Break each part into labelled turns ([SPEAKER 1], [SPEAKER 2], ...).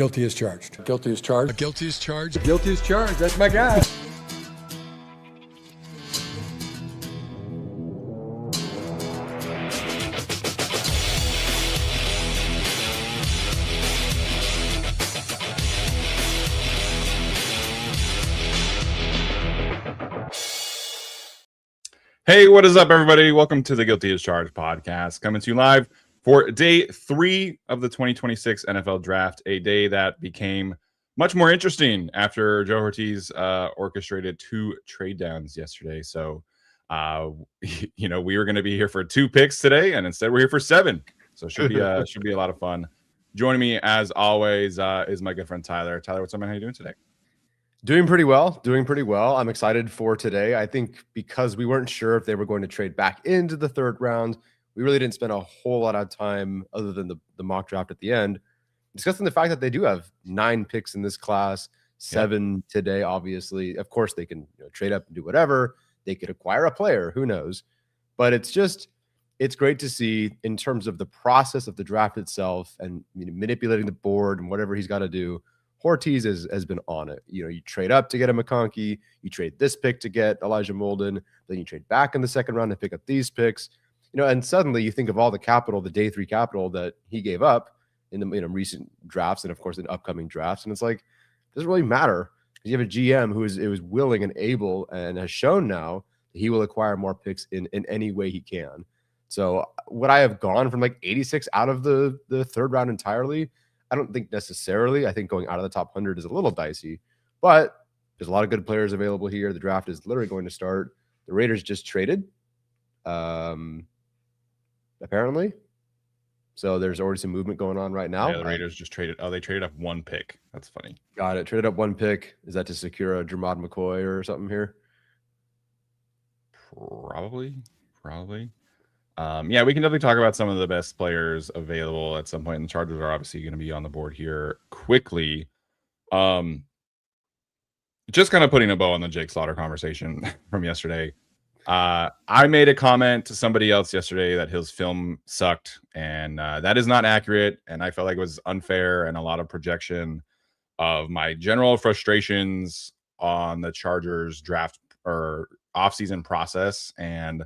[SPEAKER 1] Guilty as charged. Guilty as charged.
[SPEAKER 2] Guilty as charged.
[SPEAKER 1] Guilty as charged. That's my guy.
[SPEAKER 3] Hey, what is up, everybody? Welcome to the Guilty as Charged podcast, coming to you live for day 3 of the 2026 NFL Draft, a day that became much more interesting after Joe Ortiz orchestrated 2 trade downs yesterday. So, we were going to be here for 2 picks today, and instead we're here for 7. So it should be a lot of fun. Joining me, as always, is my good friend Tyler. Tyler, what's up, man? How you doing today?
[SPEAKER 4] Doing pretty well. I'm excited for today. I think because we weren't sure if they were going to trade back into the 3rd round, we really didn't spend a whole lot of time other than the mock draft at the end discussing the fact that they do have 9 picks in this class, 7 today, obviously. Of course, they can trade up and do whatever. They could acquire a player. Who knows? But it's great to see in terms of the process of the draft itself and manipulating the board and whatever he's got to do. Ortiz has been on it. You trade up to get a McConkey, you trade this pick to get Elijah Molden, then you trade back in the 2nd round to pick up these picks. And suddenly you think of all the capital, the day 3 capital that he gave up in the recent drafts and of course in upcoming drafts, and it's like it doesn't really matter because you have a GM who is willing and able and has shown now that he will acquire more picks in any way he can. So would I have gone from like 86 out of the 3rd round entirely? I don't think necessarily. I think going out of the top 100 is a little dicey, but there's a lot of good players available here. The draft is literally going to start. The Raiders just traded, apparently. So there's already some movement going on right now.
[SPEAKER 3] Yeah, the Raiders just traded. Oh, they traded up 1 pick. That's funny.
[SPEAKER 4] Got it. Traded up 1 pick. Is that to secure a Jermod McCoy or something here?
[SPEAKER 3] Probably. Yeah, we can definitely talk about some of the best players available at some point. And the Chargers are obviously going to be on the board here quickly. Just kind of putting a bow on the Jake Slaughter conversation from yesterday. I made a comment to somebody else yesterday that his film sucked, and that is not accurate. And I felt like it was unfair and a lot of projection of my general frustrations on the Chargers draft or offseason process. And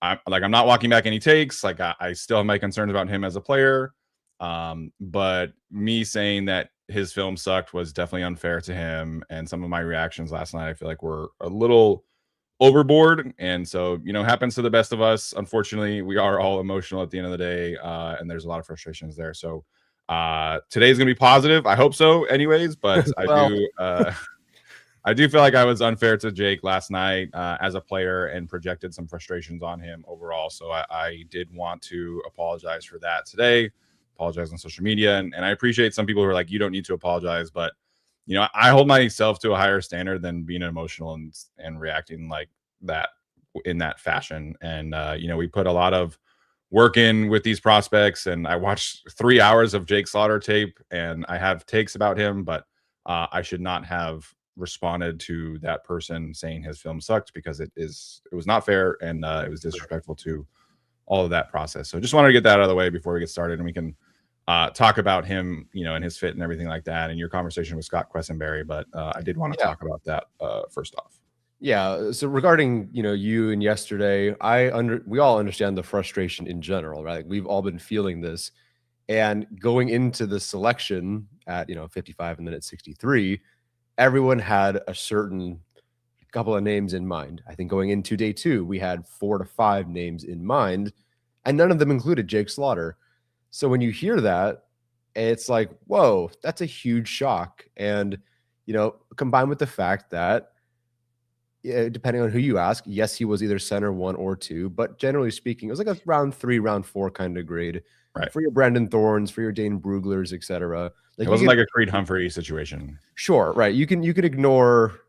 [SPEAKER 3] I'm not walking back any takes. Like I still have my concerns about him as a player. But me saying that his film sucked was definitely unfair to him. And some of my reactions last night, I feel like were a little overboard. And so, happens to the best of us. Unfortunately, we are all emotional at the end of the day. And there's a lot of frustrations there. So today's going to be positive. I hope so anyways, but I do feel like I was unfair to Jake last night as a player and projected some frustrations on him overall. So I did want to apologize for that today, apologize on social media. And I appreciate some people who are like, you don't need to apologize. But, I hold myself to a higher standard than being emotional and reacting like that in that fashion. And, we put a lot of work in with these prospects. And I watched 3 hours of Jake Slaughter tape and I have takes about him, but I should not have responded to that person saying his film sucked because it was not fair and it was disrespectful to all of that process. So just wanted to get that out of the way before we get started, and we can talk about him, and his fit and everything like that, and your conversation with Scott Quessenberry. But I did want to talk about that first off.
[SPEAKER 4] Yeah. So regarding you and yesterday, we all understand the frustration in general, right? Like we've all been feeling this, and going into the selection at 55 and then at 63. Everyone had a certain couple of names in mind. I think going into day 2, we had 4 to 5 names in mind, and none of them included Jake Slaughter. So when you hear that, it's like, whoa, that's a huge shock. And, combined with the fact that, depending on who you ask, yes, he was either center 1 or 2, but generally speaking, it was like a round 3, round 4 kind of grade. Right. For your Brandon Thorns, for your Dane Bruglers, etc.
[SPEAKER 3] Like it wasn't like a Creed Humphrey situation.
[SPEAKER 4] Sure, right. You can ignore,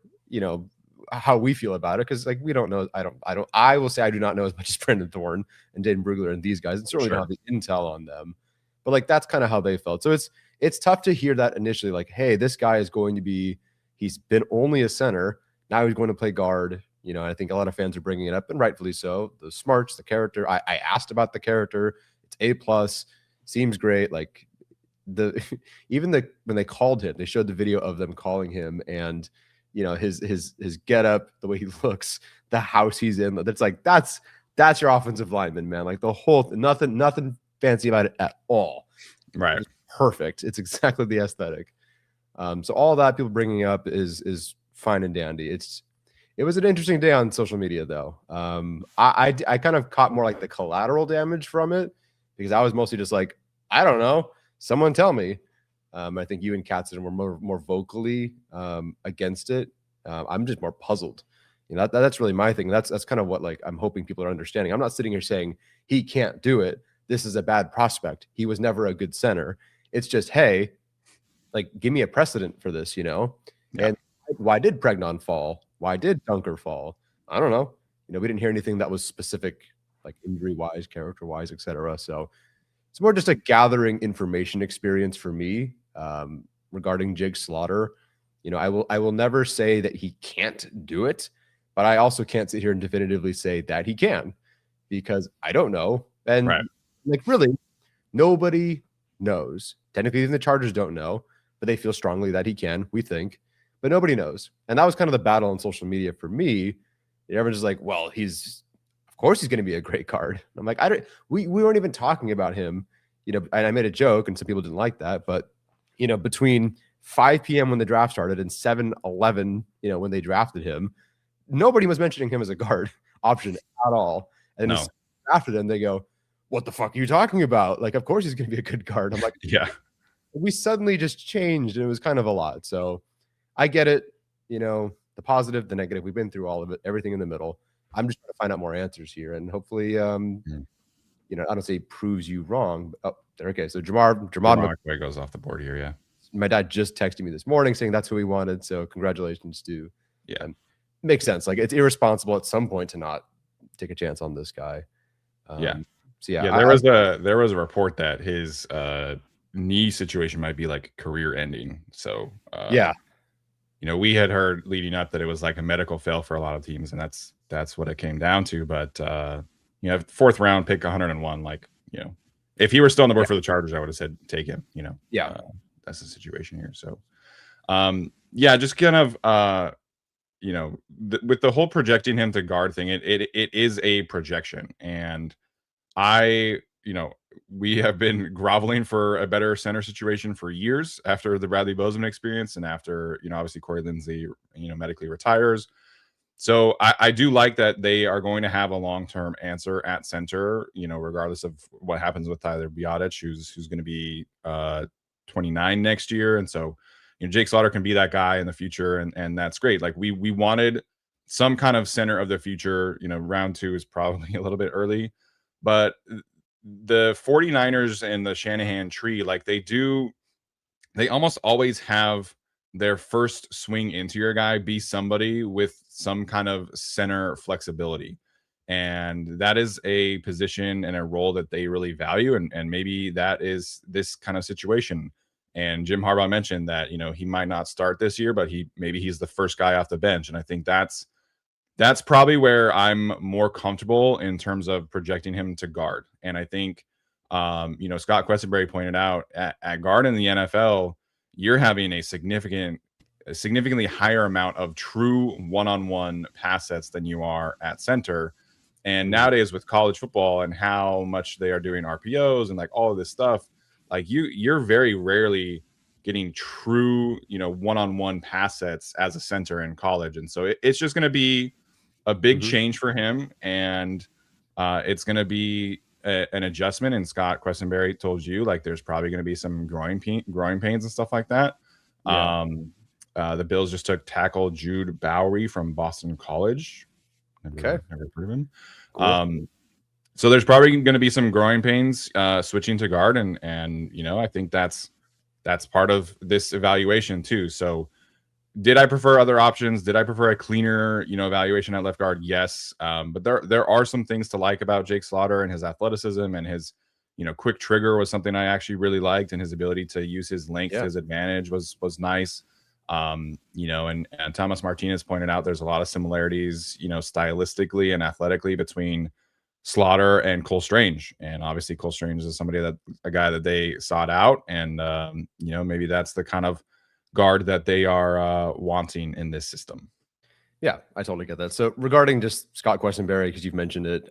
[SPEAKER 4] how we feel about it because like we don't know. I will say I do not know as much as Brandon Thorn and Dane Brugler and these guys, and certainly don't have the intel on them. But like that's kind of how they felt. So it's tough to hear that initially. Like, hey, this guy is going to be. He's been only a center. Now he's going to play guard. I think a lot of fans are bringing it up, and rightfully so. The smarts, the character. I asked about the character. It's A+, seems great. Like the even when they called him, they showed the video of them calling him, and his get up, the way he looks, the house he's in. That's like that's your offensive lineman, man. Like the whole nothing fancy about it at all.
[SPEAKER 3] Right.
[SPEAKER 4] It's perfect. It's exactly the aesthetic. So all that people bringing up is fine and dandy. It was an interesting day on social media, though. I kind of caught more like the collateral damage from it, because I was mostly just like, I don't know, someone tell me. I think you and Katzen were more vocally against it. I'm just more puzzled. That's really my thing. That's kind of what, like, I'm hoping people are understanding. I'm not sitting here saying he can't do it. This is a bad prospect. He was never a good center. It's just, hey, like, give me a precedent for this,
[SPEAKER 3] Yeah.
[SPEAKER 4] And why did Pregnon fall? Why did Dunker fall? I don't know. We didn't hear anything that was specific, like injury-wise, character-wise, etc. So it's more just a gathering information experience for me regarding Jake Slaughter. I will never say that he can't do it, but I also can't sit here and definitively say that he can, because I don't know. And like, really, nobody knows. Technically, even the Chargers don't know, but they feel strongly that he can, we think, but nobody knows. And that was kind of the battle on social media for me. Everyone's just like, well, of course he's going to be a great guard. I'm like, we weren't even talking about him, and I made a joke and some people didn't like that, but between 5 p.m. when the draft started and 7:11, when they drafted him, nobody was mentioning him as a guard option at all. And after them, they go, what the fuck are you talking about? Like, of course he's going to be a good guard. I'm like,
[SPEAKER 3] yeah.
[SPEAKER 4] We suddenly just changed, and it was kind of a lot. So I get it, the positive, the negative. We've been through all of it, everything in the middle. I'm just trying to find out more answers here, and hopefully, I don't say proves you wrong. Oh, okay. So Jamar
[SPEAKER 3] McCoy goes off the board here. Yeah.
[SPEAKER 4] My dad just texted me this morning saying that's who he wanted. So congratulations to.
[SPEAKER 3] Yeah.
[SPEAKER 4] Makes sense. Like, it's irresponsible at some point to not take a chance on this guy. So
[SPEAKER 3] there was a report that his knee situation might be like career ending. So we had heard leading up that it was like a medical fail for a lot of teams, and that's what it came down to. But 4th round pick 101, like, if he were still on the board for the Chargers, I would have said take him. That's the situation here. So just kind of with the whole projecting him to guard thing, it is a projection, and we have been groveling for a better center situation for years after the Bradley Bozeman experience, and after, obviously Corey Lindsey, medically retires. So I do like that they are going to have a long-term answer at center, regardless of what happens with Tyler Biadasz, who's going to be 29 next year. And so, Jake Slaughter can be that guy in the future, and that's great. Like, we wanted some kind of center of the future. Round 2 is probably a little bit early, but the 49ers and the Shanahan tree, like, they almost always have their first swing into your guy be somebody with some kind of center flexibility. And that is a position and a role that they really value. And maybe that is this kind of situation. And Jim Harbaugh mentioned that, he might not start this year, but maybe he's the first guy off the bench. And I think that's probably where I'm more comfortable in terms of projecting him to guard. And I think, Scott Questenberry pointed out at guard in the NFL, you're having a significantly higher amount of true one-on-one pass sets than you are at center. And nowadays with college football and how much they are doing RPOs and like all of this stuff, like you're very rarely getting true, one-on-one pass sets as a center in college. And so it's just going to be a big change for him. And it's going to be an adjustment. And Scott Questenberry told you, like, there's probably going to be some growing pains and stuff like that. Yeah. The Bills just took tackle Jude Bowery from Boston College. Never proven. Cool. So there's probably going to be some growing pains switching to guard, and I think that's part of this evaluation too. So did I prefer other options? Did I prefer a cleaner, evaluation at left guard? Yes. But there are some things to like about Jake Slaughter and his athleticism, and his, quick trigger was something I actually really liked, and his ability to use his length to his advantage was nice. And Thomas Martinez pointed out there's a lot of similarities, stylistically and athletically between Slaughter and Cole Strange. And obviously Cole Strange is a guy that they sought out. And, maybe that's the kind of guard that they are wanting in this system.
[SPEAKER 4] Yeah, I totally get that. So regarding just Scott Questenberry, because you've mentioned it,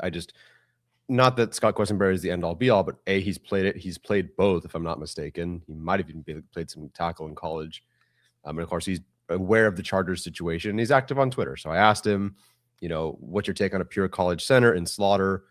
[SPEAKER 4] not that Scott Questenberry is the end all be all, but he's played it. He's played both, if I'm not mistaken. He might have even played some tackle in college. And of course, he's aware of the Chargers situation. And he's active on Twitter. So I asked him, what's your take on a pure college center in Slaughter?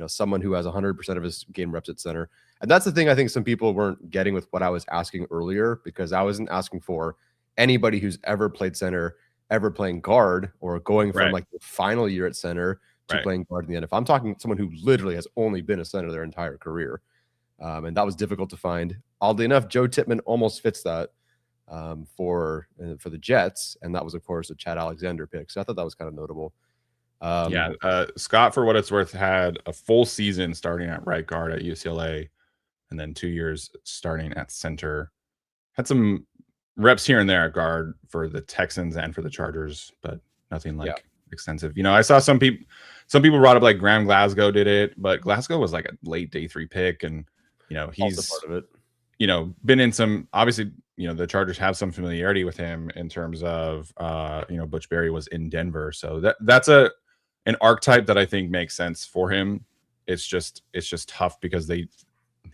[SPEAKER 4] Someone who has 100% of his game reps at center. And that's the thing I think some people weren't getting with what I was asking earlier, because I wasn't asking for anybody who's ever played center, ever playing guard, or going from like the final year at center to playing guard in the NFL. I'm talking someone who literally has only been a center their entire career. And that was difficult to find. Oddly enough, Joe Tippmann almost fits that for the Jets. And that was, of course, a Chad Alexander pick. So I thought that was kind of notable.
[SPEAKER 3] Scott, for what it's worth, had a full season starting at right guard at UCLA, and then 2 years starting at center. Had some reps here and there at guard for the Texans and for the Chargers, but nothing extensive. I saw some people brought up like Graham Glasgow did it, but Glasgow was like a late day 3 pick, and he's
[SPEAKER 4] part of it.
[SPEAKER 3] Been in some, obviously, the Chargers have some familiarity with him in terms of Butch Berry was in Denver, so that's an archetype that I think makes sense for him. It's just tough because they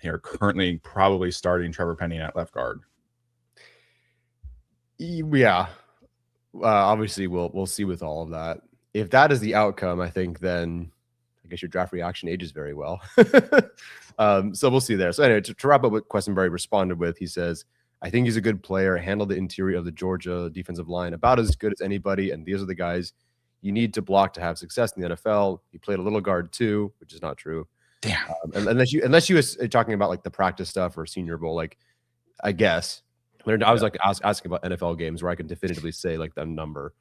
[SPEAKER 3] are currently probably starting Trevor Penning at left guard.
[SPEAKER 4] Yeah. Obviously we'll see with all of that. If that is the outcome, I think then I guess your draft reaction ages very well. So we'll see there. So anyway, to wrap up what Questenberry responded with, he says, I think he's a good player, handled the interior of the Georgia defensive line about as good as anybody. And these are the guys you need to block to have success in the NFL. He played a little guard too, which is not true.
[SPEAKER 3] Damn.
[SPEAKER 4] Unless you were talking about like the practice stuff or Senior Bowl, like I guess I was like asking about NFL games where I can definitively say like the number.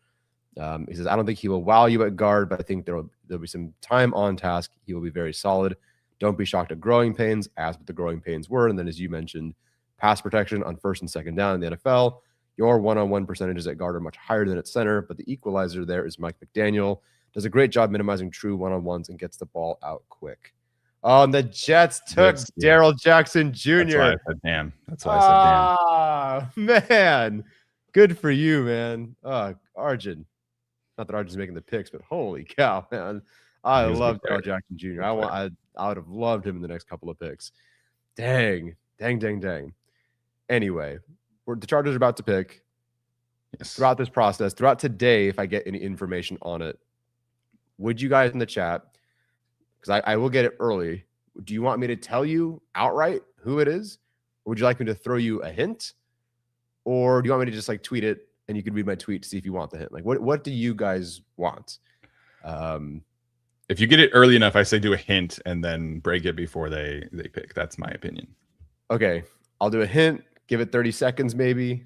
[SPEAKER 4] He says, I don't think he will wow you at guard, but I think there'll be some time on task. He will be very solid. Don't be shocked at growing pains. Ask what the growing pains were. And then, as you mentioned, pass protection on first and second down in the NFL. Your one-on-one percentages at guard are much higher than at center, but the equalizer there is Mike McDaniel. Does a great job minimizing true one-on-ones and gets the ball out quick. And the Jets took Darrell Jackson Jr.
[SPEAKER 3] That's why I said damn. That's why I
[SPEAKER 4] said damn. Man. Good for you, man. Arjun. Not that Arjun's making the picks, but holy cow, man. I love Darrell Jackson Jr. I would have loved him in the next couple of picks. Dang. Anyway, the Chargers are about to pick. Yes. Throughout this process, throughout today, if I get any information on it, would you guys in the chat, because I will get it early, do you want me to tell you outright who it is? Or would you like me to throw you a hint? Or do you want me to just like tweet it and you can read my tweet to see if you want the hint? Like, what do you guys want?
[SPEAKER 3] If you get it early enough, I say do a hint and then break it before they pick. That's my opinion.
[SPEAKER 4] Okay, I'll do a hint. Give it 30 seconds, maybe.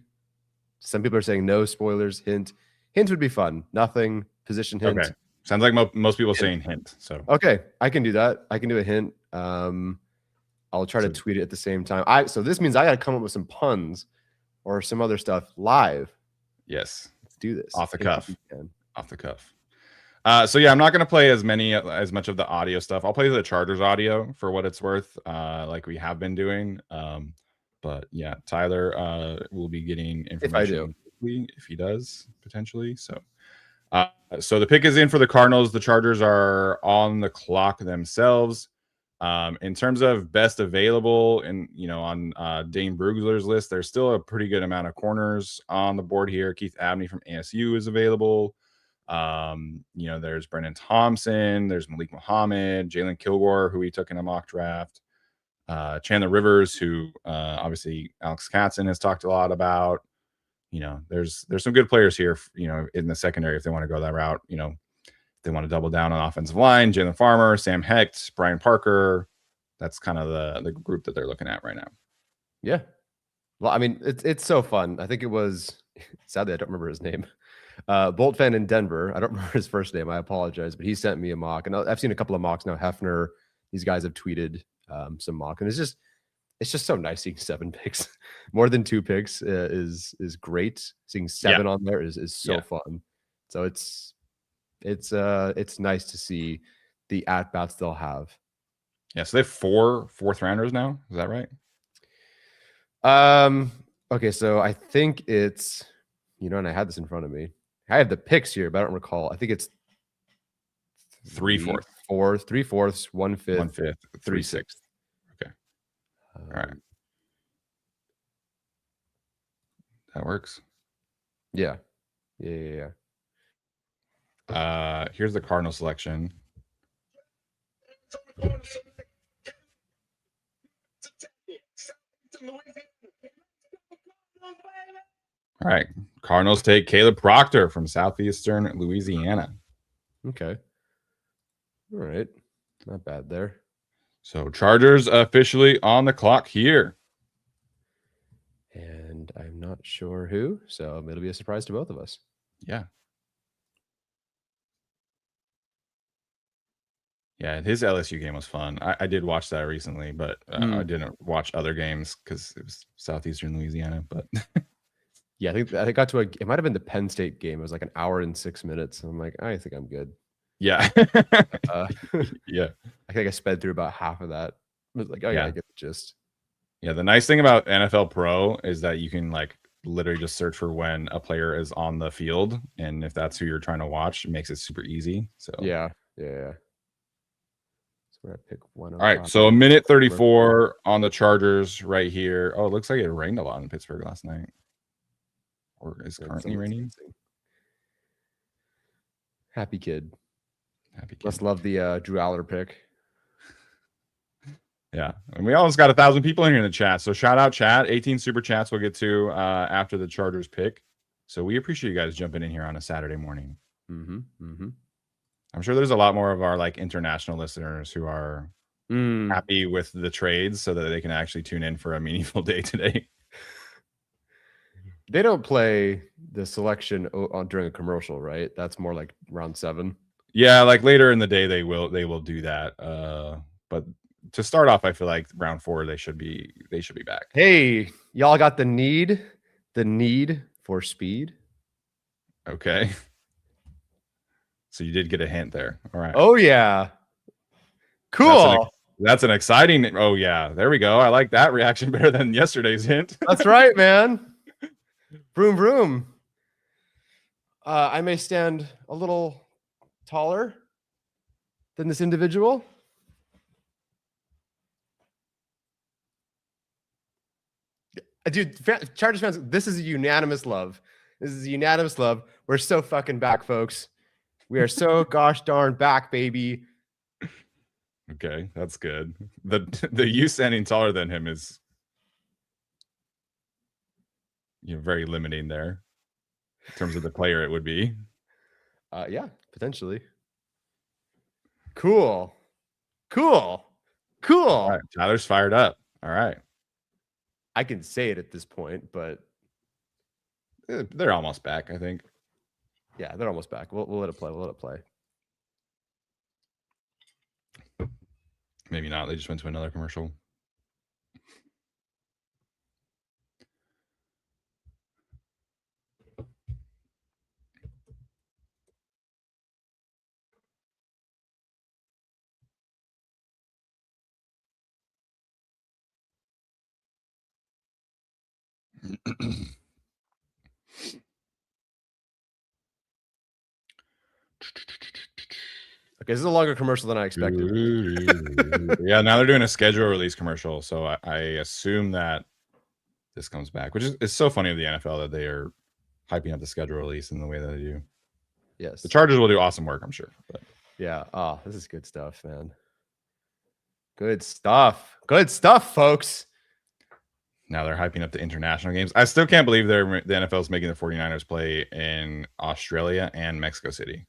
[SPEAKER 4] Some people are saying no spoilers. Hint would be fun. Nothing. Position hint.
[SPEAKER 3] Okay. Sounds like most people saying hint. So
[SPEAKER 4] okay, I can do that. I can do a hint. I'll try to tweet it at the same time. So this means I got to come up with some puns or some other stuff live.
[SPEAKER 3] Yes,
[SPEAKER 4] let's do this
[SPEAKER 3] off the cuff. So yeah, I'm not going to play as much of the audio stuff. I'll play the Chargers audio for what it's worth, like we have been doing. But yeah, Tyler will be getting information if he does potentially. So the pick is in for the Cardinals. The Chargers are on the clock themselves. In terms of best available, and on Dane Brugler's list, there's still a pretty good amount of corners on the board here. Keith Abney from ASU is available. There's Brenen Thompson, there's Malik Muhammad, Jalen Kilgore, who we took in a mock draft, Chandler Rivers, who obviously Alex Katzen has talked a lot about. There's some good players here, in the secondary if they want to go that route. If they want to double down on offensive line, Jalen Farmer, Sam Hecht, Brian Parker. That's kind of the group that they're looking at right now.
[SPEAKER 4] Yeah. Well, I mean, it's so fun. I think it was, sadly, I don't remember his name. Bolt fan in Denver. I don't remember his first name. I apologize, but he sent me a mock, and I've seen a couple of mocks now. Hefner, these guys have tweeted some mock, and it's just so nice seeing 7 picks. More than 2 picks is great. Seeing 7 on there is so fun. So it's nice to see the at bats they'll have.
[SPEAKER 3] Yeah, so they have 4 fourth rounders now. Is that right?
[SPEAKER 4] Okay, so I think it's, and I had this in front of me. I have the picks here, but I don't recall. I think it's
[SPEAKER 3] 3/4,
[SPEAKER 4] 3/4, 1/5,
[SPEAKER 3] 1/5, 3/6. Okay, all right, that works.
[SPEAKER 4] Yeah.
[SPEAKER 3] Here's the Cardinal selection. All right, Cardinals take Caleb Proctor from Southeastern Louisiana.
[SPEAKER 4] Okay. All right. Not bad there.
[SPEAKER 3] So Chargers officially on the clock here.
[SPEAKER 4] And I'm not sure who, so it'll be a surprise to both of us.
[SPEAKER 3] Yeah. Yeah, his LSU game was fun. I did watch that recently, but I didn't watch other games because it was Southeastern Louisiana. But
[SPEAKER 4] yeah, I got to it might have been the Penn State game. It was like an hour and 6 minutes. I'm like, I think I'm good.
[SPEAKER 3] Yeah. Yeah.
[SPEAKER 4] I think I sped through about half of that. I was like, oh yeah, I get the gist.
[SPEAKER 3] Yeah, the nice thing about NFL Pro is that you can like literally just search for when a player is on the field, and if that's who you're trying to watch, it makes it super easy. So
[SPEAKER 4] yeah. So we're gonna pick one.
[SPEAKER 3] All right, so 1:34 on the Chargers right here. Oh, it looks like it rained a lot in Pittsburgh last night, or is currently raining.
[SPEAKER 4] Happy kid. Must love the Drew Aller pick.
[SPEAKER 3] Yeah, and we almost got 1,000 people in here in the chat. So shout out chat. 18 super chats we'll get to after the Chargers pick. So we appreciate you guys jumping in here on a Saturday morning. I'm sure there's a lot more of our like international listeners who are happy with the trades so that they can actually tune in for a meaningful day today.
[SPEAKER 4] They don't play the selection during a commercial, right? That's more like round 7.
[SPEAKER 3] Yeah, like later in the day they will do that. But to start off, I feel like round 4 they should be back.
[SPEAKER 4] Hey, y'all got the need for speed.
[SPEAKER 3] Okay. So you did get a hint there. All right.
[SPEAKER 4] Oh yeah. Cool.
[SPEAKER 3] That's an exciting. Oh yeah. There we go. I like that reaction better than yesterday's hint.
[SPEAKER 4] That's right, man. Broom broom. I may stand a little taller than this individual. Dude, Chargers fans, this is a unanimous love. We're so fucking back, folks. We are so gosh darn back, baby.
[SPEAKER 3] Okay, that's good. The you standing taller than him is very limiting there in terms of the player it would be.
[SPEAKER 4] Yeah, potentially. Cool. All
[SPEAKER 3] right, Tyler's fired up. All right.
[SPEAKER 4] I can say it at this point, but
[SPEAKER 3] they're almost back, I think.
[SPEAKER 4] Yeah, they're almost back. We'll let it play.
[SPEAKER 3] Maybe not. They just went to another commercial.
[SPEAKER 4] Okay, this is a longer commercial than I expected.
[SPEAKER 3] Yeah, now they're doing a schedule release commercial, so I assume that this comes back, which is so funny of the NFL that they are hyping up the schedule release in the way that they do.
[SPEAKER 4] Yes,
[SPEAKER 3] the Chargers will do awesome work, I'm sure. But
[SPEAKER 4] yeah, this is good stuff, man. Good stuff, folks.
[SPEAKER 3] Now they're hyping up the international games. I still can't believe the NFL is making the 49ers play in Australia and Mexico City.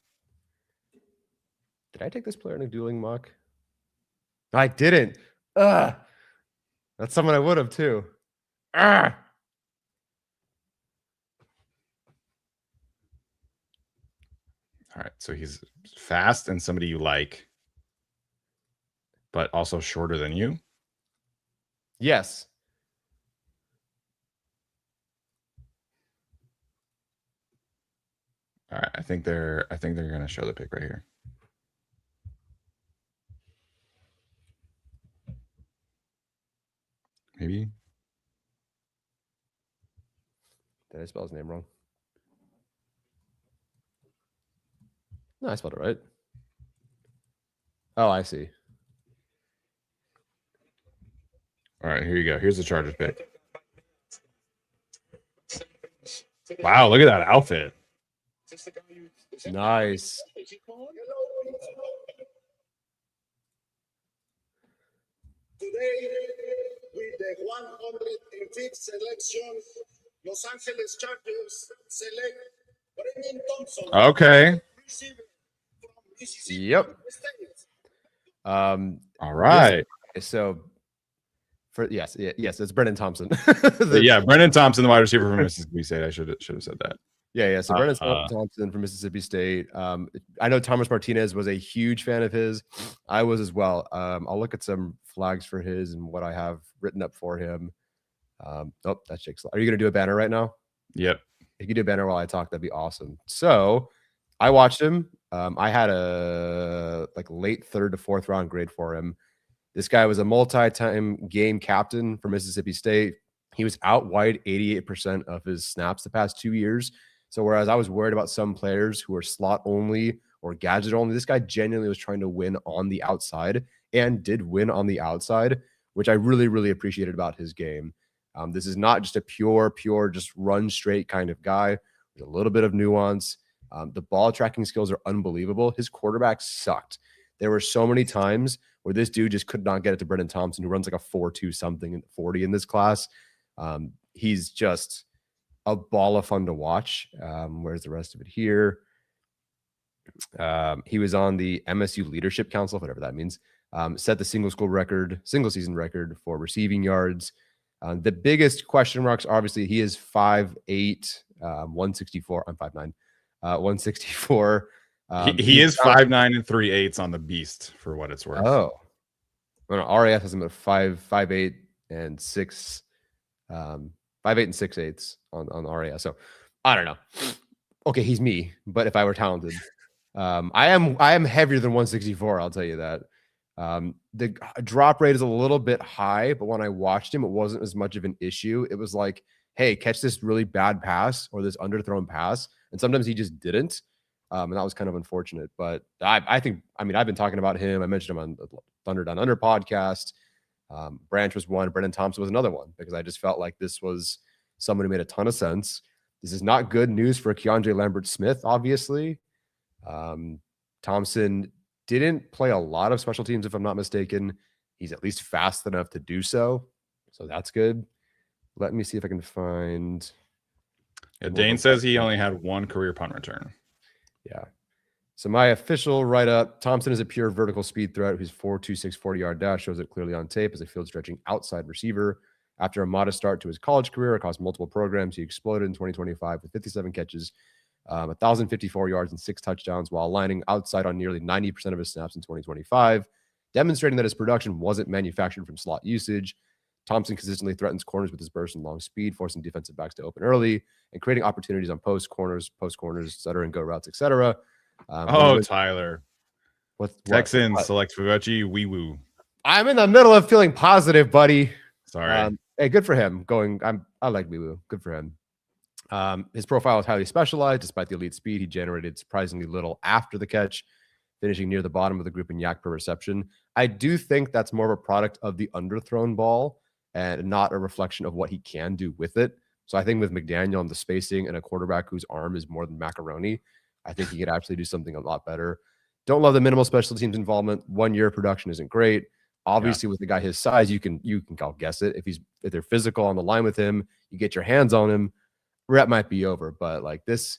[SPEAKER 4] Did I take this player in a dueling mock? I didn't. That's someone I would have too. All
[SPEAKER 3] right, so he's fast and somebody you like, but also shorter than you.
[SPEAKER 4] Yes.
[SPEAKER 3] All right, I think they're going to show the pick right here.
[SPEAKER 4] I spell his name wrong? No, I spelled it right. Oh, I see.
[SPEAKER 3] All right, here you go. Here's the Chargers pick. Wow, look at that outfit.
[SPEAKER 4] Nice.
[SPEAKER 2] Today, with the 105th selection, Los Angeles Chargers select Brenen Thompson.
[SPEAKER 3] Okay.
[SPEAKER 4] Yep.
[SPEAKER 3] All right.
[SPEAKER 4] So, yes, it's Brenen Thompson.
[SPEAKER 3] Yeah, Brenen Thompson, the wide receiver from Mississippi State. I should have said that.
[SPEAKER 4] Yeah. So Brenen Thompson from Mississippi State. I know Thomas Martinez was a huge fan of his. I was as well. I'll look at some flags for his and what I have written up for him. That's Jake's. Are you going to do a banner right now?
[SPEAKER 3] Yep.
[SPEAKER 4] If you do a banner while I talk, that'd be awesome. So I watched him. I had a late 3rd to 4th round grade for him. This guy was a multi-time game captain for Mississippi State. He was out wide 88% of his snaps the past 2 years. So whereas I was worried about some players who are slot only or gadget only, this guy genuinely was trying to win on the outside and did win on the outside, which I really, really appreciated about his game. This is not just a pure, just run straight kind of guy. There's a little bit of nuance. The ball tracking skills are unbelievable. His quarterback sucked. There were so many times where this dude just could not get it to Brenen Thompson, who runs like a 4.2 something in 40 in this class. He's just a ball of fun to watch. Where's the rest of it here? He was on the MSU Leadership Council, whatever that means. Set the single season record for receiving yards. The biggest question marks, obviously, he is 5'8", 164. I'm 5'9", 164.
[SPEAKER 3] He is 5'9" and 3/8 on the beast, for what it's worth.
[SPEAKER 4] Oh, well, RAF has him at 5'8" and 6. 5'8" and 6/8 on RAS. So I don't know. Okay, he's me, but if I were talented, I am heavier than 164. I'll tell you that. The drop rate is a little bit high, but when I watched him, it wasn't as much of an issue. It was like, hey, catch this really bad pass or this underthrown pass, and sometimes he just didn't. And that was kind of unfortunate. But I think, I've been talking about him. I mentioned him on the Thunder Down Under podcast. Branch was one. Brenen Thompson was another one, because I just felt like this was someone who made a ton of sense. This is not good news for Keandre Lambert-Smith, obviously. Thompson didn't play a lot of special teams, if I'm not mistaken. He's at least fast enough to do so. So that's good. Let me see if I can find.
[SPEAKER 3] Yeah, Dane says he only had one career punt return.
[SPEAKER 4] Yeah. So my official write-up, Thompson is a pure vertical speed threat whose 4.26 40-yard dash shows it clearly on tape as a field-stretching outside receiver. After a modest start to his college career across multiple programs, he exploded in 2025 with 57 catches, 1,054 yards, and 6 touchdowns while lining outside on nearly 90% of his snaps in 2025, demonstrating that his production wasn't manufactured from slot usage. Thompson consistently threatens corners with his burst and long speed, forcing defensive backs to open early and creating opportunities on post corners, etc., and go routes, etc.
[SPEAKER 3] Tyler.
[SPEAKER 4] What?
[SPEAKER 3] Select Fugachi wee woo.
[SPEAKER 4] I'm in the middle of feeling positive, buddy.
[SPEAKER 3] Sorry.
[SPEAKER 4] Hey, good for him. I like wee woo. Good for him. His profile is highly specialized. Despite the elite speed, he generated surprisingly little after the catch, finishing near the bottom of the group in yak per reception. I do think that's more of a product of the underthrown ball and not a reflection of what he can do with it. So I think with McDaniel and the spacing and a quarterback whose arm is more than macaroni, I think he could actually do something a lot better. Don't love the minimal special teams involvement. 1 year production isn't great. Obviously, with a guy his size, you can guess it. If they're physical on the line with him, you get your hands on him, rep might be over. But like this,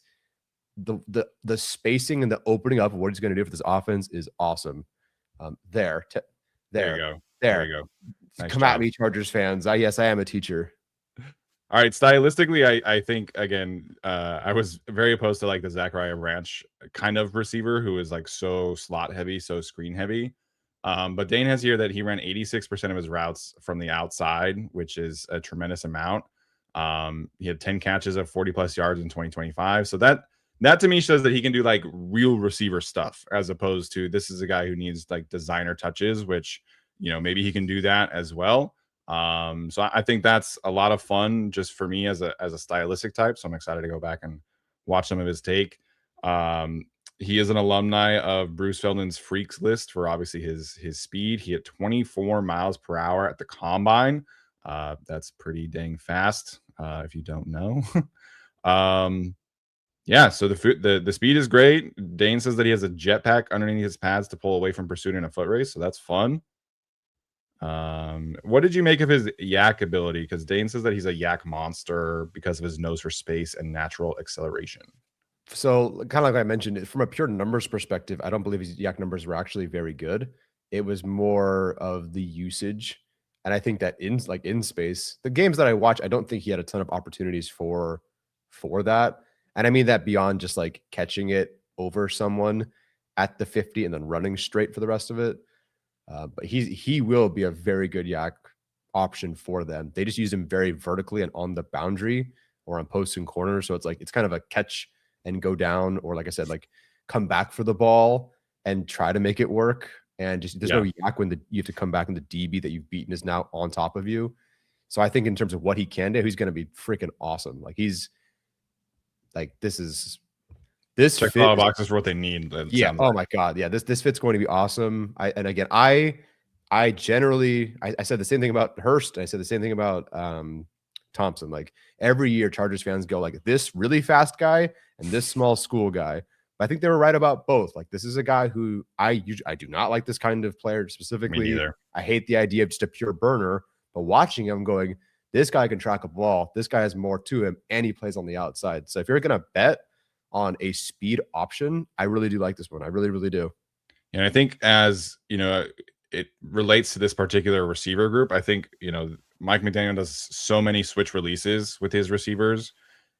[SPEAKER 4] the spacing and the opening up of what he's going to do for this offense is awesome. There you go. There you go. Nice Come job. At me, Chargers fans. Yes, I am a teacher.
[SPEAKER 3] All right, stylistically, I think again, I was very opposed to like the Zachariah Branch kind of receiver who is like so slot heavy, so screen heavy. But Dane has here that he ran 86% of his routes from the outside, which is a tremendous amount. He had 10 catches of 40 plus yards in 2025. So that to me shows that he can do like real receiver stuff, as opposed to this is a guy who needs like designer touches, which, maybe he can do that as well. So I think that's a lot of fun just for me as a stylistic type. So I'm excited to go back and watch some of his take. He is an alumni of Bruce Feldman's Freaks list for obviously his speed. He hit 24 miles per hour at the combine. That's pretty dang fast, if you don't know. Yeah, so the speed is great. Dane says that he has a jetpack underneath his pads to pull away from pursuit in a foot race, so that's fun. What did you make of his yak ability? Because Dane says that he's a yak monster because of his nose for space and natural acceleration.
[SPEAKER 4] So kind of like I mentioned, from a pure numbers perspective, I don't believe his yak numbers were actually very good. It was more of the usage. And I think that in space, the games that I watch, I don't think he had a ton of opportunities for that. And I mean that beyond just like catching it over someone at the 50 and then running straight for the rest of it. But he will be a very good yak option for them. They just use him very vertically and on the boundary or on posts and corners. So it's kind of a catch and go down, or like I said, like come back for the ball and try to make it work. And just there's no yak when you have to come back and the DB that you've beaten is now on top of you. So I think in terms of what he can do, he's going to be freaking awesome. Like he's like this
[SPEAKER 3] check a lot of boxes for what they need.
[SPEAKER 4] Yeah. Oh my God. Yeah. This fit's going to be awesome. I generally I said the same thing about Hurst. I said the same thing about Thompson. Like every year, Chargers fans go like this really fast guy and this small school guy. But I think they were right about both. Like this is a guy who I do not like this kind of player specifically.
[SPEAKER 3] Me neither.
[SPEAKER 4] I hate the idea of just a pure burner. But watching him going, this guy can track a ball. This guy has more to him, and he plays on the outside. So if you're gonna bet on a speed option, I really do like this one. I really, really do.
[SPEAKER 3] And I think as you know, it relates to this particular receiver group. I think Mike McDaniel does so many switch releases with his receivers,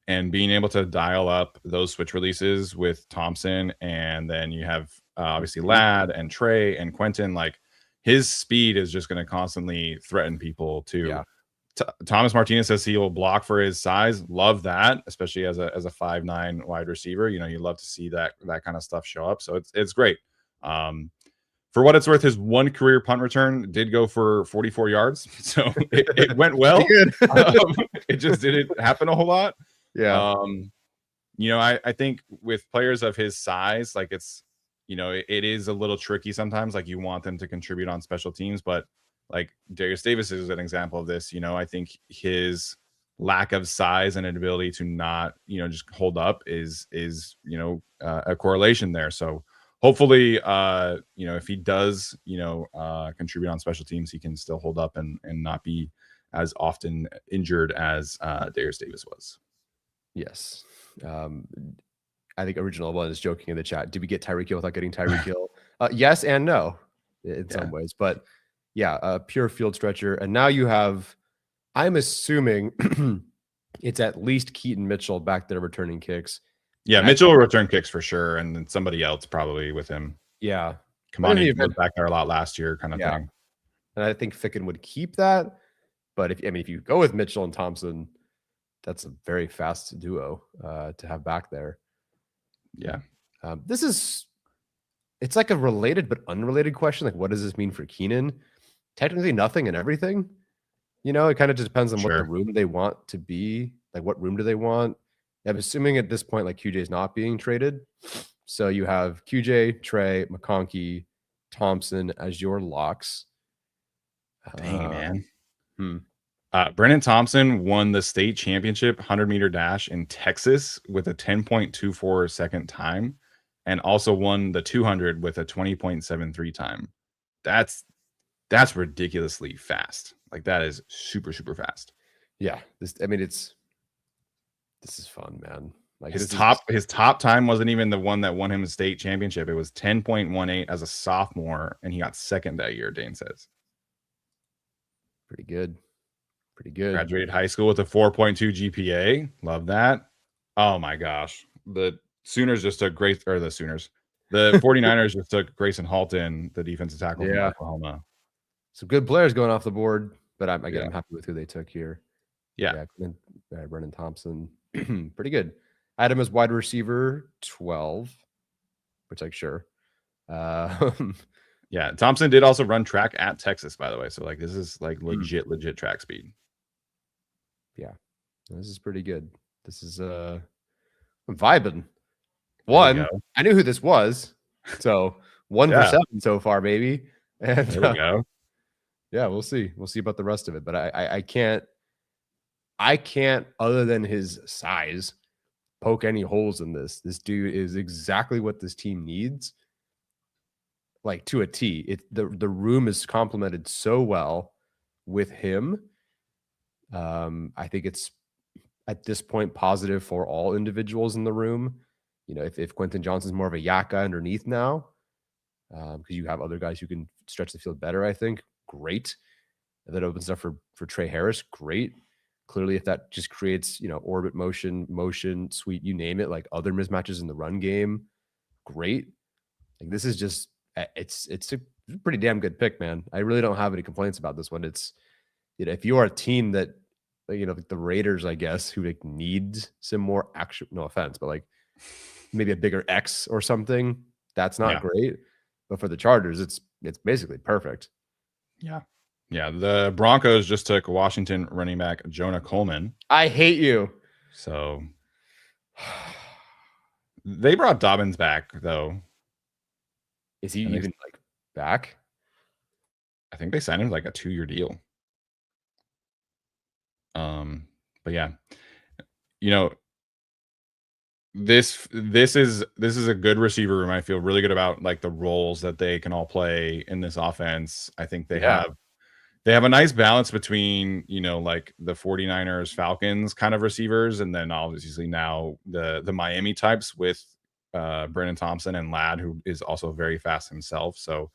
[SPEAKER 3] and being able to dial up those switch releases with Thompson, and then you have obviously Ladd and Trey and Quentin. Like his speed is just going to constantly threaten people too.
[SPEAKER 4] Yeah.
[SPEAKER 3] Thomas Martinez says he will block for his size. Love that, especially as a 5'9" wide receiver. You love to see that kind of stuff show up. So it's great. For what it's worth, his one career punt return did go for 44 yards. So it went well. It just didn't happen a whole lot.
[SPEAKER 4] Yeah.
[SPEAKER 3] I think with players of his size, like it is a little tricky sometimes. Like you want them to contribute on special teams, but like Darius Davis is an example of this. I think his lack of size and an ability to not, just hold up is a correlation there. So hopefully, if he does, contribute on special teams, he can still hold up and not be as often injured as Darius Davis was.
[SPEAKER 4] Yes. I think Original One is joking in the chat. Did we get Tyreek Hill without getting Tyreek Hill? Yes and no in some ways. But yeah, a pure field stretcher. And now you have, I'm assuming it's at least Keaton Mitchell back there returning kicks.
[SPEAKER 3] Yeah, Mitchell will return kicks for sure. And then somebody else probably with him.
[SPEAKER 4] Yeah.
[SPEAKER 3] Come on, he was back there a lot last year kind of thing.
[SPEAKER 4] And I think Ficken would keep that. But if you go with Mitchell and Thompson, that's a very fast duo to have back there.
[SPEAKER 3] Yeah.
[SPEAKER 4] It's like a related but unrelated question. Like, what does this mean for Keenan? Technically nothing and everything. It kind of just depends on what the room they want to be. Like, what room do they want? I'm assuming at this point, like QJ is not being traded. So you have QJ, Trey, McConkey, Thompson as your locks.
[SPEAKER 3] Dang, man. Brenen Thompson won the state championship 100-meter dash in Texas with a 10.24 second time, and also won the 200 with a 20.73 time. That's ridiculously fast. Like that is super, super fast.
[SPEAKER 4] Yeah. This is fun, man. Like
[SPEAKER 3] his top time wasn't even the one that won him the state championship. It was 10.18 as a sophomore, and he got second that year, Dane says.
[SPEAKER 4] Pretty good.
[SPEAKER 3] Graduated high school with a 4.2 GPA. Love that. Oh my gosh. The Sooners just took the 49ers just took Grayson Halton, the defensive tackle from Oklahoma.
[SPEAKER 4] Some good players going off the board, but I'm happy with who they took here.
[SPEAKER 3] Yeah.
[SPEAKER 4] Brenen Thompson. Pretty good. I had him as wide receiver 12, which sure.
[SPEAKER 3] Yeah, Thompson did also run track at Texas, by the way. So like this is like legit track speed.
[SPEAKER 4] Yeah, this is pretty good. This is I'm vibing. One, I knew who this was, so 1 for 7 so far, baby. And
[SPEAKER 3] there we go.
[SPEAKER 4] Yeah, we'll see. We'll see about the rest of it, but I can't other than his size poke any holes in this. This dude is exactly what this team needs. Like to a T. The room is complemented so well with him. I think it's at this point positive for all individuals in the room. You know, if Quentin Johnson's more of a yak guy underneath now, because you have other guys who can stretch the field better, I think, great. If that opens up for Trey Harris, great. Clearly, if that just creates, orbit motion, sweep, you name it, like other mismatches in the run game, great. Like this is just, it's a pretty damn good pick, man. I really don't have any complaints about this one. It's, if you are a team that, like the Raiders, I guess, who like needs some more action, no offense, but like maybe a bigger X or something, that's not great. But for the Chargers, it's basically perfect.
[SPEAKER 3] Yeah. Yeah. The Broncos just took Washington running back Jonah Coleman.
[SPEAKER 4] I hate you.
[SPEAKER 3] So they brought Dobbins back, though.
[SPEAKER 4] Is he even like back?
[SPEAKER 3] I think they signed him like a 2-year deal. But yeah, this is a good receiver room. I feel really good about like the roles that they can all play in this offense. I think they have a nice balance between, like the 49ers, Falcons kind of receivers, and then obviously now the Miami types with Brenen Thompson and Ladd, who is also very fast himself. So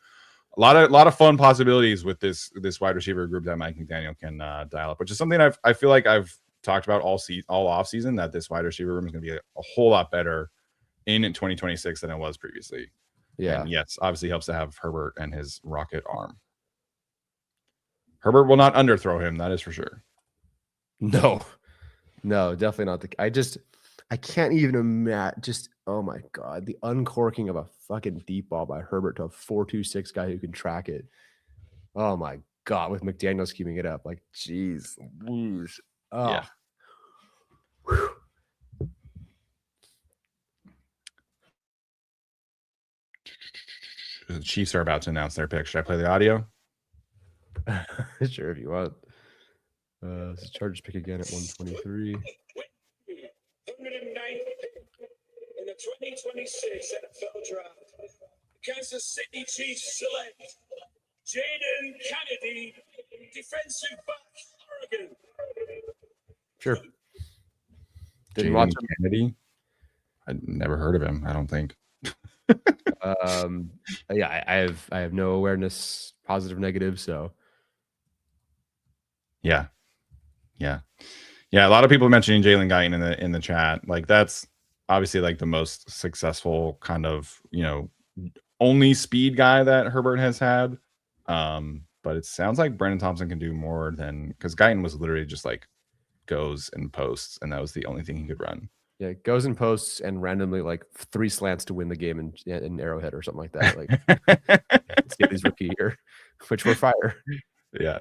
[SPEAKER 3] a lot of fun possibilities with this wide receiver group that Mike McDaniel can dial up, which is something I feel like I've talked about all off season, that this wide receiver room is going to be a whole lot better in 2026 than it was previously. Yeah. And yes, obviously helps to have Herbert and his rocket arm. Herbert will not underthrow him. That is for sure.
[SPEAKER 4] No, definitely not. I can't even imagine. Oh my God, the uncorking of a fucking deep ball by Herbert to a 4.26 guy who can track it. Oh my God, with McDaniel scheming it up, like, geez, whoosh. Oh.
[SPEAKER 3] Yeah.
[SPEAKER 4] Whew.
[SPEAKER 3] The Chiefs are about to announce their pick. Should I play the audio?
[SPEAKER 4] Sure, if you want. The Chargers pick again at 123.
[SPEAKER 2] 109th in the 2026 NFL Draft. Kansas City Chiefs select Jaden Kennedy, defensive back, Oregon.
[SPEAKER 4] Sure.
[SPEAKER 3] Didn't watch him. Kennedy? I'd never heard of him, I don't think.
[SPEAKER 4] Yeah, I have no awareness, positive, negative, so
[SPEAKER 3] yeah. A lot of people mentioning Jalen Guyton in the chat. Like that's obviously like the most successful kind of only speed guy that Herbert has had. But it sounds like Brenen Thompson can do more than, because Guyton was literally just like goes and posts, and that was the only thing he could run.
[SPEAKER 4] Yeah, goes and posts and randomly like 3 slants to win the game in Arrowhead or something like that. Like his rookie year, which were fire.
[SPEAKER 3] Yeah.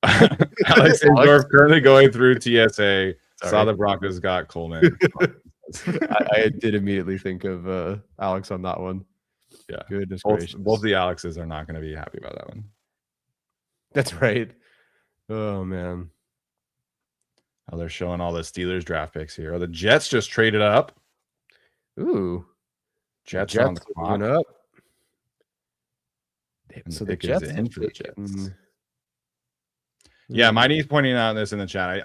[SPEAKER 3] Alex Dorf currently going through TSA. Sorry. Saw the Broncos got Coleman.
[SPEAKER 4] I did immediately think of Alex on that one.
[SPEAKER 3] Yeah,
[SPEAKER 4] goodness gracious.
[SPEAKER 3] Both the Alexes are not going to be happy about that one.
[SPEAKER 4] That's right. Oh man.
[SPEAKER 3] Oh, they're showing all the Steelers draft picks here. Oh, the Jets just traded up.
[SPEAKER 4] Ooh,
[SPEAKER 3] Jets on the clock.
[SPEAKER 4] Up.
[SPEAKER 3] So the Jets is in for the Jets. Yeah, Mighty's pointing out this in the chat.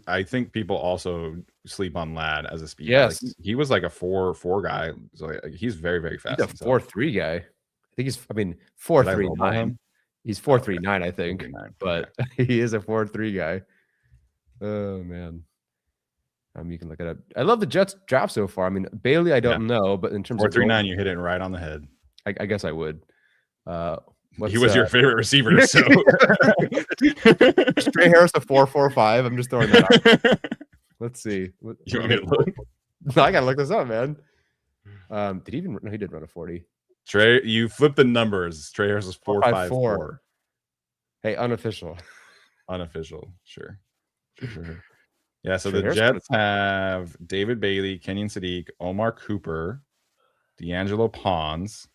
[SPEAKER 3] I think people also sleep on Ladd as a speed.
[SPEAKER 4] Yes,
[SPEAKER 3] like, he was like a 4.4 guy, so like, he's very, very fast.
[SPEAKER 4] He's a 4.3 guy. I think he's. 4.39. He's 4.39, I think, 4.39. But he is a 4.3 guy. Oh man, you can look it up. I love the Jets draft so far. I mean, Bailey, I don't know, but in terms
[SPEAKER 3] 4.39, you hit it right on the head.
[SPEAKER 4] I guess I would.
[SPEAKER 3] He was your favorite receiver, so
[SPEAKER 4] Trey Harris a 4.45. I'm just throwing that out. Let's see.
[SPEAKER 3] You want me to look?
[SPEAKER 4] No, I gotta look this up, man. Did he even? No, he did run a 40.
[SPEAKER 3] Trey, you flip the numbers. Trey Harris is 4.54.
[SPEAKER 4] Hey, unofficial.
[SPEAKER 3] Unofficial. Sure. Yeah, so
[SPEAKER 4] Trey
[SPEAKER 3] the
[SPEAKER 4] Harris
[SPEAKER 3] Jets have David Bailey, Kenyon Sadiq, Omar Cooper, D'Angelo Pons.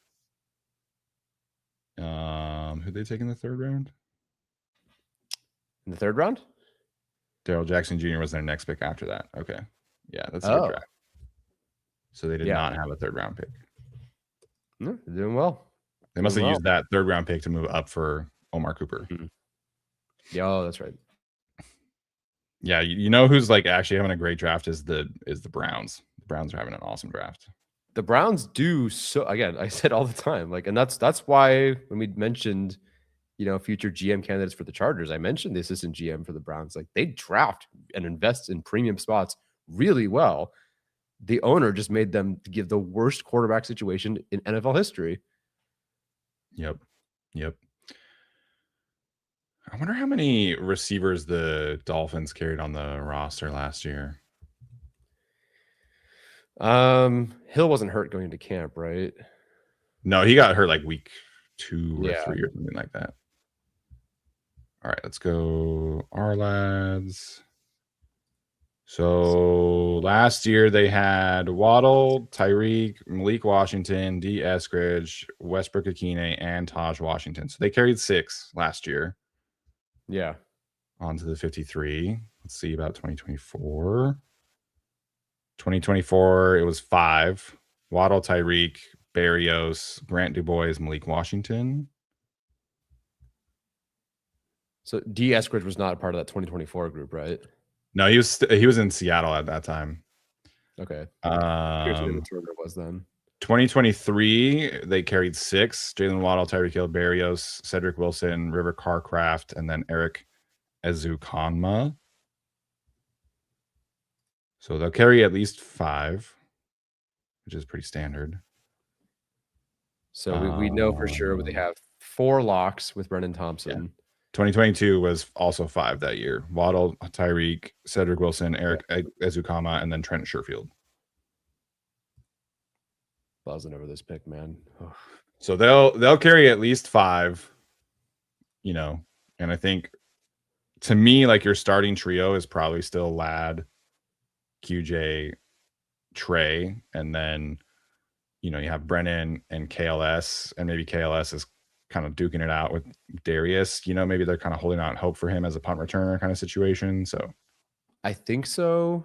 [SPEAKER 3] Who'd they take in the third round?
[SPEAKER 4] In the third round?
[SPEAKER 3] Daryl Jackson Jr. was their next pick after that. Okay. Yeah, that's a good draft. So they did not have a third round pick.
[SPEAKER 4] No, they're doing well.
[SPEAKER 3] They must have used that third round pick to move up for Omar Cooper.
[SPEAKER 4] Mm-hmm. Yeah, that's right.
[SPEAKER 3] Yeah, you know who's like actually having a great draft is the Browns. The Browns are having an awesome draft.
[SPEAKER 4] The Browns do so. Again, I said all the time, like, and that's why when we mentioned, future GM candidates for the Chargers, I mentioned the assistant GM for the Browns. Like, they draft and invest in premium spots really well. The owner just made them give the worst quarterback situation in NFL history.
[SPEAKER 3] Yep. I wonder how many receivers the Dolphins carried on the roster last year.
[SPEAKER 4] Hill wasn't hurt going into camp, right?
[SPEAKER 3] No, he got hurt like week 2 or 3 or something like that. All right, let's go our lads. So last year they had Waddle, Tyreek, Malik Washington, D. Eskridge, Westbrook Akine, and Taj Washington. So they carried 6 last year.
[SPEAKER 4] Yeah.
[SPEAKER 3] On to the 53. Let's see about 2024. 2024, it was 5. Waddle, Tyreek, Berrios, Grant Dubois, Malik Washington.
[SPEAKER 4] So D. Eskridge was not a part of that 2024 group, right?
[SPEAKER 3] No, he was in Seattle at that time.
[SPEAKER 4] Okay. Here's what the Turner was then.
[SPEAKER 3] 2023, they carried 6. Jalen Waddle, Tyreek Hill, Berrios, Cedric Wilson, River Carcraft, and then Eric Ezukanma. So they'll carry at least 5, which is pretty standard.
[SPEAKER 4] So we know for sure they have 4 locks with Brenen Thompson.
[SPEAKER 3] Yeah. 2022 was also 5 that year. Waddle, Tyreek, Cedric Wilson, Eric Ezukanma, and then Trent Sherfield.
[SPEAKER 4] Buzzing over this pick, man. Oh.
[SPEAKER 3] So they'll carry at least 5, and I think to me, like, your starting trio is probably still Ladd, QJ, Trey, and then you have Brennan and KLS, and maybe KLS is kind of duking it out with Darius. Maybe they're kind of holding out hope for him as a punt returner kind of situation. So
[SPEAKER 4] I think so.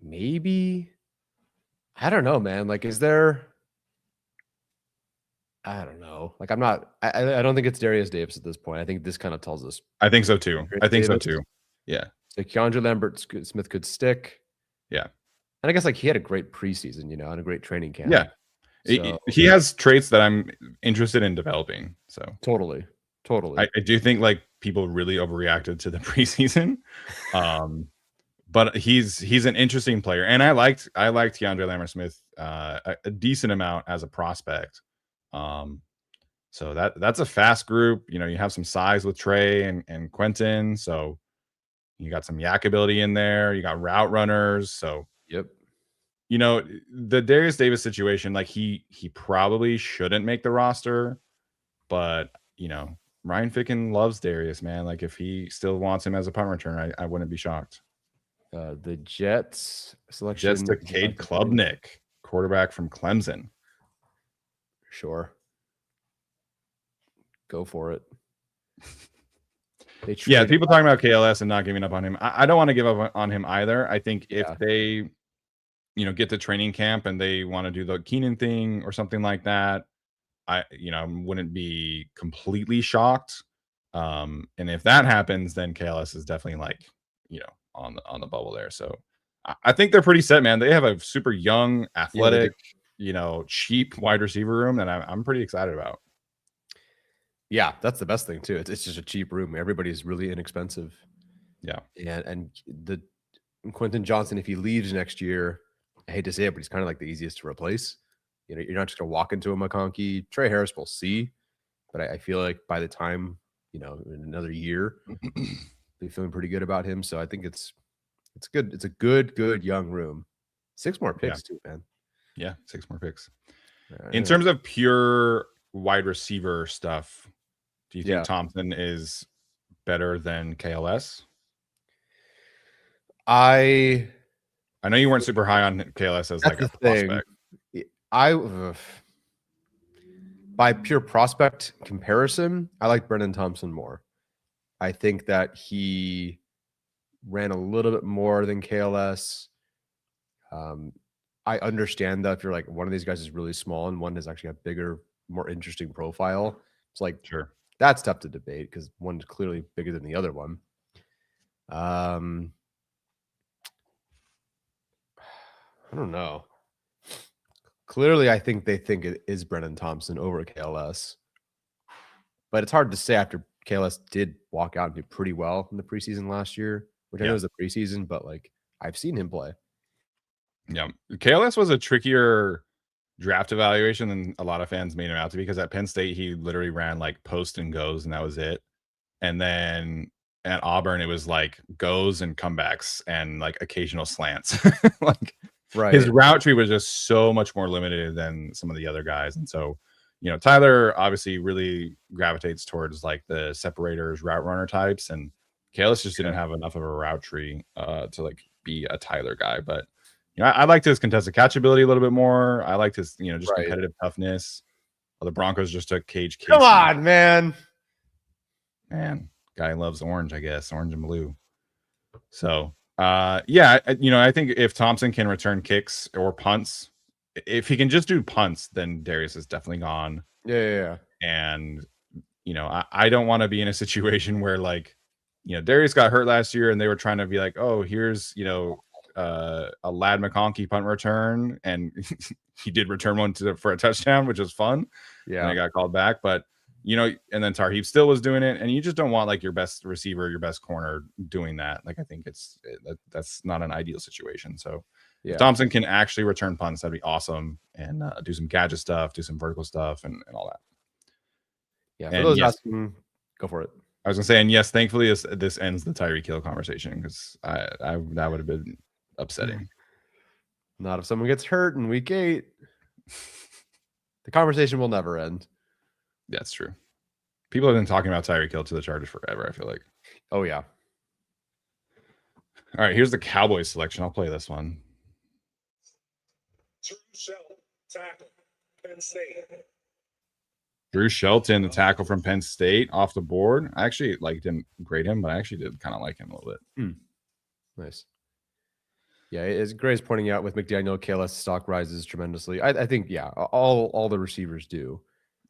[SPEAKER 4] Maybe. I don't know, man. Like, is there? I don't know. Like, I don't think it's Darius Davis at this point. I think this kind of tells us.
[SPEAKER 3] I think so too. Yeah.
[SPEAKER 4] So Keandre Lambert Smith could stick.
[SPEAKER 3] Yeah.
[SPEAKER 4] And I guess like he had a great preseason, and a great training camp.
[SPEAKER 3] Yeah. So, he has traits that I'm interested in developing. So
[SPEAKER 4] totally.
[SPEAKER 3] I do think like people really overreacted to the preseason. But he's an interesting player. And I liked Keandre Lambert Smith a decent amount as a prospect. So that's a fast group. You have some size with Trey and Quentin. So you got some yak ability in there. You got route runners. So
[SPEAKER 4] yep.
[SPEAKER 3] The Darius Davis situation, like he probably shouldn't make the roster, but Ryan Ficken loves Darius, man. Like if he still wants him as a punt returner, I wouldn't be shocked.
[SPEAKER 4] The Jets selection.
[SPEAKER 3] Jets took Cade Klubnik, quarterback from Clemson.
[SPEAKER 4] Sure. Go for it.
[SPEAKER 3] Yeah, people talking about KLS and not giving up on him. I don't want to give up on him either. I think if they get to training camp and they want to do the Keenan thing or something like that, I wouldn't be completely shocked. And if that happens, then KLS is definitely like, on the bubble there. So I think they're pretty set, man. They have a super young, athletic, cheap wide receiver room that I'm pretty excited about.
[SPEAKER 4] Yeah, that's the best thing too. It's just a cheap room. Everybody's really inexpensive.
[SPEAKER 3] Yeah.
[SPEAKER 4] And the Quentin Johnson, if he leaves next year, I hate to say it, but he's kind of like the easiest to replace. You're not just gonna walk into a McConkey. Trey Harris, we'll see, but I feel like by the time in another year, be feeling pretty good about him. So I think it's good. It's a good young room. 6 more picks too, man.
[SPEAKER 3] Yeah, 6 more picks. In terms of pure wide receiver stuff, do you think Thompson is better than KLS? I know you weren't super high on KLS as like a prospect.
[SPEAKER 4] By pure prospect comparison, I like Brenen Thompson more. I think that he ran a little bit more than KLS. I understand that if you're like one of these guys is really small and one has actually a bigger, more interesting profile, it's like
[SPEAKER 3] sure
[SPEAKER 4] that's tough to debate because one is clearly bigger than the other one. I don't know. Clearly, I think they think it is Brenen Thompson over KLS, but it's hard to say after KLS did walk out and do pretty well in the preseason last year, which I know is the preseason, but like I've seen him play.
[SPEAKER 3] Yeah, KLS was a trickier draft evaluation than a lot of fans made him out to be, because at Penn State he literally ran like post and goes and that was it, and then at Auburn it was like goes and comebacks and like occasional slants. Like his route tree was just so much more limited than some of the other guys. And so, you know, Tyler obviously really gravitates towards like the separators, route runner types, and KLS just didn't have enough of a route tree to like be a Tyler guy. But you know, I liked his contested catchability a little bit more. I liked his, you know, just competitive toughness. Well, the Broncos just took Cage Casey.
[SPEAKER 4] Come on, man.
[SPEAKER 3] Guy loves orange, I guess, orange and blue. So, yeah, you know, I think if Thompson can return kicks or punts, if he can just do punts, then Darius is definitely gone.
[SPEAKER 4] Yeah. And,
[SPEAKER 3] you know, I don't want to be in a situation where, like, you know, Darius got hurt last year and they were trying to be like, oh, here's, you know, a Lad McConkey punt return, and he did return one for a touchdown, which was fun.
[SPEAKER 4] Yeah.
[SPEAKER 3] And I got called back, but you know, and then Tarheeb still was doing it, and you just don't want like your best receiver, your best corner doing that. Like I think that's not an ideal situation. So if Thompson can actually return punts, that'd be awesome, and do some gadget stuff, do some vertical stuff, and all that.
[SPEAKER 4] Yeah, for those asking, go for it.
[SPEAKER 3] I was gonna say, and yes, thankfully this ends the Tyreek Hill conversation, because I that would have been upsetting.
[SPEAKER 4] Not if someone gets hurt in week 8. The conversation will never end.
[SPEAKER 3] That's true. People have been talking about Tyreek Hill to the Chargers forever, I feel like.
[SPEAKER 4] Oh, yeah.
[SPEAKER 3] All right, here's the Cowboys selection. I'll play this one.
[SPEAKER 2] Drew Shelton, tackle, Penn State.
[SPEAKER 3] Drew Shelton, the tackle from Penn State, off the board. I actually didn't grade him, but I actually did kind of like him a little bit.
[SPEAKER 4] Nice. Yeah, as Gray's pointing out, with McDaniel, KLS stock rises tremendously. I think, all the receivers do.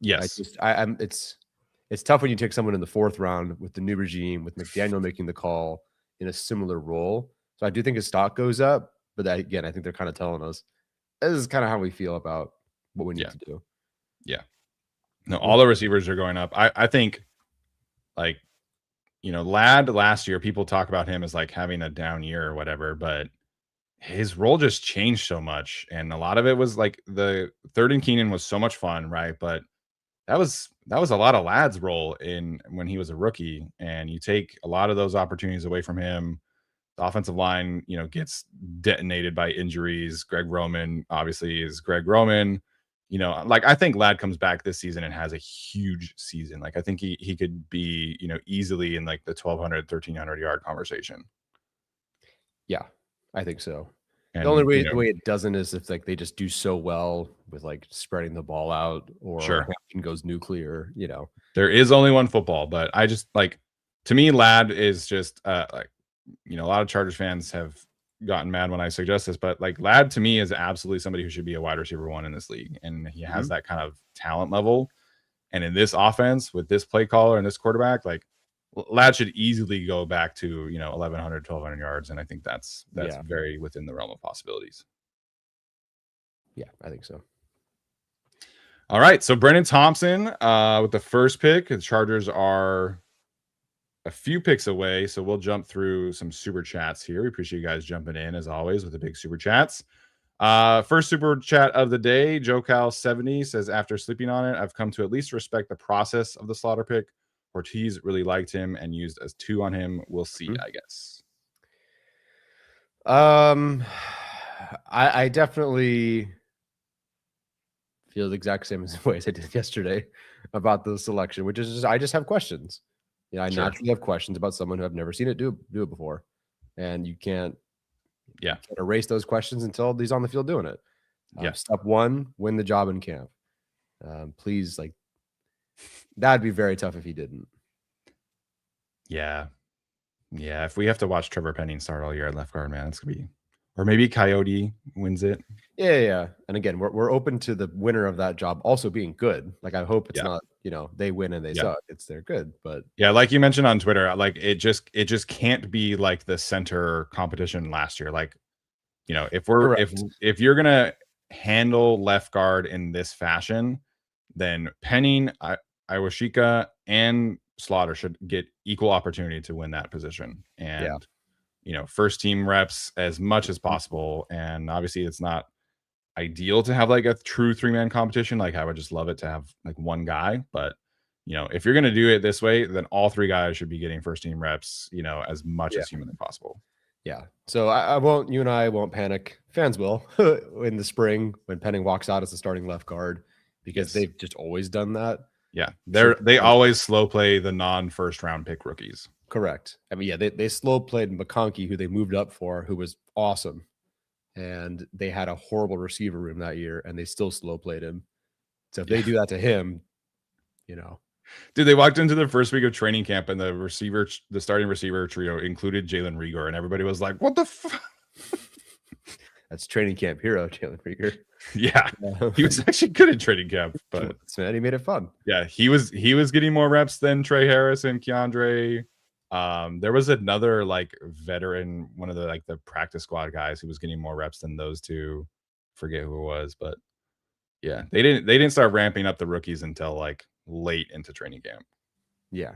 [SPEAKER 3] Yes.
[SPEAKER 4] It's tough when you take someone in the 4th round with the new regime, with McDaniel making the call in a similar role. So I do think his stock goes up, but again, I think they're kind of telling us this is kind of how we feel about what we need to do.
[SPEAKER 3] Yeah. No, all the receivers are going up. I think, like, you know, Ladd last year, people talk about him as like having a down year or whatever, but his role just changed so much. And a lot of it was like the 3rd and Keenan was so much fun, right? But that was a lot of Ladd's role when he was a rookie, and you take a lot of those opportunities away from him. The offensive line, you know, gets detonated by injuries. Greg Roman obviously is Greg Roman. You know, like I think Ladd comes back this season and has a huge season. Like I think he could be, you know, easily in like the 1,200, 1,300 yard conversation.
[SPEAKER 4] Yeah, I think so.
[SPEAKER 3] And,
[SPEAKER 4] the only way the way it doesn't is if like they just do so well with like spreading the ball out, or Hampton goes nuclear. You know,
[SPEAKER 3] there is only one football, but I just like, to me, Ladd is just like, you know, a lot of Chargers fans have gotten mad when I suggest this, but like Ladd to me is absolutely somebody who should be a wide receiver 1 in this league, and he has that kind of talent level. And in this offense with this play caller and this quarterback, like Ladd should easily go back to, you know, 1,100, 1,200 yards, and I think that's very within the realm of possibilities.
[SPEAKER 4] Yeah, I think so.
[SPEAKER 3] All right, so Brenen Thompson with the first pick. The Chargers are a few picks away, so we'll jump through some super chats here. We appreciate you guys jumping in as always with the big super chats. First super chat of the day, Joe Cal 70 says, after sleeping on it, I've come to at least respect the process of the Slaughter pick. Ortiz really liked him and used as 2 on him. We'll see, I guess.
[SPEAKER 4] I definitely feel the exact same as the way I did yesterday about the selection, which is just, I just have questions. I
[SPEAKER 3] Sure.
[SPEAKER 4] naturally have questions about someone who I've never seen it do it before, and you can't erase those questions until he's on the field doing it. Step one: win the job in camp. Please, like, that'd be very tough if he didn't.
[SPEAKER 3] Yeah. If we have to watch Trevor Penning start all year at left guard, man, it's gonna be, or maybe Coyote wins it.
[SPEAKER 4] Yeah. And again, we're open to the winner of that job also being good. Like, I hope it's not, they win and they suck. It's they're good, but
[SPEAKER 3] like you mentioned on Twitter, like it just can't be like the center competition last year. Like, if you're gonna handle left guard in this fashion, then Penning, Iwashika, and Slaughter should get equal opportunity to win that position. And first team reps as much as possible. And obviously it's not ideal to have like a true 3-man competition. Like, I would just love it to have like one guy, but if you're going to do it this way, then all 3 guys should be getting first team reps, as much as humanly possible.
[SPEAKER 4] Yeah. So you and I won't panic. Fans will in the spring when Penning walks out as the starting left guard, because they've just always done that.
[SPEAKER 3] Yeah. They always slow play the non-first round pick rookies.
[SPEAKER 4] Correct. I mean, they slow played McConkey, who they moved up for, who was awesome. And they had a horrible receiver room that year, and they still slow played him. So if they do that to him,
[SPEAKER 3] Dude, they walked into the first week of training camp, and the starting receiver trio included Jalen Reagor, and everybody was like, "What the fuck?"
[SPEAKER 4] That's training camp hero, Jalen Reagor.
[SPEAKER 3] Yeah, he was actually good at training camp, but
[SPEAKER 4] man, he made it fun.
[SPEAKER 3] Yeah, he was getting more reps than Trey Harris and Keandre. There was another like veteran, one of the like the practice squad guys, who was getting more reps than those two. Forget who it was, but yeah, they didn't start ramping up the rookies until like late into training camp.
[SPEAKER 4] Yeah.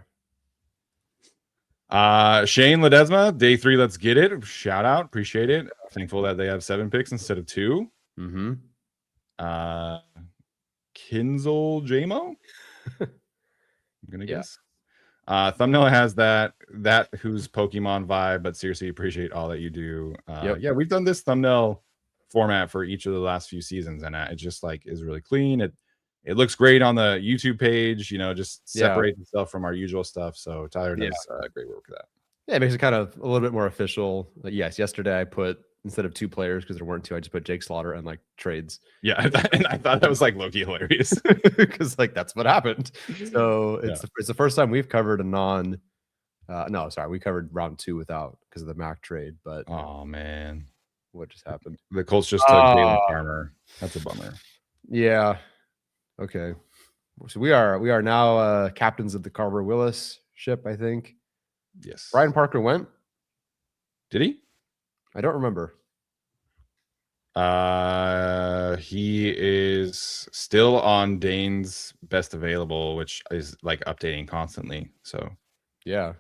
[SPEAKER 3] Shane Ledesma, day 3, let's get it. Shout out, appreciate it. Thankful that they have 7 picks instead of 2.
[SPEAKER 4] Mm-hmm.
[SPEAKER 3] Kinzel Jamo, I'm gonna guess. Thumbnail has that who's Pokemon vibe, but seriously appreciate all that you do. Yeah, we've done this thumbnail format for each of the last few seasons, and it just like is really clean. It looks great on the YouTube page, just separates itself from our usual stuff. So Tyler does great work with that. Yeah,
[SPEAKER 4] it makes it kind of a little bit more official. Like, yes, yesterday I put, instead of 2 players, because there weren't 2, I just put Jake Slaughter and like trades.
[SPEAKER 3] Yeah, and I thought that was like low-key hilarious,
[SPEAKER 4] because like that's what happened. So it's the first time we've covered a we covered round 2 without, because of the Mac trade. But
[SPEAKER 3] oh man,
[SPEAKER 4] what just happened?
[SPEAKER 3] The Colts just took Jalen Farmer. That's a bummer.
[SPEAKER 4] Yeah. Okay. So we are now captains of the Carver Willis ship, I think.
[SPEAKER 3] Yes.
[SPEAKER 4] Brian Parker went.
[SPEAKER 3] Did he?
[SPEAKER 4] I don't remember.
[SPEAKER 3] He is still on Dane's best available, which is like updating constantly. So
[SPEAKER 4] yeah.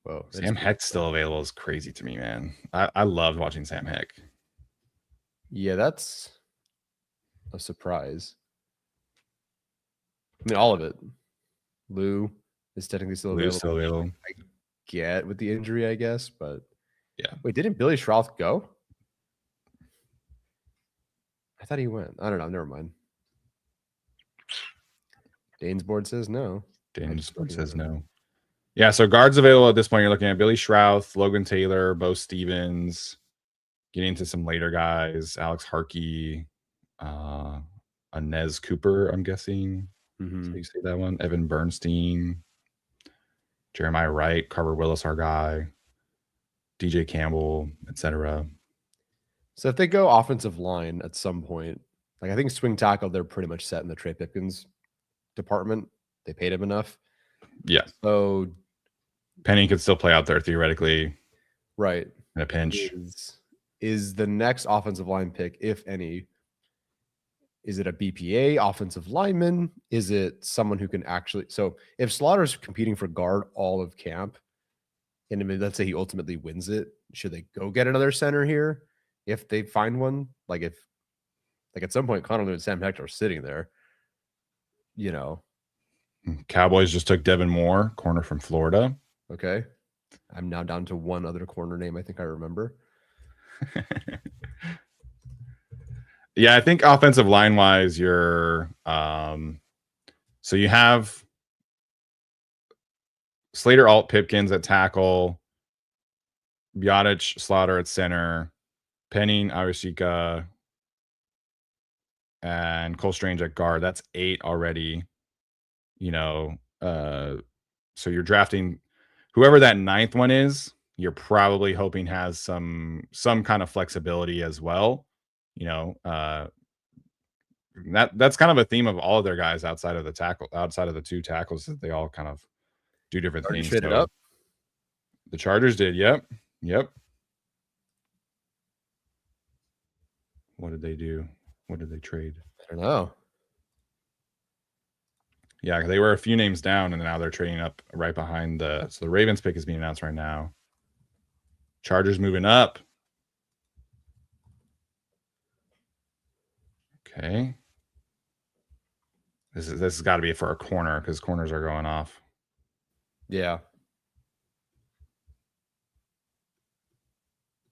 [SPEAKER 4] Whoa.
[SPEAKER 3] Sam Heck's still available is crazy to me, man. I loved watching Sam Heck.
[SPEAKER 4] Yeah, that's a surprise. I mean, all of it. Lou is technically still available.
[SPEAKER 3] Still available.
[SPEAKER 4] I get with the injury, I guess, but
[SPEAKER 3] yeah.
[SPEAKER 4] Wait, didn't Billy Schrouth go? I thought he went. I don't know. Never mind. Dane's board says no.
[SPEAKER 3] Dane's board says no. Yeah, so guards available at this point. You're looking at Billy Schrouth, Logan Taylor, Bo Stevens, getting to some later guys, Alex Harkey, Inez Cooper, I'm guessing. So you say that one. Evan Bernstein, Jeremiah Wright, Carver Willis, our guy, DJ Campbell, etc.
[SPEAKER 4] So if they go offensive line at some point, like I think swing tackle, they're pretty much set in the Trey Pipkins department. They paid him enough.
[SPEAKER 3] Yeah.
[SPEAKER 4] So
[SPEAKER 3] Penny could still play out there theoretically.
[SPEAKER 4] Right.
[SPEAKER 3] In a pinch.
[SPEAKER 4] Is the next offensive line pick, if any, is it a BPA offensive lineman? Is it someone who can actually... So if Slaughter's competing for guard all of camp, and let's say he ultimately wins it, should they go get another center here if they find one? Like if, like at some point, Connolly and Sam Hector are sitting there,
[SPEAKER 3] Cowboys just took Devin Moore, corner from Florida.
[SPEAKER 4] Okay. I'm now down to one other corner name I think I remember.
[SPEAKER 3] Yeah, I think offensive line wise, you're so you have Slater, Alt, Pipkins at tackle, Bjadic, Slaughter at center, Penning, Awashika, and Cole Strange at guard. That's 8 already. So you're drafting whoever that 9th one is. You're probably hoping has some kind of flexibility as well. That's kind of a theme of all of their guys outside of the 2 tackles, that they all kind of do different things.
[SPEAKER 4] Traded up.
[SPEAKER 3] The Chargers did. Yep. What did they do? What did they trade?
[SPEAKER 4] I don't know.
[SPEAKER 3] Yeah, they were a few names down, and now they're trading up right behind so the Ravens pick is being announced right now. Chargers moving up. Okay. This has got to be for a corner, because corners are going off.
[SPEAKER 4] Yeah.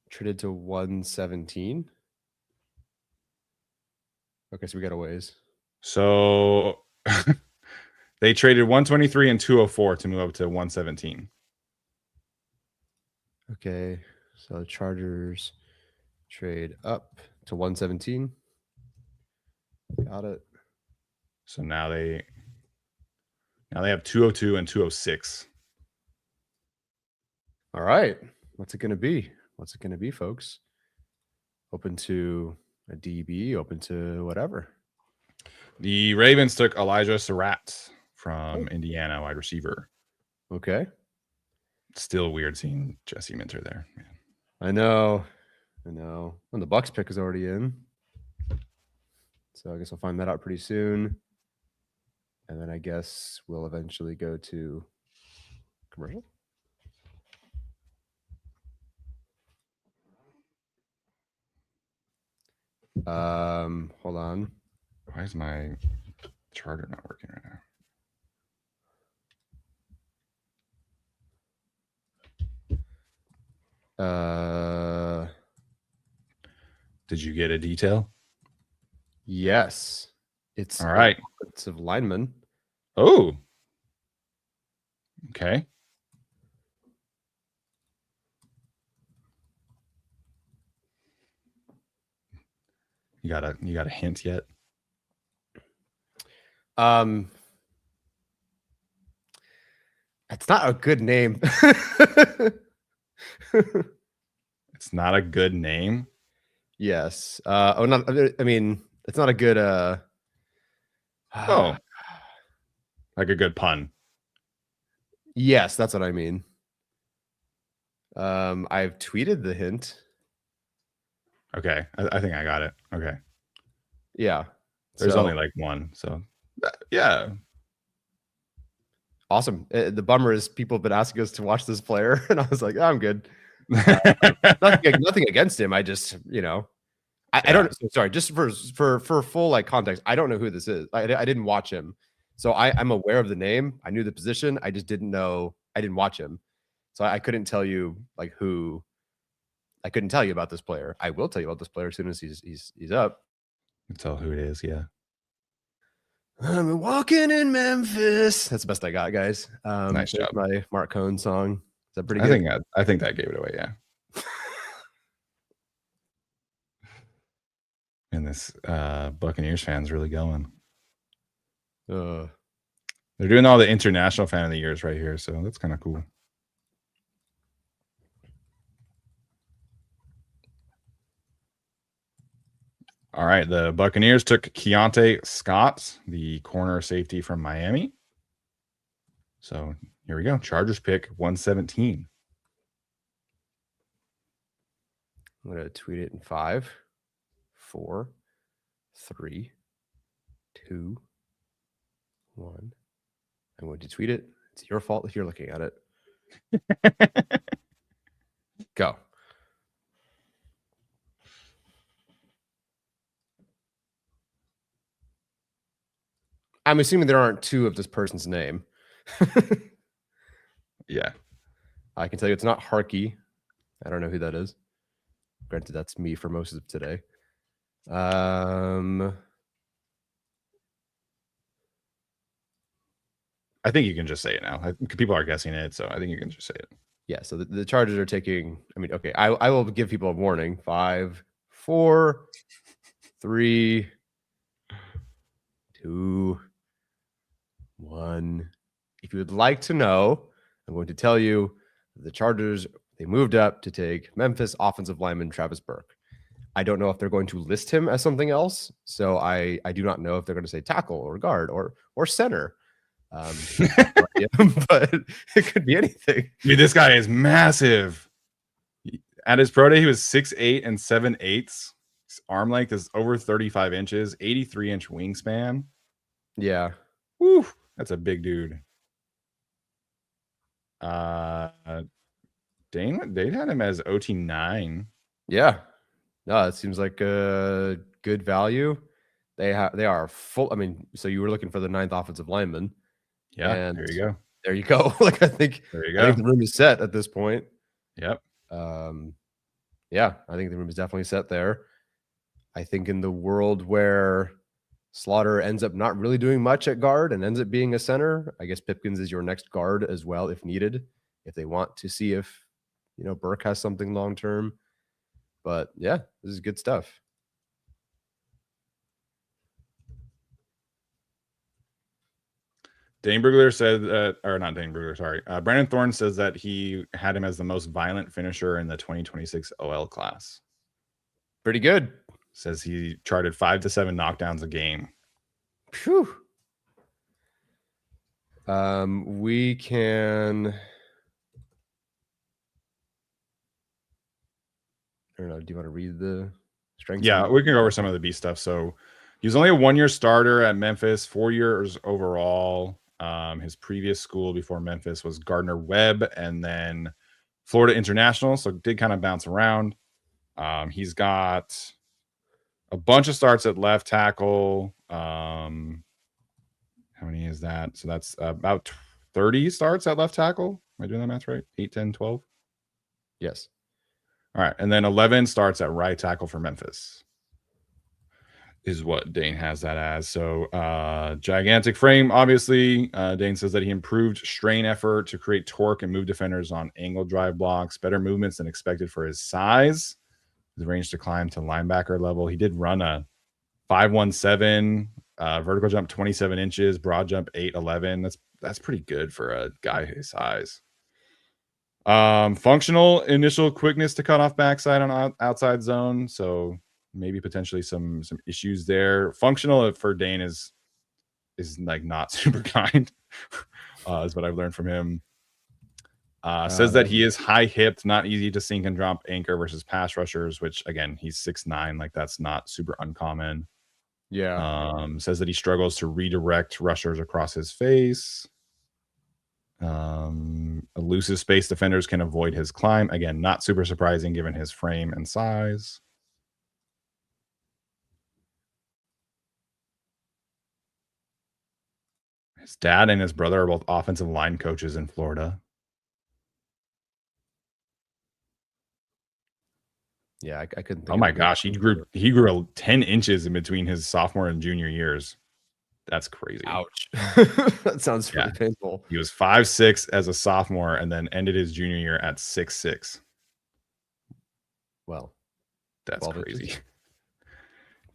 [SPEAKER 4] Traded to 117. Okay, so we got a ways.
[SPEAKER 3] So they traded 123 and 204 to move up to 117.
[SPEAKER 4] Okay, so the Chargers trade up to 117. Got it.
[SPEAKER 3] So now they have 202 and 206.
[SPEAKER 4] All right. What's it going to be? What's it going to be, folks? Open to a DB, open to whatever.
[SPEAKER 3] The Ravens took Elijah Surratt from Indiana, wide receiver.
[SPEAKER 4] Okay.
[SPEAKER 3] Still weird seeing Jesse Minter there. Man.
[SPEAKER 4] I know. And the Bucks pick is already in. So I guess I'll find that out pretty soon. And then I guess we'll eventually go to commercial. Hold on.
[SPEAKER 3] Why is my charter not working right now? Did you get a detail?
[SPEAKER 4] Yes. It's
[SPEAKER 3] all right.
[SPEAKER 4] Offensive lineman.
[SPEAKER 3] Oh. Okay. You got a hint yet?
[SPEAKER 4] It's not a good name.
[SPEAKER 3] It's not a good name.
[SPEAKER 4] Yes. It's not a good
[SPEAKER 3] like a good pun.
[SPEAKER 4] Yes, that's what I mean. I've tweeted the hint.
[SPEAKER 3] Okay. I think I got it. Okay.
[SPEAKER 4] Yeah.
[SPEAKER 3] There's only like one. So yeah.
[SPEAKER 4] Awesome. The bummer is people have been asking us to watch this player, and I was like, oh, I'm good. Nothing against him. I just, I don't. Sorry, just for full like context, I don't know who this is. I didn't watch him, so I'm aware of the name. I knew the position. I just didn't know. I didn't watch him, so I couldn't tell you like who. I couldn't tell you about this player. I will tell you about this player as soon as he's up.
[SPEAKER 3] You can tell who it is. Yeah.
[SPEAKER 4] I'm walking in Memphis. That's the best I got, guys.
[SPEAKER 3] Nice job.
[SPEAKER 4] My Mark Cohn song. Is that pretty good?
[SPEAKER 3] I think that gave it away. Yeah. And this Buccaneers fan's really going. They're doing all the international fan of the years right here, so that's kind of cool. All right, the Buccaneers took Keontae Scott, the corner safety from Miami. So here we go. Chargers pick 117.
[SPEAKER 4] I'm going to tweet it in 5, 4, 3, 2, 1. I'm going to tweet it. It's your fault if you're looking at it. Go. I'm assuming there aren't 2 of this person's name.
[SPEAKER 3] Yeah.
[SPEAKER 4] I can tell you it's not Harkey. I don't know who that is. Granted, that's me for most of today.
[SPEAKER 3] I think you can just say it now. People are guessing it, so I think you can just say it.
[SPEAKER 4] Yeah, so the Chargers are taking, I mean, okay, I will give people a warning. 5, 4, 3, 2, 1. If you would like to know, I'm going to tell you the Chargers, they moved up to take Memphis offensive lineman Travis Burke. I don't know if they're going to list him as something else, so I do not know if they're going to say tackle or guard or center. But it could be anything.
[SPEAKER 3] Dude, this guy is massive. At his pro day, he was 6'8" and 7/8. His arm length is over 35 inches, 83-inch wingspan.
[SPEAKER 4] Yeah.
[SPEAKER 3] Woo, that's a big dude. Dane had him as OT9.
[SPEAKER 4] Yeah. No, it seems like a good value. They are full. I mean, so you were looking for the 9th offensive lineman.
[SPEAKER 3] Yeah,
[SPEAKER 4] and
[SPEAKER 3] there you go.
[SPEAKER 4] There you go. Like, I think the room is set at this point.
[SPEAKER 3] Yep.
[SPEAKER 4] Yeah, I think the room is definitely set there. I think in the world where Slaughter ends up not really doing much at guard and ends up being a center, I guess Pipkins is your next guard as well, if needed, if they want to see if, Burke has something long-term. But yeah, this is good stuff.
[SPEAKER 3] Dane Brugler said or not Dane Brugler, sorry. Brandon Thorne says that he had him as the most violent finisher in the 2026 OL class.
[SPEAKER 4] Pretty good.
[SPEAKER 3] Says he charted 5 to 7 knockdowns a game.
[SPEAKER 4] Phew. We can. I don't know. Do you want to read the strengths?
[SPEAKER 3] Yeah, we can go over some of the B stuff. So he was only a 1-year starter at Memphis, 4 years overall. His previous school before Memphis was Gardner-Webb and then Florida International. So did kind of bounce around. He's got a bunch of starts at left tackle. How many is that? So that's about 30 starts at left tackle. Am I doing that math right? 8, 10, 12?
[SPEAKER 4] Yes.
[SPEAKER 3] All right. And then 11 starts at right tackle for Memphis is what Dane has that as. So gigantic frame, obviously. Dane says that he improved strain effort to create torque and move defenders on angle drive blocks, better movements than expected for his size. His range to climb to linebacker level. He did run a 5.17, vertical jump 27 inches, broad jump 8.11. That's pretty good for a guy his size. Functional initial quickness to cut off backside on outside zone. So maybe potentially some issues there. Functional for Dane is like not super kind, is what I've learned from him. Says that he is high hipped, not easy to sink and drop anchor versus pass rushers, which again, he's 6'9", like that's not super uncommon.
[SPEAKER 4] Yeah.
[SPEAKER 3] Says that he struggles to redirect rushers across his face. Elusive space defenders can avoid his climb. Again, not super surprising given his frame and size. His dad and his brother are both offensive line coaches in Florida.
[SPEAKER 4] Yeah, I couldn't think.
[SPEAKER 3] Oh my gosh, he grew 10 inches in between his sophomore and junior years. That's crazy.
[SPEAKER 4] Ouch. That sounds really painful.
[SPEAKER 3] He was 5'6" as a sophomore and then ended his junior year at 6'6".
[SPEAKER 4] Well,
[SPEAKER 3] that's crazy.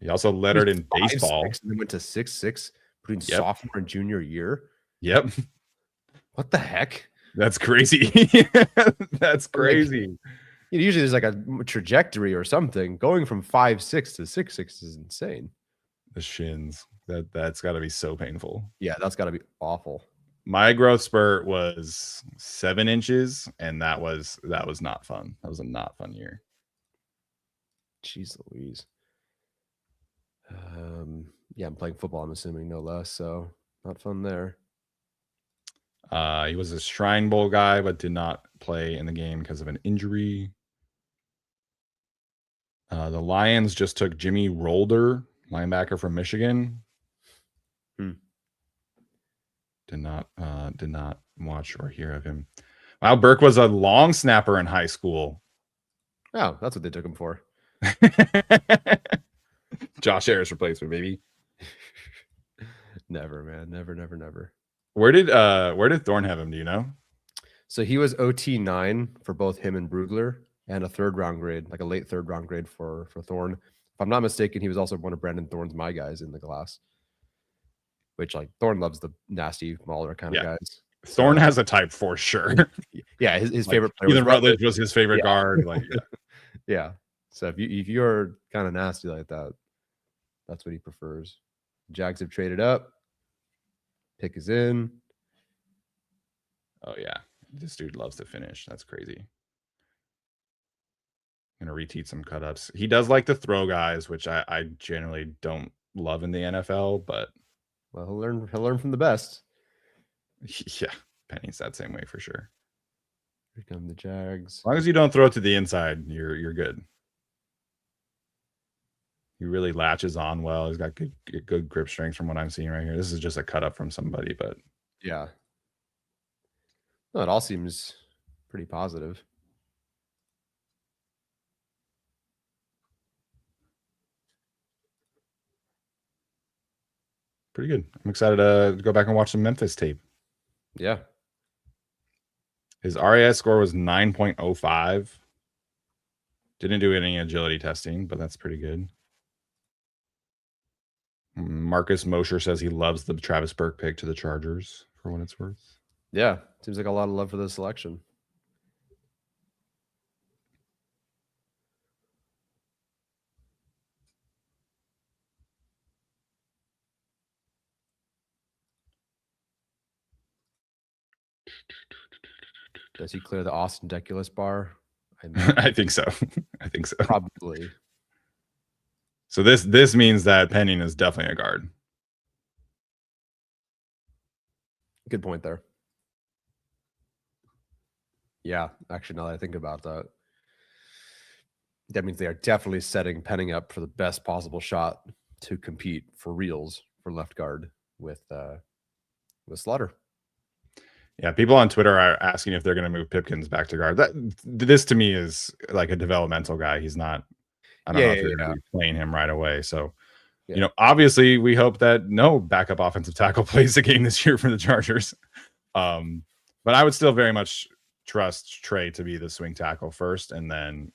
[SPEAKER 3] He also lettered in baseball.
[SPEAKER 4] And then went to 6'6" between sophomore and junior year.
[SPEAKER 3] Yep.
[SPEAKER 4] What the heck?
[SPEAKER 3] That's crazy. That's crazy.
[SPEAKER 4] Like, usually there's like a trajectory or something. Going from 5'6" to 6'6" is insane.
[SPEAKER 3] The shins. That's got to be so painful.
[SPEAKER 4] Yeah, that's got to be awful.
[SPEAKER 3] My growth spurt was 7 inches, and that was not fun. That was a not fun year.
[SPEAKER 4] Jeez Louise. Yeah, I'm playing football, I'm assuming, no less, so not fun there.
[SPEAKER 3] He was a Shrine Bowl guy, but did not play in the game because of an injury. The Lions just took Jimmy Rolder, linebacker from Michigan. Did not watch or hear of him. Wow, Burke was a long snapper in high school.
[SPEAKER 4] Oh, that's what they took him for.
[SPEAKER 3] Josh Harris replacement, baby.
[SPEAKER 4] Never, man. Never.
[SPEAKER 3] Where did Thorne have him? Do you know?
[SPEAKER 4] So he was OT9 for both him and Brugler, and a third round grade, like a late third round grade for Thorne. If I'm not mistaken, he was also one of Brandon Thorne's my guys in the class. Which, like, Thorne loves the nasty Mauler kind of guys.
[SPEAKER 3] Thorne has a type for sure.
[SPEAKER 4] Yeah, his
[SPEAKER 3] Like,
[SPEAKER 4] favorite player
[SPEAKER 3] Ethan Rutledge was his favorite guard. Like,
[SPEAKER 4] yeah. So if you're kind of nasty like that, that's what he prefers. Jags have traded up. Pick is in.
[SPEAKER 3] oh yeah, this dude loves to finish. That's crazy. Gonna reteach some cut ups. He does like to throw guys, which I generally don't love in the NFL, but
[SPEAKER 4] Well, he'll learn from the best.
[SPEAKER 3] yeah, Penny's that same way for sure.
[SPEAKER 4] Here come the Jags.
[SPEAKER 3] As long as you don't throw it to the inside, you're good. He really latches on well. He's got good grip strength from what I'm seeing right here. This is just a cut up from somebody, but
[SPEAKER 4] Yeah. No, it all seems pretty positive.
[SPEAKER 3] pretty good. I'm excited to go back and watch some Memphis tape.
[SPEAKER 4] Yeah.
[SPEAKER 3] His RAS score was 9.05. Didn't do any agility testing, but that's pretty good. Marcus Mosher says he loves the Travis Burke pick to the Chargers for what it's worth.
[SPEAKER 4] Yeah. Seems like a lot of love for the selection. Does he clear the Austin Deculus bar?
[SPEAKER 3] I think so. I think so.
[SPEAKER 4] Probably.
[SPEAKER 3] So this means that Penning is definitely a guard.
[SPEAKER 4] Good point there. Yeah, actually, now that I think about that, that means they are definitely setting Penning up for the best possible shot to compete for reals for left guard with Slaughter.
[SPEAKER 3] Yeah, people on Twitter are asking if they're going to move Pipkins back to guard. This to me is like a developmental guy. He's not. I don't know if you're going to be playing him right away. So, you know, obviously, we hope that no backup offensive tackle plays the game this year for the Chargers. But I would still very much trust Trey to be the swing tackle first, and then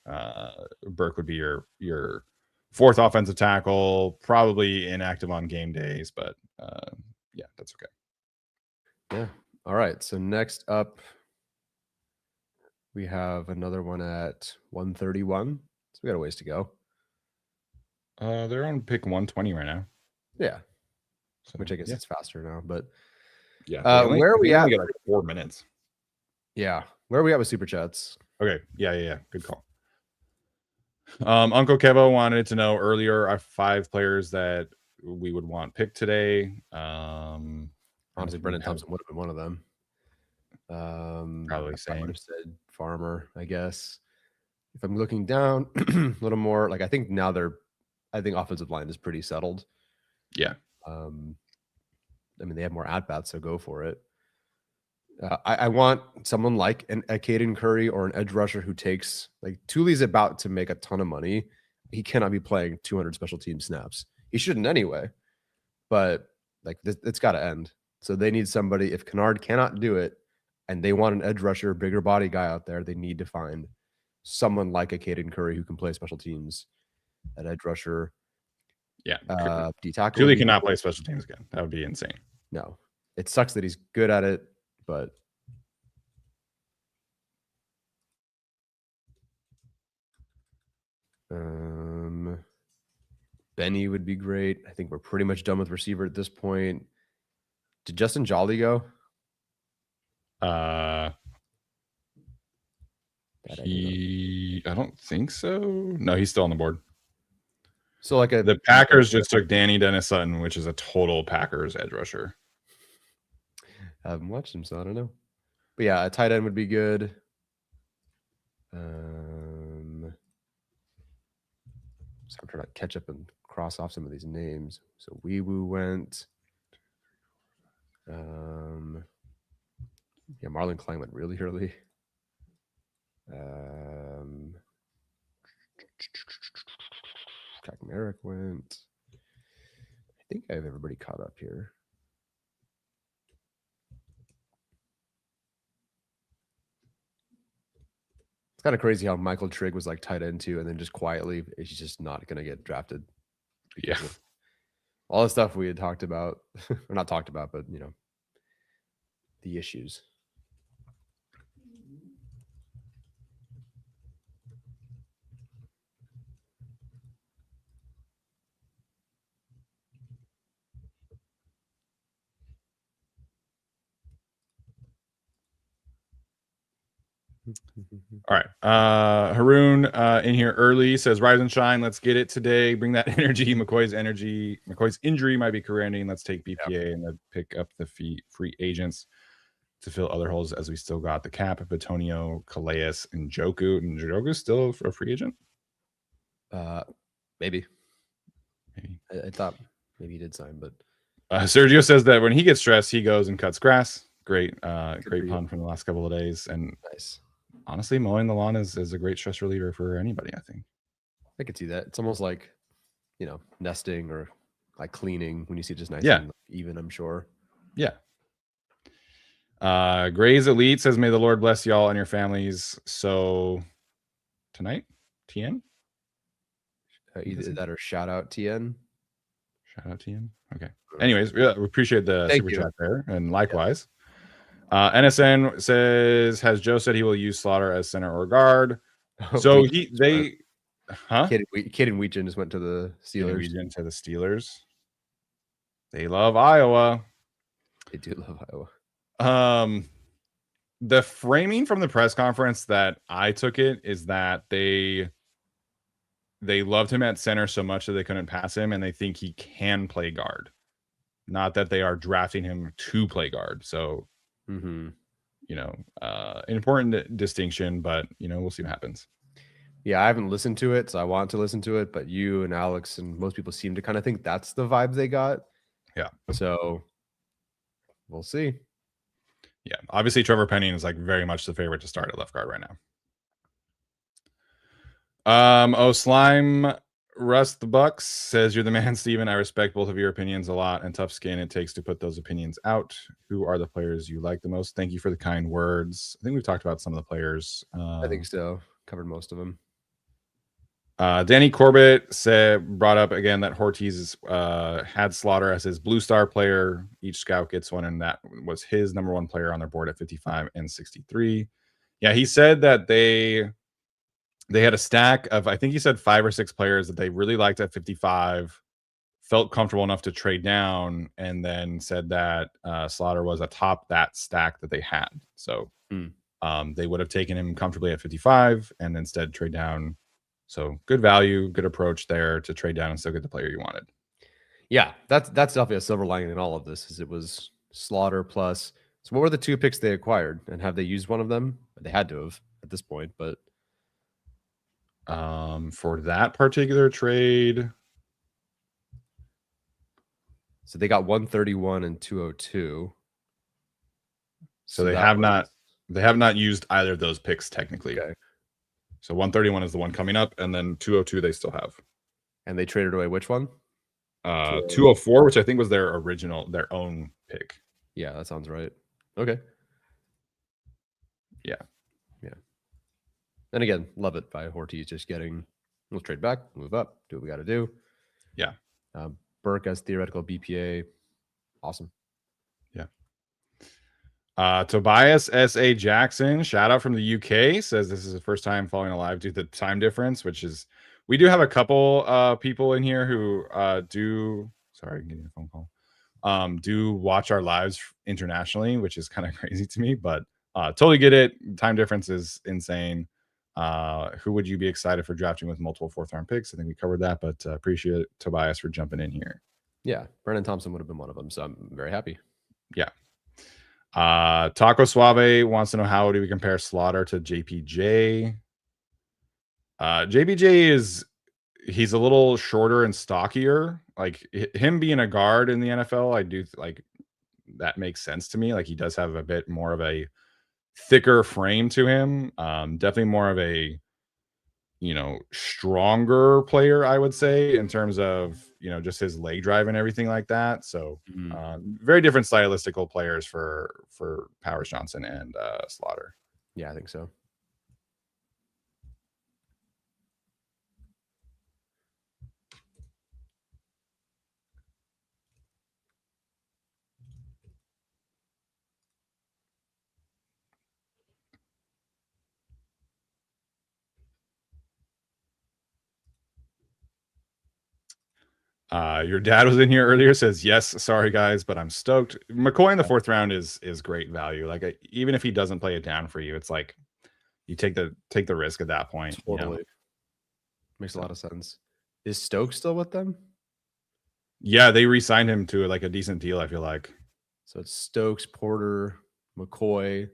[SPEAKER 3] Burke would be your fourth offensive tackle, probably inactive on game days. But yeah, that's okay.
[SPEAKER 4] Yeah. All right. So next up, we have another one at 131. So we got a ways to go.
[SPEAKER 3] They're on pick 120 right now.
[SPEAKER 4] Yeah. So, which I guess it's faster now, but
[SPEAKER 3] yeah.
[SPEAKER 4] Where are we at?
[SPEAKER 3] Like 4 minutes.
[SPEAKER 4] Yeah. Where are we at with super chats?
[SPEAKER 3] Okay. Yeah. Good call. Uncle Kevo wanted to know earlier our 5 players that we would want picked today.
[SPEAKER 4] Honestly, Brenen Thompson would have been one of them.
[SPEAKER 3] Probably same.
[SPEAKER 4] I would have said Farmer, I guess. If I'm looking down a little more, like I think offensive line is pretty settled.
[SPEAKER 3] Yeah.
[SPEAKER 4] I mean, they have more at-bats, so go for it. I want someone like a Caden Curry or an edge rusher who takes, like, Thule's about to make a ton of money. He cannot be playing 200 special team snaps. He shouldn't anyway, but like it's got to end. So they need somebody. If Kennard cannot do it and they want an edge rusher, bigger body guy out there, they need to find someone like a Caden Curry who can play special teams at edge rusher.
[SPEAKER 3] Yeah.
[SPEAKER 4] D tackle.
[SPEAKER 3] Thule cannot play special teams again. That would be insane.
[SPEAKER 4] No, it sucks that he's good at it, but Benny would be great. I think we're pretty much done with receiver at this point. Did Justin Jolly go?
[SPEAKER 3] I don't think so. No, he's still on the board.
[SPEAKER 4] So like
[SPEAKER 3] the Packers just took Danny Dennis Sutton, which is a total Packers edge rusher.
[SPEAKER 4] I haven't watched him, so I don't know. But yeah, a tight end would be good. So I'm trying to catch up and cross off some of these names. So Wee Woo went. Yeah, Marlon Klein went really early. Jack Merrick went. think I have everybody caught up here. It's kind of crazy how Michael Trigg was like tight end 2, and then just quietly, he's just not going to get drafted.
[SPEAKER 3] Yeah.
[SPEAKER 4] All the stuff we had talked about, or not talked about, but the issues.
[SPEAKER 3] All right. Haroon in here early says, "Rise and shine. Let's get it today. Bring that energy. McCoy's injury might be career ending. Let's take BPA and then pick up the free agents to fill other holes as we still got the cap. Batonio, Calais, and Njoku. And Njoku's still a free agent?
[SPEAKER 4] Maybe. I thought maybe he did sign, but
[SPEAKER 3] Sergio says that when he gets stressed, he goes and cuts grass. Great pun from the last couple of days. And
[SPEAKER 4] nice.
[SPEAKER 3] Honestly, mowing the lawn is a great stress reliever for anybody, I think.
[SPEAKER 4] I could see that. It's almost like, nesting or like cleaning when you see just nice and even, I'm sure.
[SPEAKER 3] Yeah. Gray's Elite says, "May the Lord bless y'all and your families." So tonight, TN?
[SPEAKER 4] Either that or shout out TN.
[SPEAKER 3] Shout out TN. Okay. Anyways, we appreciate the super chat there. And likewise. NSN says, "Has Joe said he will use Slaughter as center or guard?" So Kid
[SPEAKER 4] and Wheaton just went to the
[SPEAKER 3] Steelers. They love Iowa.
[SPEAKER 4] They do love Iowa.
[SPEAKER 3] The framing from the press conference that I took it is that they loved him at center so much that they couldn't pass him, and they think he can play guard. Not that they are drafting him to play guard. So an important distinction, but we'll see what happens.
[SPEAKER 4] Yeah, I haven't listened to it, so I want to listen to it, but you and Alex and most people seem to kind of think that's the vibe they got.
[SPEAKER 3] Yeah. So
[SPEAKER 4] we'll see.
[SPEAKER 3] Yeah. Obviously Trevor Penning is like very much the favorite to start at left guard right now. Slime Rust the Bucks says, "You're the man, Steven. I respect both of your opinions a lot and tough skin it takes to put those opinions out. Who are the players you like the most?" Thank you for the kind words. I think we've talked about some of the players.
[SPEAKER 4] I think so. Covered most of them.
[SPEAKER 3] Danny Corbett brought up again that Ortiz had Slaughter as his blue star player. Each scout gets one, and that was his number one player on their board at 55 and 63. Yeah, he said that they had a stack of, I think he said 5 or 6 players that they really liked at 55, felt comfortable enough to trade down, and then said that Slaughter was atop that stack that they had. So they would have taken him comfortably at 55 and instead trade down. So good value, good approach there to trade down and still get the player you wanted.
[SPEAKER 4] Yeah, that's definitely a silver lining in all of this. Is it was Slaughter plus. So what were the 2 picks they acquired, and have they used one of them? They had to have at this point, but
[SPEAKER 3] for that particular trade,
[SPEAKER 4] so they got 131 and 202.
[SPEAKER 3] So they have not used either of those picks technically.
[SPEAKER 4] Okay.
[SPEAKER 3] So 131 is the one coming up, and then 202 they still have.
[SPEAKER 4] And they traded away which one?
[SPEAKER 3] 204, which I think was their own pick.
[SPEAKER 4] Yeah, that sounds right. Okay.
[SPEAKER 3] Yeah.
[SPEAKER 4] And again, love it by Ortiz just getting, let's trade back, move up, do what we got to do.
[SPEAKER 3] Yeah.
[SPEAKER 4] Burke as theoretical BPA. Awesome.
[SPEAKER 3] Yeah. Tobias S.A. Jackson, shout out from the UK, says this is the first time following alive due to the time difference, which is, we do have a couple people in here who sorry, I'm getting a phone call. Do watch our lives internationally, which is kind of crazy to me, but totally get it. Time difference is insane. Who would you be excited for drafting with multiple 4th-round picks? I think we covered that, but appreciate Tobias for jumping in here.
[SPEAKER 4] Yeah, Brenen Thompson would have been one of them, so I'm very happy.
[SPEAKER 3] Yeah. Taco Suave wants to know, how do we compare Slaughter to JPJ? JPJ he's a little shorter and stockier. Like him being a guard in the NFL, I do like that makes sense to me. Like he does have a bit more of a thicker frame to him. Definitely more of a stronger player, I would say, in terms of, just his leg drive and everything like that. So very different stylistical players for Powers Johnson and Slaughter.
[SPEAKER 4] Yeah, I think so.
[SPEAKER 3] Your dad was in here earlier, says, yes, sorry guys, but I'm stoked. McCoy in the 4th round is great value. Like, even if he doesn't play it down for you, it's like you take the risk at that point.
[SPEAKER 4] Totally. Makes a lot of sense. Is Stokes still with them?
[SPEAKER 3] Yeah, they re-signed him to like a decent deal, I feel like.
[SPEAKER 4] So it's Stokes, Porter, McCoy.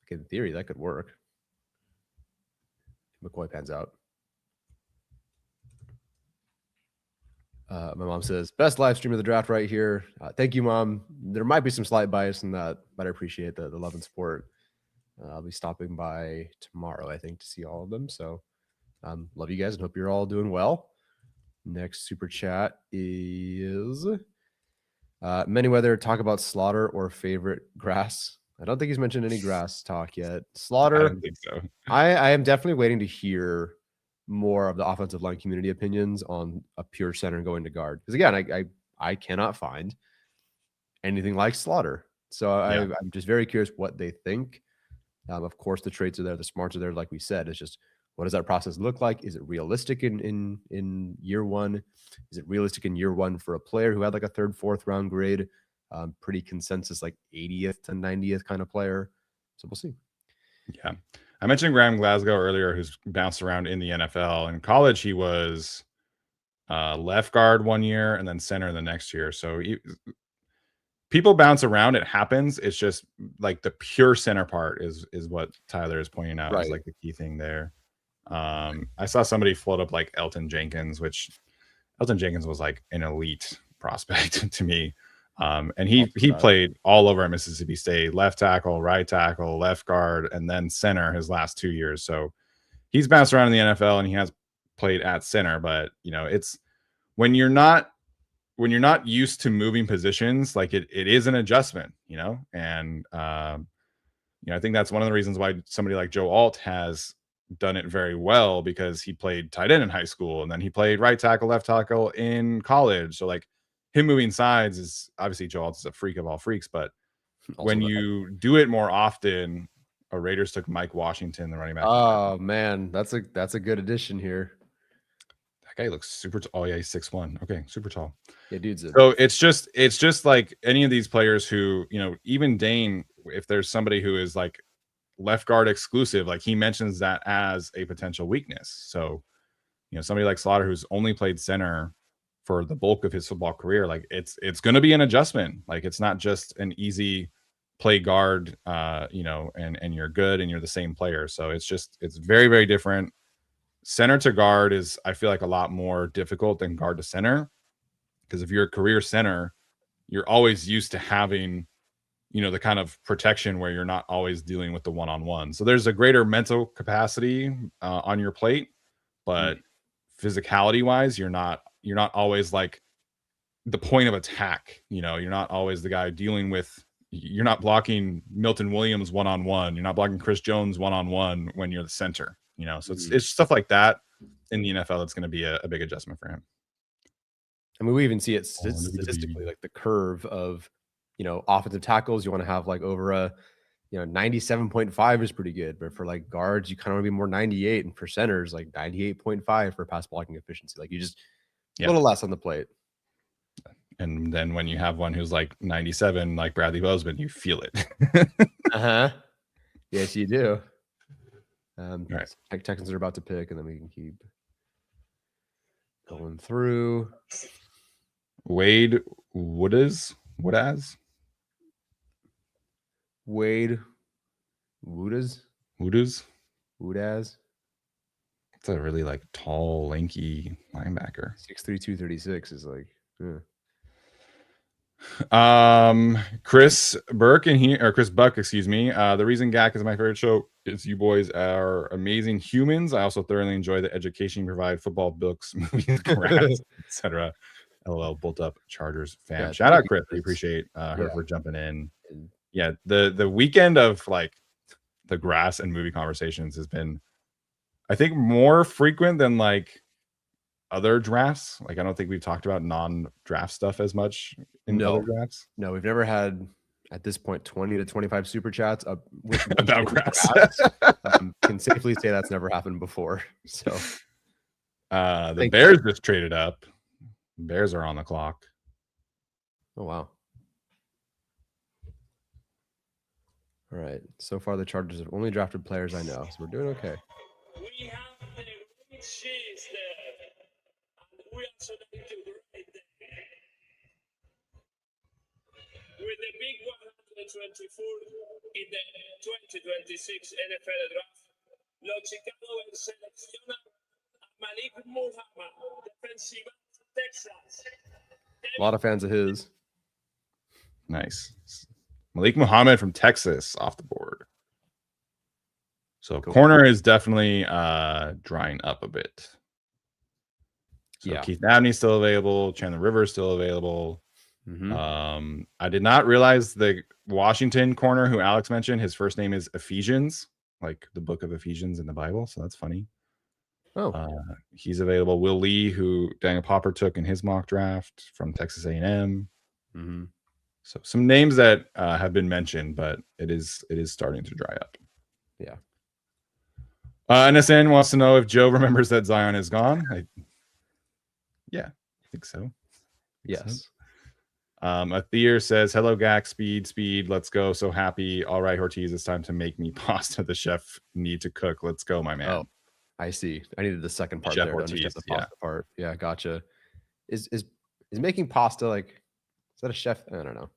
[SPEAKER 4] In theory, that could work. McCoy pans out. My mom says, best live stream of the draft right here. Thank you, Mom. There might be some slight bias in that, but I appreciate the love and support. I'll be stopping by tomorrow, I think, to see all of them. So love you guys and hope you're all doing well. Next super chat is Manyweather, talk about Slaughter or favorite grass. I don't think he's mentioned any grass talk yet. Slaughter,
[SPEAKER 3] I don't think so.
[SPEAKER 4] I am definitely waiting to hear more of the offensive line community opinions on a pure center going to guard. Because again, I cannot find anything like Slaughter. So I'm just very curious what they think. Of course, the traits are there, the smarts are there, like we said. It's just, what does that process look like? Is it realistic in year one? Is it realistic in year one for a player who had like a 3rd, 4th round grade? Pretty consensus, like 80th to 90th kind of player. So we'll see.
[SPEAKER 3] Yeah. I mentioned Graham Glasgow earlier, who's bounced around in the NFL. In college, he was left guard one year and then center the next year. So people bounce around. It happens. It's just like the pure center part is what Tyler is pointing out is like the key thing there. I saw somebody float up like Elton Jenkins, which Elton Jenkins was like an elite prospect to me. And he played all over at Mississippi State, left tackle, right tackle, left guard, and then center his last 2 years. So he's bounced around in the NFL and he has played at center, but it's when you're not used to moving positions, like it is an adjustment, and I think that's one of the reasons why somebody like Joe Alt has done it very well, because he played tight end in high school and then he played right tackle, left tackle in college. So like him moving sides is obviously Joe Alt is a freak of all freaks, but also when you do it more often, Raiders took Mike Washington, the running back.
[SPEAKER 4] Oh man, that's a good addition here.
[SPEAKER 3] That guy looks super tall. Oh yeah, he's 6'1". Okay, super tall.
[SPEAKER 4] Yeah, dude's
[SPEAKER 3] so it's just like any of these players who, even Dane, if there's somebody who is like left guard exclusive, like he mentions that as a potential weakness. So, somebody like Slaughter who's only played center for the bulk of his football career, like it's going to be an adjustment. Like it's not just an easy play guard, and you're good and you're the same player. So it's very, very different. Center to guard is, I feel like, a lot more difficult than guard to center, because if you're a career center, you're always used to having, the kind of protection where you're not always dealing with the one-on-one. So there's a greater mental capacity on your plate, but physicality wise, you're not always like the point of attack. You're not always the guy dealing with, you're not blocking Milton Williams one-on-one. You're not blocking Chris Jones one-on-one when you're the center, so it's stuff like that in the NFL that's going to be a big adjustment for him.
[SPEAKER 4] I mean, we even see it statistically, like the curve of, offensive tackles, you want to have like over a, 97.5 is pretty good, but for like guards, you kind of want to be more 98, and for centers, like 98.5 for pass blocking efficiency. Like you just a little less on the plate.
[SPEAKER 3] And then when you have one who's like 97, like Bradley Bozeman, you feel it.
[SPEAKER 4] Yes, you do.
[SPEAKER 3] All right.
[SPEAKER 4] Texans are about to pick, and then we can keep going through.
[SPEAKER 3] Wade Woodaz. It's a really like tall, lanky linebacker.
[SPEAKER 4] 6'3", 236 is like,
[SPEAKER 3] Chris Burke and he or Chris Buck, excuse me. The reason GAC is my favorite show is you boys are amazing humans. I also thoroughly enjoy the education you provide, football, books, movies, graphs, etc. LOL, bolt up Chargers fan.
[SPEAKER 4] Yeah,
[SPEAKER 3] Shout
[SPEAKER 4] thank
[SPEAKER 3] out
[SPEAKER 4] you,
[SPEAKER 3] Chris. We
[SPEAKER 4] Chris.
[SPEAKER 3] appreciate her
[SPEAKER 4] Yeah.
[SPEAKER 3] for jumping in.
[SPEAKER 4] And
[SPEAKER 3] Yeah, the weekend of like the grass and movie conversations has been, I think, more frequent than like other drafts. Like I don't think we've talked about non-draft stuff as much in
[SPEAKER 4] No.
[SPEAKER 3] other drafts.
[SPEAKER 4] No, we've never had at this point 20 to 25 super chats up with
[SPEAKER 3] About grass.
[SPEAKER 4] Can safely say that's never happened before. So
[SPEAKER 3] The
[SPEAKER 4] Thank
[SPEAKER 3] Bears just traded up. Bears are on the clock.
[SPEAKER 4] oh wow. All right. So far the Chargers have only drafted players I know, so we're doing okay.
[SPEAKER 2] We have the great cheese there. And we also need to grade them. With the big 124 in the 2026 NFL Draft, los Chicago seleccionan a Malik Muhammad, defensive end, Texas.
[SPEAKER 4] A lot of fans of his.
[SPEAKER 3] Nice. Malik Muhammad from Texas off the board. So
[SPEAKER 4] Cool.
[SPEAKER 3] corner is definitely drying up a bit. So
[SPEAKER 4] Yeah.
[SPEAKER 3] Keith Abney's still available. Chandler Rivers still available.
[SPEAKER 4] Mhm.
[SPEAKER 3] I did not realize the Washington corner who Alex mentioned, his first name is Ephesians, like the book of Ephesians in the Bible. So that's funny.
[SPEAKER 4] Oh,
[SPEAKER 3] He's available. Will Lee, who Daniel Popper took in his mock draft from Texas A&M.
[SPEAKER 4] mm-hmm.
[SPEAKER 3] So some names that have been mentioned, but it is starting to dry up.
[SPEAKER 4] Yeah.
[SPEAKER 3] NSN wants to know if Joe remembers that Zion is gone. Yeah, I think so.
[SPEAKER 4] Yes.
[SPEAKER 3] Athier says, hello, Gack, speed, let's go. So happy. All right, Ortiz, it's time to make me pasta. The chef need to cook. Let's go, my man.
[SPEAKER 4] Oh, I see. I needed the second part
[SPEAKER 3] Chef
[SPEAKER 4] there to understand
[SPEAKER 3] Ortiz,
[SPEAKER 4] the pasta part. Yeah, gotcha. Is making pasta like, is that a chef? I don't know.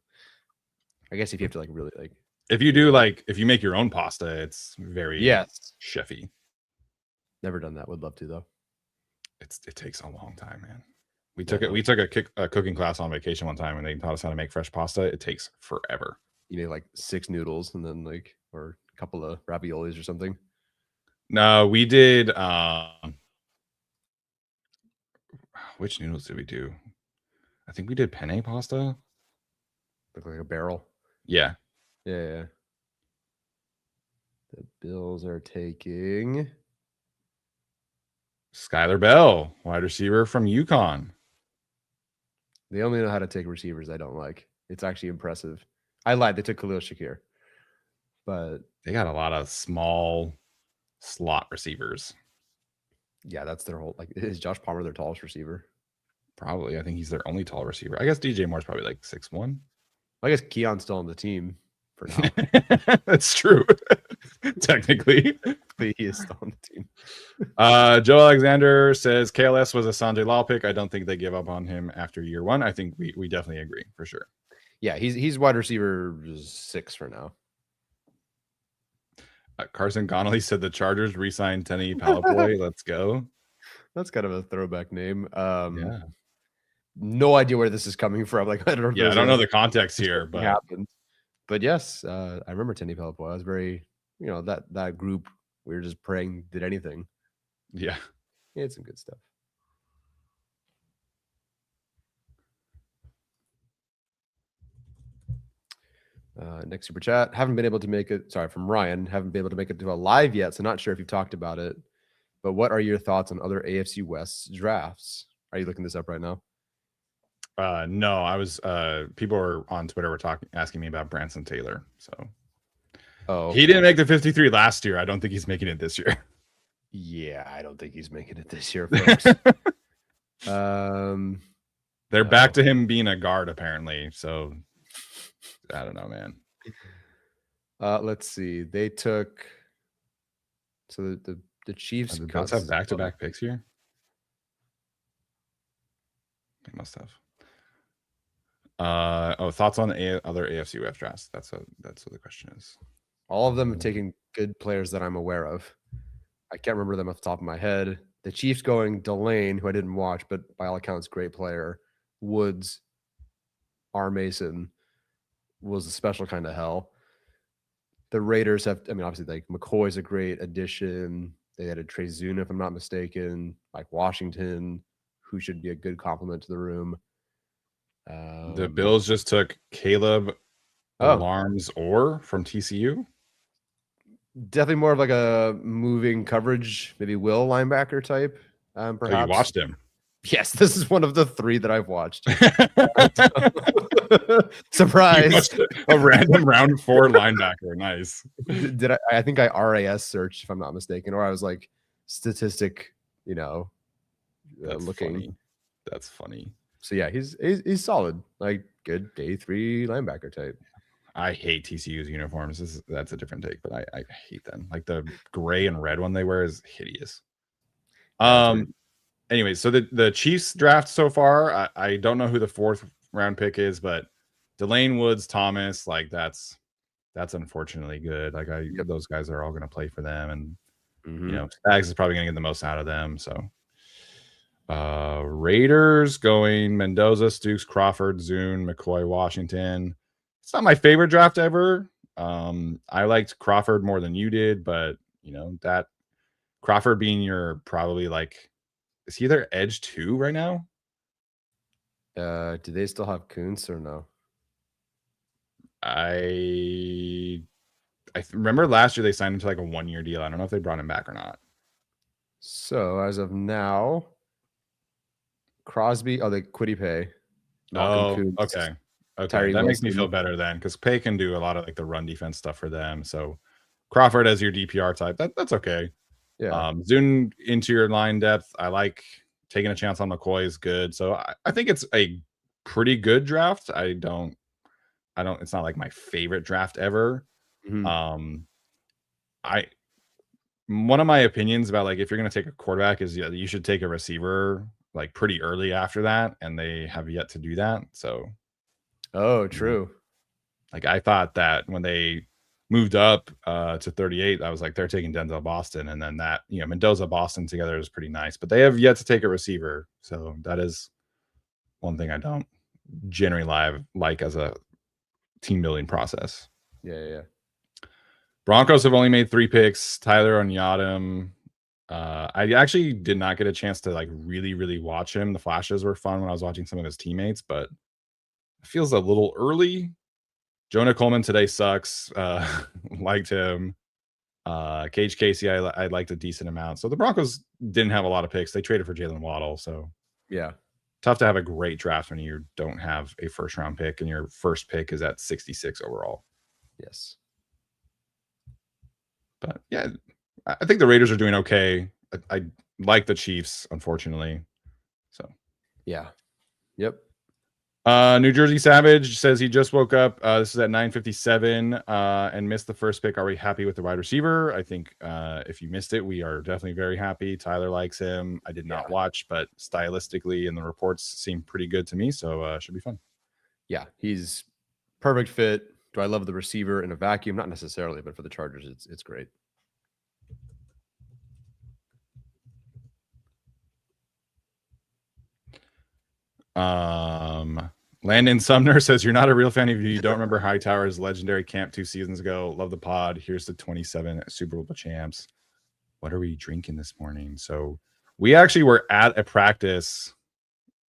[SPEAKER 4] I guess if you have to like really like,
[SPEAKER 3] if you do like, if you make your own pasta, it's very chefy.
[SPEAKER 4] Never done that. Would love to though.
[SPEAKER 3] It takes a long time, man. We took a cooking class on vacation one time and they taught us how to make fresh pasta. It takes forever.
[SPEAKER 4] You made like 6 noodles and then like, or a couple of raviolis or something.
[SPEAKER 3] No, we did. Which noodles did we do? I think we did penne pasta.
[SPEAKER 4] Look like a barrel.
[SPEAKER 3] Yeah.
[SPEAKER 4] Yeah. The Bills are taking
[SPEAKER 3] Skylar Bell, wide receiver from UConn.
[SPEAKER 4] They only know how to take receivers I don't like. It's actually impressive. I lied. They took Khalil Shakir. But
[SPEAKER 3] they got a lot of small slot receivers.
[SPEAKER 4] Yeah, that's their whole, like, is Josh Palmer their tallest receiver?
[SPEAKER 3] Probably. I think he's their only tall receiver. I guess DJ Moore's probably like 6'1".
[SPEAKER 4] I guess Keon's still on the team for now.
[SPEAKER 3] That's true. Technically.
[SPEAKER 4] But he is still on the team.
[SPEAKER 3] Joe Alexander says KLS was a Sanjay Law pick. I don't think they give up on him after year one. I think we definitely agree for sure.
[SPEAKER 4] Yeah, he's wide receiver 6 for now.
[SPEAKER 3] Carson Connolly said the Chargers re-signed Tenny Palapoy. Let's go.
[SPEAKER 4] That's kind of a throwback name.
[SPEAKER 3] Yeah.
[SPEAKER 4] No idea where this is coming from. Like, I don't know.
[SPEAKER 3] Yeah, I don't know the context here, but
[SPEAKER 4] happened. But yes, I remember Tenny Palapoy. I was very, that group. We were just praying did anything.
[SPEAKER 3] Yeah,
[SPEAKER 4] he had some good stuff. Next super chat. Haven't been able to make it. Sorry, from Ryan. Haven't been able to make it to a live yet, so not sure if you've talked about it. But what are your thoughts on other AFC West drafts? Are you looking this up right now?
[SPEAKER 3] No, I was. People were on Twitter were asking me about Branson Taylor. So, he didn't make the 53 last year. I don't think he's making it this year.
[SPEAKER 4] Yeah, I don't think he's making it this year, folks.
[SPEAKER 3] They're back to him being a guard apparently. So, I don't know, man.
[SPEAKER 4] Let's see. They took. So the Chiefs
[SPEAKER 3] must have back-to-back picks here. They must have. Thoughts on other AFC West drafts? That's what the question is.
[SPEAKER 4] All of them have taken good players that I'm aware of. I can't remember them off the top of my head. The Chiefs going Delane, who I didn't watch, but by all accounts, great player. Woods, R. Mason was a special kind of hell. The Raiders have, I mean, obviously, like McCoy's a great addition. They added Trey Zuna, if I'm not mistaken, like Washington, who should be a good complement to the room.
[SPEAKER 3] The Bills just took Caleb Alarms Orr from TCU.
[SPEAKER 4] Definitely more of like a moving coverage, maybe will linebacker type. Perhaps.
[SPEAKER 3] Oh, you watched him?
[SPEAKER 4] Yes, this is one of the 3 that I've watched. Surprise!
[SPEAKER 3] A random round 4 linebacker. Nice.
[SPEAKER 4] Did I think I RAS searched, if I'm not mistaken, or I was like statistic, looking.
[SPEAKER 3] Funny. That's funny.
[SPEAKER 4] So yeah, he's solid, like good day 3 linebacker type.
[SPEAKER 3] I hate TCU's uniforms. That's a different take, but I hate them. Like the gray and red one they wear is hideous. Anyways, so the Chiefs draft so far, I don't know who the 4th round pick is, but Delane Woods Thomas, like that's unfortunately good. Like those guys are all going to play for them, and Spags is probably going to get the most out of them. So Raiders going Mendoza, Stukes, Crawford, Zune, McCoy, Washington. It's not my favorite draft ever. I liked Crawford more than you did, but that Crawford being your probably like, is he their edge 2 right now?
[SPEAKER 4] Do they still have Kuntz or no?
[SPEAKER 3] I remember last year they signed him to like a 1-year deal. I don't know if they brought him back or not.
[SPEAKER 4] So as of now, Crosby, they Quiddy Pay.
[SPEAKER 3] Malcolm Kuntz, okay. That makes me feel better then, because Pay can do a lot of like the run defense stuff for them. So Crawford as your DPR type, that's okay.
[SPEAKER 4] Yeah.
[SPEAKER 3] Zune interior line depth. I like taking a chance on McCoy is good. So I think it's a pretty good draft. I don't, it's not like my favorite draft ever.
[SPEAKER 4] Mm-hmm.
[SPEAKER 3] One of my opinions about like, if you're going to take a quarterback is you should take a receiver like pretty early after that. And they have yet to do that. So.
[SPEAKER 4] Oh, true.
[SPEAKER 3] Like I thought that when they moved up to 38, I was like, they're taking Denzel Boston, and then that Mendoza Boston together is pretty nice, but they have yet to take a receiver, so that is one thing I don't generally like as a team building process.
[SPEAKER 4] Yeah.
[SPEAKER 3] Broncos have only made 3 picks. Tyler Onyadam. I actually did not get a chance to like really watch him. The flashes were fun when I was watching some of his teammates, but it feels a little early. Jonah Coleman today sucks. Liked him. Cage Casey, I liked a decent amount. So the Broncos didn't have a lot of picks. They traded for Jalen Waddle. So
[SPEAKER 4] yeah,
[SPEAKER 3] tough to have a great draft when you don't have a 1st round pick and your first pick is at 66 overall.
[SPEAKER 4] Yes.
[SPEAKER 3] But yeah, I think the Raiders are doing okay. I like the Chiefs, unfortunately. So
[SPEAKER 4] yeah. Yep.
[SPEAKER 3] New Jersey Savage says he just woke up. This is at 9:57 and missed the first pick. Are we happy with the wide receiver? I think if you missed it, we are definitely very happy. Tyler likes him. I did not watch, but stylistically and the reports seem pretty good to me. So should be fun.
[SPEAKER 4] Yeah, he's perfect fit. Do I love the receiver in a vacuum? Not necessarily, but for the Chargers, it's great.
[SPEAKER 3] Landon Sumner says you're not a real fan if you don't remember Hightower's legendary camp 2 seasons ago. Love the pod. Here's the 27 Super Bowl champs. What are we drinking this morning? So we actually were at a practice,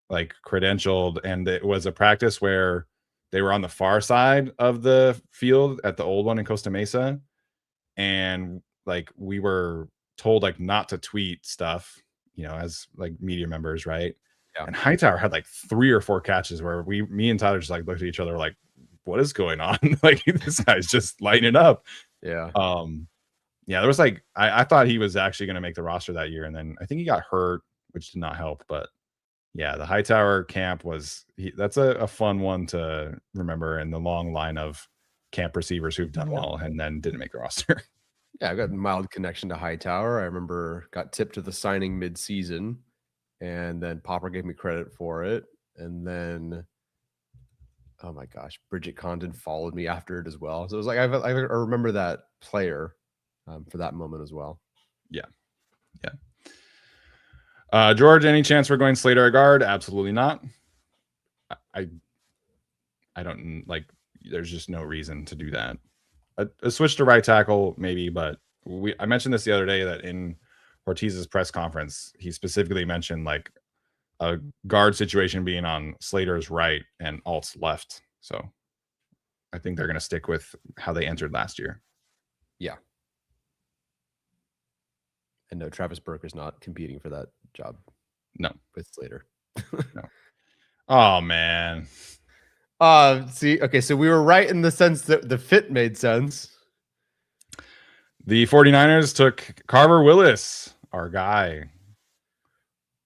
[SPEAKER 3] like credentialed, and it was a practice where they were on the far side of the field at the old one in Costa Mesa, and like we were told like not to tweet stuff, as like media members, right? Yeah. And Hightower had like 3 or 4 catches where me and Tyler just like looked at each other like, what is going on? Like this guy's just lighting it up.
[SPEAKER 4] Yeah.
[SPEAKER 3] Yeah, there was like I thought he was actually going to make the roster that year, and then I think he got hurt, which did not help. But yeah, the Hightower camp that's a fun one to remember in the long line of camp receivers who've done well and then didn't make the roster.
[SPEAKER 4] Yeah, I got a mild connection to Hightower. I remember got tipped to the signing mid-season, and then Popper gave me credit for it. And then, oh my gosh, Bridget Condon followed me after it as well. So it was like, I remember that player for that moment as well.
[SPEAKER 3] Yeah. George, any chance we're going Slater or guard? Absolutely not. I don't like. There's just no reason to do that. A switch to right tackle, maybe, but I mentioned this the other day that in Ortiz's press conference, he specifically mentioned like a guard situation being on Slater's right and Alt's left. So I think they're going to stick with how they entered last year.
[SPEAKER 4] Yeah. And no, Travis Burke is not competing for that job.
[SPEAKER 3] No.
[SPEAKER 4] With Slater.
[SPEAKER 3] No. Oh, man.
[SPEAKER 4] See, okay, so we were right in the sense that the fit made sense.
[SPEAKER 3] The 49ers took Carver Willis, our guy.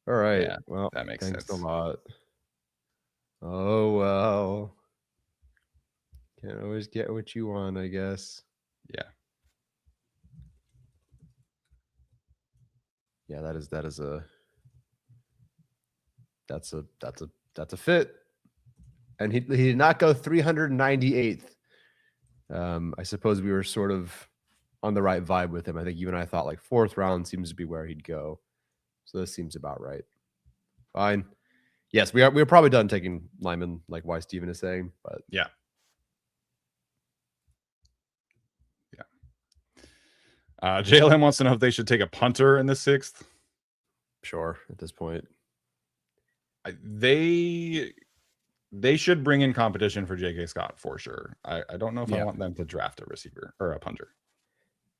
[SPEAKER 4] All right.
[SPEAKER 3] Yeah,
[SPEAKER 4] well,
[SPEAKER 3] that makes
[SPEAKER 4] thanks
[SPEAKER 3] sense.
[SPEAKER 4] a lot. Oh, well. Can't always get what you want, I guess.
[SPEAKER 3] Yeah.
[SPEAKER 4] Yeah, that's a fit. And he did not go 398th. I suppose we were sort of on the right vibe with him. I think you and I thought like 4th round seems to be where he'd go. So this seems about right. Fine. Yes, we're probably done taking linemen, like why Steven is saying, but
[SPEAKER 3] yeah. JLM wants to know if they should take a punter in the 6th.
[SPEAKER 4] Sure, at this point.
[SPEAKER 3] They should bring in competition for J.K. Scott for sure. I don't know if I want them to draft a receiver or a punter.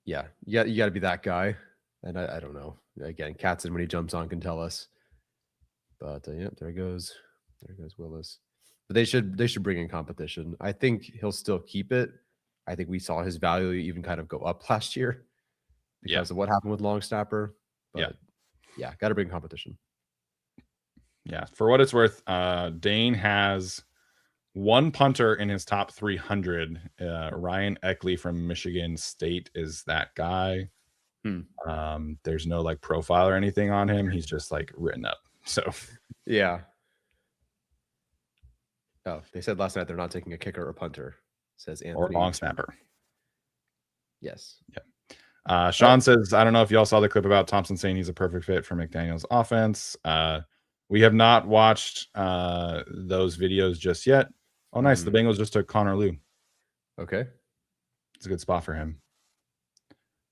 [SPEAKER 4] Yeah, you got to be that guy. And I don't know. Again, Katzen, when he jumps on, can tell us. But yeah, there goes Willis. But they should bring in competition. I think he'll still keep it. I think we saw his value even kind of go up last year because of what happened with long snapper. But yeah, got to bring competition.
[SPEAKER 3] Yeah, for what it's worth, Dane has one punter in his top 300. Ryan Eckley from Michigan State is that guy. There's no like profile or anything on him. He's just like written up. So
[SPEAKER 4] yeah. Oh, they said last night they're not taking a kicker or a punter. Says Anthony.
[SPEAKER 3] Or long snapper.
[SPEAKER 4] Yes.
[SPEAKER 3] Yeah. Sean says, I don't know if y'all saw the clip about Thompson saying he's a perfect fit for McDaniel's offense. We have not watched those videos just yet. Oh, nice. The Bengals just took Connor Lew.
[SPEAKER 4] Okay.
[SPEAKER 3] It's a good spot for him.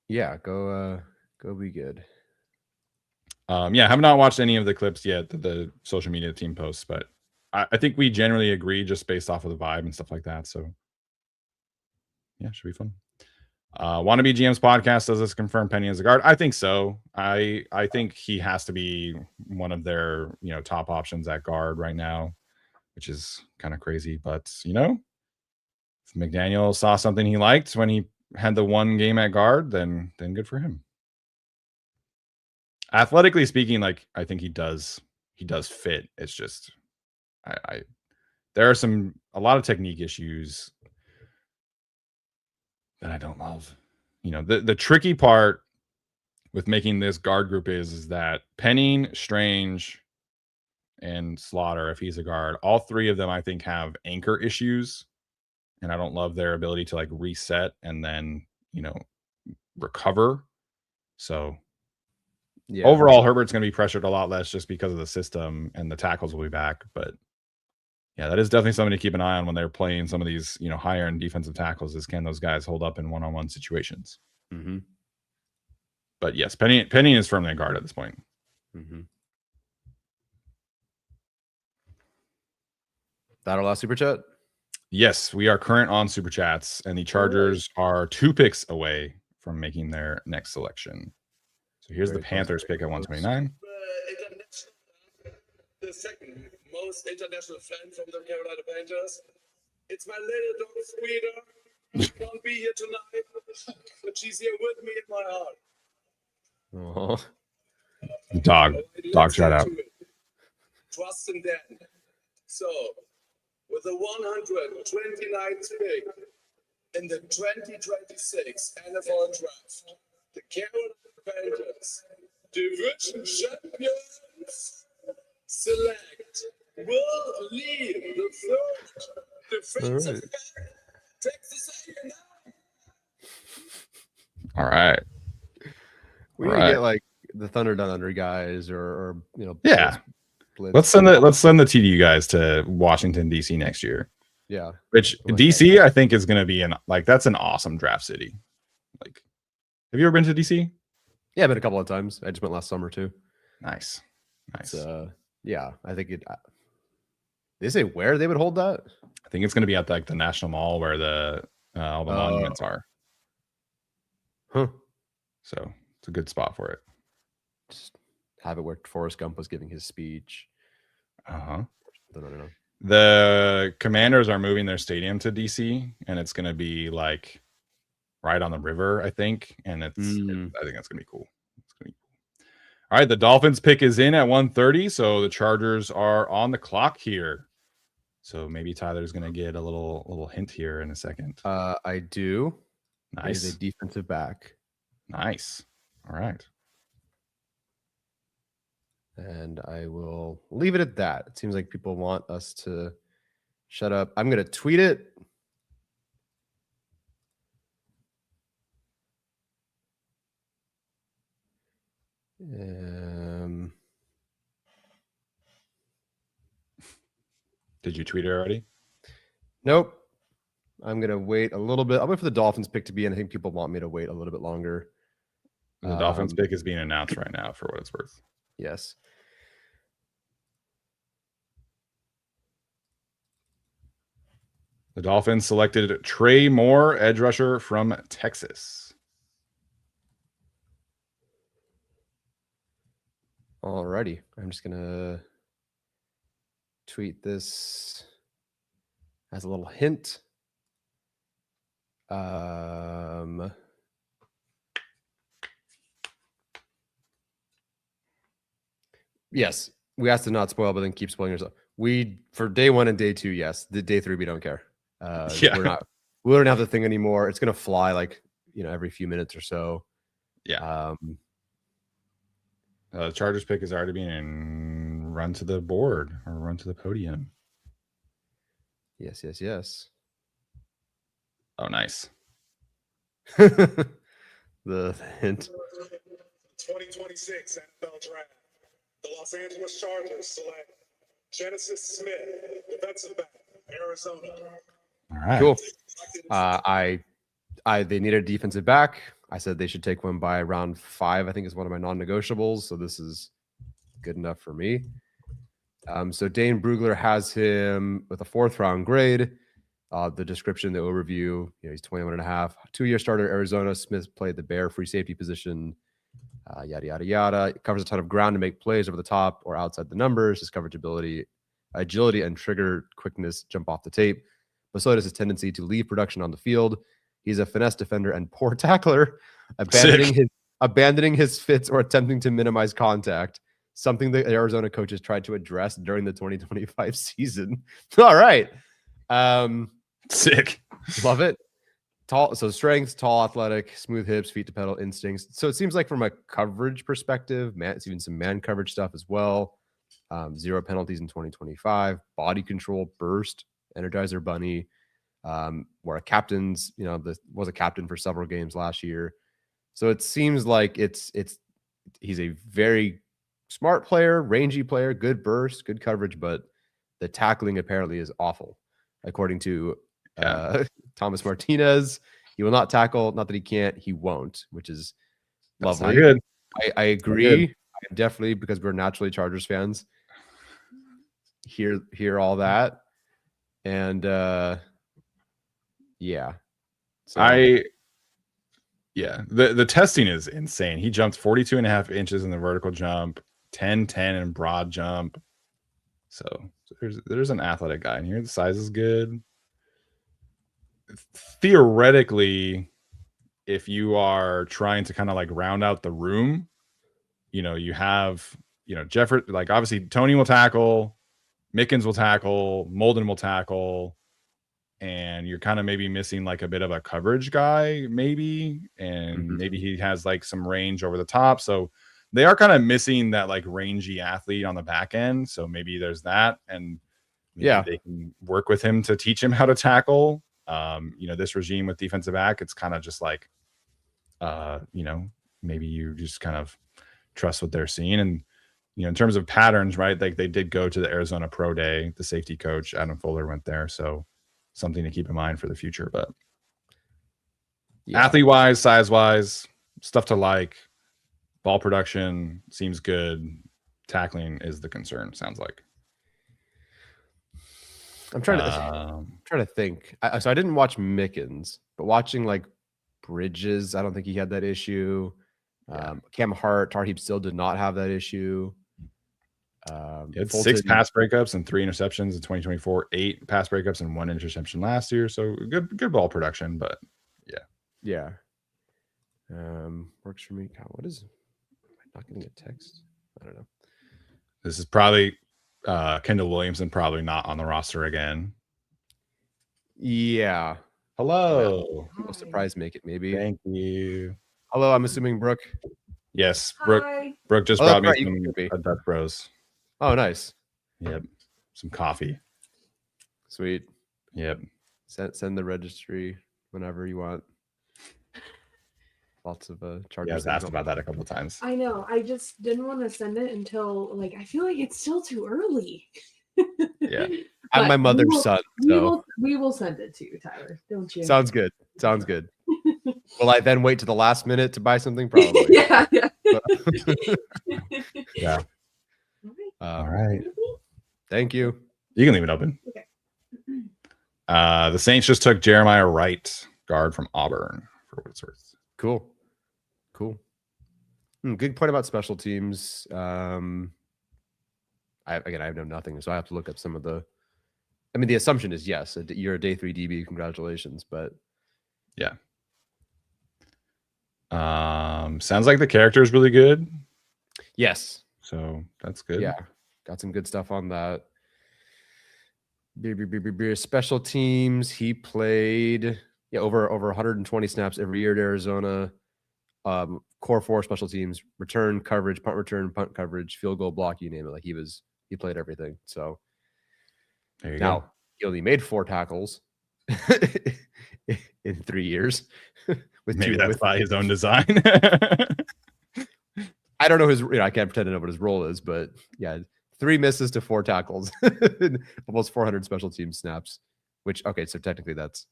[SPEAKER 4] Yeah, go be good.
[SPEAKER 3] Have not watched any of the clips yet that the social media team posts, but I think we generally agree just based off of the vibe and stuff like that. So yeah, should be fun. Wannabe GM's podcast, does this confirm Penny as a guard? I think so. I think he has to be one of their top options at guard right now, which is kind of crazy. But if McDaniel saw something he liked when he had the one game at guard, then good for him. Athletically speaking, like I think he does fit. It's just there are a lot of technique issues that I don't love. The tricky part with making this guard group is that Penning, Strange, and Slaughter, if he's a guard, all three of them I think have anchor issues, and I don't love their ability to like reset and then recover. So overall, Herbert's going to be pressured a lot less just because of the system, and the tackles will be back. But yeah, that is definitely something to keep an eye on when they're playing some of these, higher end defensive tackles. Is can those guys hold up in one-on-one situations?
[SPEAKER 4] Mm-hmm.
[SPEAKER 3] But yes, Penning is firmly a guard at this point.
[SPEAKER 4] Mm-hmm. That our last super chat?
[SPEAKER 3] Yes, we are current on super chats, and the Chargers are 2 picks away from making their next selection. So here's the Panthers pick at 129.
[SPEAKER 2] The second most international fan from the Carolina Panthers. It's my little dog Squeeder. She can't be here tonight, but she's here with me in my heart.
[SPEAKER 3] Dog shout out.
[SPEAKER 2] Trust in them. So, with the 129th pick in the 2026 NFL Draft, the Carolina Panthers, division champions, select will lead the third defensive back, Texas A&M.
[SPEAKER 3] All right.
[SPEAKER 4] We need to get like the Thunder Down Under guys, or
[SPEAKER 3] yeah.
[SPEAKER 4] Blitz.
[SPEAKER 3] Let's send the TDU guys to Washington D.C. next year.
[SPEAKER 4] Yeah.
[SPEAKER 3] Which DC, I think, is going to be that's an awesome draft city. Like, have you ever been to DC?
[SPEAKER 4] Yeah, I've been a couple of times. I just went last summer too.
[SPEAKER 3] Nice.
[SPEAKER 4] Yeah, I think it. They say where they would hold that?
[SPEAKER 3] I think it's going to be at like the National Mall where the all the monuments are.
[SPEAKER 4] Huh.
[SPEAKER 3] So it's a good spot for it.
[SPEAKER 4] Just have it where Forrest Gump was giving his speech.
[SPEAKER 3] I
[SPEAKER 4] don't know.
[SPEAKER 3] The Commanders are moving their stadium to DC, and it's going to be like right on the river, I think. And I think that's going to be cool. It's going to be cool. All right, the Dolphins pick is in at 1:30, so the Chargers are on the clock here. So maybe Tyler's going to get a little hint here in a second.
[SPEAKER 4] I do.
[SPEAKER 3] Nice.
[SPEAKER 4] He's a defensive back.
[SPEAKER 3] Nice. All right.
[SPEAKER 4] And I will leave it at that. It seems like people want us to shut up. I'm going to tweet it.
[SPEAKER 3] Did you tweet it already?
[SPEAKER 4] Nope. I'm going to wait a little bit. I'll wait for the Dolphins pick to be in. I think people want me to wait a little bit longer.
[SPEAKER 3] The Dolphins pick is being announced right now for what it's worth.
[SPEAKER 4] Yes.
[SPEAKER 3] The Dolphins selected Trey Moore, edge rusher from Texas.
[SPEAKER 4] Alrighty. I'm just going to tweet this as a little hint. Yes, we asked to not spoil, but then keep spoiling yourself. We, for day 1 and day 2, yes. The day 3, we don't care. We don't have the thing anymore. It's going to fly like, every few minutes or so.
[SPEAKER 3] Yeah. The Chargers pick is already being run to the board or run to the podium.
[SPEAKER 4] Yes.
[SPEAKER 3] Oh, nice.
[SPEAKER 4] The hint.
[SPEAKER 2] 2026 NFL Draft. The Los Angeles Chargers select Genesis Smith, defensive back, Arizona.
[SPEAKER 3] All right.
[SPEAKER 4] Cool. They needed a defensive back. I said they should take one by round 5. I think is one of my non-negotiables. So this is good enough for me. So Dane Brugler has him with a 4th round grade. The description, the overview, he's 21 and a half, 2-year starter at Arizona. Smith played the Bear free safety position, yada, yada, yada. It covers a ton of ground to make plays over the top or outside the numbers. His coverage ability, agility, and trigger quickness jump off the tape. But so does his tendency to leave production on the field. He's a finesse defender and poor tackler, abandoning his fits or attempting to minimize contact, something the Arizona coaches tried to address during the 2025 season. All right.
[SPEAKER 3] Sick.
[SPEAKER 4] Love it. Tall, so strength, tall, athletic, smooth hips, feet to pedal, instincts. So it seems like from a coverage perspective, it's even some man coverage stuff as well. 0 penalties in 2025. Body control, burst, Energizer Bunny. Where a captain's, was a captain for several games last year. So it seems like he's a very smart player, rangy player, good burst, good coverage, but the tackling apparently is awful, according to Thomas Martinez. He will not tackle. Not that he can't, he won't, which is lovely.
[SPEAKER 3] That's not good.
[SPEAKER 4] I agree. I'm definitely, because we're naturally Chargers fans, hear all that. And yeah. So.
[SPEAKER 3] The testing is insane. He jumped 42 and a half inches in the vertical jump, 10-10 in broad jump. So there's an athletic guy in here. The size is good. Theoretically, if you are trying to kind of like round out the room, you have, Jeffrey, like obviously Tony will tackle, Mickens will tackle, Molden will tackle, and you're kind of maybe missing like a bit of a coverage guy, maybe, and maybe he has like some range over the top. So they are kind of missing that like rangy athlete on the back end. So maybe there's that, and they can work with him to teach him how to tackle. This regime with defensive back, it's kind of just like, maybe you just kind of trust what they're seeing. And, in terms of patterns, right? Like they did go to the Arizona Pro Day, the safety coach, Adam Fuller, went there. So something to keep in mind for the future. But
[SPEAKER 4] Yeah.
[SPEAKER 3] athlete wise, size wise, stuff to like. Ball production seems good. Tackling is the concern. Sounds like.
[SPEAKER 4] I'm trying to think. So I didn't watch Mickens, but watching like Bridges, I don't think he had that issue. Cam Hart, Tarheeb still did not have that issue.
[SPEAKER 3] It's
[SPEAKER 4] Fulton,
[SPEAKER 3] 6 pass breakups and 3 interceptions in 2024, 8 pass breakups and 1 interception last year. So good ball production, but
[SPEAKER 4] yeah. Works for me. God, what is? Am I not getting a text? I don't know.
[SPEAKER 3] this is probably Kendall Williamson, probably not on the roster again.
[SPEAKER 4] Yeah.
[SPEAKER 3] Hello.
[SPEAKER 4] No surprise, make it maybe.
[SPEAKER 3] Thank you.
[SPEAKER 4] Hello, I'm assuming Brooke.
[SPEAKER 3] Yes, Brooke.
[SPEAKER 5] Hi.
[SPEAKER 3] Brooke just
[SPEAKER 4] Oh,
[SPEAKER 3] brought
[SPEAKER 4] that's
[SPEAKER 3] me
[SPEAKER 4] right, you
[SPEAKER 3] some
[SPEAKER 4] can be.
[SPEAKER 3] Dutch Bros.
[SPEAKER 4] Oh, nice.
[SPEAKER 3] Yep, some coffee.
[SPEAKER 4] Sweet.
[SPEAKER 3] Yep.
[SPEAKER 4] Send the registry whenever you want. Lots of charges.
[SPEAKER 3] Yeah, I was asked about that a couple of times.
[SPEAKER 5] I know. I just didn't want to send it until I feel like it's still too early.
[SPEAKER 3] Yeah.
[SPEAKER 4] I'm
[SPEAKER 5] But
[SPEAKER 4] my mother's son, so
[SPEAKER 5] we will send it to you, Tyler. Don't you?
[SPEAKER 4] sounds good. Sounds good. Will I then wait to the last minute to buy something? Probably.
[SPEAKER 5] yeah.
[SPEAKER 3] Yeah. All right.
[SPEAKER 4] Thank you.
[SPEAKER 3] You can leave it open.
[SPEAKER 5] Okay.
[SPEAKER 3] The Saints just took Jeremiah Wright, guard from Auburn, for what it's worth.
[SPEAKER 4] Cool. Good point about special teams. I know nothing, so I have to look up some of the. I mean, the assumption is yes, you're a day 3 DB. Congratulations, but
[SPEAKER 3] Yeah. Sounds like the character is really good,
[SPEAKER 4] yes,
[SPEAKER 3] so that's good.
[SPEAKER 4] yeah, got some good stuff on that. Special teams, he played over 120 snaps every year at Arizona. Core 4 special teams, return coverage, punt return, punt coverage, field goal block, you name it. Like he played everything. So
[SPEAKER 3] There you
[SPEAKER 4] now
[SPEAKER 3] go.
[SPEAKER 4] he only made 4 tackles in 3 years.
[SPEAKER 3] Maybe that's by his own design.
[SPEAKER 4] I don't know I can't pretend to know what his role is, but yeah, 3 misses to 4 tackles, almost 400 special team snaps. Which so technically that's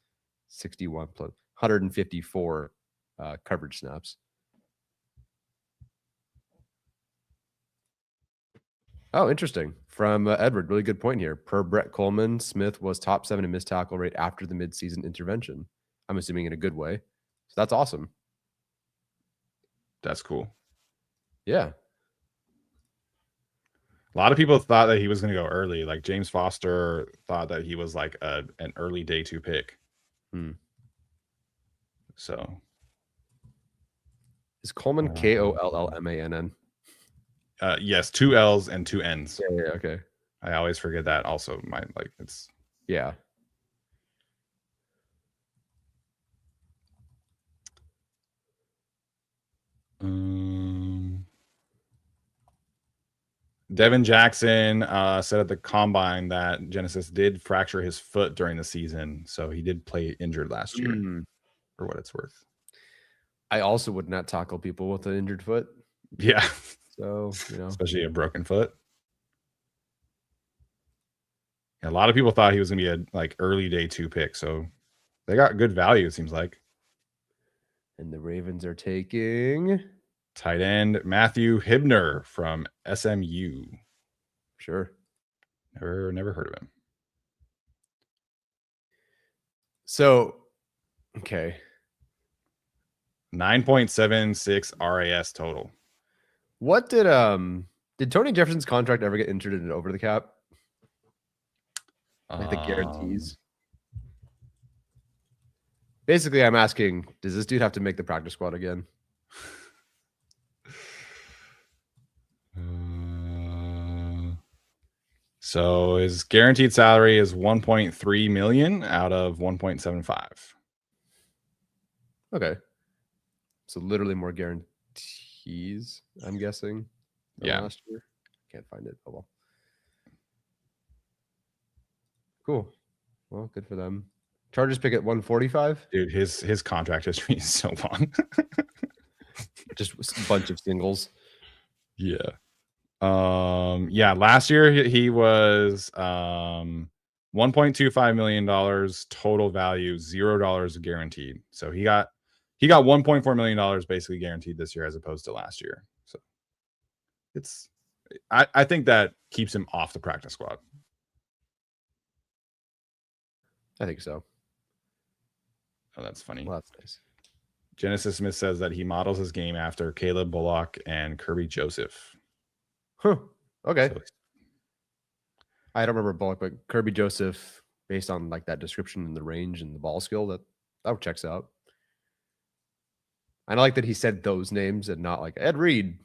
[SPEAKER 4] 61 plus 154 coverage snaps. Oh, interesting. From Edward, really good point here. Per Brett Coleman, Smith was top 7 in missed tackle rate after the midseason intervention. I'm assuming in a good way. So that's awesome.
[SPEAKER 3] That's cool.
[SPEAKER 4] Yeah.
[SPEAKER 3] A lot of people thought that he was going to go early. Like James Foster thought that he was like an early day 2 pick. So
[SPEAKER 4] is Coleman Kollmann?
[SPEAKER 3] Yes, 2 L's and 2 N's.
[SPEAKER 4] Yeah, okay.
[SPEAKER 3] I always forget that. Also, it's
[SPEAKER 4] yeah.
[SPEAKER 3] Devin Jackson said at the combine that Genesis did fracture his foot during the season, so he did play injured last year. For what it's worth,
[SPEAKER 4] I also would not tackle people with an injured foot.
[SPEAKER 3] Yeah.
[SPEAKER 4] So
[SPEAKER 3] especially a broken foot. A lot of people thought he was going to be a early day 2 pick, so they got good value. It seems like.
[SPEAKER 4] And the Ravens are taking
[SPEAKER 3] tight end Matthew Hibner from SMU.
[SPEAKER 4] Sure.
[SPEAKER 3] Never heard of him.
[SPEAKER 4] So, okay.
[SPEAKER 3] 9.76 RAS total.
[SPEAKER 4] What did Tony Jefferson's contract ever get entered into over the cap? Like the guarantees. Basically, I'm asking, does this dude have to make the practice squad again?
[SPEAKER 3] So his guaranteed salary is 1.3 million out of 1.75.
[SPEAKER 4] Okay. So literally more guarantees, I'm guessing.
[SPEAKER 3] Yeah.
[SPEAKER 4] Last year. Can't find it. Oh well. Cool. Well, good for them. Chargers pick at 145.
[SPEAKER 3] Dude, his contract history is so long.
[SPEAKER 4] Just a bunch of singles.
[SPEAKER 3] Yeah. Last year he was $1.25 million total value, $0 guaranteed. So he got $1.4 million basically guaranteed this year as opposed to last year. So I think that keeps him off the practice squad.
[SPEAKER 4] I think so.
[SPEAKER 3] Oh, that's funny.
[SPEAKER 4] Well, that's nice.
[SPEAKER 3] Genesis Smith says that he models his game after Caleb Bullock and Kirby Joseph.
[SPEAKER 4] Huh. Okay.
[SPEAKER 3] So,
[SPEAKER 4] I don't remember Bullock, but Kirby Joseph, based on like that description and the range and the ball skill, that checks out. I like that he said those names and not like Ed Reed.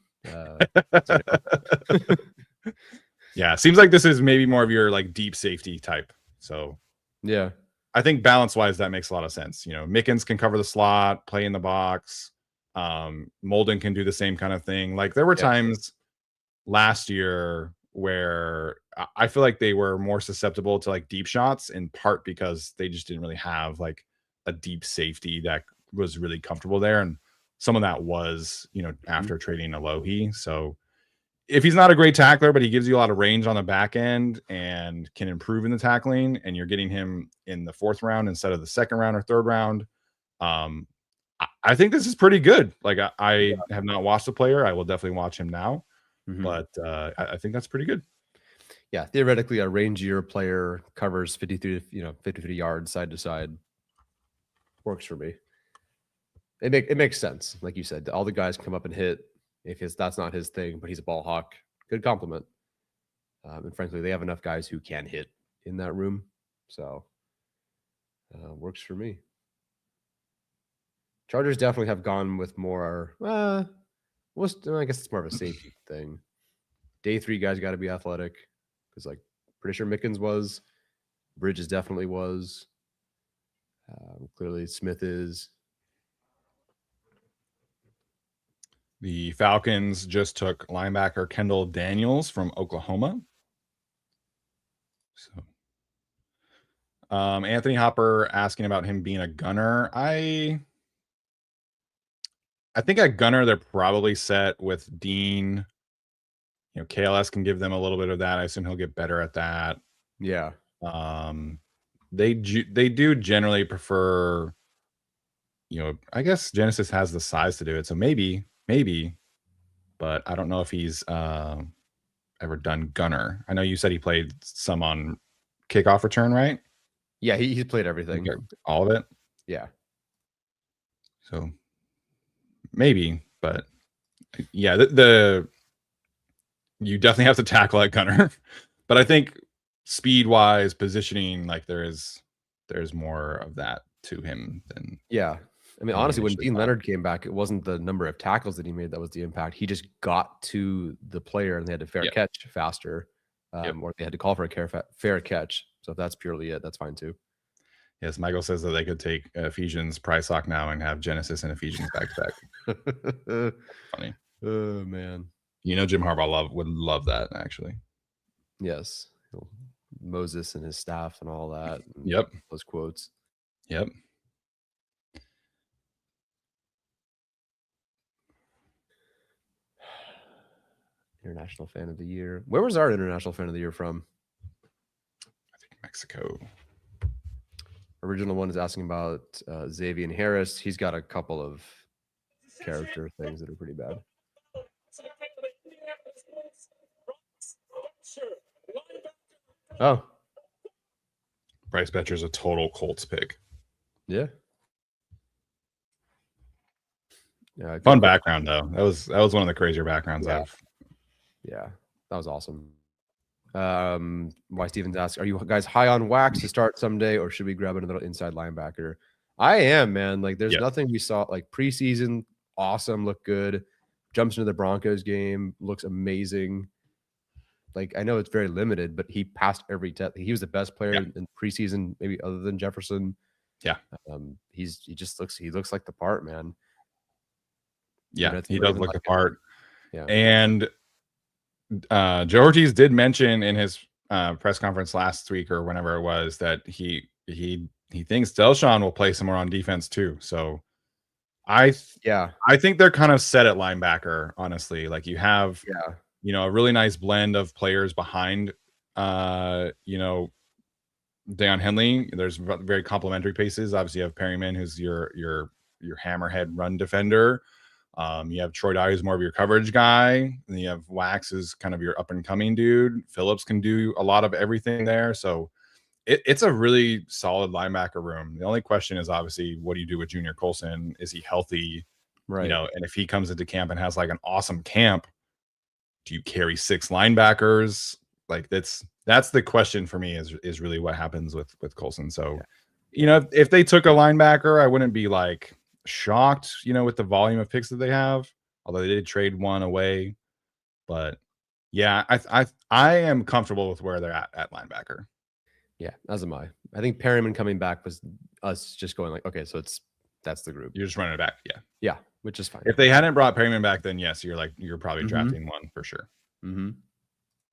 [SPEAKER 3] yeah, seems like this is maybe more of your like deep safety type. So
[SPEAKER 4] yeah,
[SPEAKER 3] I think balance wise that makes a lot of sense. You know, Mickens can cover the slot, play in the box. Molden can do the same kind of thing. Like there were times last year where I feel like they were more susceptible to like deep shots, in part because they just didn't really have like a deep safety that was really comfortable there. And some of that was, you know, after trading Alohi. So if he's not a great tackler, but he gives you a lot of range on the back end and can improve in the tackling, and you're getting him in the 4th round instead of the 2nd round or 3rd round, I think this is pretty good. Like I have not watched the player. I will definitely watch him now, but I think that's pretty good.
[SPEAKER 4] Yeah, theoretically, a rangier player covers 50 yards side to side. Works for me. It makes sense, like you said. All the guys come up and hit. If that's not his thing, but he's a ball hawk, good compliment. And frankly, they have enough guys who can hit in that room, so works for me. Chargers definitely have gone with more. I guess it's more of a safety thing. Day 3 guys got to be athletic, because like pretty sure Mickens was, Bridges definitely was. Clearly Smith is.
[SPEAKER 3] The Falcons just took linebacker Kendall Daniels from Oklahoma. So, Anthony Hopper asking about him being a gunner. I think at gunner they're probably set with Dean. You know, KLS can give them a little bit of that. I assume he'll get better at that.
[SPEAKER 4] Yeah.
[SPEAKER 3] They do generally prefer. You know, I guess Genesis has the size to do it, so maybe, but I don't know if he's ever done gunner. I know you said he played some on kickoff return, right?
[SPEAKER 4] Yeah, he's played everything.
[SPEAKER 3] All of it?
[SPEAKER 4] Yeah.
[SPEAKER 3] So maybe, but yeah, the you definitely have to tackle at gunner. But I think speed-wise, positioning, like there's more of that to him than
[SPEAKER 4] I mean, honestly, when Dean Leonard came back, it wasn't the number of tackles that he made that was the impact. He just got to the player and they had to fair catch faster, or they had to call for a fair catch. So if that's purely it, that's fine too.
[SPEAKER 3] Yes, Michael says that they could take Ephesians price lock now and have Genesis and Ephesians back to back. Funny.
[SPEAKER 4] Oh, man.
[SPEAKER 3] You know, Jim Harbaugh would love that, actually.
[SPEAKER 4] Yes. Moses and his staff and all that. And
[SPEAKER 3] yep.
[SPEAKER 4] Those quotes.
[SPEAKER 3] Yep.
[SPEAKER 4] International Fan of the Year. Where was our International Fan of the Year from?
[SPEAKER 3] I think Mexico.
[SPEAKER 4] Original one is asking about Xavier Harris. He's got a couple of character things that are pretty bad. Oh.
[SPEAKER 3] Bryce Betcher's a total Colts pick.
[SPEAKER 4] Yeah.
[SPEAKER 3] Fun background though. That was one of the crazier backgrounds I've.
[SPEAKER 4] Yeah, that was awesome. Why Stevens asks, are you guys high on Wax to start someday, or should we grab another inside linebacker? I am, man. Like, there's nothing we saw like preseason. Awesome, look good. Jumps into the Broncos game, looks amazing. Like, I know it's very limited, but he passed every test. He was the best player in preseason, maybe other than Jefferson.
[SPEAKER 3] Yeah.
[SPEAKER 4] He looks like the part, man.
[SPEAKER 3] Yeah, he does look the part.
[SPEAKER 4] Yeah.
[SPEAKER 3] And Joe Ortiz did mention in his press conference last week or whenever it was that he thinks Delshon will play somewhere on defense too. So I think they're kind of set at linebacker, honestly. Like, you have a really nice blend of players behind Deion Henley. There's very complementary pieces. Obviously, you have Perryman, who's your hammerhead run defender. You have Troy Dye, who's more of your coverage guy. And then you have Wax, who's kind of your up and coming dude. Phillips can do a lot of everything there. So it's a really solid linebacker room. The only question is obviously, what do you do with Junior Colson? Is he healthy?
[SPEAKER 4] Right.
[SPEAKER 3] You know, and if he comes into camp and has like an awesome camp, do you carry 6 linebackers? Like that's the question for me is really what happens with Colson. So, you know, if they took a linebacker, I wouldn't be like shocked, you know, with the volume of picks that they have, although they did trade one away. But yeah, I am comfortable with where they're at linebacker.
[SPEAKER 4] Yeah, as am I. I think Perryman coming back was us just going like, okay, so that's the group.
[SPEAKER 3] You're just running it back.
[SPEAKER 4] Yeah, which is fine.
[SPEAKER 3] If they hadn't brought Perryman back, then yes, you're probably drafting one for sure.
[SPEAKER 4] Mm-hmm.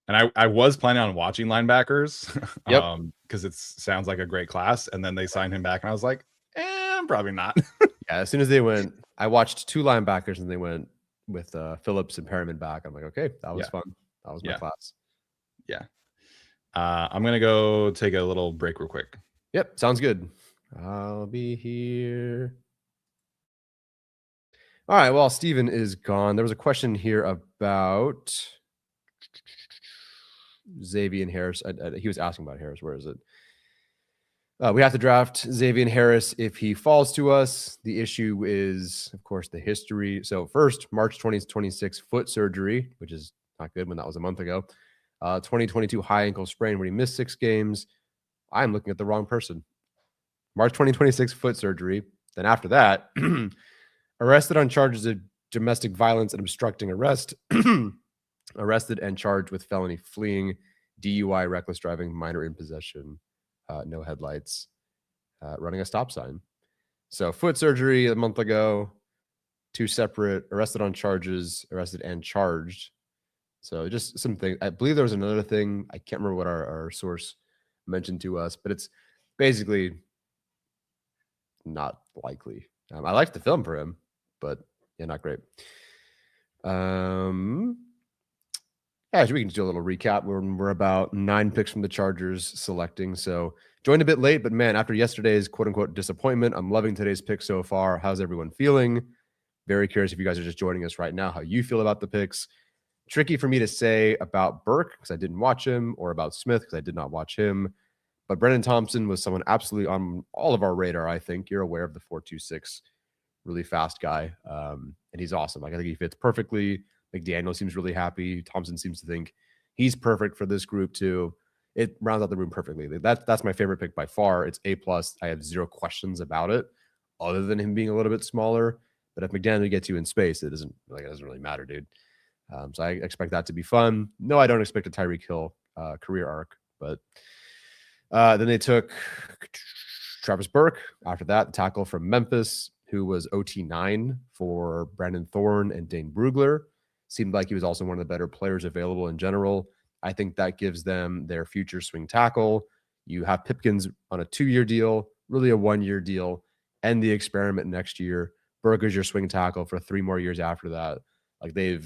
[SPEAKER 3] And I was planning on watching linebackers, because it sounds like a great class. And then they signed him back, and I was like, probably not.
[SPEAKER 4] Yeah, as soon as they went, I watched 2 linebackers, and they went with Phillips and Perryman back. I'm like, okay, that was fun. That was my class.
[SPEAKER 3] Yeah. I'm gonna go take a little break real quick.
[SPEAKER 4] Yep, sounds good. I'll be here. All right, well, Steven is gone. There was a question here about Xavier Harris. He was asking about Harris. Where is it? We have to draft Xavier Harris if he falls to us. The issue is, of course, the history. So first, March 2026 foot surgery, which is not good when that was a month ago. 2022 high ankle sprain where he missed 6 games. I'm looking at the wrong person. March 2026 foot surgery. Then after that, arrested on charges of domestic violence and obstructing arrest. Arrested and charged with felony fleeing, DUI, reckless driving, minor in possession, no headlights, running a stop sign. So foot surgery a month ago, 2 separate, arrested on charges, arrested and charged. So just some things. I believe there was another thing. I can't remember what our source mentioned to us, but it's basically not likely. I liked the film for him, but yeah, not great. Yeah, we can do a little recap. We're about 9 picks from the Chargers selecting. So joined a bit late, but man, after yesterday's quote unquote disappointment, I'm loving today's pick so far. How's everyone feeling? Very curious if you guys are just joining us right now, how you feel about the picks. Tricky for me to say about Burke because I didn't watch him, or about Smith because I did not watch him. But Brenen Thompson was someone absolutely on all of our radar, I think. You're aware of the 4.26, really fast guy. And he's awesome. Like, I think he fits perfectly. McDaniel seems really happy. Thompson seems to think he's perfect for this group too. It rounds out the room perfectly. That's my favorite pick by far. It's A+. I have 0 questions about it, other than him being a little bit smaller. But if McDaniel gets you in space, it doesn't really matter, dude. So I expect that to be fun. No, I don't expect a Tyreek Hill career arc, but then they took Travis Burke. After that, the tackle from Memphis, who was OT9 for Brandon Thorne and Dane Brugler. Seemed like he was also one of the better players available in general. I think that gives them their future swing tackle. You have Pipkins on a 2-year deal, really a 1-year deal, and the experiment next year. Burke is your swing tackle for 3 more years after that. Like they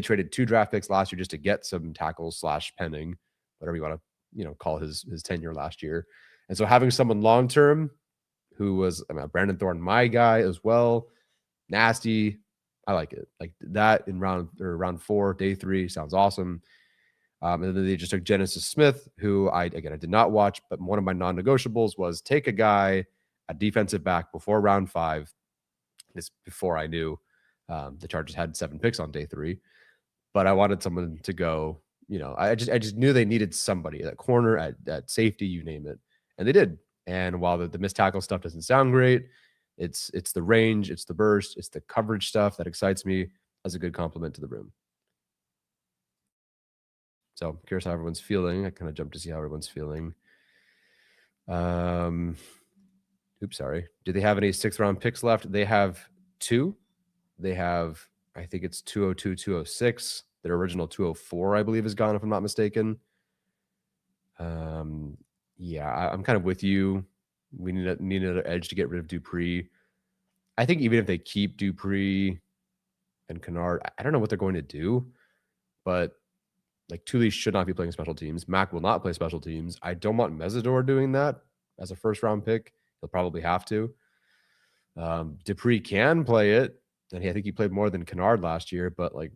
[SPEAKER 4] traded 2 draft picks last year just to get some tackles / pending, whatever you want to call his tenure last year. And so having someone long term who was Brandon Thorne, my guy as well, nasty. I like it. Like that in round 4, day 3 sounds awesome. And then they just took Genesis Smith, who I did not watch, but one of my non-negotiables was take a guy, a defensive back before round 5. This before I knew the Chargers had 7 picks on day 3, but I wanted someone to go. I just knew they needed somebody at corner, at safety, you name it, and they did. And while the missed tackle stuff doesn't sound great, it's the range, it's the burst, it's the coverage stuff that excites me as a good compliment to the room. So I'm curious how everyone's feeling. I kind of jumped to see how everyone's feeling. Oops, sorry. Do they have any 6th round picks left? They have 2. They have, I think it's 202, 206. Their original 204, I believe, is gone, if I'm not mistaken. Yeah, I'm kind of with you. We need another edge to get rid of Dupree. I think even if they keep Dupree and Kennard, I don't know what they're going to do, but Like Thule should not be playing special teams. Mac will not play special teams. I don't want Mesidor doing that as a first round pick. He'll probably have to. Dupree can play it, and I think he played more than Kennard last year. But like,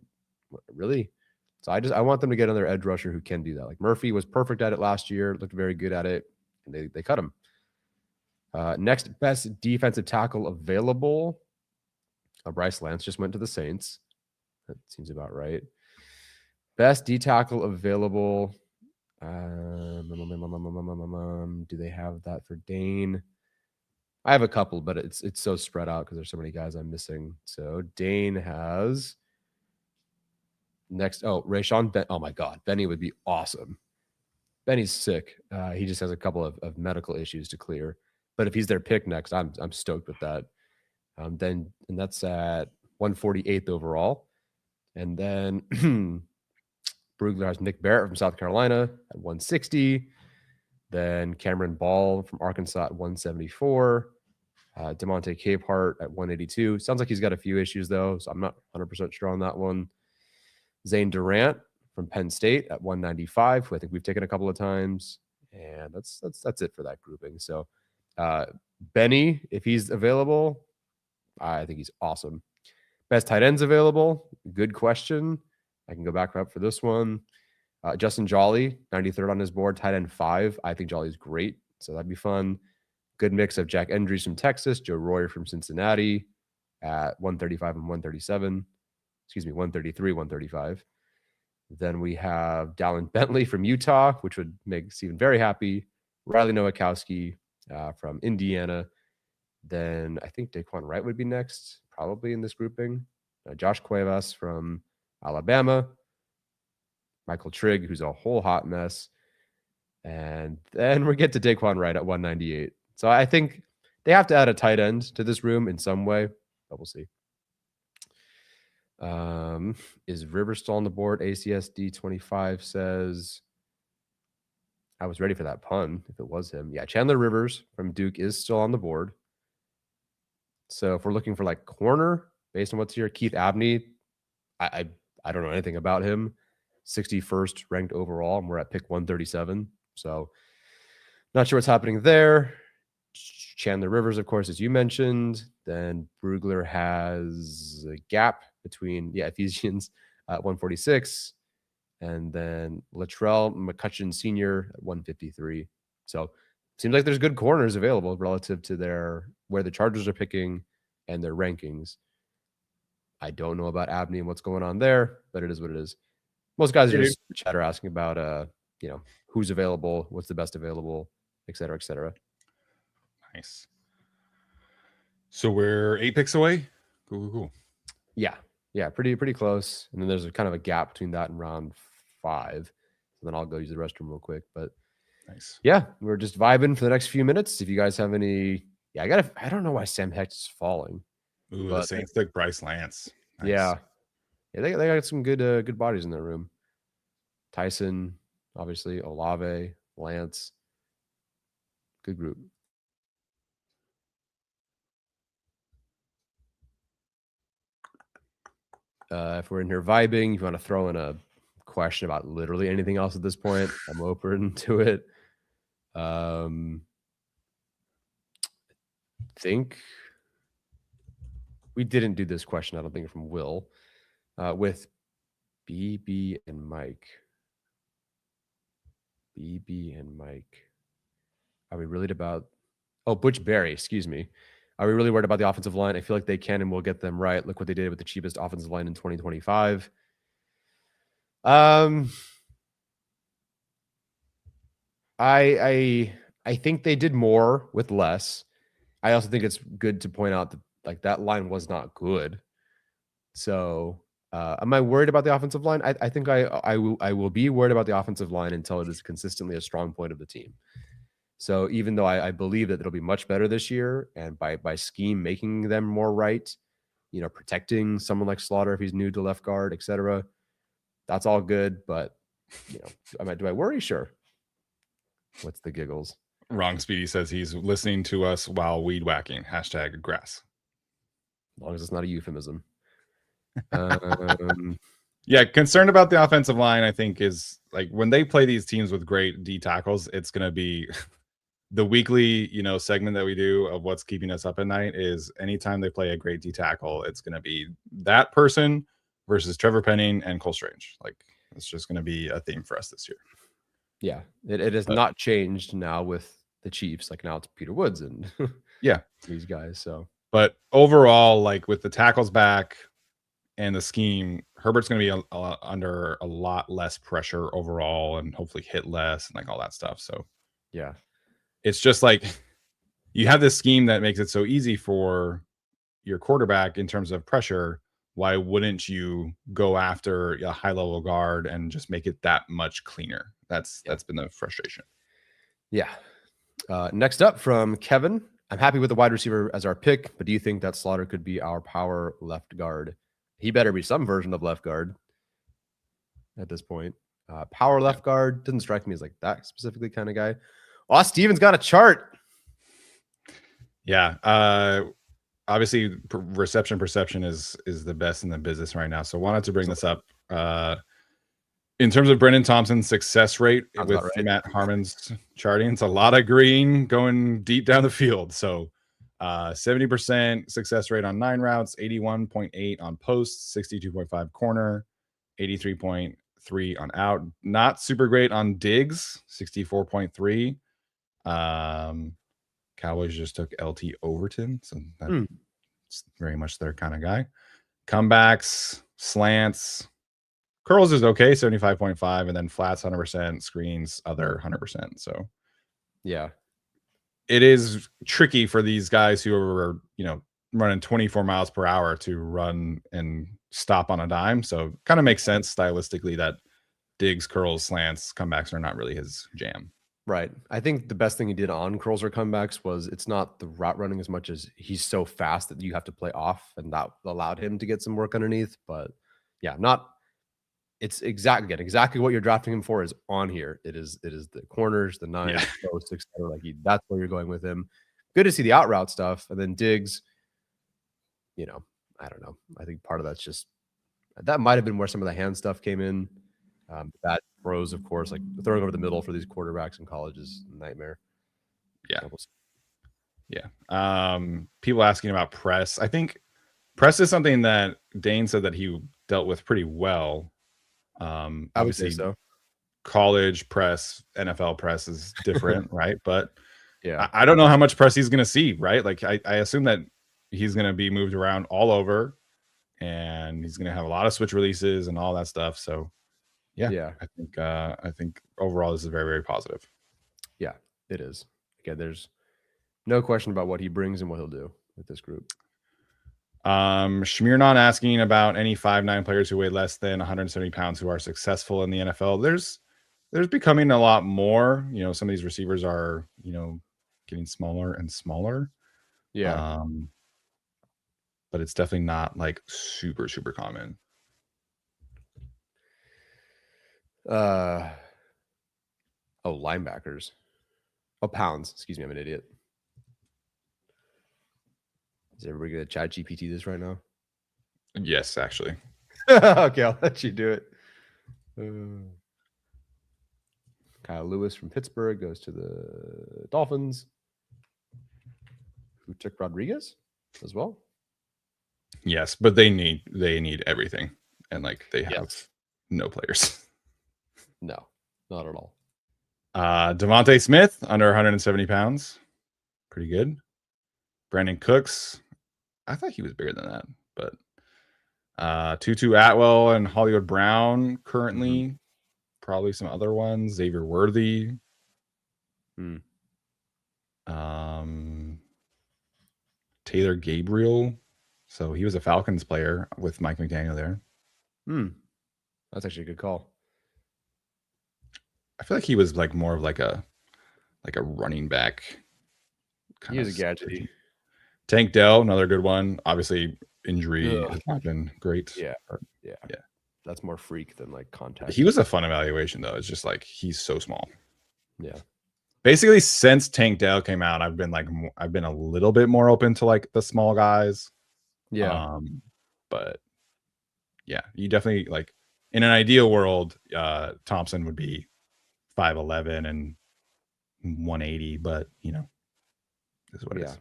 [SPEAKER 4] really, so I want them to get another edge rusher who can do that. Like Murphy was perfect at it last year, looked very good at it, and they cut him. Next best defensive tackle available. Bryce Lance just went to the Saints. That seems about right. Best D tackle available. Do they have that for Dane? I have a couple, but it's so spread out because there's so many guys I'm missing. So Dane has next. Oh, Rayshawn Ben. Oh my God, Benny would be awesome. Benny's sick. He just has a couple of medical issues to clear. But if he's their pick next, I'm stoked with that. And that's at 148th overall. And then Brugler has Nick Barrett from South Carolina at 160. Then Cameron Ball from Arkansas at 174. DeMonte Capehart at 182. Sounds like he's got a few issues, though, so I'm not 100% sure on that one. Zane Durant from Penn State at 195, who I think we've taken a couple of times. And that's it for that grouping. So Benny, if he's available, I think he's awesome. Best tight ends available? Good question. I can go back up for this one. Justin Jolly, 93rd on his board, tight end 5. I think Jolly's great, so that'd be fun. Good mix of Jack Endries from Texas, Joe Royer from Cincinnati at 135 and 137. Excuse me, 133, 135. Then we have Dallin Bentley from Utah, which would make Steven very happy. Riley Nowakowski from Indiana. Then I think Daquan Wright would be next, probably in this grouping. Josh Cuevas from Alabama. Michael Trigg, who's a whole hot mess. And then we get to Daquan Wright at 198. So I think they have to add a tight end to this room in some way, but we'll see. Is Rivers still on the board? ACSD25 says, I was ready for that pun if it was him. Yeah, Chandler Rivers from Duke is still on the board. So if we're looking for like corner, based on what's here, Keith Abney, I don't know anything about him. 61st ranked overall, and we're at pick 137. So not sure what's happening there. Chandler Rivers, of course, as you mentioned. Then Brugler has a gap between, Ephesians at 146. And then Latrell McCutcheon Sr. at 153. So seems like there's good corners available relative to where the Chargers are picking and their rankings. I don't know about Abney and what's going on there, but it is what it is. Most guys are just chatter asking about, who's available, what's the best available, et cetera, et cetera.
[SPEAKER 3] Nice. So we're 8 picks away. Cool.
[SPEAKER 4] Yeah, pretty close. And then there's a kind of a gap between that and round 5. So then I'll go use the restroom real quick. But
[SPEAKER 3] nice. Yeah,
[SPEAKER 4] we're just vibing for the next few minutes. If you guys have any, I don't know why Sam Hecht is falling.
[SPEAKER 3] Ooh, the Saints took Bryce Lance. Nice.
[SPEAKER 4] Yeah, they got some good bodies in their room. Tyson, obviously, Olave, Lance. Good group. If we're in here vibing, if you want to throw in a question about literally anything else at this point, I'm open to it. I think we didn't do this question, I don't think, from Will. With BB and Mike. Are we really about... Oh, Butch Berry, excuse me. Are we really worried about the offensive line? I feel like they can and will get them right. Look what they did with the cheapest offensive line in 2025. I think they did more with less. I also think it's good to point out that that line was not good. So am I worried about the offensive line? I think I will be worried about the offensive line until it is consistently a strong point of the team. So even though I believe that it'll be much better this year, and by scheme making them more right, protecting someone like Slaughter if he's new to left guard, etc. That's all good, but do I worry? Sure. What's the giggles?
[SPEAKER 3] Wrong Speedy says he's listening to us while weed whacking. #grass.
[SPEAKER 4] As long as it's not a euphemism.
[SPEAKER 3] Yeah, concerned about the offensive line, I think, is like when they play these teams with great D tackles, it's going to be the weekly, segment that we do of what's keeping us up at night is anytime they play a great D tackle, it's going to be that person versus Trevor Penning and Cole Strange. Like, it's just going to be a theme for us this year.
[SPEAKER 4] Yeah, it has not changed now with the Chiefs. Like now it's Peter Woods and
[SPEAKER 3] yeah,
[SPEAKER 4] these guys. So,
[SPEAKER 3] but overall, like with the tackles back and the scheme, Herbert's going to be under a lot less pressure overall, and hopefully hit less and like all that stuff. So,
[SPEAKER 4] yeah,
[SPEAKER 3] it's just like you have this scheme that makes it so easy for your quarterback in terms of pressure. Why wouldn't you go after a high level guard and just make it that much cleaner? That's been the frustration.
[SPEAKER 4] Yeah. Next up from Kevin, I'm happy with the wide receiver as our pick, but do you think that Slaughter could be our power left guard? He better be some version of left guard at this point. Power left guard doesn't strike me as like that specifically kind of guy. Oh, Steven's got a chart.
[SPEAKER 3] Yeah. Obviously, reception perception is the best in the business right now. So wanted to bring this up. In terms of Brenen Thompson's success rate with Matt Harmon's charting, it's a lot of green going deep down the field. So 70% success rate on 9 routes, 81.8 on posts, 62.5 corner, 83.3 on out. Not super great on digs, 64.3. Cowboys just took LT Overton, so that's very much their kind of guy. Comebacks, slants, curls is okay, 75.5, and then flats 100%, screens other 100%. So
[SPEAKER 4] yeah,
[SPEAKER 3] it is tricky for these guys who are running 24 miles per hour to run and stop on a dime. So kind of makes sense stylistically that digs, curls, slants, comebacks are not really his jam.
[SPEAKER 4] Right. I think the best thing he did on curls or comebacks was it's not the route running as much as he's so fast that you have to play off, and that allowed him to get some work underneath. But yeah, it's exactly what you're drafting him for is on here. It is the corners, the nines, posts, etc. Like that's where you're going with him. Good to see the out route stuff, and then digs. I don't know. I think part of that's just that might have been where some of the hand stuff came in. That throws, of course, like throwing over the middle for these quarterbacks in college is a nightmare.
[SPEAKER 3] Yeah. People asking about press. I think press is something that Dane said that he dealt with pretty well.
[SPEAKER 4] I would say so.
[SPEAKER 3] College press, NFL press is different, right? But
[SPEAKER 4] yeah,
[SPEAKER 3] I don't know how much press he's going to see, right? Like I assume that he's going to be moved around all over, and he's going to have a lot of switch releases and all that stuff. So yeah. I think overall this is very, very positive.
[SPEAKER 4] Yeah, it is. Again, there's no question about what he brings and what he'll do with this group.
[SPEAKER 3] Shmirnon asking about any 5'9" players who weigh less than 170 pounds who are successful in the NFL. There's becoming a lot more. Some of these receivers are, getting smaller and smaller.
[SPEAKER 4] Yeah.
[SPEAKER 3] But it's definitely not like super, super common.
[SPEAKER 4] Linebackers. Pounds. Excuse me, I'm an idiot. Is everybody gonna chat GPT this right now?
[SPEAKER 3] Yes, actually.
[SPEAKER 4] Okay, I'll let you do it. Kyle Lewis from Pittsburgh goes to the Dolphins. Who took Rodriguez as well?
[SPEAKER 3] Yes, but they need everything, and like they have no players.
[SPEAKER 4] No, not at all.
[SPEAKER 3] Devontae Smith under 170 pounds, pretty good. Brandon Cooks, I thought he was bigger than that, but Tutu Atwell and Hollywood Brown currently, probably some other ones. Xavier Worthy, Taylor Gabriel. So he was a Falcons player with Mike McDaniel there.
[SPEAKER 4] That's actually a good call.
[SPEAKER 3] I feel like he was like more of like a running back.
[SPEAKER 4] He is a gadget.
[SPEAKER 3] Tank Dell, another good one. Obviously, injury has not been great.
[SPEAKER 4] Yeah. That's more freak than like contact.
[SPEAKER 3] He was a fun evaluation though. It's just like he's so small.
[SPEAKER 4] Yeah.
[SPEAKER 3] Basically, since Tank Dell came out, I've been a little bit more open to like the small guys.
[SPEAKER 4] Yeah.
[SPEAKER 3] But yeah, you definitely like in an ideal world, Thompson would be 5'11" and 180, but this is what it is.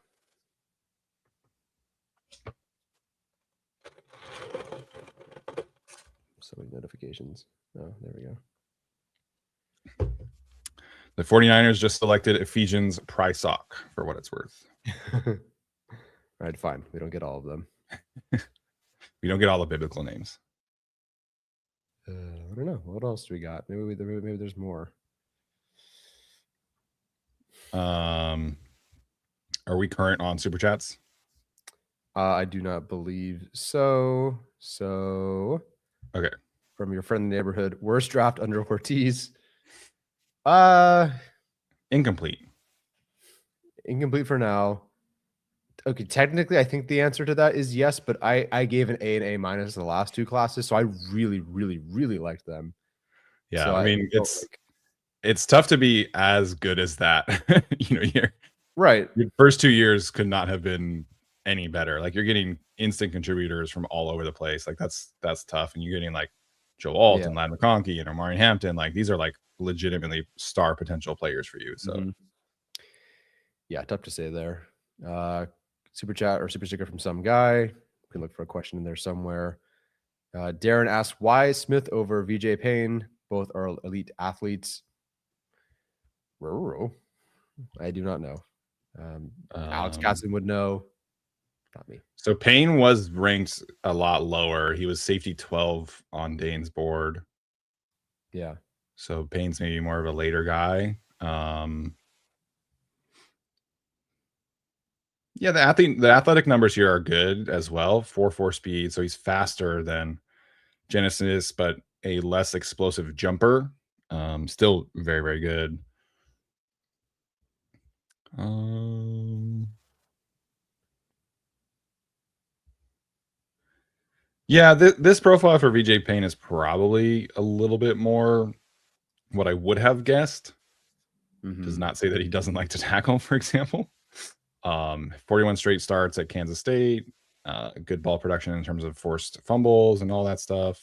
[SPEAKER 4] So many notifications. Oh, there we go.
[SPEAKER 3] The 49ers just selected Ephesians Prysock for what it's worth.
[SPEAKER 4] All right, fine. We don't get all of them.
[SPEAKER 3] We don't get all the biblical names.
[SPEAKER 4] I don't know. What else do we got? Maybe there's more.
[SPEAKER 3] Are we current on Super Chats?
[SPEAKER 4] I do not believe so.
[SPEAKER 3] Okay.
[SPEAKER 4] From your friend in the neighborhood, worst draft under Ortiz.
[SPEAKER 3] Incomplete
[SPEAKER 4] For now. Okay, technically, I think the answer to that is yes, but I gave an A and A minus the last two classes, so I really, really, really liked them.
[SPEAKER 3] Yeah,
[SPEAKER 4] so
[SPEAKER 3] I mean, it's tough to be as good as that. Your first 2 years could not have been any better. Like, you're getting instant contributors from all over the place. Like, that's tough, and you're getting like Joe Alt and Lad McConkey and Omari Hampton. Like, these are like legitimately star potential players for you. So
[SPEAKER 4] yeah, tough to say there. Super chat or super sticker from some guy. We can look for a question in there somewhere. Darren asks, why Smith over VJ Payne? Both are elite athletes. I do not know. Alex Katzen would know. Not me.
[SPEAKER 3] So Payne was ranked a lot lower. He was safety 12 on Dane's board.
[SPEAKER 4] Yeah.
[SPEAKER 3] So Payne's maybe more of a later guy. Yeah, the athletic numbers here are good as well. 4.4 speed, so he's faster than Genesis, but a less explosive jumper. Still very, very good. Yeah, this profile for VJ Payne is probably a little bit more what I would have guessed. Does not say that he doesn't like to tackle, for example. 41 straight starts at Kansas State. Good ball production in terms of forced fumbles and all that stuff.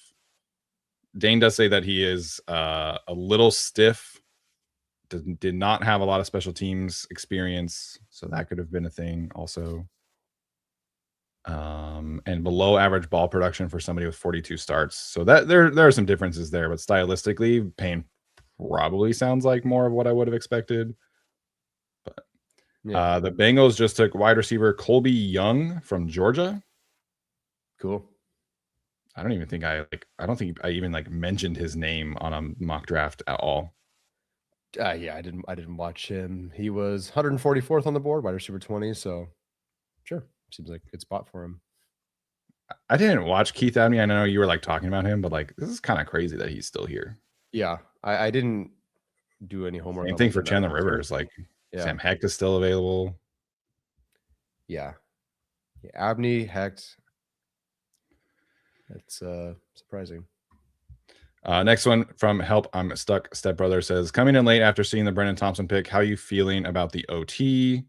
[SPEAKER 3] Dane does say that he is a little stiff. Did not have a lot of special teams experience, so that could have been a thing also. And below average ball production for somebody with 42 starts. So that there are some differences there, but stylistically, Payne probably sounds like more of what I would have expected. But the Bengals just took wide receiver Colby Young from Georgia.
[SPEAKER 4] Cool.
[SPEAKER 3] I don't think I even mentioned his name on a mock draft at all.
[SPEAKER 4] Yeah, I didn't watch him. He was 144th on the board, wide receiver 20. So sure, seems like a good spot for him.
[SPEAKER 3] I didn't watch Keith Abney. I know you were talking about him, but this is kind of crazy that he's still here.
[SPEAKER 4] Yeah, I didn't do any homework.
[SPEAKER 3] Same thing for Chandler Rivers. Sam Hecht is still available.
[SPEAKER 4] Yeah, Abney, Hecht. That's surprising.
[SPEAKER 3] Next one from Help I'm Stuck Stepbrother says, coming in late after seeing the Brenen Thompson pick, how are you feeling about the OT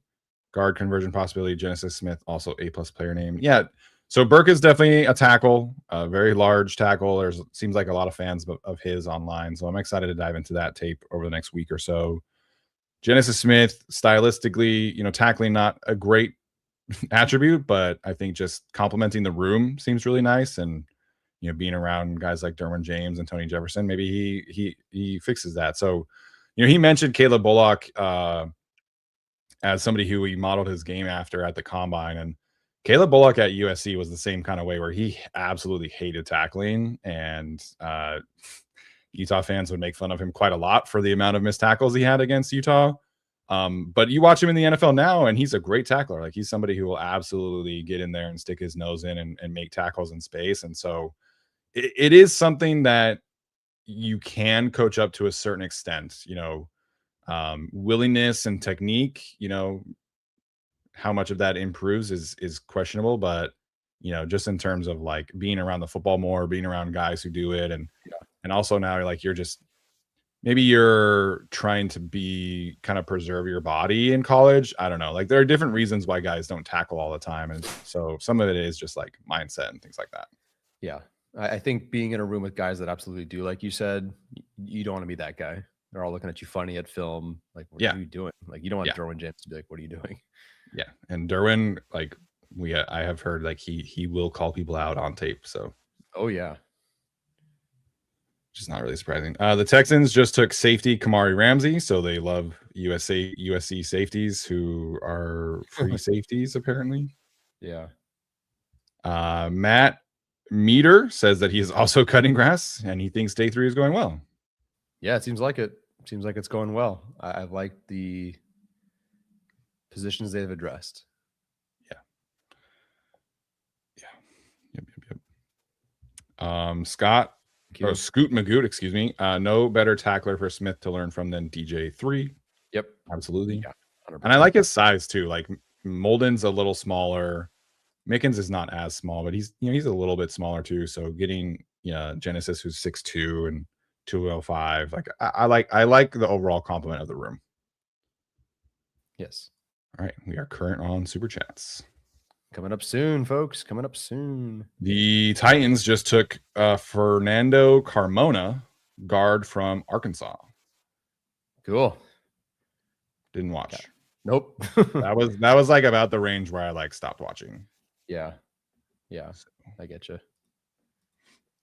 [SPEAKER 3] guard conversion possibility? Genesis Smith, also A+ player name. Yeah, so Burke is definitely a tackle, a very large tackle. There's seems like a lot of fans of his online, so I'm excited to dive into that tape over the next week or so. Genesis Smith, stylistically, tackling not a great attribute, but I think just complementing the room seems really nice, and being around guys like Derwin James and Tony Jefferson, maybe he fixes that. So, he mentioned Caleb Bullock as somebody who he modeled his game after at the combine, and Caleb Bullock at USC was the same kind of way where he absolutely hated tackling, and Utah fans would make fun of him quite a lot for the amount of missed tackles he had against Utah. But you watch him in the NFL now, and he's a great tackler. He's somebody who will absolutely get in there and stick his nose in and make tackles in space. And so it is something that you can coach up to a certain extent, willingness and technique, how much of that improves is questionable, but just in terms of being around the football more, being around guys who do it. And also now maybe you're trying to be kind of preserve your body in college. I don't know. There are different reasons why guys don't tackle all the time. And so some of it is just mindset and things like that.
[SPEAKER 4] Yeah. I think being in a room with guys that absolutely do, like you said, you don't want to be that guy. They're all looking at you funny at film. Like, what
[SPEAKER 3] Yeah.
[SPEAKER 4] are you doing? Like, you don't want
[SPEAKER 3] Yeah.
[SPEAKER 4] Derwin James to be like, what are you doing?
[SPEAKER 3] Yeah, and Derwin, like I have heard, like he will call people out on tape, so
[SPEAKER 4] Oh yeah.
[SPEAKER 3] which is not really surprising. The Texans just took safety Kamari Ramsey, so they love USC safeties who are free safeties apparently.
[SPEAKER 4] Yeah.
[SPEAKER 3] Matt Meter says that he is also cutting grass and he thinks day 3 is going well.
[SPEAKER 4] Yeah, it seems like it. Seems like it's going well. I like the positions they've addressed.
[SPEAKER 3] Yep. Scoot Magoo, excuse me. No better tackler for Smith to learn from than DJ3.
[SPEAKER 4] Yep.
[SPEAKER 3] Absolutely.
[SPEAKER 4] Yeah, 100%.
[SPEAKER 3] And I like his size too. Like Molden's a little smaller. Mickens is not as small, but he's a little bit smaller too. So getting Genesis, who's 6'2" and 205, like I like the overall complement of the room.
[SPEAKER 4] Yes.
[SPEAKER 3] All right, we are current on super chats.
[SPEAKER 4] Coming up soon, folks. Coming up soon.
[SPEAKER 3] The Titans just took Fernando Carmona, guard from Arkansas.
[SPEAKER 4] Cool.
[SPEAKER 3] Didn't watch.
[SPEAKER 4] Okay. Nope.
[SPEAKER 3] that was like about the range where I like stopped watching.
[SPEAKER 4] Yeah. I get you.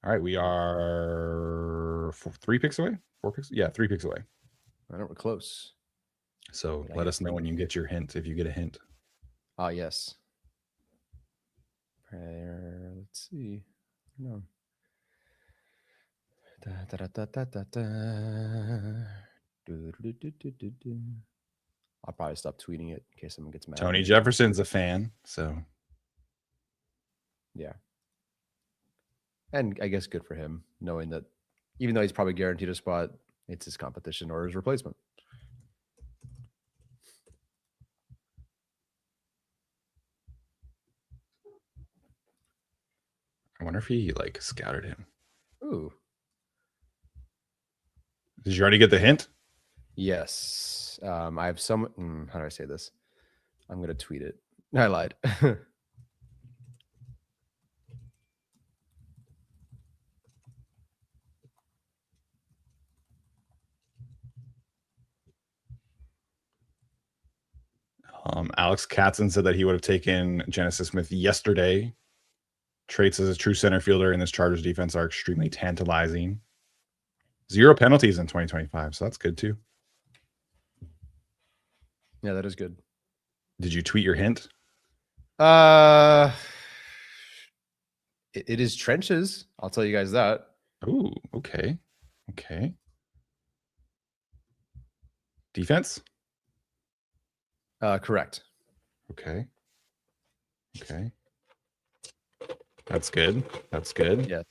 [SPEAKER 3] All right, we are 3 picks away. 4 picks. Yeah, 3 picks away.
[SPEAKER 4] I know we're close.
[SPEAKER 3] So let us know when you get your hint, if you get a hint.
[SPEAKER 4] Ah, yes. Let's see. No. I'll probably stop tweeting it in case someone gets mad.
[SPEAKER 3] Tony Jefferson's a fan, so
[SPEAKER 4] yeah. And I guess good for him, knowing that even though he's probably guaranteed a spot, it's his competition or his replacement.
[SPEAKER 3] I wonder if he like scouted him.
[SPEAKER 4] Ooh.
[SPEAKER 3] Did you already get the hint?
[SPEAKER 4] Yes. I have some. How do I say this? I'm going to tweet it. I lied.
[SPEAKER 3] Alex Katzen said that he would have taken Genesis Smith yesterday. Traits as a true center fielder in this Chargers defense are extremely tantalizing. 0 penalties in 2025, so that's good too.
[SPEAKER 4] Yeah, that is good.
[SPEAKER 3] Did you tweet your hint?
[SPEAKER 4] It is trenches. I'll tell you guys that.
[SPEAKER 3] Ooh, okay. Defense?
[SPEAKER 4] Correct.
[SPEAKER 3] Okay. That's good.
[SPEAKER 4] Yes.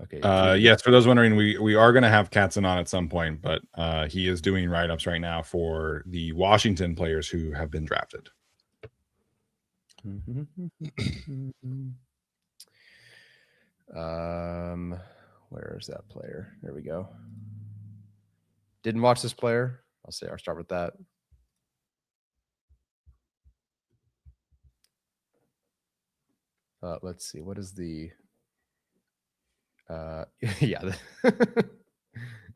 [SPEAKER 4] Okay.
[SPEAKER 3] Yes, for those wondering, we are going to have Katzen on at some point, but he is doing write-ups right now for the Washington players who have been drafted.
[SPEAKER 4] Where is that player? There we go. Didn't watch this player. I'll start with that. Let's see. What is the yeah.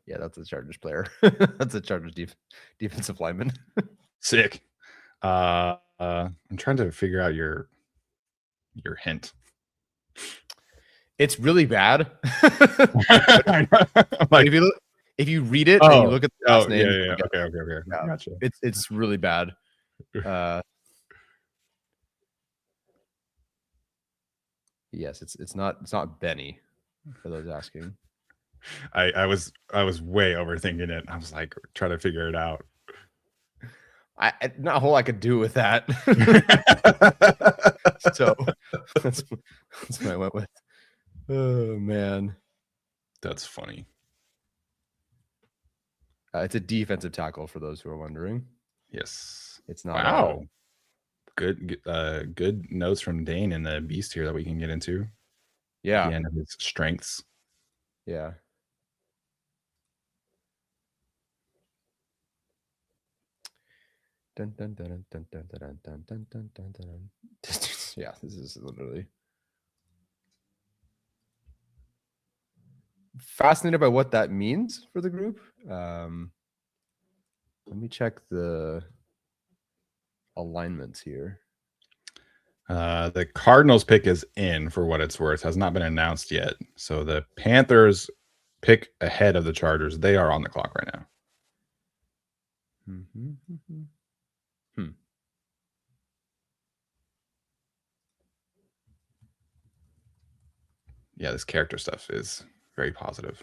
[SPEAKER 4] Yeah, that's a Chargers player. That's a Chargers defensive lineman.
[SPEAKER 3] Sick. I'm trying to figure out your hint.
[SPEAKER 4] It's really bad.
[SPEAKER 3] Like,
[SPEAKER 4] if you read it and you look at the last name,
[SPEAKER 3] yeah. Okay. Gotcha.
[SPEAKER 4] It's really bad. Yes, it's not Benny, for those asking.
[SPEAKER 3] I was way overthinking it. I was like trying to figure it out.
[SPEAKER 4] I not a whole I could do with that. So that's what I went with. Oh man,
[SPEAKER 3] that's funny.
[SPEAKER 4] It's a defensive tackle for those who are wondering.
[SPEAKER 3] Yes,
[SPEAKER 4] it's not.
[SPEAKER 3] Wow, good notes from Dane and the Beast here that we can get into.
[SPEAKER 4] Yeah,
[SPEAKER 3] the end of his strengths.
[SPEAKER 4] Yeah. Dun, dun, dun, dun, dun, dun, dun, dun, dun, dun, dun. Yeah, this is literally fascinated by what that means for the group. Let me check the alignments here.
[SPEAKER 3] The Cardinals pick is in for what it's worth. Has not been announced yet. So the Panthers pick ahead of the Chargers. They are on the clock right now. Yeah, this character stuff is very positive.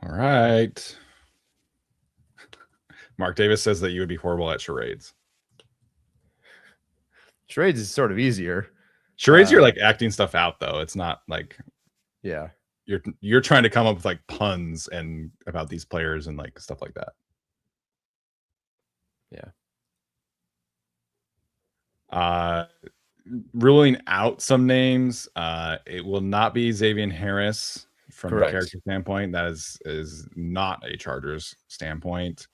[SPEAKER 3] All right. Mark Davis says that you would be horrible at charades.
[SPEAKER 4] Charades is sort of easier.
[SPEAKER 3] Charades, you're like acting stuff out, though. It's not like
[SPEAKER 4] Yeah.
[SPEAKER 3] you're trying to come up with like puns and about these players and like stuff like that.
[SPEAKER 4] Yeah.
[SPEAKER 3] Ruling out some names, it will not be Xavier Harris from
[SPEAKER 4] Correct.
[SPEAKER 3] a character standpoint. That is not a Chargers standpoint.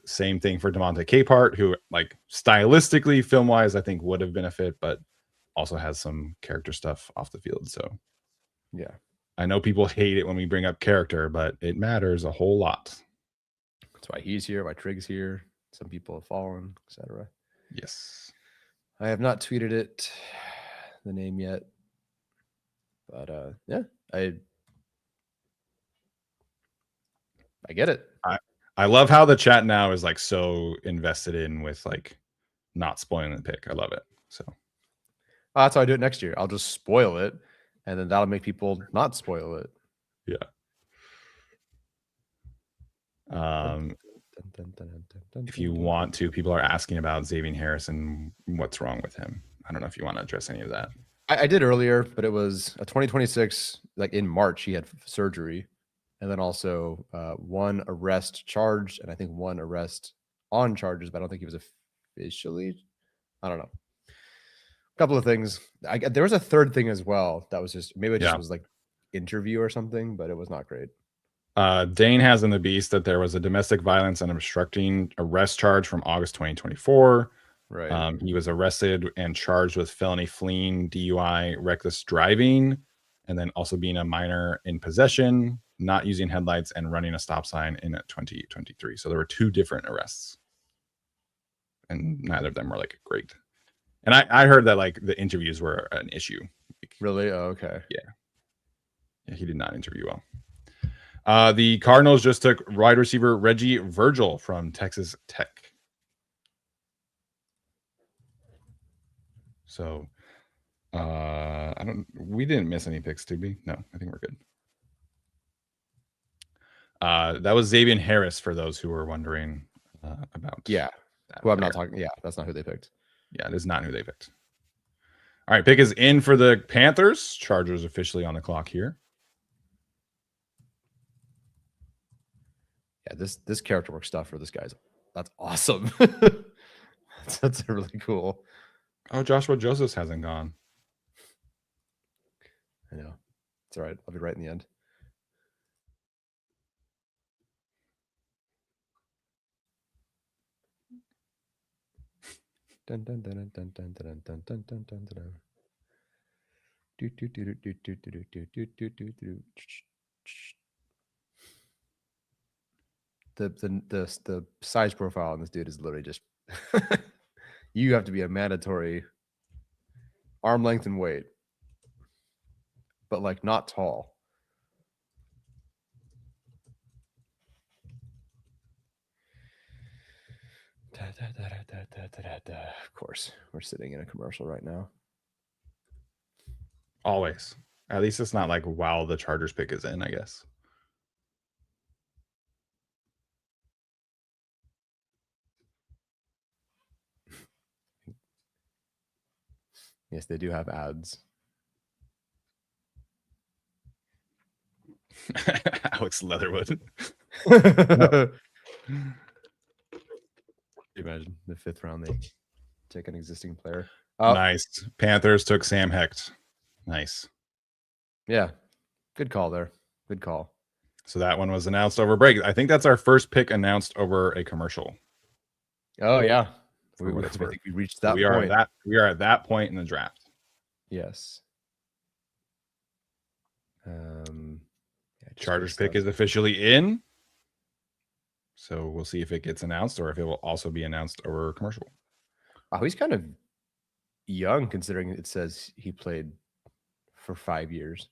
[SPEAKER 3] Same thing for DeMonte Capehart, who like stylistically, film wise, I think would have been a fit, but also has some character stuff off the field. So
[SPEAKER 4] Yeah.
[SPEAKER 3] I know people hate it when we bring up character, but it matters a whole lot.
[SPEAKER 4] That's why he's here, why Trig's here. Some people have fallen, etc.
[SPEAKER 3] Yes.
[SPEAKER 4] I have not tweeted it, the name yet. But yeah, I get it.
[SPEAKER 3] I love how the chat now is like so invested in with like not spoiling the pick. I love it. So
[SPEAKER 4] That's how I do it next year. I'll just spoil it, and then that'll make people not spoil it.
[SPEAKER 3] Yeah. If you want to, people are asking about Xavier Harris and what's wrong with him. I don't know if you want to address any of that.
[SPEAKER 4] I did earlier, but it was a 2026, like in March, he had surgery. And then also one arrest charged, and I think one arrest on charges, but I don't think he was officially. I don't know. A couple of things. There was a third thing as well. That was just maybe it just was like interview or something, but it was not great.
[SPEAKER 3] Dane has in the Beast that there was a domestic violence and obstructing arrest charge from August 2024.
[SPEAKER 4] Right.
[SPEAKER 3] He was arrested and charged with felony fleeing, DUI, reckless driving, and then also being a minor in possession, not using headlights, and running a stop sign in 2023. So there were two different arrests, and neither of them were like great. And I heard that like the interviews were an issue.
[SPEAKER 4] Really? Oh, okay.
[SPEAKER 3] Yeah, he did not interview well. The Cardinals just took wide receiver Reggie Virgil from Texas Tech. So we didn't miss any picks, did we? No, I think we're good. That was Xavier Harris for those who were wondering about.
[SPEAKER 4] Yeah. Who I'm not talking. Yeah, that's not who they picked.
[SPEAKER 3] Yeah, it is not who they picked. All right, pick is in for the Panthers. Chargers officially on the clock here.
[SPEAKER 4] Yeah, this character work stuff for this guy's that's awesome. That's really cool.
[SPEAKER 3] Oh, Joshua Josephs hasn't gone.
[SPEAKER 4] I know. It's all right. I'll be right in the end. Dun, dun, dun, dun, dun, dun, dun, dun, dun, dun, dun. Do, do, do, do, do, do, do, do, do, do, do, do. The size profile on this dude is literally just you have to be a mandatory arm length and weight, but like not tall. Of course, we're sitting in a commercial right now.
[SPEAKER 3] Always. At least it's not like while the Chargers pick is in, I guess.
[SPEAKER 4] Yes, they do have ads.
[SPEAKER 3] Alex Leatherwood.
[SPEAKER 4] Imagine the 5th round they take an existing player. Oh,
[SPEAKER 3] Nice. Panthers took Sam Hecht. Nice.
[SPEAKER 4] yeah. Good call there. Good call.
[SPEAKER 3] So that one was announced over break. I think that's our first pick announced over a commercial.
[SPEAKER 4] Oh yeah.
[SPEAKER 3] For what
[SPEAKER 4] I
[SPEAKER 3] it's
[SPEAKER 4] think
[SPEAKER 3] worth.
[SPEAKER 4] we reached
[SPEAKER 3] So
[SPEAKER 4] that
[SPEAKER 3] we
[SPEAKER 4] point.
[SPEAKER 3] are at that point in the draft.
[SPEAKER 4] Yes.
[SPEAKER 3] Chargers pick is officially in. So we'll see if it gets announced or if it will also be announced over a commercial.
[SPEAKER 4] Wow, he's kind of young considering it says he played for 5 years.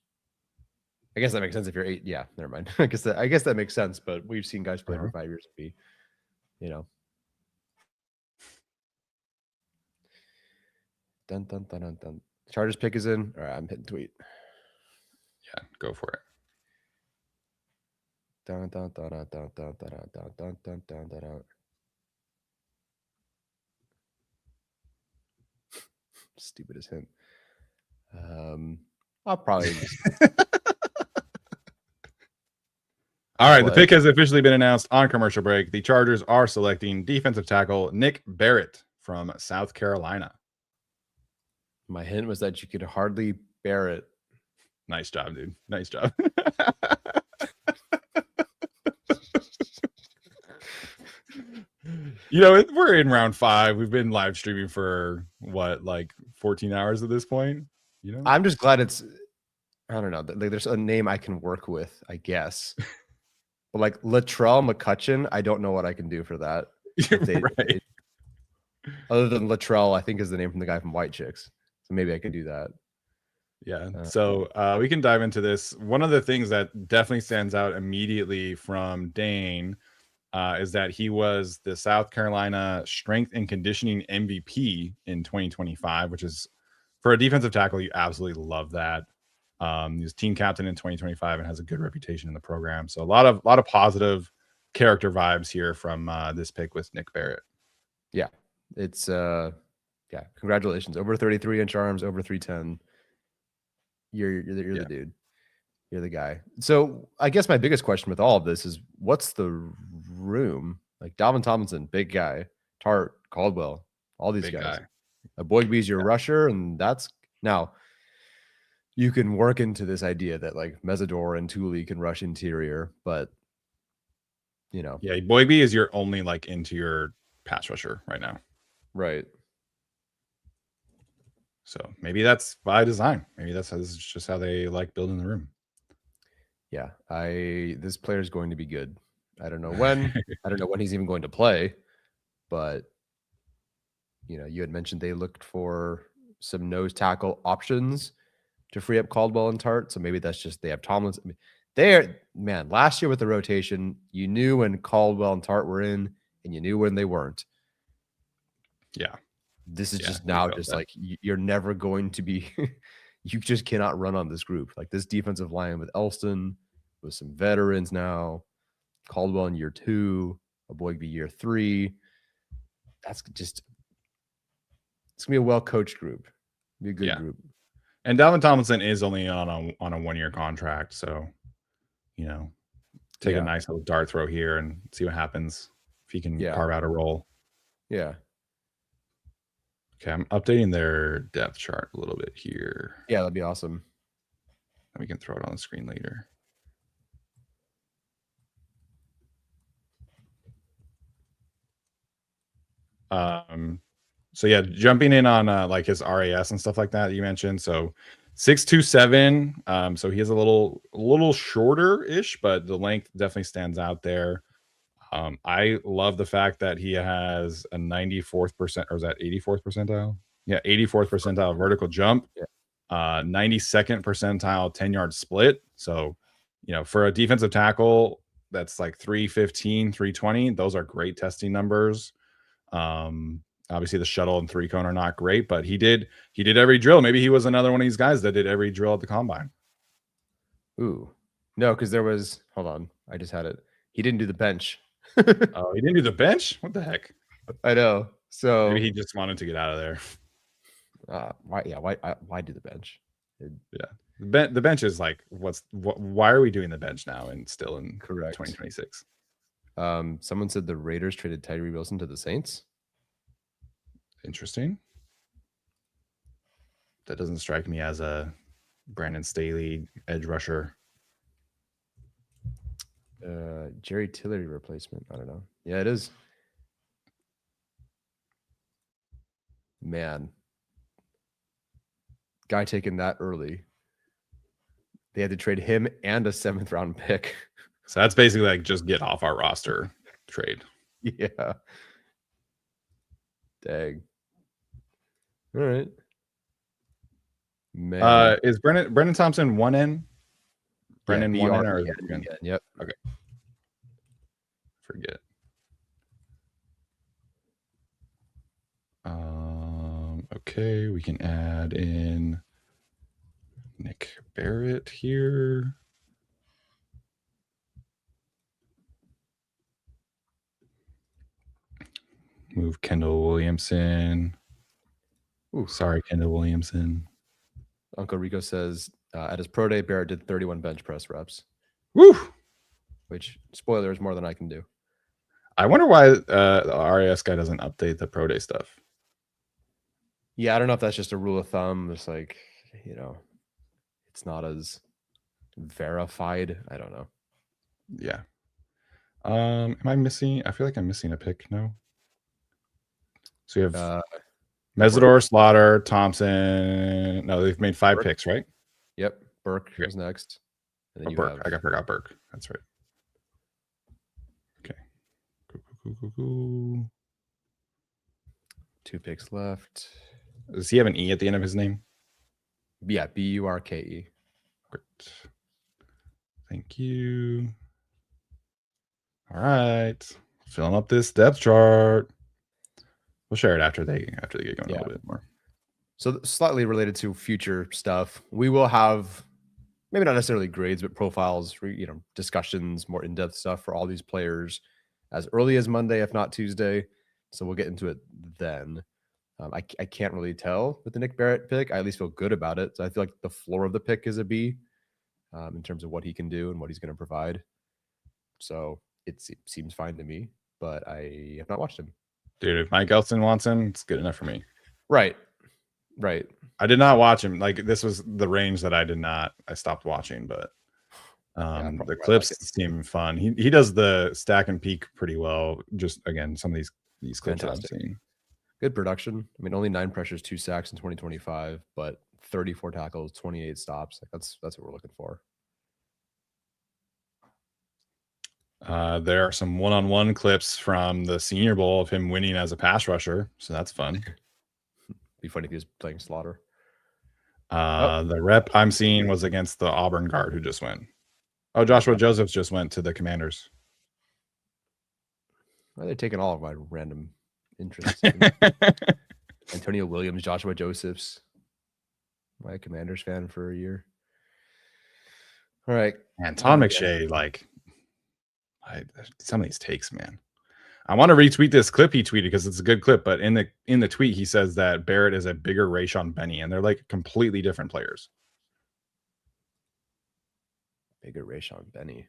[SPEAKER 4] I guess that makes sense if you're 8. Yeah, never mind. I guess that makes sense, but we've seen guys play for 5 years be, Dun dun dun dun dun. Chargers pick is in. All right, I'm hitting tweet.
[SPEAKER 3] Yeah, go for it.
[SPEAKER 4] Dun dun dun dun dun dun dun dun dun dun dun dun dun. Stupid as him. I'll probably just
[SPEAKER 3] All right, the pick has officially been announced on commercial break. The Chargers are selecting defensive tackle Nick Barrett from South Carolina.
[SPEAKER 4] My hint was that you could hardly bear it.
[SPEAKER 3] Nice job, dude. Nice job. We're in round 5. We've been live streaming for what, like 14 hours at this point?
[SPEAKER 4] I'm just glad it's, I don't know, like there's a name I can work with, I guess. But like Latrell McCutcheon, I don't know what I can do for that.
[SPEAKER 3] Right.
[SPEAKER 4] Other than Latrell, I think is the name from the guy from White Chicks. So maybe I can do that.
[SPEAKER 3] Yeah. So we can dive into this. One of the things that definitely stands out immediately from Dane is that he was the South Carolina Strength and Conditioning MVP in 2025, which is, for a defensive tackle, you absolutely love that. He was team captain in 2025 and has a good reputation in the program. So a lot of positive character vibes here from this pick with Nick Barrett.
[SPEAKER 4] Yeah, it's congratulations. Over 33-inch arms, over 310. You're the dude. You're the guy. So I guess my biggest question with all of this is, what's the room? Like Brenen Thompson, big guy. Tart, Caldwell, all these
[SPEAKER 3] Big
[SPEAKER 4] guys.
[SPEAKER 3] guy.
[SPEAKER 4] Boygby's your rusher, and that's now you can work into this idea that like Mesidor and Thule can rush interior, but
[SPEAKER 3] yeah, Boygby is your only like interior pass rusher right now.
[SPEAKER 4] Right.
[SPEAKER 3] So maybe that's by design. Maybe this is just how they like building the room.
[SPEAKER 4] Yeah, this player is going to be good. I don't know when. I don't know when he's even going to play, but you had mentioned they looked for some nose tackle options to free up Caldwell and Tart. So maybe that's just they have Tomlinson. Last year with the rotation, you knew when Caldwell and Tart were in, and you knew when they weren't.
[SPEAKER 3] Yeah.
[SPEAKER 4] This is just now just like you're never going to be you just cannot run on this group. Like this defensive line with Elston, with some veterans now, Caldwell in year 2, Boygby year 3. That's just it's gonna be a well-coached group. Be a good group.
[SPEAKER 3] And Brenen Thompson is only on a 1-year contract, so take a nice little dart throw here and see what happens if he can carve out a role.
[SPEAKER 4] Yeah.
[SPEAKER 3] Okay, I'm updating their depth chart a little bit here.
[SPEAKER 4] Yeah, that'd be awesome.
[SPEAKER 3] And we can throw it on the screen later. So yeah, jumping in on like his RAS and stuff like that you mentioned. So 6'2", so he is a little shorter-ish, but the length definitely stands out there. I love the fact that he has a 94th percent, or is that 84th percentile? Yeah, 84th percentile vertical jump, 92nd percentile 10-yard split. So, for a defensive tackle, that's like 315, 320. Those are great testing numbers. Obviously the shuttle and 3-cone are not great, but he did every drill. Maybe he was another one of these guys that did every drill at the combine.
[SPEAKER 4] Ooh, no, because there was, hold on, I just had it. He didn't do the bench.
[SPEAKER 3] Oh, he didn't do the bench? What the heck?
[SPEAKER 4] I know. So
[SPEAKER 3] maybe he just wanted to get out of there.
[SPEAKER 4] Why do the bench?
[SPEAKER 3] The bench is like, why are we doing the bench now and still in 2026?
[SPEAKER 4] Someone said the Raiders traded Tyree Wilson to the Saints.
[SPEAKER 3] Interesting. That doesn't strike me as a Brandon Staley edge rusher.
[SPEAKER 4] Jerry Tillery replacement. I don't know. Yeah, it is. Man. Guy taken that early. They had to trade him and a 7th round pick.
[SPEAKER 3] So that's basically like just get off our roster trade.
[SPEAKER 4] Yeah. Dang. All right. Man.
[SPEAKER 3] Is Brenen Thompson 1N? Brenen
[SPEAKER 4] Yeah,
[SPEAKER 3] 1N or
[SPEAKER 4] BREN. Yep.
[SPEAKER 3] Okay. Forget. Okay, we can add in Nick Barrett here. Move Kendall Williamson. Ooh, sorry, Kendall Williamson.
[SPEAKER 4] Uncle Rico says at his pro day, Barrett did 31 bench press reps.
[SPEAKER 3] Woo!
[SPEAKER 4] Which, spoiler, is more than I can do.
[SPEAKER 3] I wonder why the RAS guy doesn't update the pro day stuff.
[SPEAKER 4] Yeah, I don't know if that's just a rule of thumb. It's like, you know, it's not as verified. I don't know.
[SPEAKER 3] Yeah. Am I missing? I feel like I'm missing a pick. No. So we have Mesidor, Slaughter, Thompson. No, they've made 5
[SPEAKER 4] Burke.
[SPEAKER 3] picks, right?
[SPEAKER 4] Yep. Burke is next. And then you
[SPEAKER 3] Burke.
[SPEAKER 4] have...
[SPEAKER 3] I forgot Burke. That's right. Okay. Cool.
[SPEAKER 4] 2 picks left.
[SPEAKER 3] Does he have an E at the end of his name?
[SPEAKER 4] Yeah, Burke.
[SPEAKER 3] Great. Thank you. All right. Filling up this depth chart. We'll share it after they get going a little bit more.
[SPEAKER 4] So slightly related to future stuff, we will have maybe not necessarily grades, but profiles, discussions, more in-depth stuff for all these players as early as Monday, if not Tuesday. So we'll get into it then. I can't really tell with the Nick Barrett pick. I at least feel good about it. So I feel like the floor of the pick is a B in terms of what he can do and what he's going to provide. So it seems fine to me, but I have not watched him.
[SPEAKER 3] Dude, if Mike Elston wants him, it's good enough for me.
[SPEAKER 4] Right.
[SPEAKER 3] I did not watch him. Like, this was the range that I stopped watching, but the clips seem fun. He does the stack and peak pretty well. Just again, some of these clips that I'm seeing.
[SPEAKER 4] Good production. I mean, only 9 pressures, 2 sacks in 2025, but 34 tackles, 28 stops. Like that's what we're looking for.
[SPEAKER 3] There are some one-on-one clips from the Senior Bowl of him winning as a pass rusher, so that's fun.
[SPEAKER 4] Be funny if he was playing Slaughter.
[SPEAKER 3] The rep I'm seeing was against the Auburn guard who just went. Oh, Joshua Josephs just went to the Commanders.
[SPEAKER 4] Why are they taking all of my random interests? Antonio Williams, Joshua Josephs. My Commanders fan for a year. All right.
[SPEAKER 3] And Tom McShay, some of these takes, man. I want to retweet this clip he tweeted because it's a good clip, but in the tweet he says that Barrett is a bigger Rayshon Benny, and they're like completely different players.
[SPEAKER 4] Bigger Rayshon Benny.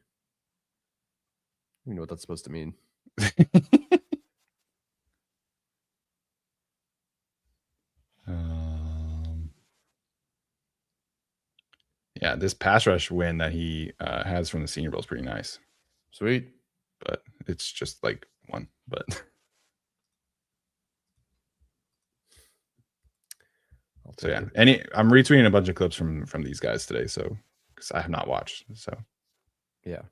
[SPEAKER 4] I don't know what that's supposed to mean.
[SPEAKER 3] Yeah, this pass rush win that he has from the Senior Bowl is pretty nice.
[SPEAKER 4] Sweet.
[SPEAKER 3] But it's just like one. But so yeah, I'm retweeting a bunch of clips from these guys today, so because I have not watched. So
[SPEAKER 4] yeah.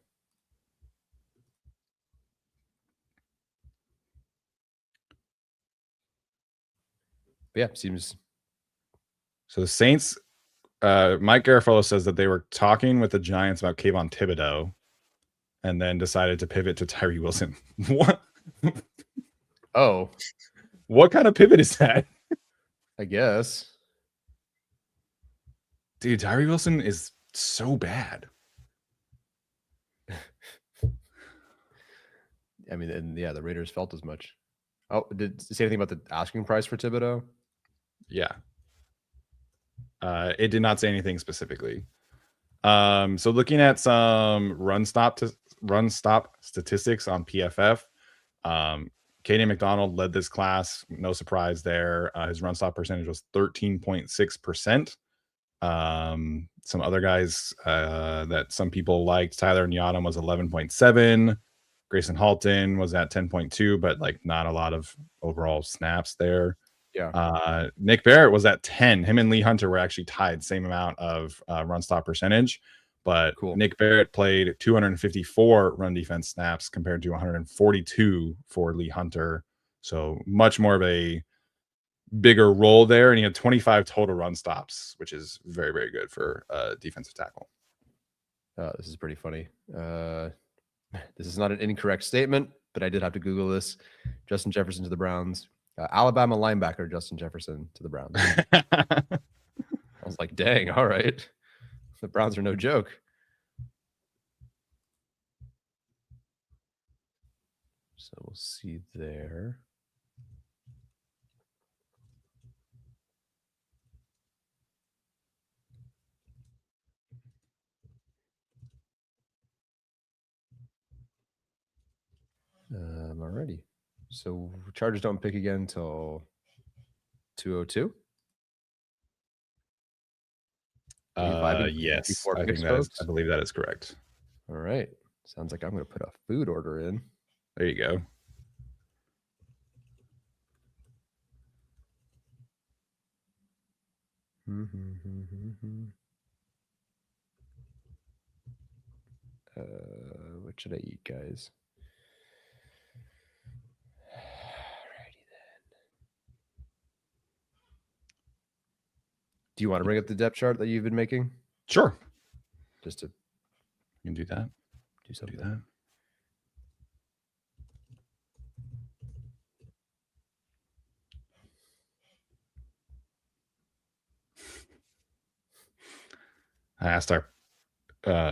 [SPEAKER 4] But yeah, seems.
[SPEAKER 3] So the Saints, Mike Garafolo says that they were talking with the Giants about Kayvon Thibodeau, and then decided to pivot to Tyree Wilson. What?
[SPEAKER 4] Oh,
[SPEAKER 3] what kind of pivot is that?
[SPEAKER 4] I guess.
[SPEAKER 3] Dude, Tyree Wilson is so bad.
[SPEAKER 4] I mean, and yeah, the Raiders felt as much. Oh, did it say anything about the asking price for Thibodeau?
[SPEAKER 3] Yeah. It did not say anything specifically. So looking at some run stop statistics on PFF, Kaden McDonald led this class. No surprise there. His run stop percentage was 13.6%. Some other guys that some people liked, Tyler Nyadam was 11.7. Grayson Halton was at 10.2, but like not a lot of overall snaps there.
[SPEAKER 4] Yeah.
[SPEAKER 3] Nick Barrett was at 10. Him and Lee Hunter were actually tied, same amount of run stop percentage. But
[SPEAKER 4] Cool.
[SPEAKER 3] Nick Barrett played 254 run defense snaps compared to 142 for Lee Hunter. So much more of a bigger role there. And he had 25 total run stops, which is very, very good for a defensive tackle.
[SPEAKER 4] This is pretty funny. This is not an incorrect statement, but I did have to Google this. Justin Jefferson to the Browns. Alabama linebacker Justin Jefferson to the Browns. I was like, dang, all right. The Browns are no joke. So we'll see there. Alrighty. So Chargers don't pick again until 2:02.
[SPEAKER 3] Yes, I think that is, I believe that is correct.
[SPEAKER 4] All right. Sounds like I'm going to put a food order in.
[SPEAKER 3] There you go.
[SPEAKER 4] What should I eat, guys? Alrighty then. Do you want to bring up the depth chart that you've been making?
[SPEAKER 3] Sure.
[SPEAKER 4] Just to
[SPEAKER 3] You can do that.
[SPEAKER 4] do something.
[SPEAKER 3] Do that. I asked our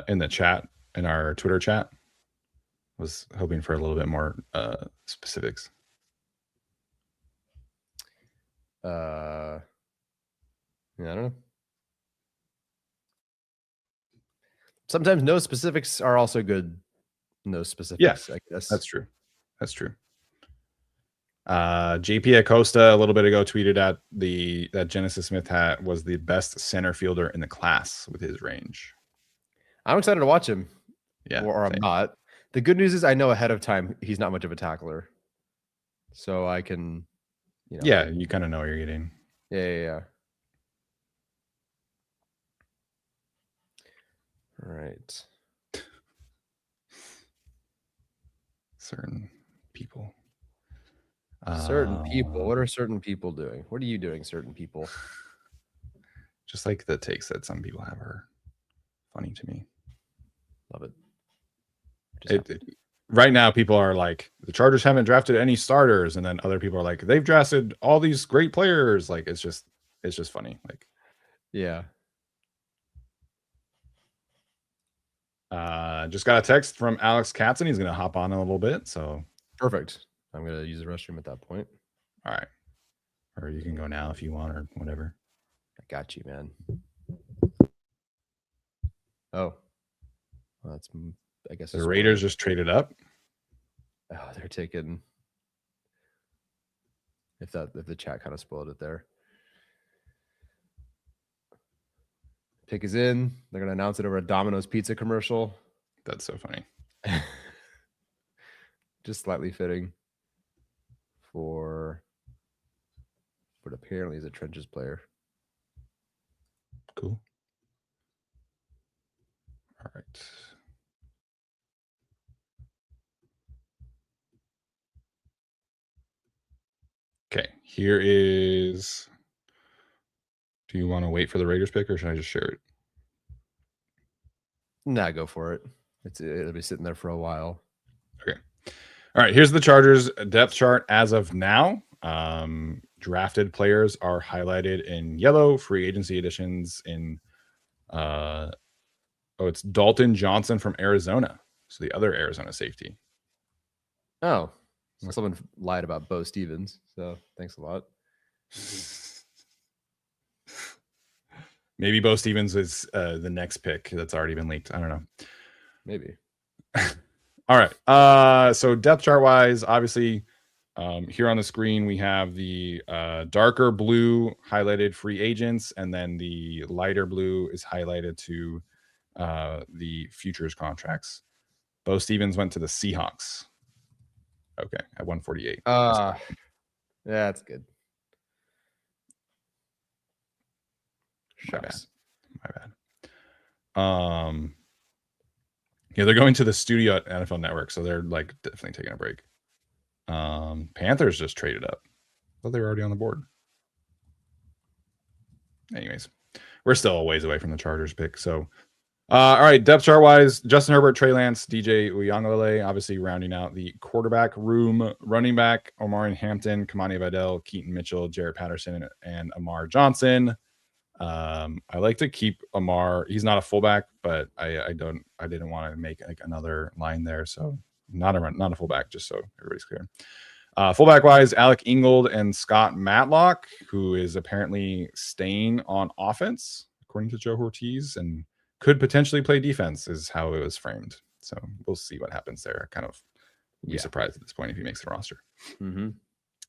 [SPEAKER 3] in the chat, in our Twitter chat, was hoping for a little bit more specifics.
[SPEAKER 4] Yeah, I don't know. Sometimes no specifics are also good. No specifics.
[SPEAKER 3] Yeah,
[SPEAKER 4] I guess
[SPEAKER 3] that's true. That's true. JP Acosta a little bit ago tweeted at that Genesis Smith was the best center fielder in the class with his range.
[SPEAKER 4] I'm excited to watch him.
[SPEAKER 3] Yeah,
[SPEAKER 4] or I'm not. The good news is I know ahead of time he's not much of a tackler, so I can,
[SPEAKER 3] Yeah, you kind of know what you're getting.
[SPEAKER 4] Yeah. All right.
[SPEAKER 3] Certain people.
[SPEAKER 4] Certain people. What are certain people doing? What are you doing, certain people?
[SPEAKER 3] Just like the takes that some people have are funny to me.
[SPEAKER 4] Love it.
[SPEAKER 3] Right now, people are like, the Chargers haven't drafted any starters, and then other people are like, they've drafted all these great players. Like, it's just funny. Like,
[SPEAKER 4] yeah.
[SPEAKER 3] Just got a text from Alex Katzen. He's going to hop on in a little bit. So
[SPEAKER 4] perfect. I'm going to use the restroom at that point.
[SPEAKER 3] All right. Or you can go now if you want, or whatever.
[SPEAKER 4] I got you, man. Oh, well, that's, I guess
[SPEAKER 3] the Raiders just traded up.
[SPEAKER 4] Oh, they're taking. If the chat kind of spoiled it there. Pick is in. They're going to announce it over a Domino's pizza commercial.
[SPEAKER 3] That's so funny.
[SPEAKER 4] Just slightly fitting for what apparently is a trenches player.
[SPEAKER 3] Cool. All right. Okay, here is. Do you want to wait for the Raiders pick, or should I just share it?
[SPEAKER 4] Nah, go for it. It'll be sitting there for a while.
[SPEAKER 3] Okay. All right. Here's the Chargers depth chart as of now. Drafted players are highlighted in yellow. Free agency additions in. It's Dalton Johnson from Arizona. So the other Arizona safety.
[SPEAKER 4] Oh, well, someone lied about Bo Stevens. So thanks a lot.
[SPEAKER 3] Maybe Bo Stevens is the next pick that's already been leaked. I don't know.
[SPEAKER 4] Maybe.
[SPEAKER 3] All right. So depth chart wise, obviously, Here on the screen, we have the darker blue highlighted free agents, and then the lighter blue is highlighted to the futures contracts. Bo Stevens went to the Seahawks. Okay, at 148.
[SPEAKER 4] Yeah, that's good.
[SPEAKER 3] My bad.
[SPEAKER 4] Shucks.
[SPEAKER 3] My bad. Yeah, they're going to the studio at NFL Network, so they're like definitely taking a break. Panthers just traded up. Well, they were already on the board. Anyways, we're still a ways away from the Chargers pick. So, all right, depth chart wise, Justin Herbert, Trey Lance, DJ Uiagalelei, obviously rounding out the quarterback room. Running back, Omarion Hampton, Kamani Vidal, Keaton Mitchell, Jarrett Patterson, and Amar Johnson. I like to keep Amar. He's not a fullback, but I didn't want to make like another line there, so not a fullback, just so everybody's clear. Fullback wise, Alec Ingold and Scott Matlock, who is apparently staying on offense according to Joe Ortiz, and could potentially play defense, is how it was framed. So we'll see what happens there. I kind of would be surprised at this point if he makes the roster.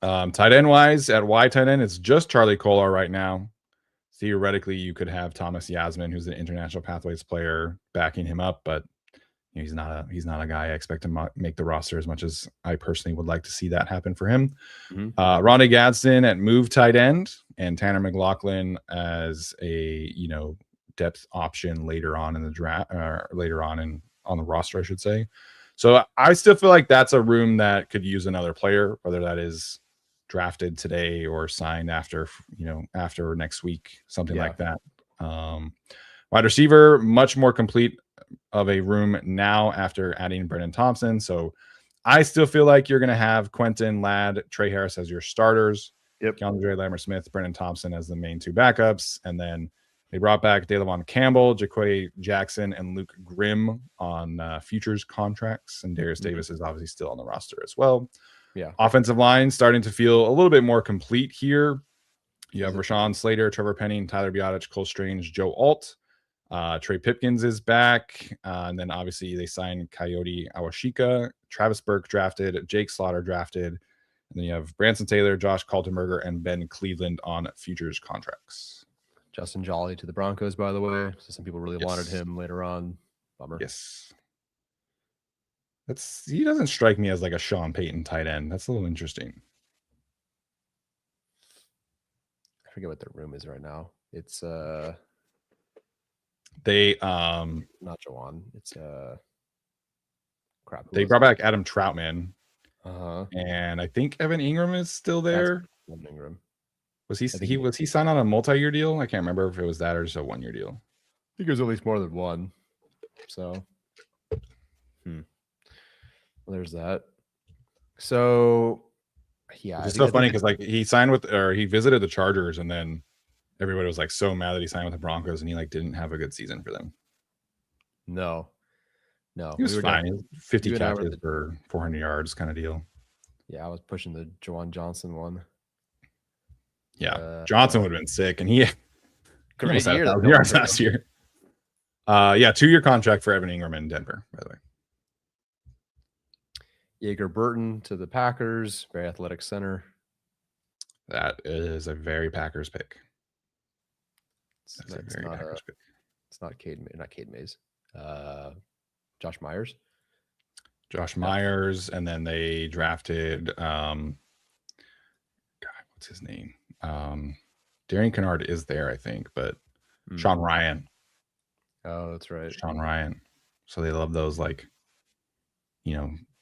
[SPEAKER 3] Tight end wise, at Y tight end, it's just Charlie Kolar right now. Theoretically, you could have Thomas Yasmin, who's an international pathways player, backing him up, but you know, he's not a guy I expect to make the roster as much as I personally would like to see that happen for him. Ronnie Gadsden at move tight end, and Tanner McLaughlin as a depth option later on in the draft, later on on the roster, I should say. So I still feel like that's a room that could use another player, whether that is drafted today or signed after next week, something like that. Wide receiver, much more complete of a room now after adding Brenen Thompson. So I still feel like you're going to have Quentin Ladd, Trey Harris as your starters. Keandre Lambert-Smith, Brenen Thompson as the main two backups. And then they brought back Dalavon Campbell, Jaquay Jackson, and Luke Grimm on futures contracts. And Darius Davis is obviously still on the roster as well. Offensive line starting to feel a little bit more complete here. You have Rashawn Slater, Trevor Penning, Tyler Biotic, Cole Strange, Joe Alt. Trey Pipkins is back. And then obviously they signed Coyote Awashika, Travis Burke drafted, Jake Slaughter drafted. And then you have Branson Taylor, Josh Kaltenberger, and Ben Cleveland on futures contracts.
[SPEAKER 4] Justin Jolly to the Broncos, by the way. So some people really wanted him later on. Bummer.
[SPEAKER 3] Yes. He doesn't strike me as like a Sean Payton tight end. That's a little interesting.
[SPEAKER 4] I forget what their room is right now. It's
[SPEAKER 3] they
[SPEAKER 4] not Jawan. It's crap.
[SPEAKER 3] They brought back Adam Troutman. And I think Evan Ingram is still there.
[SPEAKER 4] Evan Ingram.
[SPEAKER 3] Was he signed on a multi-year deal? I can't remember if it was that or just a 1 year deal.
[SPEAKER 4] I think it was at least more than one. So well, there's that. So
[SPEAKER 3] it's so funny because like he visited the Chargers, and then everybody was like so mad that he signed with the Broncos, and he like didn't have a good season for them.
[SPEAKER 4] No,
[SPEAKER 3] he was fine. 50 catches for 400 yards kind of deal.
[SPEAKER 4] Yeah, I was pushing the Juwan Johnson one.
[SPEAKER 3] Yeah, Johnson would have been sick, and he
[SPEAKER 4] great year
[SPEAKER 3] yards last year. 2-year contract for Evan Ingram in Denver, by the way.
[SPEAKER 4] Jaeger Burton to the Packers, very athletic center.
[SPEAKER 3] That is a very Packers pick.
[SPEAKER 4] It's not Cade Mays. Josh Myers.
[SPEAKER 3] And then they drafted what's his name? Darian Kennard is there, I think, but Sean Ryan.
[SPEAKER 4] Oh, that's right.
[SPEAKER 3] Sean Ryan. So they love those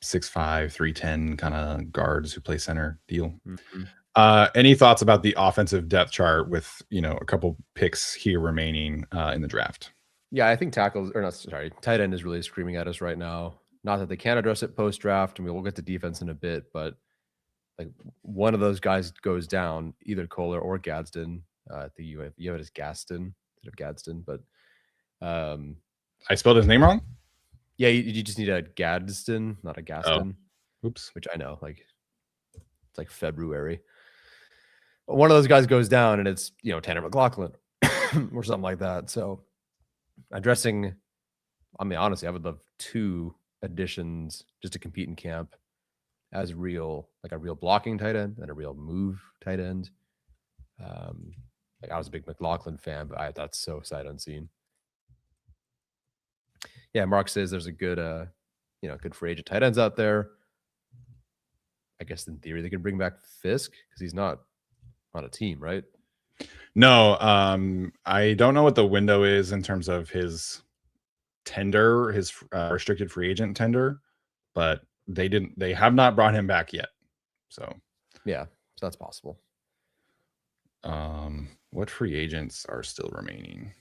[SPEAKER 3] 6'5", 310 kind of guards who play center deal. Any thoughts about the offensive depth chart with a couple picks here remaining in the draft?
[SPEAKER 4] Yeah, I think tight end is really screaming at us right now. Not that they can't address it post draft, and we'll get to defense in a bit, but like one of those guys goes down, either Kohler or Gadsden. I think you have it as Gaston instead of Gadsden, but
[SPEAKER 3] I spelled his name wrong.
[SPEAKER 4] Yeah, you just need a Gadsden, not a Gaston.
[SPEAKER 3] Oh. Oops.
[SPEAKER 4] Which I know, like it's like February. One of those guys goes down, and it's Tanner McLaughlin or something like that. So addressing, honestly, I would love 2 additions just to compete in camp. as real, like a real blocking tight end and a real move tight end. Like I was a big McLaughlin fan, but that's so sight unseen. Yeah, Mark says there's a good, good free agent tight ends out there. I guess in theory they could bring back Fisk because he's not on a team, right?
[SPEAKER 3] No, I don't know what the window is in terms of his tender, his restricted free agent tender, but they have not brought him back yet. So
[SPEAKER 4] yeah, so that's possible.
[SPEAKER 3] What free agents are still remaining?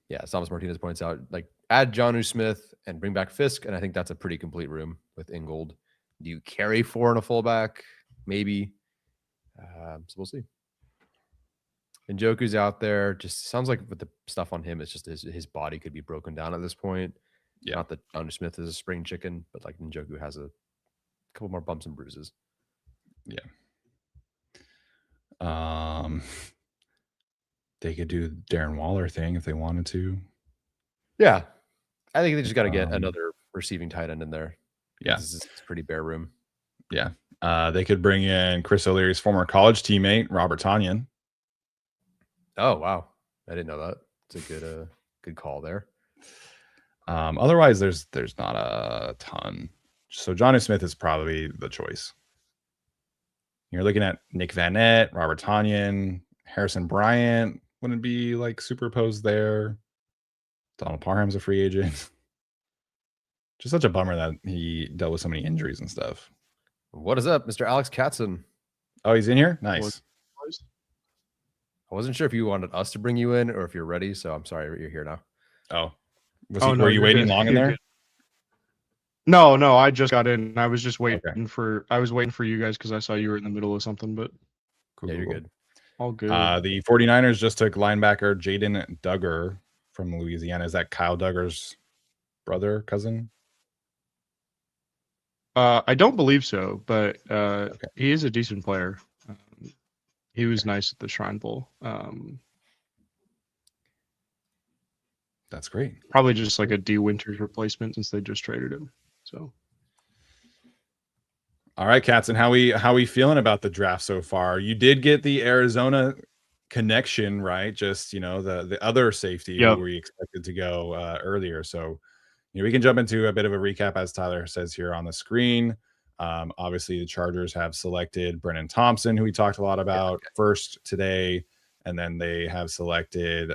[SPEAKER 4] Yeah, Thomas Martinez points out, like, add Jonnu Smith and bring back Fisk, and I think that's a pretty complete room with Ingold. Do you carry 4 and a fullback? Maybe. So we'll see. And Njoku's out there. Just sounds like with the stuff on him, it's just his body could be broken down at this point.
[SPEAKER 3] Yeah.
[SPEAKER 4] Not that Jonnu Smith is a spring chicken, but like Njoku has a couple more bumps and bruises.
[SPEAKER 3] Yeah. They could do Darren Waller thing if they wanted to.
[SPEAKER 4] Yeah. I think they just got to get another receiving tight end in there.
[SPEAKER 3] Yeah.
[SPEAKER 4] This is pretty bare room.
[SPEAKER 3] Yeah. They could bring in Chris O'Leary's former college teammate, Robert Tonyan.
[SPEAKER 4] Oh, wow. I didn't know that. It's a good call there.
[SPEAKER 3] Otherwise, there's not a ton. So Jonnu Smith is probably the choice. You're looking at Nick Vanette, Robert Tonyan, Harrison Bryant wouldn't be like superposed there. Donald Parham's a free agent. Just such a bummer that he dealt with so many injuries and stuff.
[SPEAKER 4] What is up, Mr. Alex Katzen?
[SPEAKER 3] Oh, he's in here? Nice.
[SPEAKER 4] I wasn't sure if you wanted us to bring you in or if you're ready, so I'm sorry you're here now.
[SPEAKER 3] Oh. Were you waiting long in there?
[SPEAKER 6] No, I just got in. I was just waiting for you guys because I saw you were in the middle of something, but
[SPEAKER 3] Cool,
[SPEAKER 4] yeah, you're
[SPEAKER 3] cool.
[SPEAKER 4] good.
[SPEAKER 6] All good.
[SPEAKER 3] The 49ers just took linebacker Jaden Duggar from Louisiana. Is that Kyle Duggar's brother, cousin?
[SPEAKER 6] I don't believe so, but he is a decent player. He was nice at the Shrine Bowl.
[SPEAKER 3] That's great.
[SPEAKER 6] Probably just like a D Winters replacement since they just traded him. So,
[SPEAKER 3] all right, Katzen, how we feeling about the draft so far? You did get the Arizona connection, right? Just the other safety who we expected to go earlier. So we can jump into a bit of a recap as Tyler says here on the screen. Obviously, the Chargers have selected Brenen Thompson, who we talked a lot about first today, and then they have selected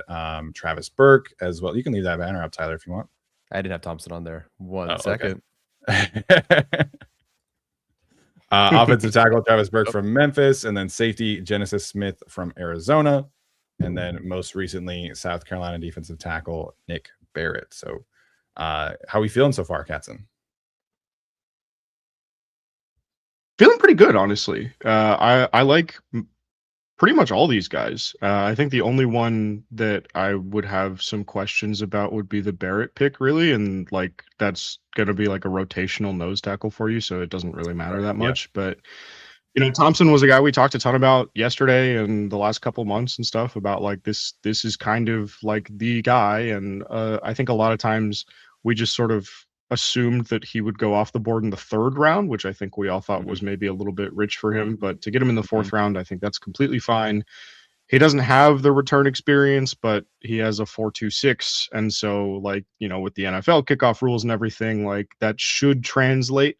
[SPEAKER 3] Travis Burke as well. You can leave that banner up, Tyler, if you want.
[SPEAKER 4] I didn't have Thompson on there. One second.
[SPEAKER 3] Okay. Offensive tackle Travis Burke from Memphis, and then safety Genesis Smith from Arizona, and then most recently South Carolina defensive tackle Nick Barrett. So, how are we feeling so far, Katzen?
[SPEAKER 6] Feeling pretty good, honestly. I like pretty much all these guys. I think the only one that I would have some questions about would be the Barrett pick, really, and like that's going to be like a rotational nose tackle for you, so it doesn't really matter that much. But Thompson was a guy we talked a ton about yesterday and the last couple months and stuff about like this is kind of like the guy, and I think a lot of times we just sort of assumed that he would go off the board in the 3rd round, which I think we all thought was maybe a little bit rich for him. But to get him in the 4th round, I think that's completely fine. He doesn't have the return experience, but he has a 4.26. And so, like, with the NFL kickoff rules and everything, like that should translate.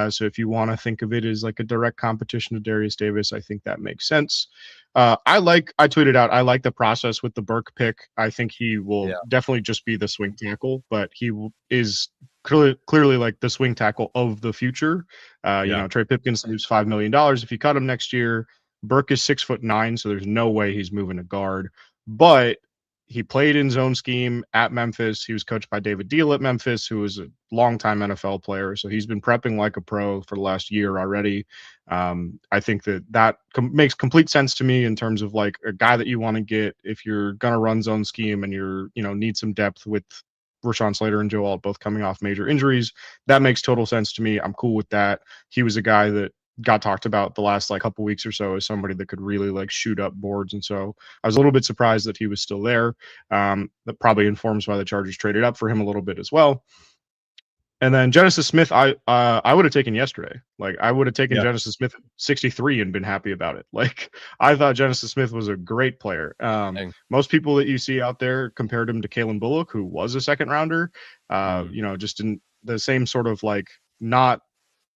[SPEAKER 6] So if you want to think of it as like a direct competition to Darius Davis, I think that makes sense. I tweeted out, I like the process with the Burke pick. I think he will definitely just be the swing tackle, but he is clearly like the swing tackle of the future. Trey Pipkins saves $5 million if you cut him next year. Burke is 6'9", so there's no way he's moving a guard. But he played in zone scheme at Memphis. He was coached by David Deal at Memphis, who was a longtime NFL player. So he's been prepping like a pro for the last year already. I think that makes complete sense to me in terms of like a guy that you want to get if you're going to run zone scheme and you're, need some depth with Rashawn Slater and Joe Alt both coming off major injuries. That makes total sense to me. I'm cool with that. He was a guy that got talked about the last like couple weeks or so as somebody that could really like shoot up boards. And so I was a little bit surprised that he was still there. That probably informs why the Chargers traded up for him a little bit as well. And then Genesis Smith, I would have taken yesterday. Like I would have taken
[SPEAKER 3] Yeah.
[SPEAKER 6] Genesis Smith at 63 and been happy about it. Like I thought Genesis Smith was a great player.
[SPEAKER 4] Dang.
[SPEAKER 6] Most people that you see out there compared him to Kalen Bullock, who was a second rounder. You know, just in the same sort of like not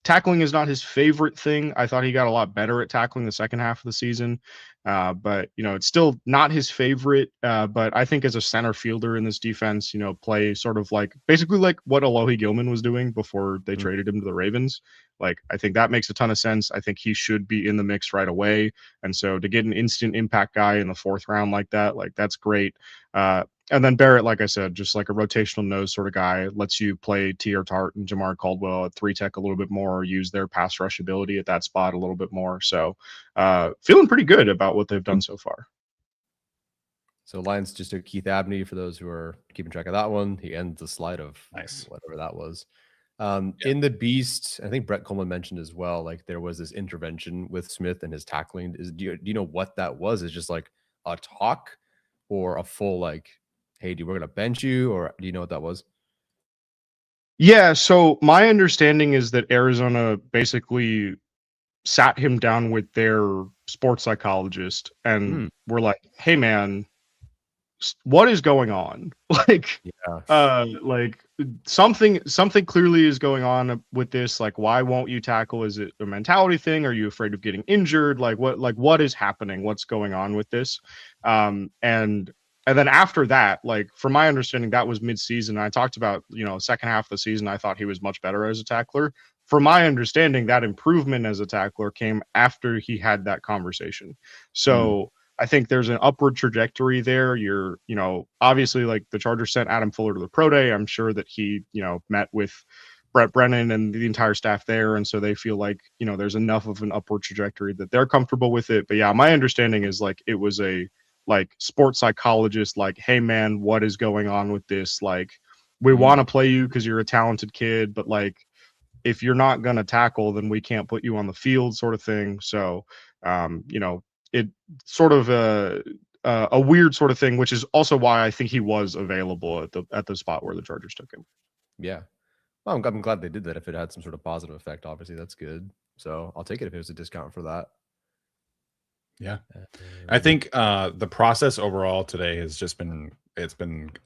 [SPEAKER 6] tackling is not his favorite thing. I thought he got a lot better at tackling the second half of the season. But, you know, it's still not his favorite. But I think as a center fielder in this defense, you know, play sort of like basically like what Alohi Gilman was doing before they traded him to the Ravens. Like, I think that makes a ton of sense. I think he should be in the mix right away. And so to get an instant impact guy in the 4th round like that, like that's great. And then Barrett, like I said, just like a rotational nose sort of guy, lets you play T.R. Tart and Jamar Caldwell at 3-tech a little bit more, use their pass rush ability at that spot a little bit more. So feeling pretty good about what they've done so far.
[SPEAKER 4] So Lions just took Keith Abney for those who are keeping track of that one. He ends the slide of
[SPEAKER 3] Nice.
[SPEAKER 4] whatever that was. In the Beast, I think Brett Coleman mentioned as well, like there was this intervention with Smith and his tackling. Do you know what that was? Is just like a talk or a full like, hey, we're going to bench you, or do you know what that was?
[SPEAKER 6] Yeah, so my understanding is that Arizona basically sat him down with their sports psychologist and were like, hey, man, what is going on? Like, like something clearly is going on with this. Like, why won't you tackle? Is it a mentality thing? Are you afraid of getting injured? Like, what is happening? What's going on with this? And then after that, like from my understanding, that was mid-season. I talked about, you know, second half of the season, I thought he was much better as a tackler. From my understanding, that improvement as a tackler came after he had that conversation. So I think there's an upward trajectory there. You know, obviously like the Chargers sent Adam Fuller to the pro day. I'm sure that he, you know, met with Brett Brennan and the entire staff there. And so they feel like, you know, there's enough of an upward trajectory that they're comfortable with it. But yeah, my understanding is like it was a like sports psychologist, like, hey man, what is going on with this? Like, we want to play you because you're a talented kid, but like, if you're not going to tackle, then we can't put you on the field, sort of thing. So, you know, it sort of a weird sort of thing, which is also why I think he was available at the spot where the Chargers took him.
[SPEAKER 4] Yeah. Well, I'm glad they did that. If it had some sort of positive effect, obviously that's good. So I'll take it if it was a discount for that.
[SPEAKER 3] Yeah. I think the process overall today has just been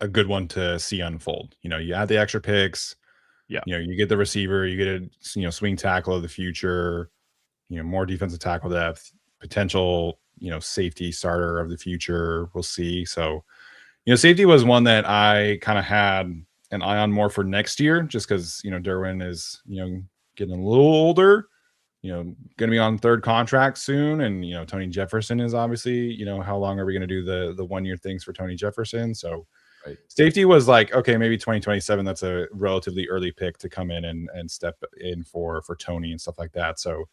[SPEAKER 3] a good one to see unfold. You know, you add the extra picks.
[SPEAKER 6] Yeah.
[SPEAKER 3] You know, you get the receiver, you get a, you know, swing tackle of the future, you know, more defensive tackle depth, potential, you know, safety starter of the future. We'll see. So, you know, safety was one that I kind of had an eye on more for next year, just because, you know, Derwin is, you know, getting a little older, you know, going to be on 3rd contract soon. And, you know, Tony Jefferson is obviously, you know, how long are we going to do the 1-year things for Tony Jefferson? So safety was like, okay, maybe 2027. That's a relatively early pick to come in and step in for Tony and stuff like that. So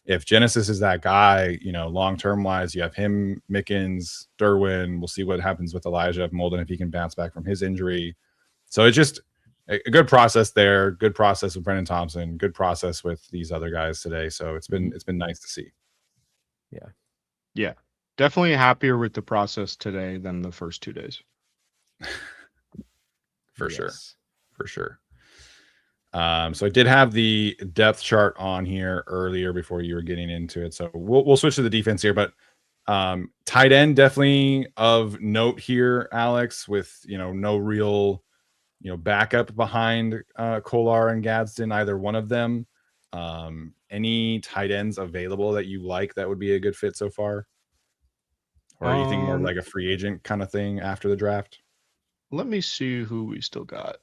[SPEAKER 3] if Genesis is that guy, you know, long-term wise, you have him, Mickens, Derwin. We'll see what happens with Elijah Molden if he can bounce back from his injury. So it's just a good process there. Good process with Brenen Thompson. Good process with these other guys today. So it's been nice to see.
[SPEAKER 6] Yeah, definitely happier with the process today than the first 2 days.
[SPEAKER 3] For sure. So I did have the depth chart on here earlier before you were getting into it. So we'll switch to the defense here, but tight end definitely of note here, Alex, with, you know, no real, you know, backup behind Kolar and Gadsden, either one of them. Any tight ends available that you like that would be a good fit so far? Or anything more like a free agent kind of thing after the draft?
[SPEAKER 6] Let me see who we still got.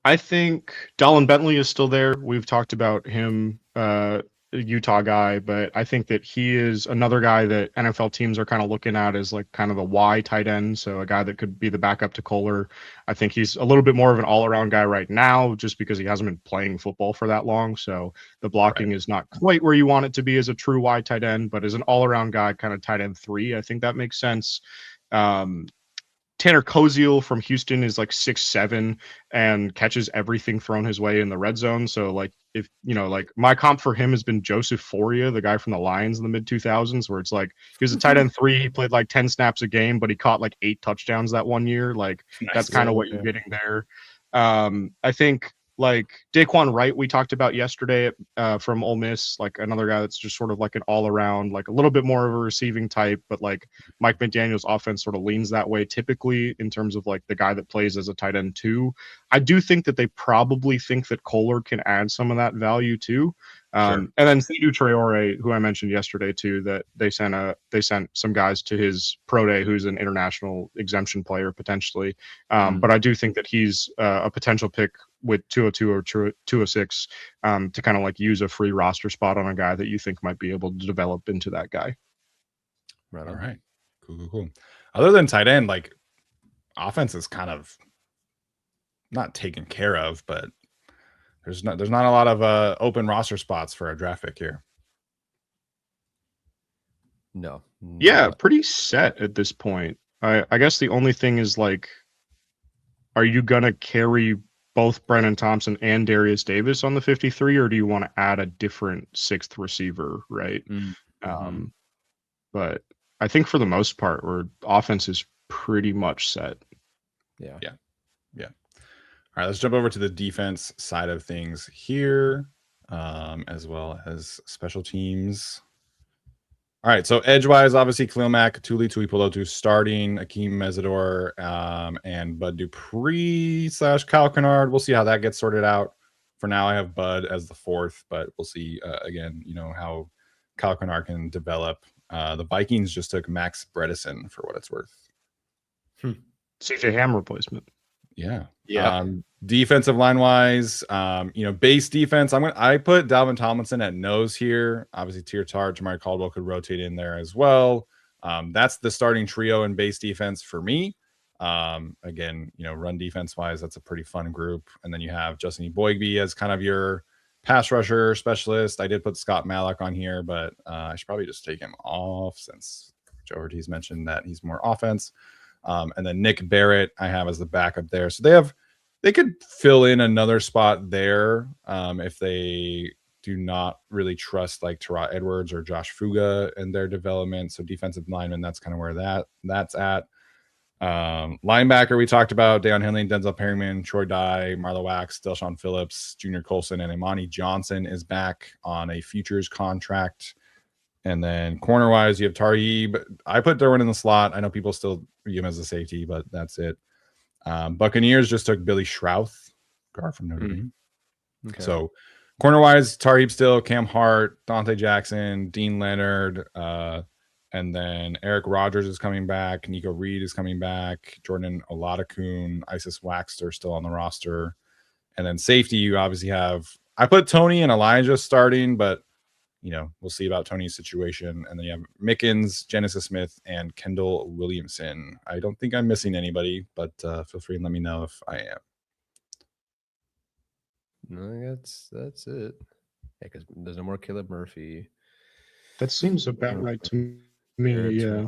[SPEAKER 6] I think Dolan Bentley is still there. We've talked about him, a Utah guy, but I think that he is another guy that NFL teams are kind of looking at as like kind of the Y tight end. So a guy that could be the backup to Kohler. I think he's a little bit more of an all-around guy right now, just because he hasn't been playing football for that long. So the blocking is not quite where you want it to be as a true Y tight end, but as an all-around guy, kind of tight end 3, I think that makes sense. Tanner Koziel from Houston is like 6'7" and catches everything thrown his way in the red zone. So like, if you know, like my comp for him has been Joseph Foria, the guy from the Lions in the mid 2000s, where it's like he was a tight end 3. He played like 10 snaps a game, but he caught like 8 touchdowns that one year. Like that's kind of what you're getting there. I think like Daquan Wright, we talked about yesterday from Ole Miss, like another guy that's just sort of like an all around, like a little bit more of a receiving type, but like Mike McDaniel's offense sort of leans that way typically in terms of like the guy that plays as a tight end too. I do think that they probably think that Kohler can add some of that value too. And then Seydou Traore, who I mentioned yesterday too, that they sent some guys to his pro day who's an international exemption player potentially. But I do think that he's a potential pick with 202 or 206 to kind of like use a free roster spot on a guy that you think might be able to develop into that guy.
[SPEAKER 4] Right.
[SPEAKER 3] All right. Cool. Other than tight end, like offense is kind of not taken care of, but there's not a lot of open roster spots for a draft pick here.
[SPEAKER 4] No.
[SPEAKER 6] Yeah, pretty set at this point. I guess the only thing is like, are you gonna carry both Brenen Thompson and Darius Davis on the 53, or do you want to add a different sixth receiver, right? But I think for the most part, our offense is pretty much set.
[SPEAKER 4] Yeah.
[SPEAKER 3] All right, let's jump over to the defense side of things here, as well as special teams. All right, so edgewise, obviously Khalil Mack, Tuli Tuipulotu starting, Akeem Mesidor, and Bud Dupree / Kyle Kennard. We'll see how that gets sorted out. For now, I have Bud as the fourth, but we'll see again, how Kyle Kennard can develop. The Vikings just took Max Bredesen for what it's worth.
[SPEAKER 6] CJ Ham replacement.
[SPEAKER 3] Yeah.
[SPEAKER 6] Yeah.
[SPEAKER 3] Defensive line wise, base defense. I put Dalvin Tomlinson at nose here. Obviously, Tier Tart, Jamari Caldwell could rotate in there as well. That's the starting trio in base defense for me. Again, run defense wise, that's a pretty fun group. And then you have Justin Boygby as kind of your pass rusher specialist. I did put Scott Malak on here, but I should probably just take him off since Joe Ortiz mentioned that he's more offense. And then Nick Barrett I have as the backup there. So they could fill in another spot there if they do not really trust like Terrell Edwards or Josh Fuga in their development. So defensive lineman, that's kind of where that's at. Linebacker, we talked about Deion Henley, Denzel Perryman, Troy Dye, Marlo Wax, Delshon Phillips, Junior Colson, and Imani Johnson is back on a futures contract. And then corner-wise, you have Tarheeb. I put Derwin in the slot. I know people still view him as a safety, but that's it. Buccaneers just took Billy Schrouth, guard from Notre Dame.
[SPEAKER 4] Okay.
[SPEAKER 3] So corner-wise, Tarheeb still, Cam Hart, Dante Jackson, Dean Leonard, and then Eric Rogers is coming back. Nico Reed is coming back. Jordan Oladokun, Isis Waxter still on the roster. And then safety, you obviously have – I put Tony and Elijah starting, but – we'll see about Tony's situation. And then you have Mickens, Genesis Smith, and Kendall Williamson. I don't think I'm missing anybody, but feel free and let me know if I am.
[SPEAKER 4] No, that's it. Yeah, because there's no more Caleb Murphy.
[SPEAKER 6] That seems about right to me. Yeah.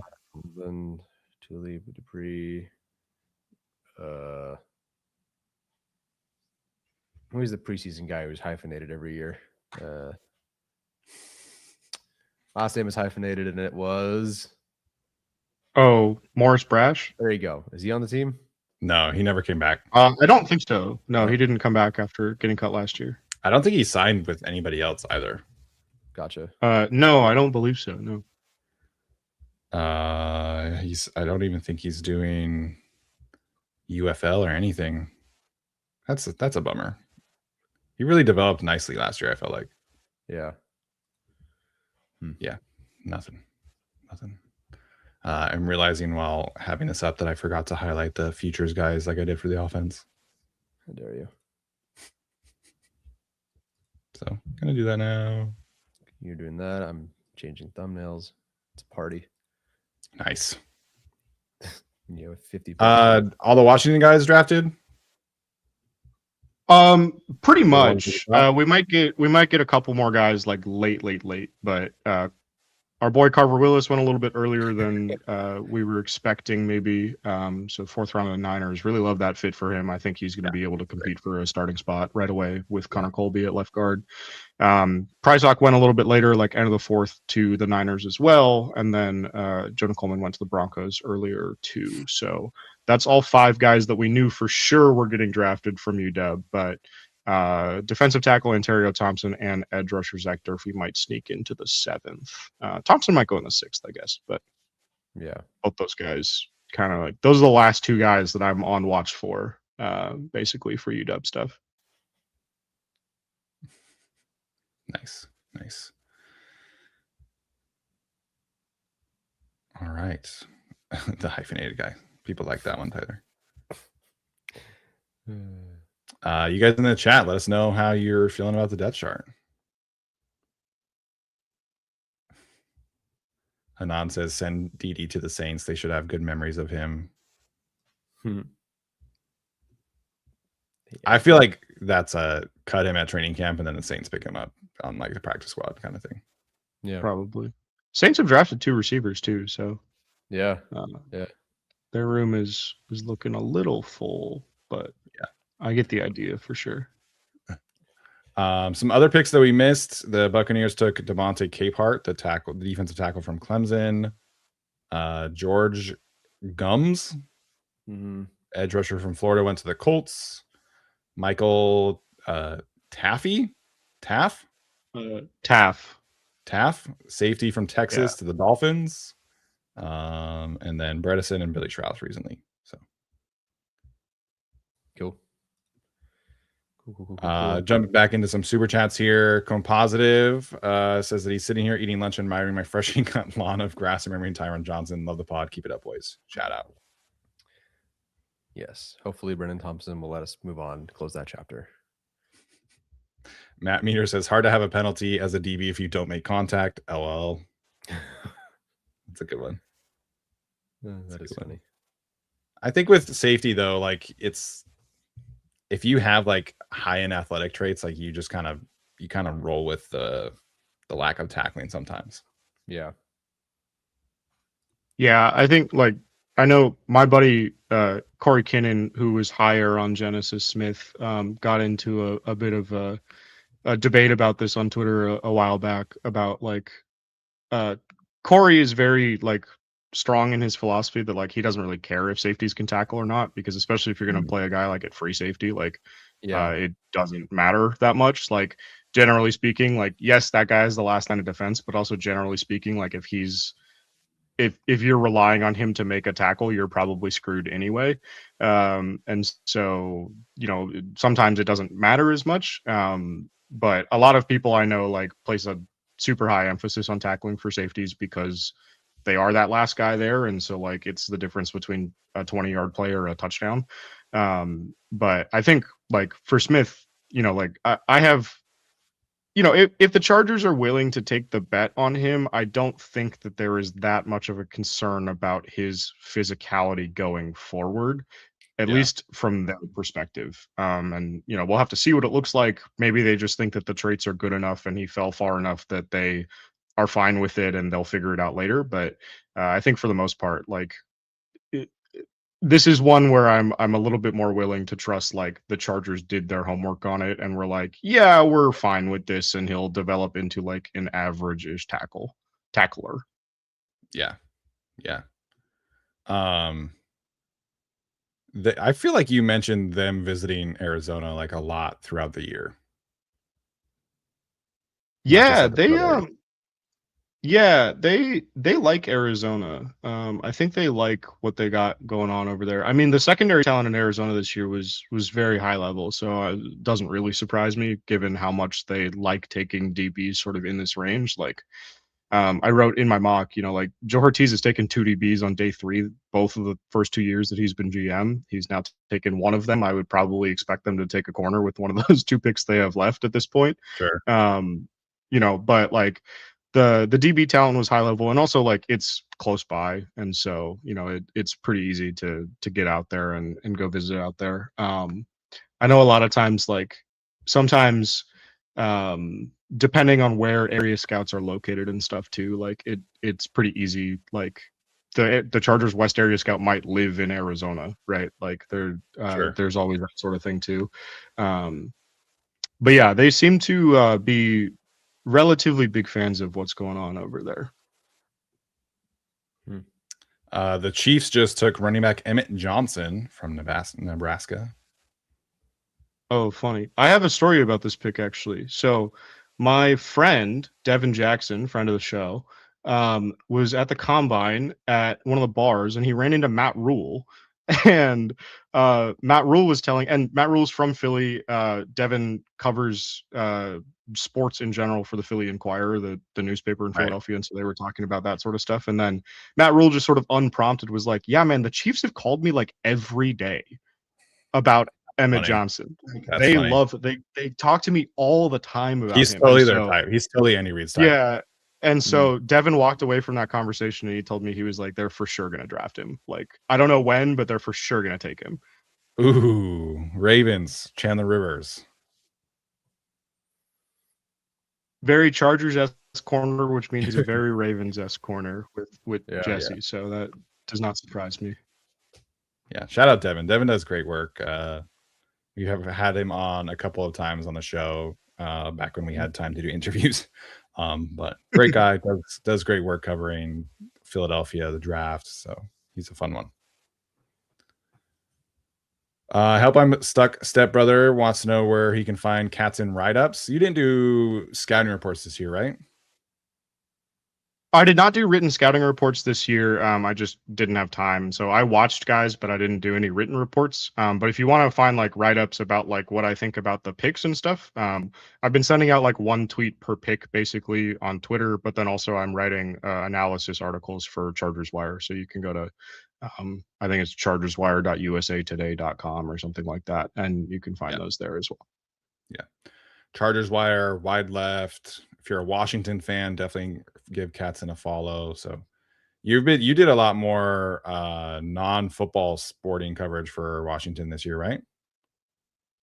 [SPEAKER 4] Then Tuli Dupree. Who's the preseason guy who's hyphenated every year? Last name is hyphenated, and it was.
[SPEAKER 6] Oh, Morris Brash.
[SPEAKER 4] There you go. Is he on the team?
[SPEAKER 3] No, he never came back.
[SPEAKER 6] I don't think so. No, he didn't come back after getting cut last year.
[SPEAKER 3] I don't think he signed with anybody else either.
[SPEAKER 4] Gotcha.
[SPEAKER 6] No, I don't believe so. No.
[SPEAKER 3] I don't even think he's doing UFL or anything. That's a bummer. He really developed nicely last year, I felt like.
[SPEAKER 4] Yeah.
[SPEAKER 3] Yeah, nothing. I'm realizing while having this up that I forgot to highlight the futures guys like I did for the offense.
[SPEAKER 4] How dare you?
[SPEAKER 3] So gonna do that now.
[SPEAKER 4] You're doing that. I'm changing thumbnails. It's a party.
[SPEAKER 3] Nice.
[SPEAKER 4] 50.
[SPEAKER 3] All the Washington guys drafted.
[SPEAKER 6] Pretty much. We might get a couple more guys like late, but our boy Carver Willis went a little bit earlier than we were expecting, maybe. So fourth round of the Niners. Really love that fit for him. I think he's going to be able to compete for a starting spot right away with Connor Colby at left guard. Prysock went a little bit later, like end of the fourth to the Niners as well, and then Jonah Coleman went to the Broncos earlier too. So that's all 5 guys that we knew for sure were getting drafted from UW. But defensive tackle Ontario Thompson and edge rusher Zach Durfee might sneak into the 7th. Thompson might go in the 6th, I guess. But
[SPEAKER 4] Yeah.
[SPEAKER 6] both those guys kind of like, those are the last 2 guys that I'm on watch for, basically for UW stuff.
[SPEAKER 3] Nice. All right. The hyphenated guy. People like that one, Tyler. You guys in the chat, let us know how you're feeling about the depth chart. Hanan says, send DD to the Saints. They should have good memories of him. I feel like that's a cut him at training camp and then the Saints pick him up on like the practice squad kind of thing.
[SPEAKER 4] Yeah.
[SPEAKER 6] Probably. Saints have drafted 2 receivers too, so
[SPEAKER 4] Yeah.
[SPEAKER 6] their room is looking a little full, but
[SPEAKER 3] yeah,
[SPEAKER 6] I get the idea for sure.
[SPEAKER 3] Some other picks that we missed. The Buccaneers took Devontae Capehart, the defensive tackle from Clemson. George Gums, edge rusher from Florida, went to the Colts. Michael Taff, safety from Texas to the Dolphins. And then Bredesen and Billy Strauss recently. So
[SPEAKER 4] Cool.
[SPEAKER 3] Jumping back into some super chats here. Compositive says that he's sitting here eating lunch and admiring my freshly cut lawn of grass and remembering Tyron Johnson. Love the pod. Keep it up, boys. Shout out.
[SPEAKER 4] Yes. Hopefully Brenen Thompson will let us move on to close that chapter.
[SPEAKER 3] Matt Meter says hard to have a penalty as a DB if you don't make contact. LL. That's a good one.
[SPEAKER 4] That is funny.
[SPEAKER 3] I think with safety though, like it's if you have like high end athletic traits, like you just kind of roll with the lack of tackling sometimes.
[SPEAKER 4] Yeah.
[SPEAKER 6] Yeah, I think like I know my buddy Corey Kinnan, who was higher on Genesis Smith, got into a bit of a debate about this on Twitter a while back about like Corey is very like strong in his philosophy that like he doesn't really care if safeties can tackle or not, because especially if you're going to play a guy like at free safety, like it doesn't matter that much. Like generally speaking, like yes, that guy is the last line of defense, but also generally speaking, like if you're relying on him to make a tackle, you're probably screwed anyway. And so, you know, sometimes it doesn't matter as much. But a lot of people I know like place a super high emphasis on tackling for safeties because they are that last guy there. And so like it's the difference between a 20-yard play or a touchdown. But I think like for Smith, you know, like I have, you know, if the Chargers are willing to take the bet on him, I don't think that there is that much of a concern about his physicality going forward, at least from their perspective. And, you know, we'll have to see what it looks like. Maybe they just think that the traits are good enough and he fell far enough that they are fine with it and they'll figure it out later. But I think for the most part, like this is one where I'm a little bit more willing to trust like the Chargers did their homework on it and we're like, yeah, we're fine with this, and he'll develop into like an average-ish tackler.
[SPEAKER 3] Yeah. I feel like you mentioned them visiting Arizona like a lot throughout the year.
[SPEAKER 6] Yeah, they like Arizona. I think they like what they got going on over there. I mean, the secondary talent in Arizona this year was very high level, so it doesn't really surprise me given how much they like taking DBs sort of in this range. Like, I wrote in my mock, you know, like Joe Ortiz has taken 2 DBs on day 3, both of the first 2 years that he's been GM. He's now taken one of them. I would probably expect them to take a corner with one of those 2 picks they have left at this point.
[SPEAKER 3] Sure.
[SPEAKER 6] You know, but like the DB talent was high level, and also like it's close by, and so you know it's pretty easy to get out there and go visit out there. I know a lot of times, like sometimes depending on where area scouts are located and stuff too, like it's pretty easy. Like the Chargers West area scout might live in Arizona, right? Like there's always that sort of thing too. But yeah, they seem to be relatively big fans of what's going on over there.
[SPEAKER 3] The Chiefs just took running back Emmett Johnson from Nebraska.
[SPEAKER 6] Oh, funny. I have a story about this pick actually. So, my friend Devin Jackson, friend of the show, was at the combine at one of the bars, and he ran into Matt Rule, and Matt Rule was telling, and Matt Rule's from Philly. Devin covers sports in general for the Philly Inquirer, the newspaper in
[SPEAKER 3] Right.
[SPEAKER 6] Philadelphia, and so they were talking about that sort of stuff. And then Matt Rule just sort of unprompted was like, "Yeah, man, the Chiefs have called me like every day about Emmett
[SPEAKER 3] Funny.
[SPEAKER 6] Johnson.
[SPEAKER 3] That's
[SPEAKER 6] They
[SPEAKER 3] funny.
[SPEAKER 6] love they talk to me all the time about
[SPEAKER 3] He's
[SPEAKER 6] him."
[SPEAKER 3] totally
[SPEAKER 6] And
[SPEAKER 3] their
[SPEAKER 6] so,
[SPEAKER 3] type. He's totally Andy Reid's type.
[SPEAKER 6] yeah. And so Devin walked away from that conversation and he told me he was like, they're for sure gonna draft him. Like, I don't know when, but they're for sure gonna take him.
[SPEAKER 3] Ooh, Ravens, Chandler Rivers.
[SPEAKER 6] Very Chargers-esque corner, which means he's a very Ravens-esque corner with
[SPEAKER 3] Yeah,
[SPEAKER 6] Jesse. So that does not surprise me.
[SPEAKER 3] Yeah, shout out Devin. Devin does great work. We have had him on a couple of times on the show back when we had time to do interviews. But great guy, does great work covering Philadelphia, the draft. So he's a fun one. Help I'm Stuck stepbrother wants to know where he can find cats in write-ups. You didn't do scouting reports this year, right?
[SPEAKER 6] I did not do written scouting reports this year. I just didn't have time. So I watched guys, but I didn't do any written reports. But if you want to find like write-ups about like what I think about the picks and stuff, I've been sending out like one tweet per pick basically on Twitter, but then also I'm writing analysis articles for Chargers Wire. So you can go to I think it's chargerswire.usatoday.com or something like that, and you can find those there as well.
[SPEAKER 3] Yeah. Chargers Wire, wide left. If you're a Washington fan, definitely give Katzen a follow. So you did a lot more non-football sporting coverage for Washington this year, right?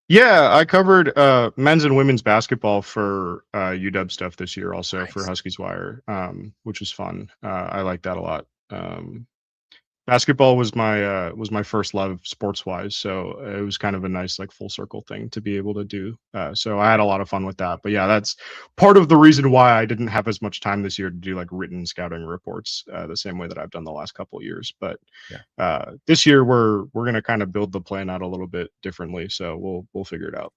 [SPEAKER 6] Yeah, I covered men's and women's basketball for UW stuff this year, also for Huskies Wire, which was fun. I like that a lot. Basketball was my first love sports wise, so it was kind of a nice like full circle thing to be able to do. So I had a lot of fun with that. But yeah, that's part of the reason why I didn't have as much time this year to do like written scouting reports the same way that I've done the last couple of years. But this year we're gonna kind of build the plan out a little bit differently, so we'll figure it out.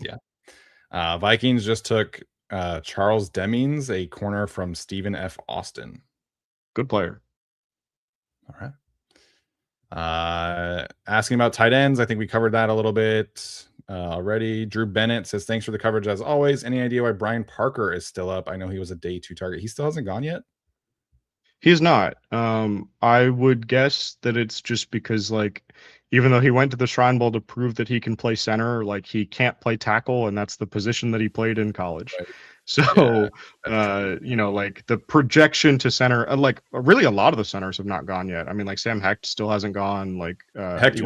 [SPEAKER 3] Yeah. Vikings just took Charles Demings, a corner from Stephen F. Austin.
[SPEAKER 6] Good player.
[SPEAKER 3] All right. Asking about tight ends. I think we covered that a little bit already. Drew Bennett says, thanks for the coverage as always. Any idea why Brian Parker is still up? I know he was a day 2 target. He still hasn't gone yet?
[SPEAKER 6] He's not. I would guess that it's just because, like, even though he went to the Shrine Bowl to prove that he can play center, like, he can't play tackle, and that's the position that he played in college.
[SPEAKER 3] Right.
[SPEAKER 6] So, you know, like, the projection to center, like, really a lot of the centers have not gone yet. I mean, like, Sam Hecht still hasn't gone. Like,
[SPEAKER 3] Hecht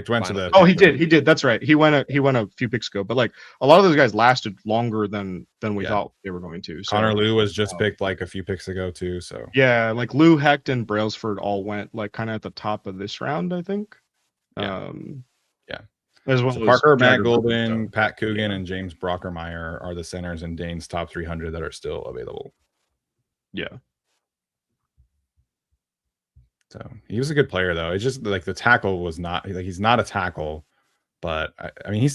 [SPEAKER 3] went to the.
[SPEAKER 6] Oh, he did. That's right. He went a few picks ago. But like a lot of those guys lasted longer than we thought they were going to. So,
[SPEAKER 3] Connor Liu was just picked like a few picks ago too. So
[SPEAKER 6] yeah, like Lou, Hecht, and Brailsford all went like kind of at the top of this round, I think.
[SPEAKER 3] Yeah.
[SPEAKER 6] As well
[SPEAKER 3] So
[SPEAKER 6] as
[SPEAKER 3] Parker, Matt
[SPEAKER 6] Jagger,
[SPEAKER 3] Golden, Pat Coogan, and James Brockermeyer are the centers in Dane's top 300 that are still available.
[SPEAKER 6] Yeah.
[SPEAKER 3] So he was a good player though. It's just like the tackle was not like he's not a tackle, but I mean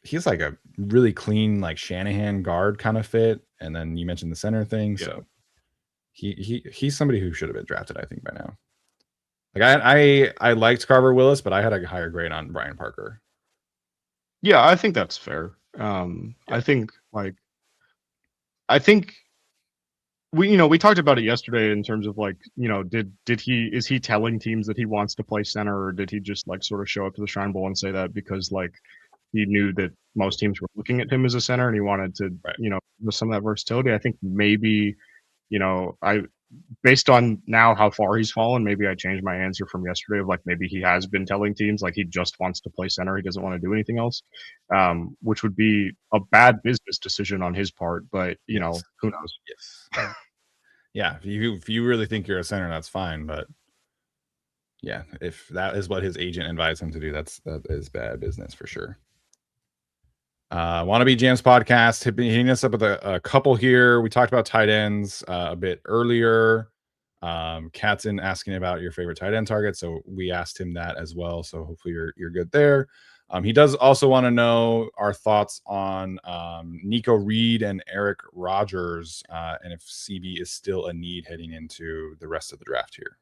[SPEAKER 3] he's like a really clean like Shanahan guard kind of fit. And then you mentioned the center thing, so he's somebody who should have been drafted, I think, by now. Like I liked Carver Willis, but I had a higher grade on Brian Parker.
[SPEAKER 6] Yeah, I think that's fair. I think we talked about it yesterday in terms of like, you know, is he telling teams that he wants to play center, or did he just like sort of show up to the Shrine Bowl and say that because like he knew that most teams were looking at him as a center and he wanted to, you know, with some of that versatility? I think maybe, you know, based on now how far he's fallen, maybe I changed my answer from yesterday of like maybe he has been telling teams like he just wants to play center, he doesn't want to do anything else, which would be a bad business decision on his part, but you know, who knows?
[SPEAKER 3] Yes. Yeah, if you really think you're a center, that's fine, but yeah, if that is what his agent advised him to do, that is bad business for sure. Wannabe Jams podcast hitting us up with a couple here. We talked about tight ends a bit earlier. Katzen asking about your favorite tight end target, so we asked him that as well. So hopefully you're good there. He does also want to know our thoughts on Nico Reed and Eric Rogers, and if CB is still a need heading into the rest of the draft here.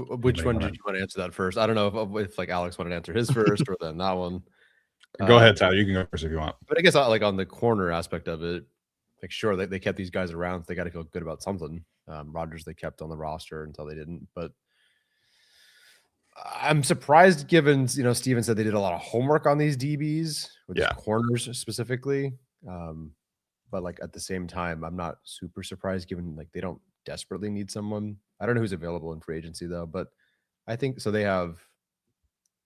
[SPEAKER 4] Which one did you want to answer that first? I don't know if like Alex wanted to answer his first or then that one.
[SPEAKER 3] Go ahead, Tyler. You can go first if you want.
[SPEAKER 4] But I guess like on the corner aspect of it, like sure they kept these guys around, so they got to feel good about something. Rogers they kept on the roster until they didn't, but I'm surprised given Steven said they did a lot of homework on these DBs, with corners specifically. But like at the same time, I'm not super surprised given like they don't desperately need someone. I don't know who's available in free agency though, but I think so. They have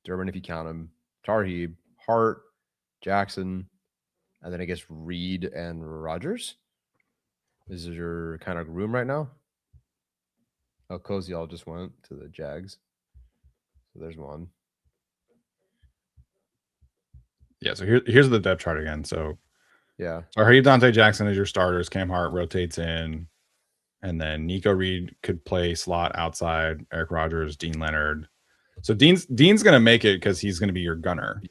[SPEAKER 4] Durbin, if you count him, Tarheeb, Hart, Jackson, and then I guess Reed and Rogers. This is your kind of room right now. Oh, Cozy all just went to the Jags. So there's one.
[SPEAKER 3] Yeah, so here's the depth chart again. So
[SPEAKER 4] yeah.
[SPEAKER 3] Tarheeb, Dante Jackson is your starters. Cam Hart rotates in. And then Nico Reed could play slot outside. Eric Rogers, Dean Leonard. So Dean's going to make it because he's going to be your gunner.
[SPEAKER 4] Yeah.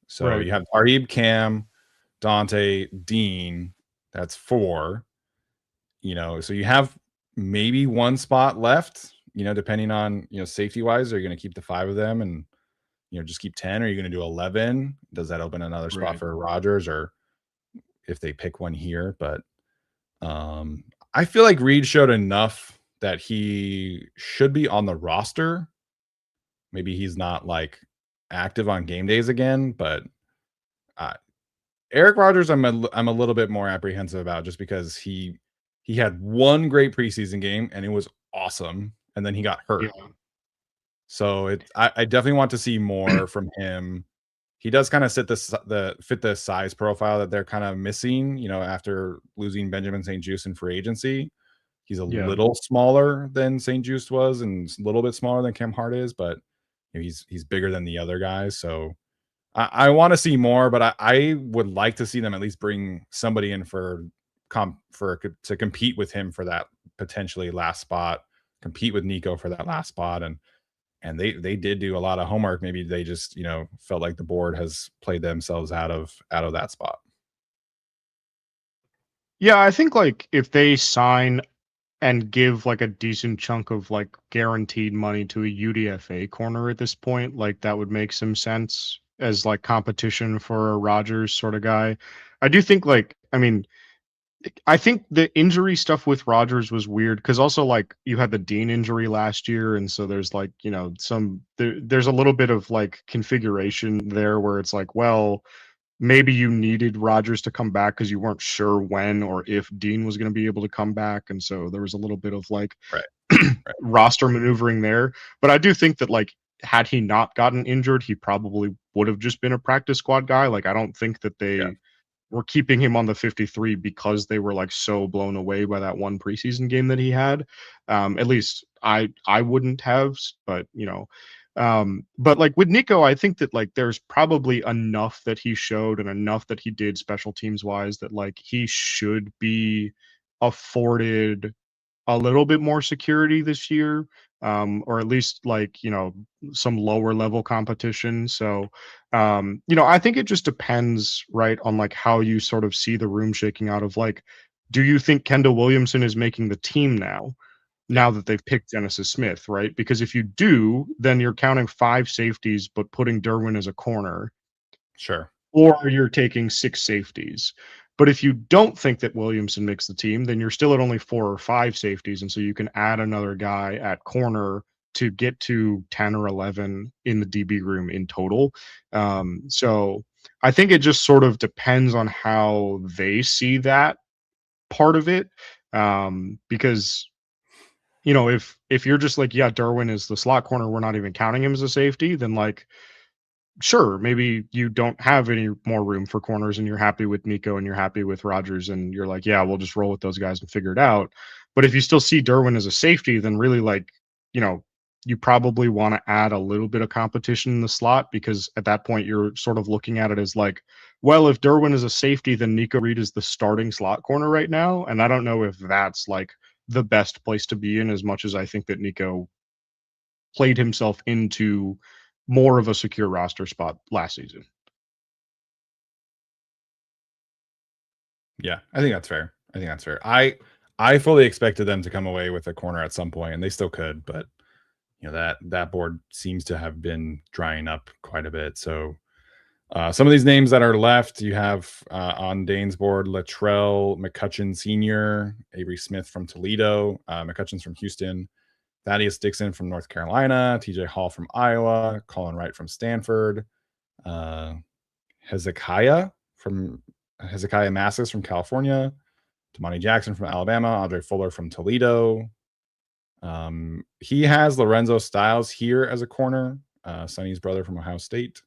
[SPEAKER 3] So you have Tarheeb, Cam, Dante, Dean. That's 4. So you have maybe one spot left. Depending on safety wise, are you going to keep the 5 of them and just keep 10? Or are you going to do 11? Does that open another spot for Rogers, or if they pick one here? But I feel like Reed showed enough that he should be on the roster. Maybe he's not like active on game days again, but Eric Rogers, I'm a little bit more apprehensive about, just because he had one great preseason game and it was awesome, and then he got hurt. Yeah. So I definitely want to see more from him. He does kind of fit the size profile that they're kind of missing, after losing Benjamin St-Juste in free agency. He's a little smaller than St-Juste was, and a little bit smaller than Cam Hart is, but he's bigger than the other guys. So I want to see more, but I would like to see them at least bring somebody in to compete with him for that potentially last spot, compete with Nico for that last spot. And they did do a lot of homework. Maybe they just, felt like the board has played themselves out of that spot.
[SPEAKER 6] Yeah, I think like if they sign and give like a decent chunk of like guaranteed money to a UDFA corner at this point, like that would make some sense as like competition for a Rogers sort of guy. I do think I think the injury stuff with Rogers was weird because also like you had the Dean injury last year, and so there's like there's a little bit of like configuration there where it's like, well, maybe you needed Rogers to come back because you weren't sure when or if Dean was going to be able to come back, and so there was a little bit of like roster maneuvering there. But I do think that like had he not gotten injured, he probably would have just been a practice squad guy. Like I don't think that they were keeping him on the 53 because they were like so blown away by that one preseason game that he had. At least I wouldn't have, but but like with Nico, I think that like there's probably enough that he showed and enough that he did special teams wise that like he should be afforded a little bit more security this year, or at least like some lower level competition. So I think it just depends, right, on like how you sort of see the room shaking out of like, do you think Kendall Williamson is making the team now that they've picked Genesis Smith, right? Because if you do, then you're counting 5 safeties but putting Derwin as a corner.
[SPEAKER 3] Sure.
[SPEAKER 6] Or you're taking 6 safeties. But if you don't think that Williamson makes the team, then you're still at only 4 or 5 safeties. And so you can add another guy at corner to get to 10 or 11 in the DB room in total. So I think it just sort of depends on how they see that part of it. Because, if you're just like, yeah, Derwin is the slot corner, we're not even counting him as a safety, then like, sure, maybe you don't have any more room for corners and you're happy with Nico and you're happy with Rogers and you're like, yeah, we'll just roll with those guys and figure it out. But if you still see Derwin as a safety, then really like, you probably want to add a little bit of competition in the slot, because at that point you're sort of looking at it as like, well, if Derwin is a safety, then Nico Reed is the starting slot corner right now. And I don't know if that's like the best place to be in, as much as I think that Nico played himself into more of a secure roster spot last season.
[SPEAKER 3] Yeah, I think that's fair. I fully expected them to come away with a corner at some point, and they still could, but that board seems to have been drying up quite a bit. So some of these names that are left, you have on Dane's board: Latrell McCutcheon Sr., Avery Smith from Toledo, McCutcheon's from Houston, Thaddeus Dixon from North Carolina, TJ Hall from Iowa, Colin Wright from Stanford, Hezekiah Massis from California, Damani Jackson from Alabama, Andre Fuller from Toledo. He has Lorenzo Styles here as a corner, Sonny's brother from Ohio State,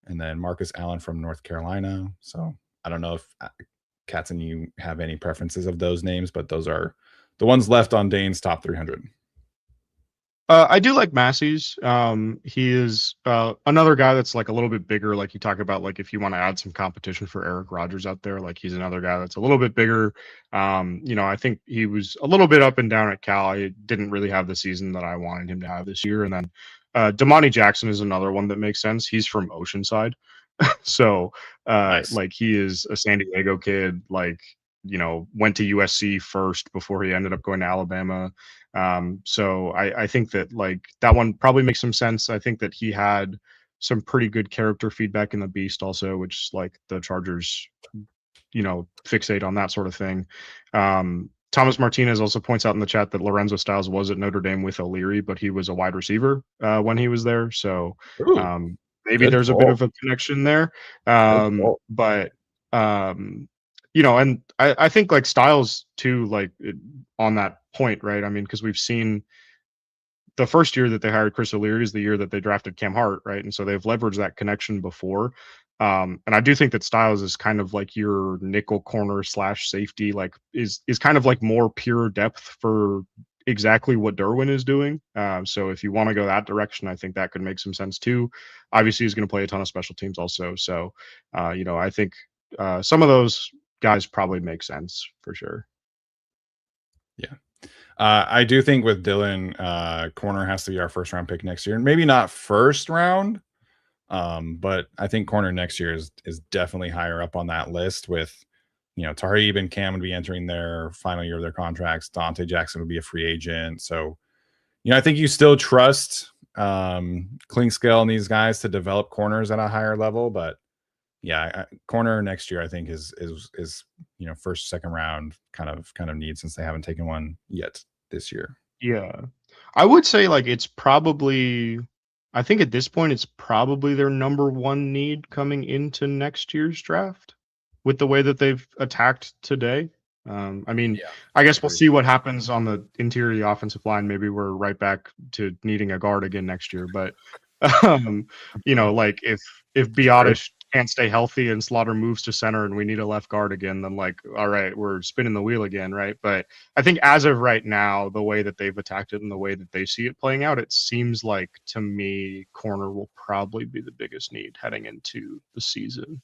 [SPEAKER 3] and then Marcus Allen from North Carolina. So I don't know if Katz and you have any preferences of those names, but those are the ones left on Dane's top 300.
[SPEAKER 6] I do like Massey's. He is another guy that's like a little bit bigger. Like you talk about, like if you want to add some competition for Eric Rogers out there, like he's another guy that's a little bit bigger. I think he was a little bit up and down at Cal. I didn't really have the season that I wanted him to have this year. And then Damani Jackson is another one that makes sense. He's from Oceanside. So
[SPEAKER 3] Nice.
[SPEAKER 6] like he is a San Diego kid, like, went to USC first before he ended up going to Alabama. So I think that like that one probably makes some sense. I think that he had some pretty good character feedback in the Beast also, which like the Chargers, fixate on that sort of thing. Thomas Martinez also points out in the chat that Lorenzo Styles was at Notre Dame with O'Leary, but he was a wide receiver when he was there. So maybe there's a bit of a connection there. But and I think like Styles too, like on that point, right? I mean, because we've seen the first year that they hired Chris O'Leary is the year that they drafted Cam Hart, right? And so they've leveraged that connection before. And I do think that Styles is kind of like your nickel corner / safety, like is kind of like more pure depth for exactly what Derwin is doing. So if you want to go that direction, I think that could make some sense too. Obviously, he's going to play a ton of special teams also. So, I think some of those guys probably make sense for sure.
[SPEAKER 3] Yeah. I do think with Dylan, corner has to be our first round pick next year. Maybe not first round, but I think corner next year is definitely higher up on that list with, Tareeb and Cam would be entering their final year of their contracts. Dante Jackson would be a free agent. So, I think you still trust Klingscale and these guys to develop corners at a higher level, but yeah, corner next year I think is first, second round kind of need, since they haven't taken one yet this year.
[SPEAKER 6] Yeah, I would say like it's probably, I think at this point it's probably their number one need coming into next year's draft with the way that they've attacked today. I guess we'll see what happens on the interior of the offensive line. Maybe we're right back to needing a guard again next year, but like if Biotish can't stay healthy and Slaughter moves to center and we need a left guard again, then like, all right, we're spinning the wheel again, right? But I think as of right now, the way that they've attacked it and the way that they see it playing out, it seems like to me, corner will probably be the biggest need heading into the season.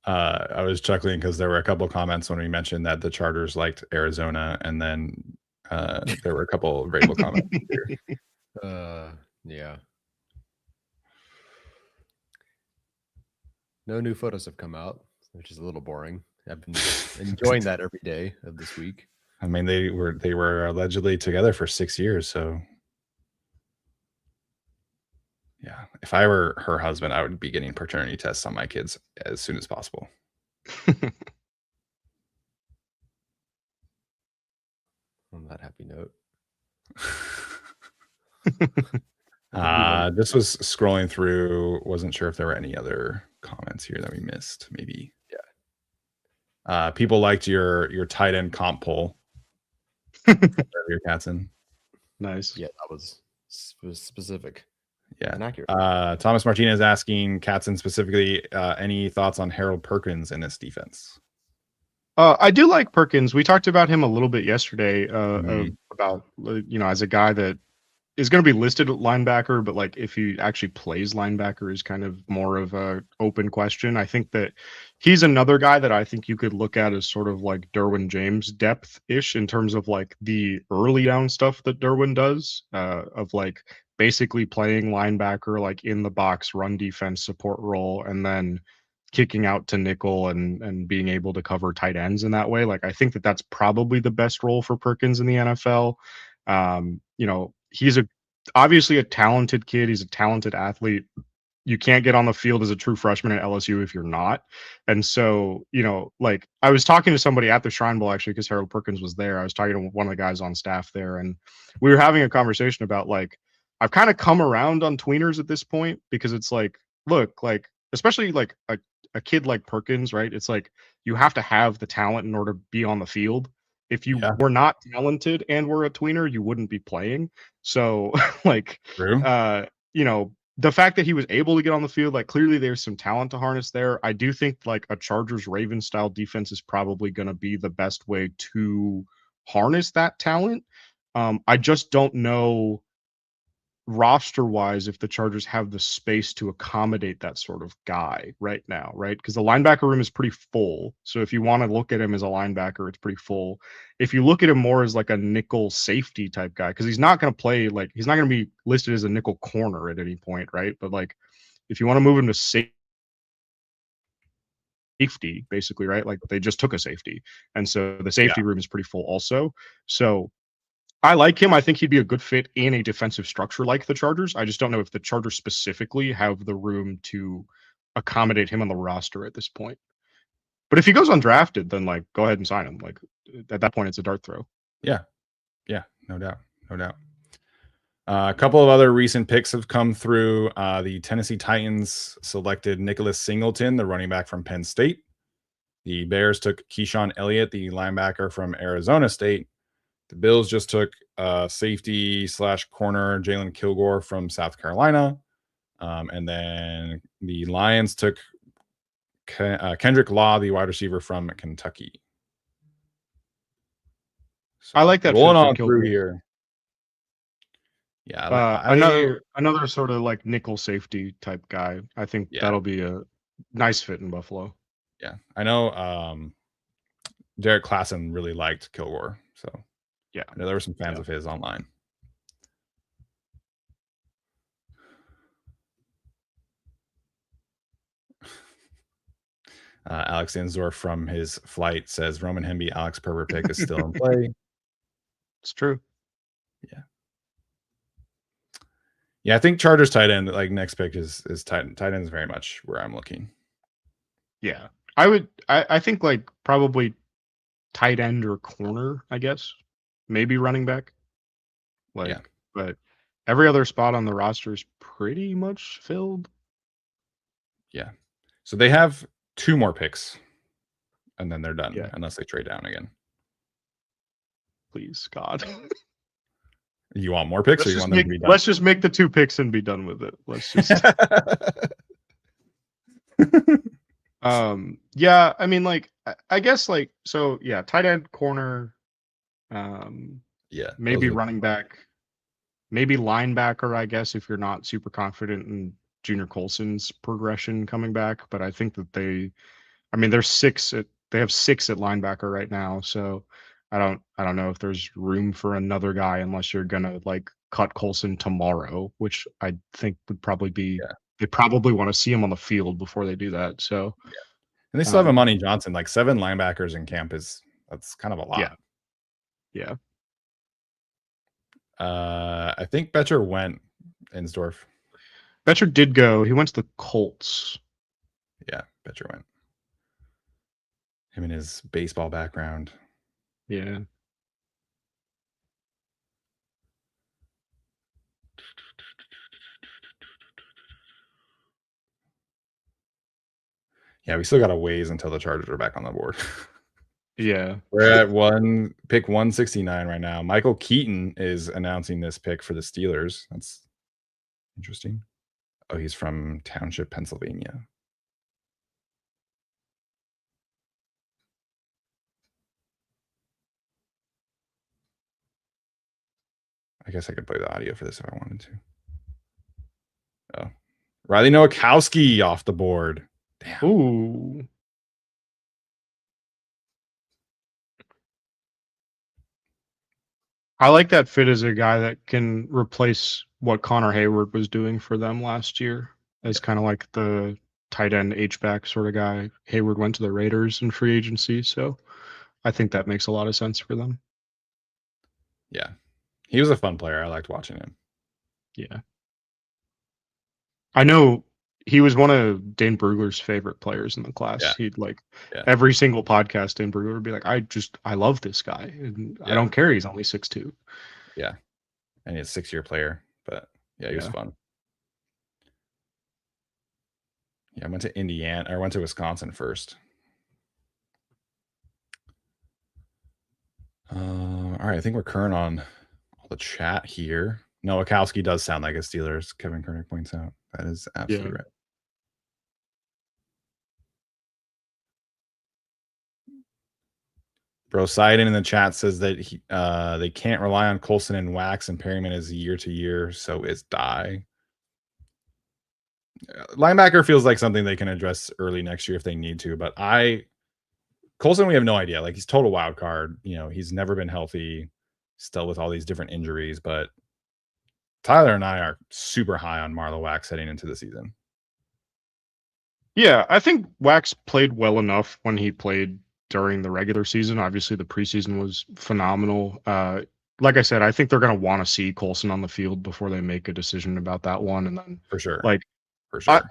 [SPEAKER 3] I was chuckling because there were a couple comments when we mentioned that the Chargers liked Arizona, and then there were a couple of Vrabel comments here.
[SPEAKER 4] Yeah. No new photos have come out, which is a little boring. I've been enjoying that every day of this week.
[SPEAKER 3] I mean, they were allegedly together for 6 years, so yeah. If I were her husband, I would be getting paternity tests on my kids as soon as possible.
[SPEAKER 4] On that happy note.
[SPEAKER 3] This was scrolling through, wasn't sure if there were any other comments here that we missed. Maybe. Yeah. People liked your tight end comp poll. Your Katzen.
[SPEAKER 6] Nice.
[SPEAKER 4] Yeah, that was specific.
[SPEAKER 3] Yeah.
[SPEAKER 4] And accurate.
[SPEAKER 3] Thomas Martinez asking Katzen specifically, any thoughts on Harold Perkins in this defense?
[SPEAKER 6] I do like Perkins. We talked about him a little bit yesterday about, as a guy that is going to be listed at linebacker, but like if he actually plays linebacker is kind of more of a open question. I think that he's another guy that I think you could look at as sort of like Derwin James depth-ish in terms of like the early down stuff that Derwin does, of like basically playing linebacker like in the box, run defense, support role, and then kicking out to nickel and being able to cover tight ends in that way. Like I think that that's probably the best role for Perkins in the NFL. You know, he's obviously a talented kid. He's a talented athlete. You can't get on the field as a true freshman at LSU if you're not. And so, you know, like I was talking to somebody at the Shrine Bowl actually because Harold Perkins was there. I was talking to one of the guys on staff there, and we were having a conversation about like I've kind of come around on tweeners at this point because it's like, look, like especially like a kid like Perkins, right? It's like you have to have the talent in order to be on the field. If you were not talented and were a tweener, you wouldn't be playing. So like
[SPEAKER 3] True.
[SPEAKER 6] you know, the fact that he was able to get on the field, like clearly there's some talent to harness there. I do think like a Chargers Ravens style defense is probably going to be the best way to harness that talent. I just don't know roster wise if the Chargers have the space to accommodate that sort of guy right now, right? Because the linebacker room is pretty full. So if you want to look at him as a linebacker, it's pretty full. If you look at him more as like a nickel safety type guy, because he's not going to play like he's not going to be listed as a nickel corner at any point, right? But like if you want to move him to safety, basically, right? Like they just took a safety. And so the safety room is pretty full also. So I like him. I think he'd be a good fit in a defensive structure like the Chargers. I just don't know if the Chargers specifically have the room to accommodate him on the roster at this point. But if he goes undrafted, then like go ahead and sign him. Like at that point, it's a dart throw.
[SPEAKER 3] Yeah, no doubt. A couple of other recent picks have come through. The Tennessee Titans selected Nicholas Singleton, the running back from Penn State. The Bears took Keyshawn Elliott, the linebacker from Arizona State. The Bills just took safety / corner Jalen Kilgore from South Carolina. And then the Lions took Kendrick Law, the wide receiver from Kentucky. So
[SPEAKER 6] I like that.
[SPEAKER 3] Rolling on through here. Yeah,
[SPEAKER 6] another sort of like nickel safety type guy. I think that'll be a nice fit in Buffalo.
[SPEAKER 3] Yeah, I know. Derek Klassen really liked Kilgore, so
[SPEAKER 6] yeah,
[SPEAKER 3] I know there were some fans of his online. Alex Insdorf from his flight says Roman Hemby, Alex Perver pick is still in play.
[SPEAKER 6] It's true.
[SPEAKER 3] Yeah, I think Chargers tight end, like next pick is tight end is very much where I'm looking.
[SPEAKER 6] Yeah. I think like probably tight end or corner, I guess. Maybe running back. But every other spot on the roster is pretty much filled.
[SPEAKER 3] Yeah. So they have 2 more picks and then they're done unless they trade down again.
[SPEAKER 6] Please, God.
[SPEAKER 3] You want more picks, or you want them to be done?
[SPEAKER 6] Let's just make the 2 picks and be done with it. Let's just. Yeah, I mean, like, I guess, like, so yeah, tight end, corner, maybe running back, maybe linebacker. I guess if you're not super confident in Junior Colson's progression coming back, but I think that they have 6 at linebacker right now, so. I don't know if there's room for another guy unless you're gonna like cut Colson tomorrow, which I think would probably be. They probably want to see him on the field before they do that. So,
[SPEAKER 3] and they still have Amani Johnson. Like 7 linebackers in camp that's kind of a lot.
[SPEAKER 6] Yeah.
[SPEAKER 3] I think Betcher went. Insdorf.
[SPEAKER 6] Betcher did go. He went to the Colts.
[SPEAKER 3] Yeah, Betcher went. Him and his baseball background.
[SPEAKER 6] Yeah.
[SPEAKER 3] Yeah, we still got a ways until the Chargers are back on the board.
[SPEAKER 6] Yeah.
[SPEAKER 3] We're at pick 169 right now. Michael Keaton is announcing this pick for the Steelers. That's interesting. Oh, he's from Township, Pennsylvania. I guess I could play the audio for this if I wanted to. Oh, Riley Nowakowski off the board. Damn.
[SPEAKER 6] Ooh. I like that fit as a guy that can replace what Connor Hayward was doing for them last year as kind of like the tight end H-back sort of guy. Hayward went to the Raiders in free agency, so I think that makes a lot of sense for them.
[SPEAKER 3] Yeah. He was a fun player. I liked watching him.
[SPEAKER 6] Yeah. I know he was one of Dane Brugler's favorite players in the class.
[SPEAKER 3] Yeah.
[SPEAKER 6] He'd like
[SPEAKER 3] Yeah.
[SPEAKER 6] every single podcast, Dane Brugler would be like, I love this guy. And I don't care. He's only 6'2".
[SPEAKER 3] Yeah. And he's a 6-year player, but yeah, he was fun. Yeah, I went to Indiana. I went to Wisconsin first. All right, I think we're current on all the chat here. Nowakowski does sound like a Steelers, Kevin Kernick points out. That is absolutely right. Bro Sidon in the chat says that they can't rely on Colson and Wax, and Perryman is year to year, so is Dye. Linebacker feels like something they can address early next year if they need to, but Colson, we have no idea. Like, he's total wild card. You know, he's never been healthy, still with all these different injuries, but Tyler and I are super high on Marlon Wax heading into the season.
[SPEAKER 6] Yeah, I think Wax played well enough when he played during the regular season. Obviously, the preseason was phenomenal. Like I said, I think they're going to want to see Colson on the field before they make a decision about that one. And then,
[SPEAKER 3] for sure,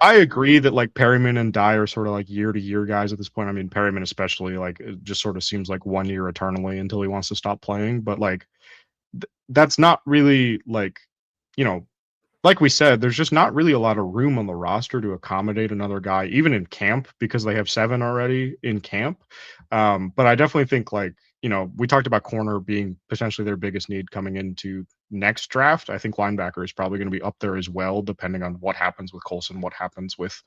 [SPEAKER 6] I agree that like Perryman and Dye are sort of like year to year guys at this point. I mean, Perryman especially, like, it just sort of seems like 1 year eternally until he wants to stop playing. But like, that's not really like, you know, like we said, there's just not really a lot of room on the roster to accommodate another guy, even in camp, because they have 7 already in camp. But I definitely think, like, you know, we talked about corner being potentially their biggest need coming into next draft. I think linebacker is probably going to be up there as well, depending on what happens with Colson, what happens with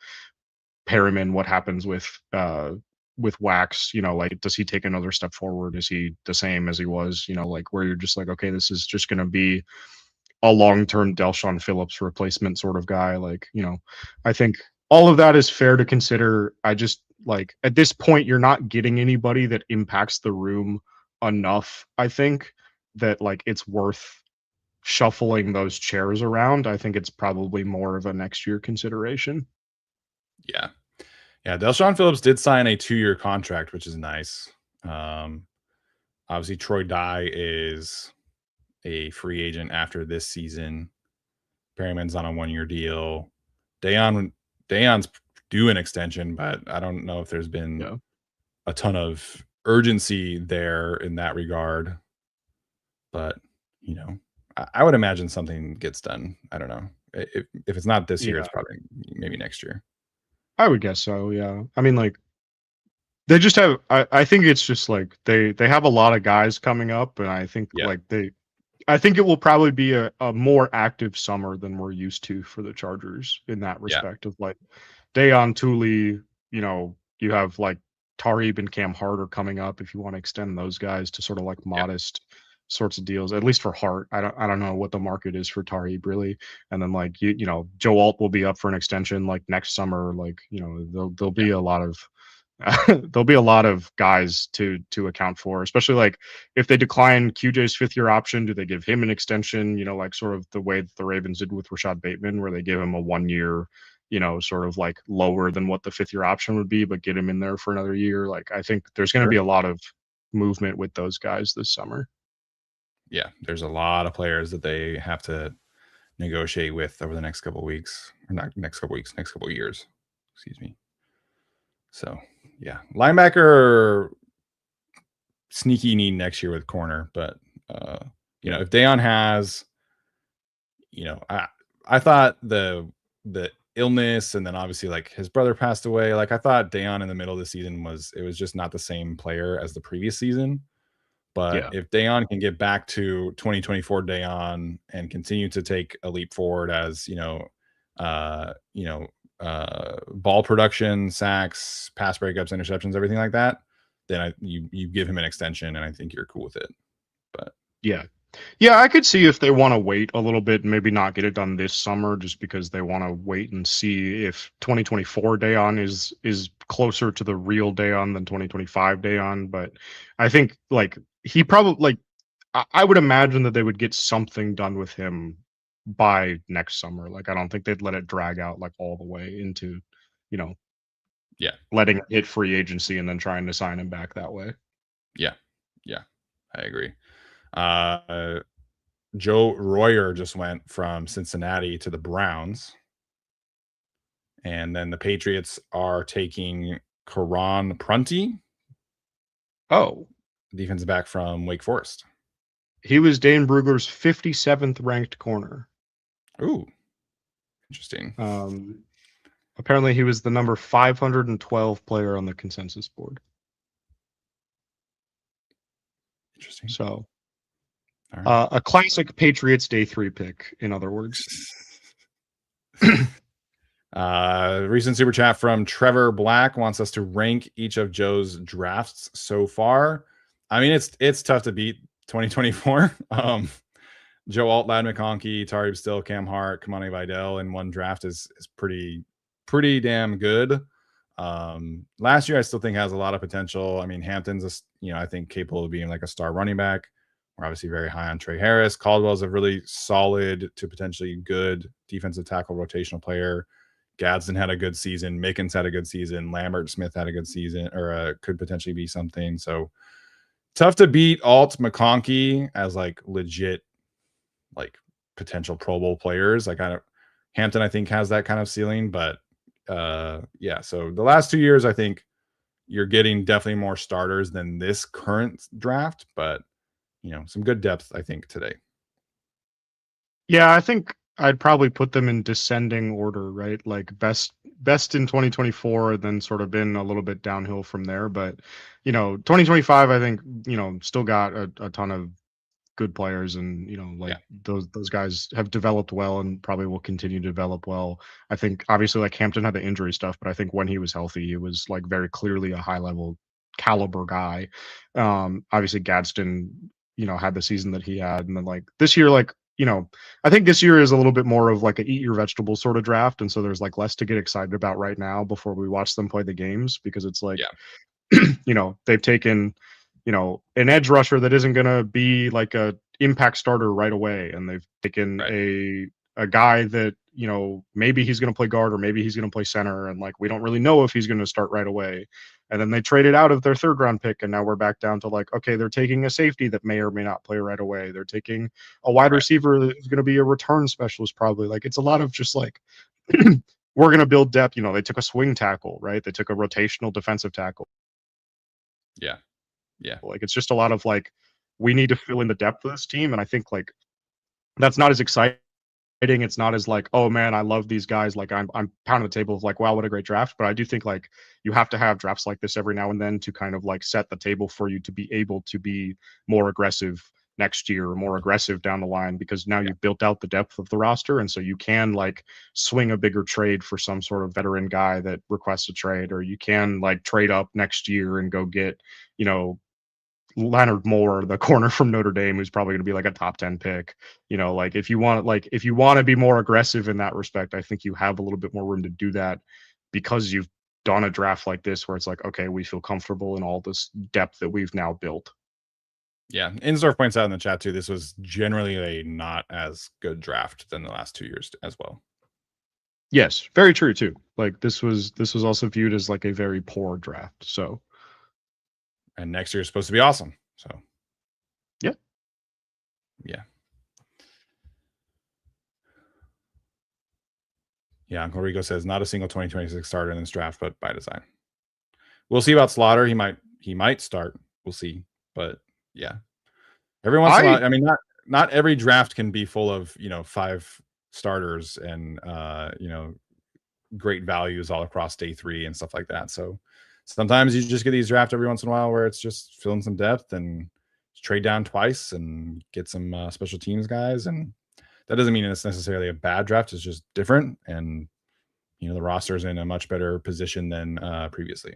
[SPEAKER 6] Perryman, what happens with Wax. You know, like, does he take another step forward? Is he the same as he was? You know, like, where you're just like, okay, this is just going to be a long-term Delshon Phillips replacement sort of guy. Like, you know, I think all of that is fair to consider. I just, like, at this point, you're not getting anybody that impacts the room enough, I think, that like it's worth shuffling those chairs around. I think it's probably more of a next year consideration.
[SPEAKER 3] Yeah. Delshon Phillips did sign a 2-year contract, which is nice. Obviously Troy Dye is a free agent after this season. Perryman's on a 1-year deal. Daion's due an extension, but I don't know if there's been a ton of urgency there in that regard. But, you know, I would imagine something gets done. I don't know. If it's not this year, it's probably maybe next year.
[SPEAKER 6] I would guess so, yeah. I mean, like, they just have, I think it's just like they have a lot of guys coming up, and I think I think it will probably be a more active summer than we're used to for the Chargers in that respect of like Deion, Thule, you know, you have like Tariq and Cam Harder coming up if you want to extend those guys to sort of like modest sorts of deals, at least for Hart. I don't know what the market is for Tariq really. And then like, you know, Joe Alt will be up for an extension like next summer. Like, you know, there'll be a lot of there'll be a lot of guys to account for, especially like if they decline QJ's 5th-year option, do they give him an extension? You know, like sort of the way that the Ravens did with Rashad Bateman, where they give him a 1-year, you know, sort of like lower than what the 5th-year option would be, but get him in there for another year. Like, I think there's going to be a lot of movement with those guys this summer.
[SPEAKER 3] Yeah, there's a lot of players that they have to negotiate with over the next couple of weeks, or not next couple of weeks, next couple of years. Excuse me. So, yeah, linebacker sneaky need next year with corner, but you know, if Deion has, you know, I thought the illness, and then obviously like his brother passed away. Like, I thought Deion in the middle of the season was just not the same player as the previous season. But if Deion can get back to 2024 Deion and continue to take a leap forward as, ball production, sacks, pass breakups, interceptions, everything like that, then you give him an extension, and I think you're cool with it. But
[SPEAKER 6] yeah, Yeah, I could see if they want to wait a little bit and maybe not get it done this summer just because they want to wait and see if 2024 Dayon is closer to the real Dayon than 2025 Dayon. But I think like he probably like I would imagine that they would get something done with him by next summer. Like I don't think they'd let it drag out like all the way into, you know,
[SPEAKER 3] Yeah.
[SPEAKER 6] letting it hit free agency and then trying to sign him back that way.
[SPEAKER 3] Yeah. Yeah. I agree. Joe Royer just went from Cincinnati to the Browns. And then the Patriots are taking Karan Prunty,
[SPEAKER 6] Oh,
[SPEAKER 3] defensive back from Wake Forest.
[SPEAKER 6] he was Dane Brugler's 57th ranked corner.
[SPEAKER 3] Ooh, interesting.
[SPEAKER 6] Apparently he was the number 512 player on the consensus board.
[SPEAKER 3] Interesting.
[SPEAKER 6] So
[SPEAKER 3] All right.
[SPEAKER 6] a classic Patriots day 3 pick, in other words.
[SPEAKER 3] Recent super chat from Trevor Black wants us to rank each of Joe's drafts so far. I mean, it's tough to beat 2024. Joe Alt, Lad McConkey, Tarib Still, Cam Hart, Kamani Vidal in one draft is pretty damn good. Last year I still think has a lot of potential. I mean, Hampton's I think capable of being like a star running back. We're obviously very high on Trey Harris. Caldwell's a really solid to potentially good defensive tackle rotational player. Gadsden had a good season. Mickens had a good season. Lambert Smith had a good season, or could potentially be something. So tough to beat Alt McConkey as like legit, like potential Pro Bowl players. Like Hampton, I think has that kind of ceiling, but yeah. So the last 2 years, I think you're getting definitely more starters than this current draft, but some good depth, I think, today.
[SPEAKER 6] Yeah, I think I'd probably put them in descending order, right? Like best in 2024, then sort of been a little bit downhill from there. But 2025, I think still got a ton of good players, and those guys have developed well and probably will continue to develop well. I think obviously like Hampton had the injury stuff, but I think when he was healthy, he was like very clearly a high level caliber guy. Obviously Gadsden, had the season that he had, and then like this year, like I think this year is a little bit more of like a eat your vegetables sort of draft, and so there's like less to get excited about right now before we watch them play the games, because it's like they've taken an edge rusher that isn't going to be like a impact starter right away, and they've taken a guy that maybe he's going to play guard or maybe he's going to play center, and like we don't really know if he's going to start right away. And then they traded out of their 3rd round pick, and now we're back down to like, okay, they're taking a safety that may or may not play right away. They're taking a wide receiver that is going to be a return specialist probably. Like it's a lot of just like we're going to build depth. They took a swing tackle, right? They took a rotational defensive tackle.
[SPEAKER 3] Yeah.
[SPEAKER 6] Like it's just a lot of like we need to fill in the depth of this team, and I think like that's not as exciting. It's not as like, oh man, I love these guys. Like I'm pounding the table of like, wow, what a great draft. But I do think like you have to have drafts like this every now and then to kind of like set the table for you to be able to be more aggressive next year or more aggressive down the line, because now you've built out the depth of the roster, and so you can like swing a bigger trade for some sort of veteran guy that requests a trade, or you can like trade up next year and go get Leonard Moore, the corner from Notre Dame, who's probably going to be like a top 10 pick. Like if you want to be more aggressive in that respect, I think you have a little bit more room to do that because you've done a draft like this where it's like, okay, we feel comfortable in all this depth that we've now built.
[SPEAKER 3] Yeah. Insdorf points out in the chat too, this was generally a not as good draft than the last 2 years as well.
[SPEAKER 6] Yes, very true too. Like this was also viewed as like a very poor draft. So
[SPEAKER 3] and next year is supposed to be awesome. So,
[SPEAKER 6] yeah.
[SPEAKER 3] Yeah. Uncle Rico says not a single 2026 starter in this draft, but by design. We'll see about Slaughter. He might start. We'll see. But yeah, every once in a while, I mean, not every draft can be full of 5 starters and great values all across day 3 and stuff like that. So sometimes you just get these drafts every once in a while where it's just filling some depth and trade down twice and get some special teams guys. And that doesn't mean it's necessarily a bad draft. It's just different. And, the roster is in a much better position than previously.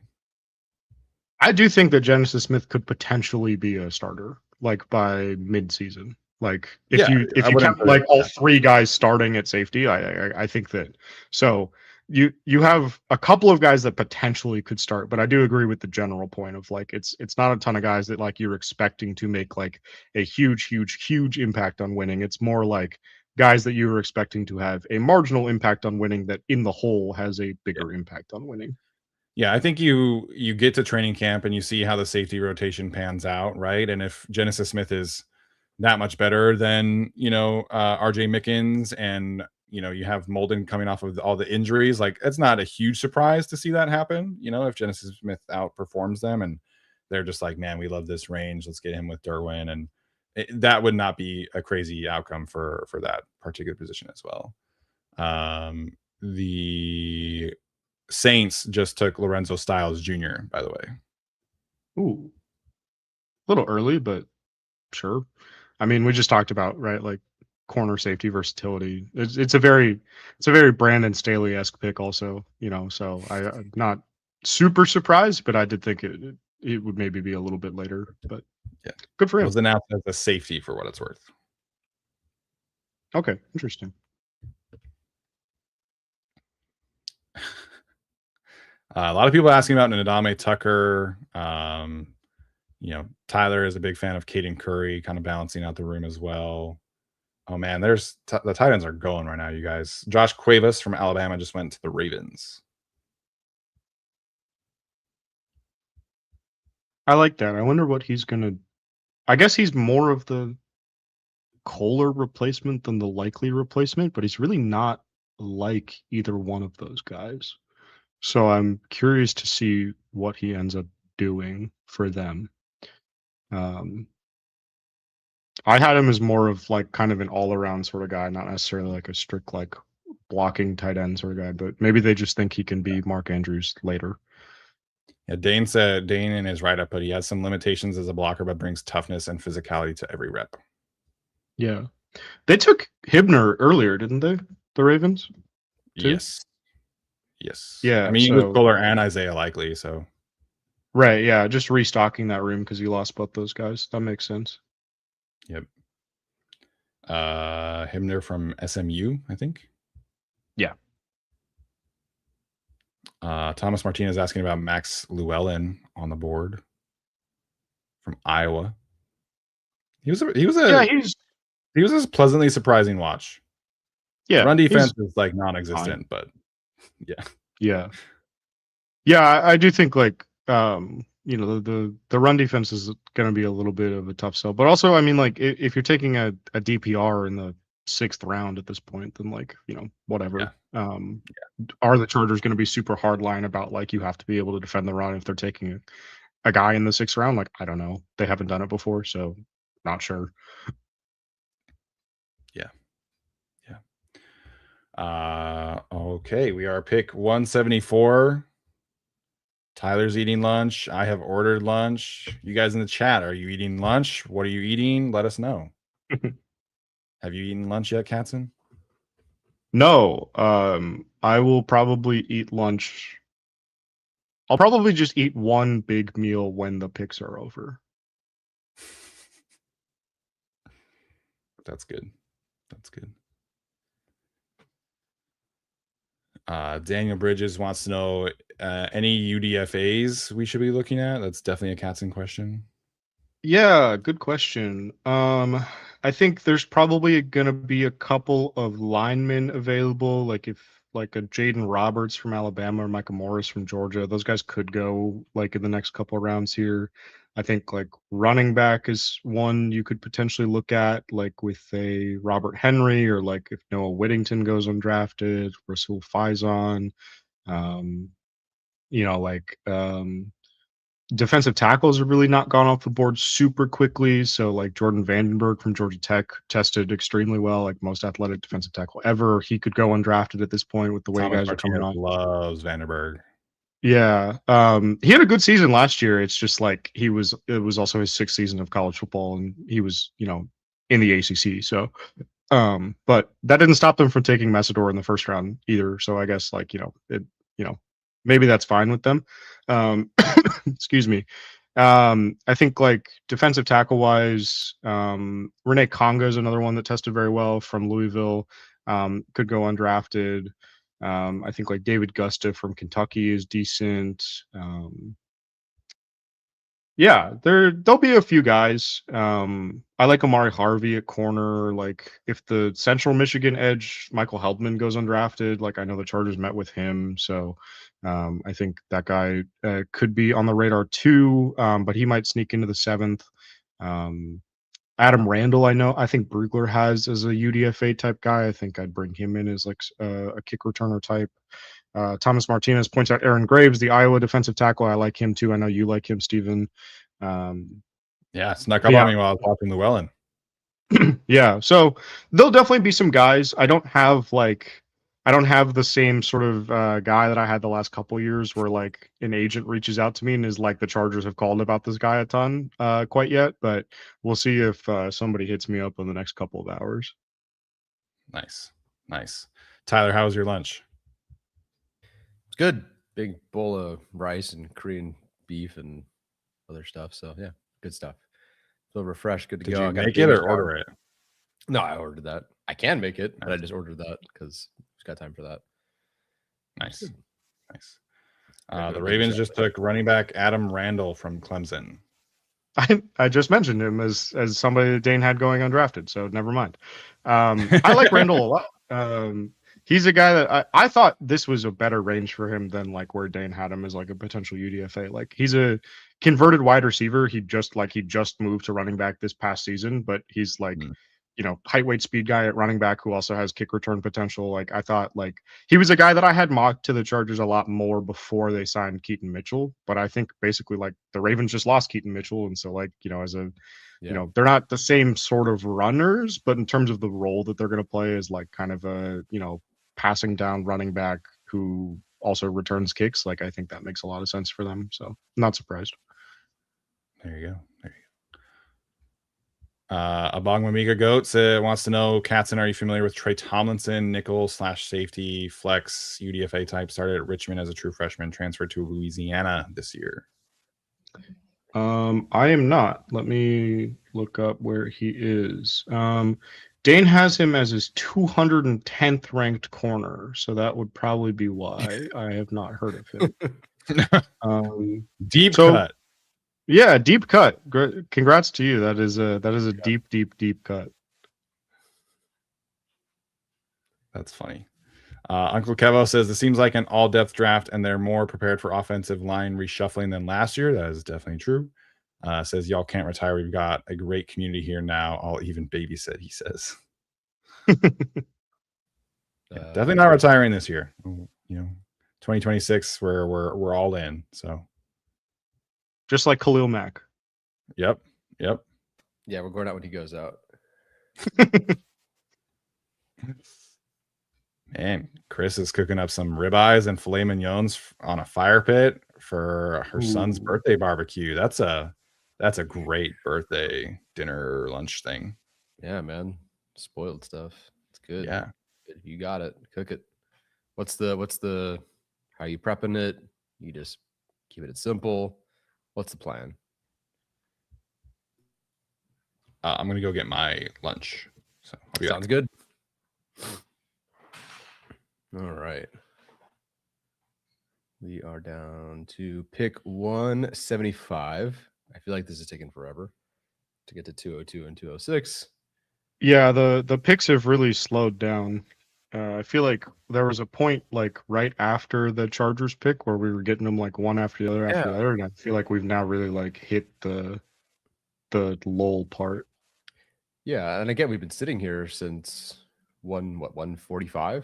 [SPEAKER 6] I do think that Genesis Smith could potentially be a starter, like by mid-season. Like
[SPEAKER 3] Yeah,
[SPEAKER 6] if
[SPEAKER 3] I
[SPEAKER 6] you
[SPEAKER 3] wouldn't
[SPEAKER 6] count
[SPEAKER 3] put
[SPEAKER 6] like
[SPEAKER 3] it.
[SPEAKER 6] all three guys starting at safety, I think that so you have a couple of guys that potentially could start, but I do agree with the general point of like it's not a ton of guys that like you're expecting to make like a huge impact on winning. It's more like guys that you're expecting to have a marginal impact on winning that in the whole has a bigger impact on winning.
[SPEAKER 3] Yeah, I think you get to training camp and you see how the safety rotation pans out, right? And if Genesis Smith is that much better than RJ Mickens, and you have Molden coming off of all the injuries, like it's not a huge surprise to see that happen. If Genesis Smith outperforms them and they're just like, man, we love this range, let's get him with Derwin, and that would not be a crazy outcome for that particular position as well. The Saints just took Lorenzo Styles Jr., by the way.
[SPEAKER 6] Ooh, a little early, but sure. I mean, we just talked about, right, like corner safety versatility. It's a very Brandon Staley-esque pick also, so I'm not super surprised, but I did think it would maybe be a little bit later, but
[SPEAKER 3] Yeah,
[SPEAKER 6] good for
[SPEAKER 3] it
[SPEAKER 6] him.
[SPEAKER 3] was announced as a safety for what it's worth.
[SPEAKER 6] Okay, interesting.
[SPEAKER 3] A lot of people asking about Ndame Tucker. Tyler is a big fan of Caden Curry, kind of balancing out the room as well. Oh man, there's the tight ends are going right now, you guys. Josh Cuevas from Alabama just went to the Ravens.
[SPEAKER 6] I like that. I wonder what he's gonna. I guess he's more of the Kohler replacement than the likely replacement, but he's really not like either one of those guys. So I'm curious to see what he ends up doing for them. I had him as more of like kind of an all-around sort of guy, not necessarily like a strict like blocking tight end sort of guy, but maybe they just think he can be Mark Andrews later.
[SPEAKER 3] Yeah, Dane said Dane in his write-up, but he has some limitations as a blocker, but brings toughness and physicality to every rep.
[SPEAKER 6] Yeah. They took Hibner earlier, didn't they? The Ravens? Too?
[SPEAKER 3] Yes.
[SPEAKER 6] Yeah.
[SPEAKER 3] I mean, you with Kohler and Isaiah Likely, so.
[SPEAKER 6] Right, yeah. Just restocking that room because you lost both those guys. That makes sense.
[SPEAKER 3] Yep. Hibner from SMU, I think.
[SPEAKER 6] Yeah.
[SPEAKER 3] Thomas Martinez asking about Max Llewellyn on the board from Iowa. He was a pleasantly surprising watch.
[SPEAKER 6] Yeah.
[SPEAKER 3] Run defense is like non-existent, but yeah.
[SPEAKER 6] I do think like the run defense is going to be a little bit of a tough sell, but also I mean like if you're taking a DPR in the 6th round at this point, then like whatever. Yeah. Are the Chargers going to be super hard line about like you have to be able to defend the run if they're taking a guy in the 6th round? Like I don't know, they haven't done it before, so not sure.
[SPEAKER 3] Okay, we are pick 174. Tyler's eating lunch. I have ordered lunch. You guys in the chat, are you eating lunch? What are you eating? Let us know. Have you eaten lunch yet, Katzen?
[SPEAKER 6] No. I will probably eat lunch. I'll probably just eat one big meal when the picks are over.
[SPEAKER 3] That's good. Daniel Bridges wants to know any UDFAs we should be looking at. That's definitely a Katzen question.
[SPEAKER 6] Yeah, good question. I think there's probably going to be a couple of linemen available, like if like a Jaden Roberts from Alabama or Micah Morris from Georgia. Those guys could go like in the next couple of rounds here. I think like running back is one you could potentially look at, like with a Robert Henry, or like if Noah Whittington goes undrafted, Rasul Faison. Defensive tackles have really not gone off the board super quickly. So like Jordan Vandenberg from Georgia Tech tested extremely well, like most athletic defensive tackle ever. He could go undrafted at this point with the way guys are coming off.
[SPEAKER 3] Loves Vandenberg.
[SPEAKER 6] Yeah. He had a good season last year. It's just like it was also his 6th season of college football, and he was, in the ACC. So, but that didn't stop them from taking Messidor in the 1st round either. So I guess like, maybe that's fine with them. Excuse me. I think like defensive tackle wise, Rene Conga is another one that tested very well from Louisville. Could go undrafted. I think like David Gusta from Kentucky is decent. Yeah, there'll be a few guys. I like Amari Harvey at corner. Like if the Central Michigan edge Michael Heldman goes undrafted, like I know the Chargers met with him, so I think that guy could be on the radar too. But he might sneak into the 7th. Adam Randall, I think Brugler has as a UDFA type guy. I think I'd bring him in as like a kick returner type. Thomas Martinez points out Aaron Graves, the Iowa defensive tackle. I like him too. I know you like him, Steven.
[SPEAKER 3] Yeah, snuck up on me while I was watching Llewellyn.
[SPEAKER 6] Yeah, so there'll definitely be some guys. I don't have the same sort of guy that I had the last couple years where like an agent reaches out to me and is like the Chargers have called about this guy a ton quite yet, but we'll see if somebody hits me up in the next couple of hours.
[SPEAKER 3] Nice. Tyler, how was your lunch?
[SPEAKER 4] It's good. Big bowl of rice and Korean beef and other stuff. So yeah, good stuff. Feel refreshed, good to
[SPEAKER 3] Did
[SPEAKER 4] go.
[SPEAKER 3] you make it or order it?
[SPEAKER 4] No, I ordered that. I can make it, but I just ordered that because I've got time for that.
[SPEAKER 3] Nice.
[SPEAKER 4] Good
[SPEAKER 3] The
[SPEAKER 4] to
[SPEAKER 3] Ravens
[SPEAKER 4] go.
[SPEAKER 3] just took running back Adam Randall from Clemson.
[SPEAKER 6] I just mentioned him as somebody that Dane had going undrafted, so never mind. I like Randall a lot. He's a guy that I thought this was a better range for him than like where Dane had him as like a potential UDFA. Like he's a converted wide receiver. He just moved to running back this past season, but he's like, height, weight, speed guy at running back who also has kick return potential. Like I thought like he was a guy that I had mocked to the Chargers a lot more before they signed Keaton Mitchell. But I think basically like the Ravens just lost Keaton Mitchell. And so like, as a, they're not the same sort of runners, but in terms of the role that they're going to play is like kind of a, passing down running back who also returns kicks. Like I think that makes a lot of sense for them. So I'm not surprised.
[SPEAKER 3] There you go. Abongmamiga Goats wants to know, Katzen, are you familiar with Trey Tomlinson, nickel/safety, flex, UDFA type, started at Richmond as a true freshman, transferred to Louisiana this year?
[SPEAKER 6] I am not. Let me look up where he is. Dane has him as his 210th ranked corner, so that would probably be why I have not heard of him.
[SPEAKER 3] Deep cut.
[SPEAKER 6] Yeah, deep cut. Congrats to you. That is a deep cut.
[SPEAKER 3] That's funny. Uncle Kevo says it seems like an all-depth draft, and they're more prepared for offensive line reshuffling than last year. That is definitely true. Says y'all can't retire. We've got a great community here now. I'll even babysit, he says. Definitely not retiring this year. 2026, we're all in. So
[SPEAKER 6] just like Khalil Mack.
[SPEAKER 3] Yep.
[SPEAKER 4] Yeah, we're going out when he goes out.
[SPEAKER 3] Man, Chris is cooking up some ribeyes and filet mignons on a fire pit for her son's birthday barbecue. That's a great birthday dinner lunch thing.
[SPEAKER 4] Yeah, man. Spoiled stuff. It's good.
[SPEAKER 3] Yeah.
[SPEAKER 4] You got it. Cook it. What's the how you prepping it? You just keep it simple. What's the plan?
[SPEAKER 3] I'm gonna go get my lunch. So
[SPEAKER 4] sounds good. All right. We are down to pick 175. I feel like this is taking forever to get to 202 and 206.
[SPEAKER 6] Yeah, the picks have really slowed down. I feel like there was a point like right after the Chargers pick where we were getting them like one after the other after the other, and I feel like we've now really like hit the lull part.
[SPEAKER 4] Yeah, and again, we've been sitting here since 145,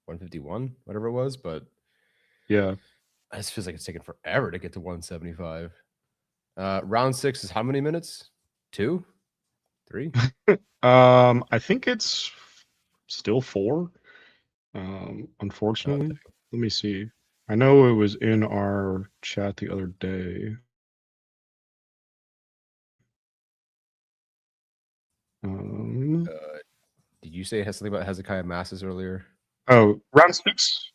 [SPEAKER 4] 151, whatever it was, but
[SPEAKER 6] yeah,
[SPEAKER 4] it just feels like it's taken forever to get to 175. Round 6 is how many minutes? 2? 3?
[SPEAKER 6] I think it's still 4. Unfortunately, let me see. I know it was in our chat the other day.
[SPEAKER 4] Did you say it has something about Hezekiah Masses earlier?
[SPEAKER 6] Oh, round 6.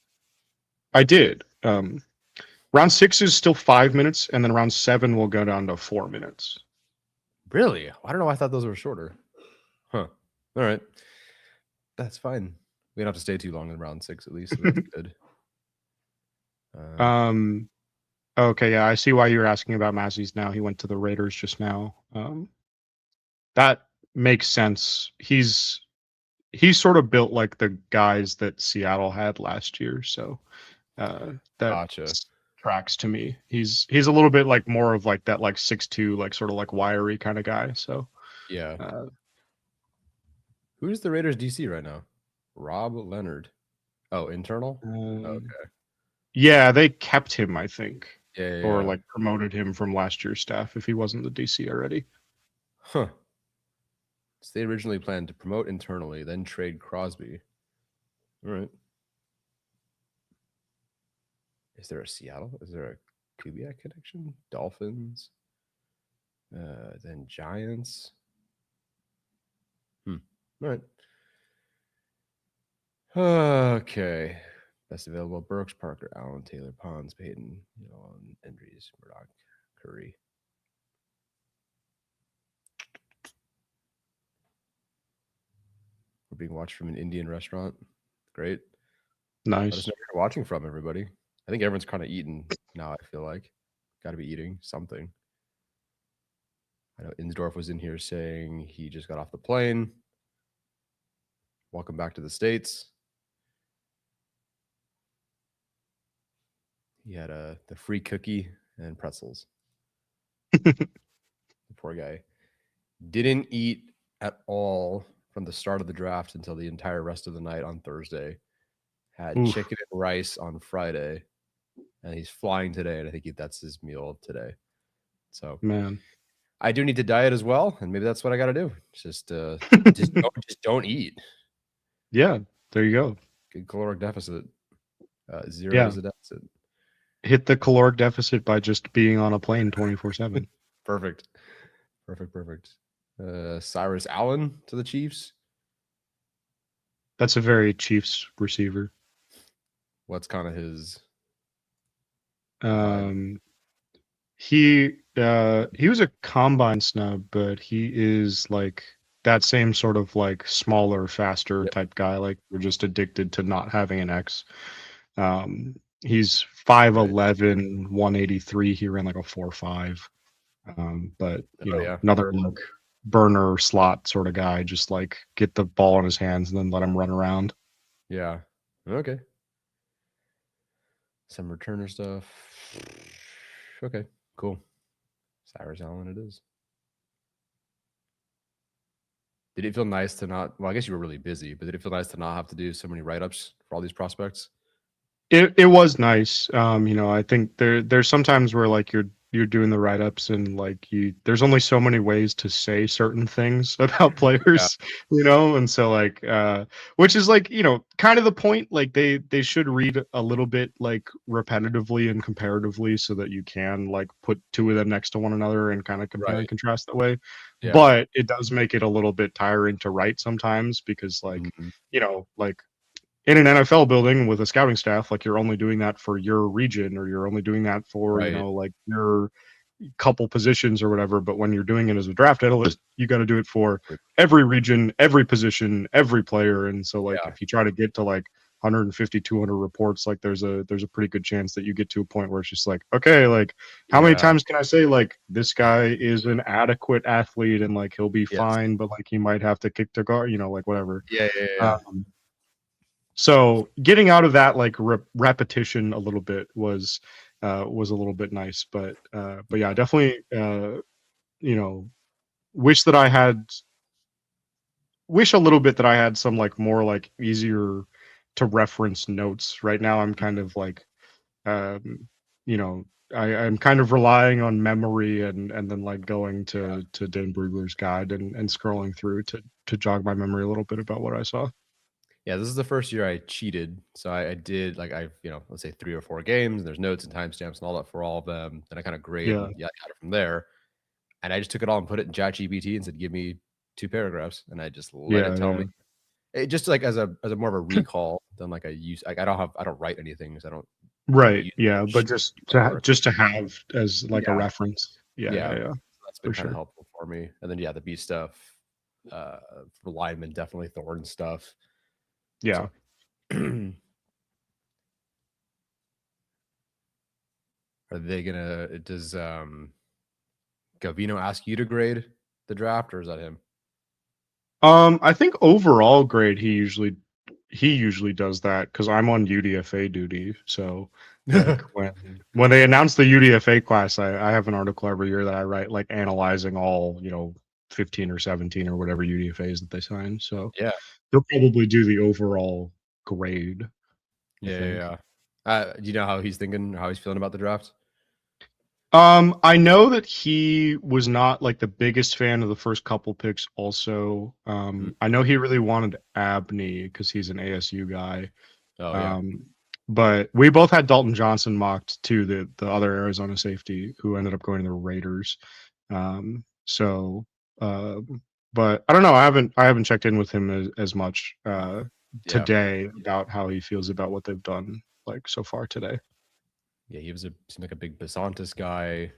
[SPEAKER 6] I did. Round 6 is still 5 minutes, and then round 7 will go down to 4 minutes.
[SPEAKER 4] Really? I don't know. I thought those were shorter. Huh. All right. That's fine. We don't have to stay too long in round 6 at least. So that's good.
[SPEAKER 6] Okay, yeah, I see why you're asking about Massey's now. He went to the Raiders just now. That makes sense. He's sort of built like the guys that Seattle had last year, so that
[SPEAKER 4] Gotcha.
[SPEAKER 6] tracks to me. He's a little bit like more of like that like 6'2", like sort of like wiry kind of guy. So
[SPEAKER 4] Yeah. Who's the Raiders DC right now? Rob Leonard. Oh, internal? Okay.
[SPEAKER 6] Yeah, they kept him, I think.
[SPEAKER 4] Yeah.
[SPEAKER 6] Or like promoted him from last year's staff if he wasn't the DC already.
[SPEAKER 4] Huh. So they originally planned to promote internally, then trade Crosby. All right. Is there a Seattle? Is there a Kubiak connection? Dolphins? Then Giants? All right. Okay. Best available: Burks, Parker, Allen, Taylor, Pons, Payton, Andrews, Murdoch, Curry. We're being watched from an Indian restaurant. Great. Let us
[SPEAKER 6] Nice.
[SPEAKER 4] know where you're watching from, everybody. I think everyone's kind of eating now, I feel like. Got to be eating something. I know Insdorf was in here saying he just got off the plane. Welcome back to the States. He had the free cookie and pretzels. The poor guy didn't eat at all from the start of the draft until the entire rest of the night on Thursday. Had chicken and rice on Friday, and he's flying today, and I think that's his meal today. So,
[SPEAKER 6] man,
[SPEAKER 4] I do need to diet as well, and maybe that's what I got to do. Just don't eat.
[SPEAKER 6] Yeah, there you go.
[SPEAKER 4] Good caloric deficit. Zero is a deficit.
[SPEAKER 6] Hit the caloric deficit by just being on a plane 24/7.
[SPEAKER 4] Perfect. Cyrus Allen to the Chiefs.
[SPEAKER 6] That's a very Chiefs receiver.
[SPEAKER 4] What's kind of his?
[SPEAKER 6] He was a combine snub, but he is like that same sort of like smaller, faster type guy. Like we're just addicted to not having an X. He's 5'11", 183. He ran like a 4.5. But another like burner slot sort of guy, just like get the ball in his hands and then let him run around.
[SPEAKER 4] Yeah. Okay. Some returner stuff. Okay, cool. Cyrus Allen it is. Did it feel nice to not, well, I guess you were really busy, but did it feel nice to not have to do so many write-ups for all these prospects?
[SPEAKER 6] It was nice. I think there's sometimes where like you're doing the write-ups and like there's only so many ways to say certain things about players, and so like which is like, kind of the point. Like they should read a little bit like repetitively and comparatively so that you can like put two of them next to one another and kind of compare and contrast that way. Yeah. But it does make it a little bit tiring to write sometimes because like, like in an NFL building with a scouting staff, like you're only doing that for your region or you're only doing that for, like your couple positions or whatever. But when you're doing it as a draft analyst, you got to do it for every region, every position, every player. And so like, if you try to get to like 150, 200 reports, like there's a pretty good chance that you get to a point where it's just like, okay, like how many times can I say like this guy is an adequate athlete and like he'll be fine, but like he might have to kick to guard, like whatever. So getting out of that like repetition a little bit was a little bit nice, but yeah, definitely wish a little bit that I had some like more like easier to reference notes. Right now I'm kind of like I'm kind of relying on memory and then like going to Dan Brugler's guide and scrolling through to jog my memory a little bit about what I saw.
[SPEAKER 4] Yeah, this is the first year I cheated. So I did like let's say 3 or 4 games. And there's notes and timestamps and all that for all of them. Then I kind of grade and got it from there. And I just took it all and put it in ChatGPT and said, give me 2 paragraphs. And I just let it tell me. It just like as a more of a recall than like a use. Like I don't write anything because I don't
[SPEAKER 6] Right.
[SPEAKER 4] use
[SPEAKER 6] Yeah, but
[SPEAKER 4] for-
[SPEAKER 6] just to have as like a
[SPEAKER 4] Yeah.
[SPEAKER 6] reference. Yeah,
[SPEAKER 4] Yeah.
[SPEAKER 6] yeah, yeah.
[SPEAKER 4] That's been
[SPEAKER 6] For
[SPEAKER 4] kind of
[SPEAKER 6] sure.
[SPEAKER 4] helpful for me. And then the B stuff for linemen, definitely Thorn stuff.
[SPEAKER 6] Yeah.
[SPEAKER 4] So are they gonna does Gavino ask you to grade the draft, or is that him?
[SPEAKER 6] I think overall grade he usually does that because I'm on UDFA duty. So like when they announce the UDFA class, I have an article every year that I write like analyzing all 15 or 17 or whatever UDFAs that they sign. So
[SPEAKER 4] Yeah.
[SPEAKER 6] they'll probably do the overall grade. I
[SPEAKER 4] Yeah,
[SPEAKER 6] think.
[SPEAKER 4] yeah. Do you know how he's thinking, how he's feeling about the draft?
[SPEAKER 6] I know that he was not like the biggest fan of the first couple picks also. I know he really wanted Abney because he's an ASU guy.
[SPEAKER 4] Oh yeah.
[SPEAKER 6] But we both had Dalton Johnson mocked to the other Arizona safety who ended up going to the Raiders. So but I don't know. I haven't checked in with him as much
[SPEAKER 4] Yeah.
[SPEAKER 6] today about how he feels about what they've done like so far today.
[SPEAKER 4] Yeah, seemed like a big Basantis guy.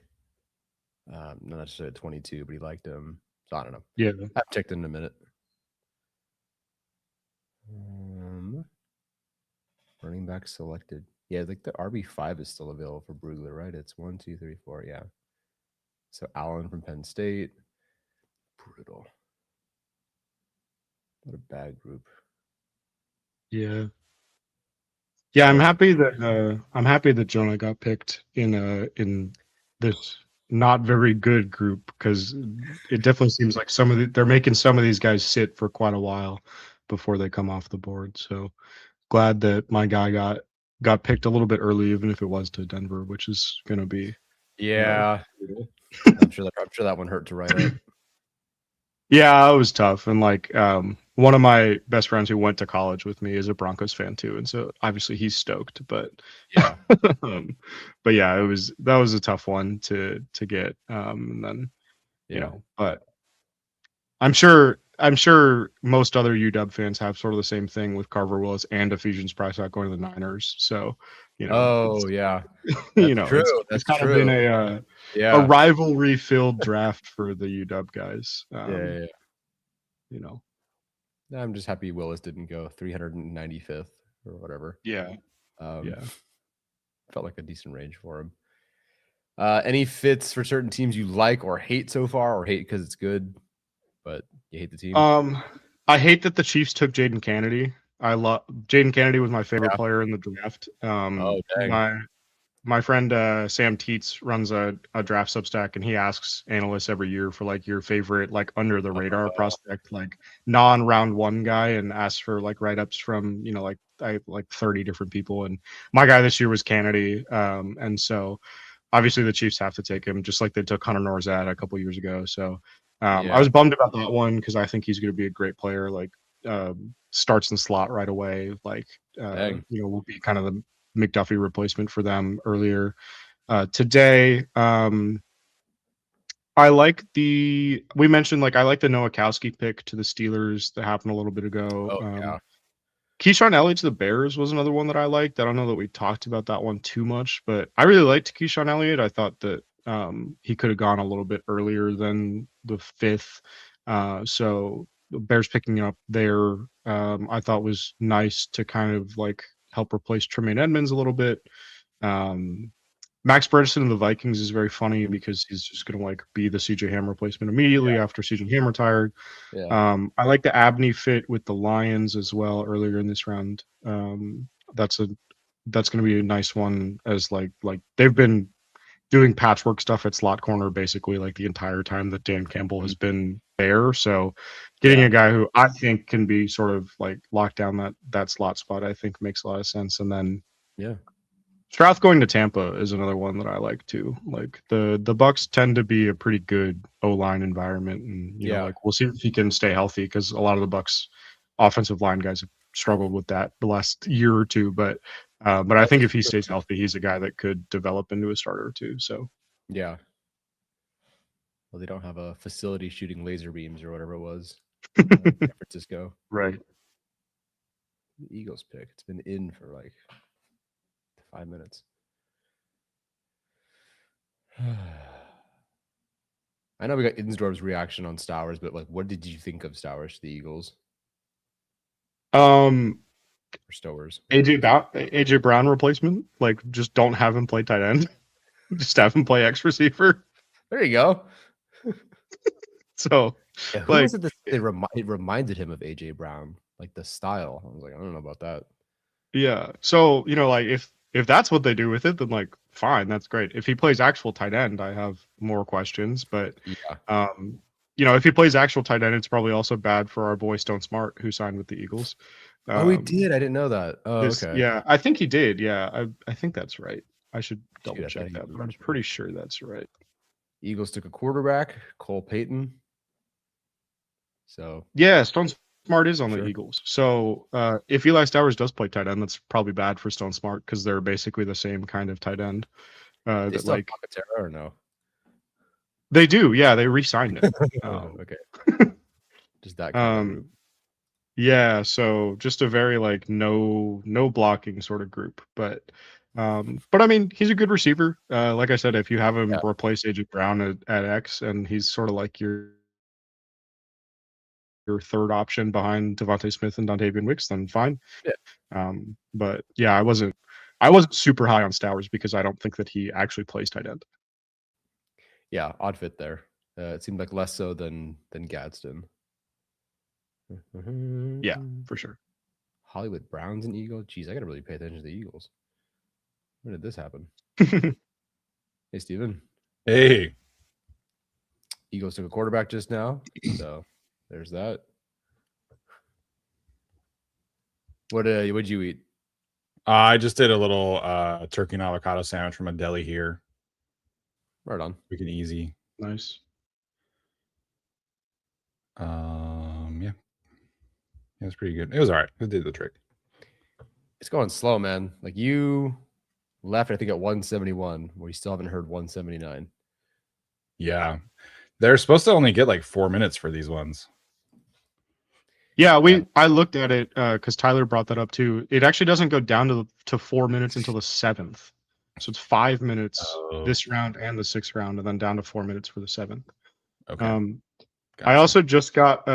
[SPEAKER 4] Not necessarily at 22, but he liked him. So I don't know.
[SPEAKER 6] Yeah.
[SPEAKER 4] I've checked in a minute. Running back selected. Yeah, like the RB5 is still available for Brugler, right? It's 1, 2, 3, 4. Yeah. So Allen from Penn State. Brutal. What a bad group.
[SPEAKER 6] Yeah. Yeah, I'm happy that Jonah got picked in this not very good group because it definitely seems like they're making some of these guys sit for quite a while before they come off the board. So glad that my guy got picked a little bit early, even if it was to Denver, which is gonna be
[SPEAKER 4] Yeah.
[SPEAKER 6] brutal.
[SPEAKER 4] I'm sure that one hurt to write up.
[SPEAKER 6] Yeah, it was tough. And like one of my best friends who went to college with me is a Broncos fan too. And so obviously he's stoked, but
[SPEAKER 4] Yeah.
[SPEAKER 6] but yeah, that was a tough one to get. And then but I'm sure most other UW fans have sort of the same thing with Carver Willis and Ephesians Price out going to the Niners. So,
[SPEAKER 4] Oh yeah.
[SPEAKER 6] it's
[SPEAKER 4] That's
[SPEAKER 6] kind of
[SPEAKER 4] true.
[SPEAKER 6] been a
[SPEAKER 4] Yeah.
[SPEAKER 6] rivalry filled draft for the UW guys.
[SPEAKER 4] Yeah.
[SPEAKER 6] Um,
[SPEAKER 4] I'm just happy Willis didn't go 395th or whatever.
[SPEAKER 6] Yeah.
[SPEAKER 4] Felt like a decent range for him. Any fits for certain teams you like or hate so far, or hate because it's good, but you hate the team?
[SPEAKER 6] I hate that the Chiefs took Jaden Kennedy. Jaden Kennedy was my favorite player in the draft.
[SPEAKER 4] Dang.
[SPEAKER 6] My friend Sam Teets runs a draft Substack, and he asks analysts every year for like your favorite like under the radar prospect, like non-round one guy, and asks for like write-ups from like 30 different people. And my guy this year was Kennedy, and so obviously the Chiefs have to take him, just like they took Hunter Norzad a couple years ago. So I was bummed about that one because I think he's going to be a great player. Like starts in slot right away. Like will be kind of the McDuffie replacement for them earlier today. I like we mentioned I like the Nowakowski pick to the Steelers that happened a little bit ago. Keyshawn Elliott to the Bears was another one that I liked. I don't know that we talked about that one too much, but I really liked Keyshawn Elliott. I thought that he could have gone a little bit earlier than the 5th. So the Bears picking up there, I thought was nice to kind of like help replace Tremaine Edmonds a little bit. Max Bredesen of the Vikings is very funny because he's just going to like be the CJ Ham replacement immediately after CJ Ham retired. I like the Abney fit with the Lions as well earlier in this round. That's going to be a nice one as like they've been doing patchwork stuff at slot corner basically like the entire time that Dan Campbell has been there. So getting a guy who I think can be sort of like locked down that slot spot, I think makes a lot of sense. And then Stroud going to Tampa is another one that I like too. Like the Bucks tend to be a pretty good O-line environment, and you know, like we'll see if he can stay healthy because a lot of the Bucks offensive line guys have struggled with that the last year or two. But I think if he stays healthy, he's a guy that could develop into a starter too. So
[SPEAKER 4] well, they don't have a facility shooting laser beams or whatever it was. San Francisco,
[SPEAKER 6] right?
[SPEAKER 4] The Eagles pick. It's been in for like 5 minutes. I know we got Insdorf's reaction on Stowers, but like, what did you think of Stowers to the Eagles
[SPEAKER 6] Um,
[SPEAKER 4] or Stowers?
[SPEAKER 6] AJ Brown replacement. Like, just don't have him play tight end. Just have him play X receiver.
[SPEAKER 4] There you go.
[SPEAKER 6] So,
[SPEAKER 4] Yeah, who
[SPEAKER 6] like,
[SPEAKER 4] was it that it reminded him of AJ Brown, like the style? I was like, I don't know about that.
[SPEAKER 6] yeah. So, like if that's what they do with it, then like fine, that's great. If he plays actual tight end, I have more questions. But
[SPEAKER 4] Yeah.
[SPEAKER 6] if he plays actual tight end, it's probably also bad for our boy Stone Smart, who signed with the Eagles.
[SPEAKER 4] Oh, he did. I didn't know that. Oh, okay.
[SPEAKER 6] Yeah, I think he did. Yeah, I think that's right. I should double
[SPEAKER 4] Dude, I
[SPEAKER 6] check
[SPEAKER 4] thought he
[SPEAKER 6] that, but I'm
[SPEAKER 4] was
[SPEAKER 6] pretty sure that's right.
[SPEAKER 4] Eagles took a quarterback, Cole Payton. So
[SPEAKER 6] Yeah, Stone Smart is on the
[SPEAKER 4] Sure.
[SPEAKER 6] Eagles. So if Eli Stowers does play tight end, that's probably bad for Stone Smart because they're basically the same kind of tight end.
[SPEAKER 4] they
[SPEAKER 6] That
[SPEAKER 4] still
[SPEAKER 6] like
[SPEAKER 4] have Pacatera or no?
[SPEAKER 6] they do, yeah, they re-signed it.
[SPEAKER 4] Okay. Just that kind of group.
[SPEAKER 6] Yeah, so just a very like no blocking sort of group, but I mean he's a good receiver. Like I said, if you have him replace AJ Brown at X, and he's sort of like your third option behind Devontae Smith and Dontavian Wicks, then fine.
[SPEAKER 4] Yeah.
[SPEAKER 6] But yeah, I wasn't super high on Stowers because I don't think that he actually plays tight end.
[SPEAKER 4] Yeah, odd fit there. It seemed like less so than Gadsden.
[SPEAKER 6] Yeah, for sure.
[SPEAKER 4] Hollywood Browns and Eagles. Jeez, I gotta really pay attention to the Eagles. When did this happen? Hey, Steven.
[SPEAKER 3] Hey.
[SPEAKER 4] Eagles took a quarterback just now, so there's that. What'd you eat?
[SPEAKER 3] I just did a little turkey and avocado sandwich from a deli here.
[SPEAKER 4] Right on.
[SPEAKER 3] Quick and easy.
[SPEAKER 6] Nice.
[SPEAKER 3] Yeah. It was pretty good. It was all right. It did the trick.
[SPEAKER 4] It's going slow, man. Like you left, I think, at 171. We still haven't heard 179.
[SPEAKER 3] Yeah. They're supposed to only get like 4 minutes for these ones.
[SPEAKER 6] Yeah, I looked at it because Tyler brought that up too. It actually doesn't go down to 4 minutes until the 7th. So it's 5 minutes this round and the 6th round, and then down to 4 minutes for the 7th.
[SPEAKER 3] Okay.
[SPEAKER 6] Gotcha. I also just got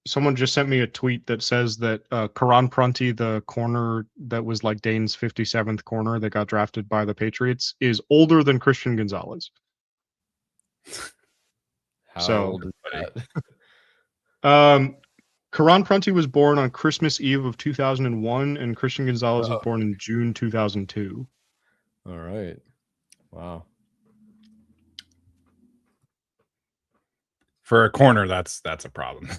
[SPEAKER 6] someone just sent me a tweet that says that Karan Prunty, the corner that was like Dane's 57th corner that got drafted by the Patriots, is older than Christian Gonzalez.
[SPEAKER 4] How old is that?
[SPEAKER 6] Karan Prunty was born on Christmas Eve of 2001, and Christian Gonzalez was born in June 2002.
[SPEAKER 4] All right. Wow.
[SPEAKER 3] For a corner, that's a problem.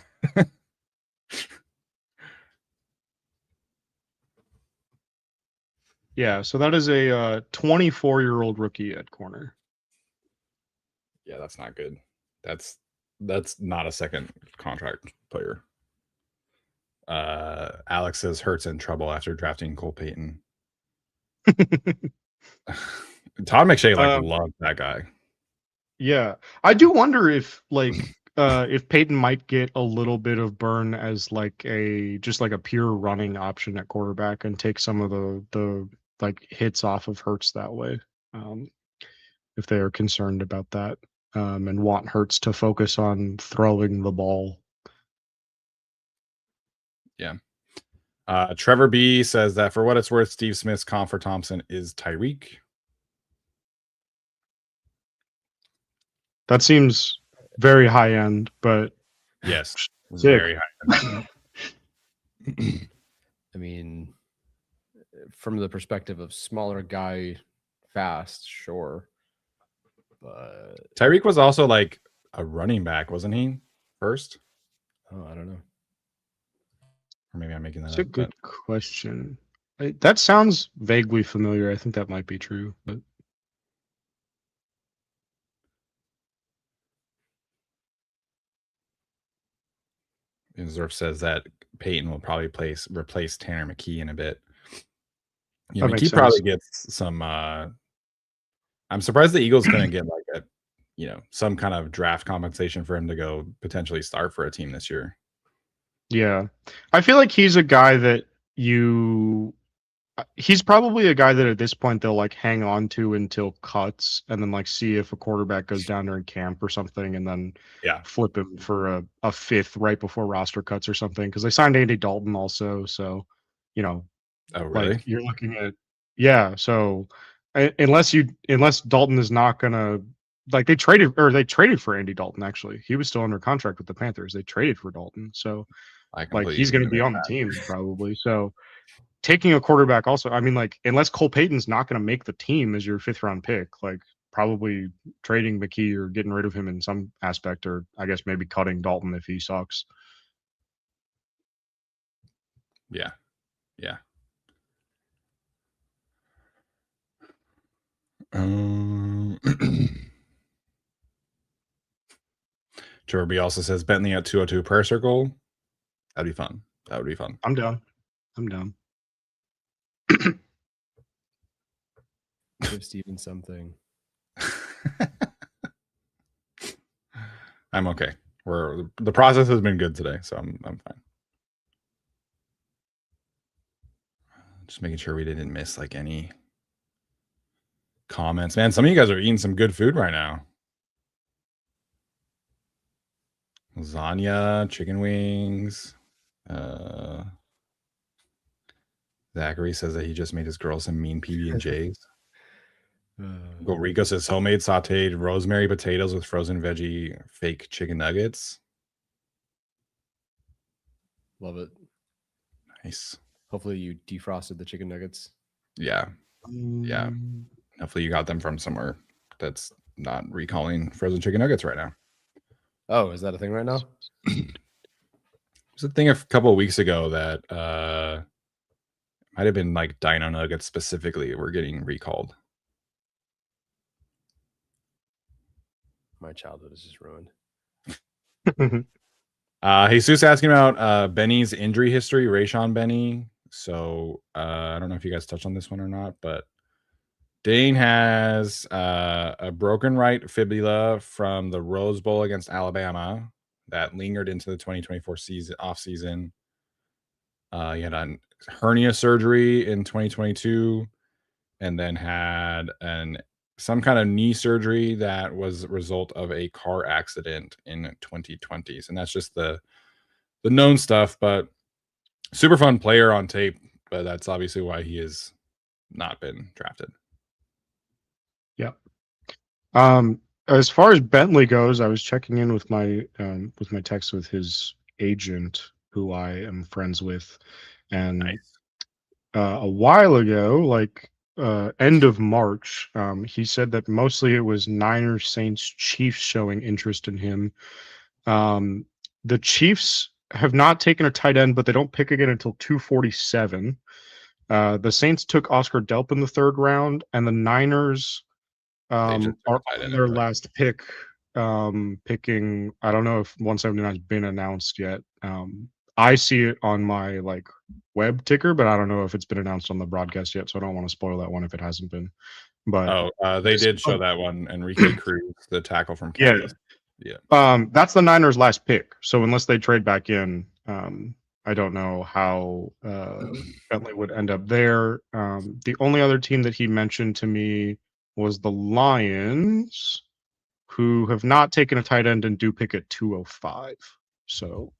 [SPEAKER 6] Yeah, so that is a 24-year-old rookie at corner.
[SPEAKER 3] Yeah, that's not good. That's not a second contract player. Alex says Hurts in trouble after drafting Cole Payton. Todd McShay loved that guy.
[SPEAKER 6] Yeah, I do wonder if if Peyton might get a little bit of burn as just a pure running option at quarterback and take some of the hits off of Hurts that way. If they are concerned about that and want Hurts to focus on throwing the ball.
[SPEAKER 3] Yeah. Trevor B says that for what it's worth, Steve Smith's comp for Thompson is Tyreek.
[SPEAKER 6] That seems very high end, but
[SPEAKER 3] yes,
[SPEAKER 6] sick.
[SPEAKER 3] Very high end.
[SPEAKER 4] I mean, from the perspective of smaller guy, fast, sure. But
[SPEAKER 3] Tyreek was also like a running back, wasn't he? First?
[SPEAKER 4] Oh, I don't know.
[SPEAKER 3] Or maybe I'm making that
[SPEAKER 6] That's
[SPEAKER 3] up.
[SPEAKER 6] a good question. That sounds vaguely familiar. I think that might be true, but
[SPEAKER 3] Zerf says that Peyton will probably replace Tanner McKee in a bit. Yeah, McKee probably gets some. I'm surprised the Eagles going to get some kind of draft compensation for him to go potentially start for a team this year.
[SPEAKER 6] Yeah, I feel like he's a guy that you he's probably a guy that at this point they'll like hang on to until cuts, and then like see if a quarterback goes down during camp or something, and then flip him for a fifth right before roster cuts or something. Because they signed Andy Dalton also, so oh
[SPEAKER 3] really?
[SPEAKER 6] like you're looking at So unless Dalton is not gonna like they traded for Andy Dalton actually. He was still under contract with the Panthers. They traded for Dalton, so like he's going to be on the team probably. So taking a quarterback also, I mean, like, unless Cole Payton's not going to make the team as your 5th round pick, like probably trading McKee or getting rid of him in some aspect, or I guess maybe cutting Dalton if he sucks.
[SPEAKER 3] Yeah. Trevor B also says Bentley at 202 per circle. That'd be fun.
[SPEAKER 6] I'm down.
[SPEAKER 4] Give Steven something.
[SPEAKER 3] I'm okay. The process has been good today, so I'm fine. Just making sure we didn't miss like any comments. Man, some of you guys are eating some good food right now. Lasagna, chicken wings. Zachary says that he just made his girl some mean PB&Js. Rico says homemade sauteed rosemary potatoes with frozen veggie fake chicken nuggets.
[SPEAKER 4] Love it.
[SPEAKER 3] Nice.
[SPEAKER 4] Hopefully you defrosted the chicken nuggets.
[SPEAKER 3] Yeah. Hopefully you got them from somewhere that's not recalling frozen chicken nuggets right now.
[SPEAKER 4] Oh, is that a thing right now?
[SPEAKER 3] It was a thing a couple of weeks ago that might have been like Dino Nuggets specifically were getting recalled.
[SPEAKER 4] My childhood is just ruined.
[SPEAKER 3] Jesus asking about Benny's injury history, Rayshon Benny. So I don't know if you guys touched on this one or not, but Dane has a broken right fibula from the Rose Bowl against Alabama that lingered into the 2024 off season. He had a hernia surgery in 2022, and then had some kind of knee surgery that was a result of a car accident in 2020s. And that's just the known stuff, but super fun player on tape. But that's obviously why he has not been drafted.
[SPEAKER 6] Yeah. As far as Bentley goes, I was checking in with my text with his agent, who I am friends with, and
[SPEAKER 3] Nice.
[SPEAKER 6] A while ago, like end of March, he said that mostly it was Niners, Saints, Chiefs showing interest in him. The Chiefs have not taken a tight end, but they don't pick again until 247. The Saints took Oscar Delp in the 3rd round, and the Niners are on their last pick, picking. I don't know if 179 has been announced yet. I see it on my like web ticker, but I don't know if it's been announced on the broadcast yet, so I don't want to spoil that one if it hasn't been. But
[SPEAKER 3] they did show that one. Enrique Cruz, the tackle from Kansas.
[SPEAKER 6] Yeah. That's the Niners' last pick. So unless they trade back in, I don't know how Bentley would end up there. The only other team that he mentioned to me was the Lions, who have not taken a tight end and do pick at 205. So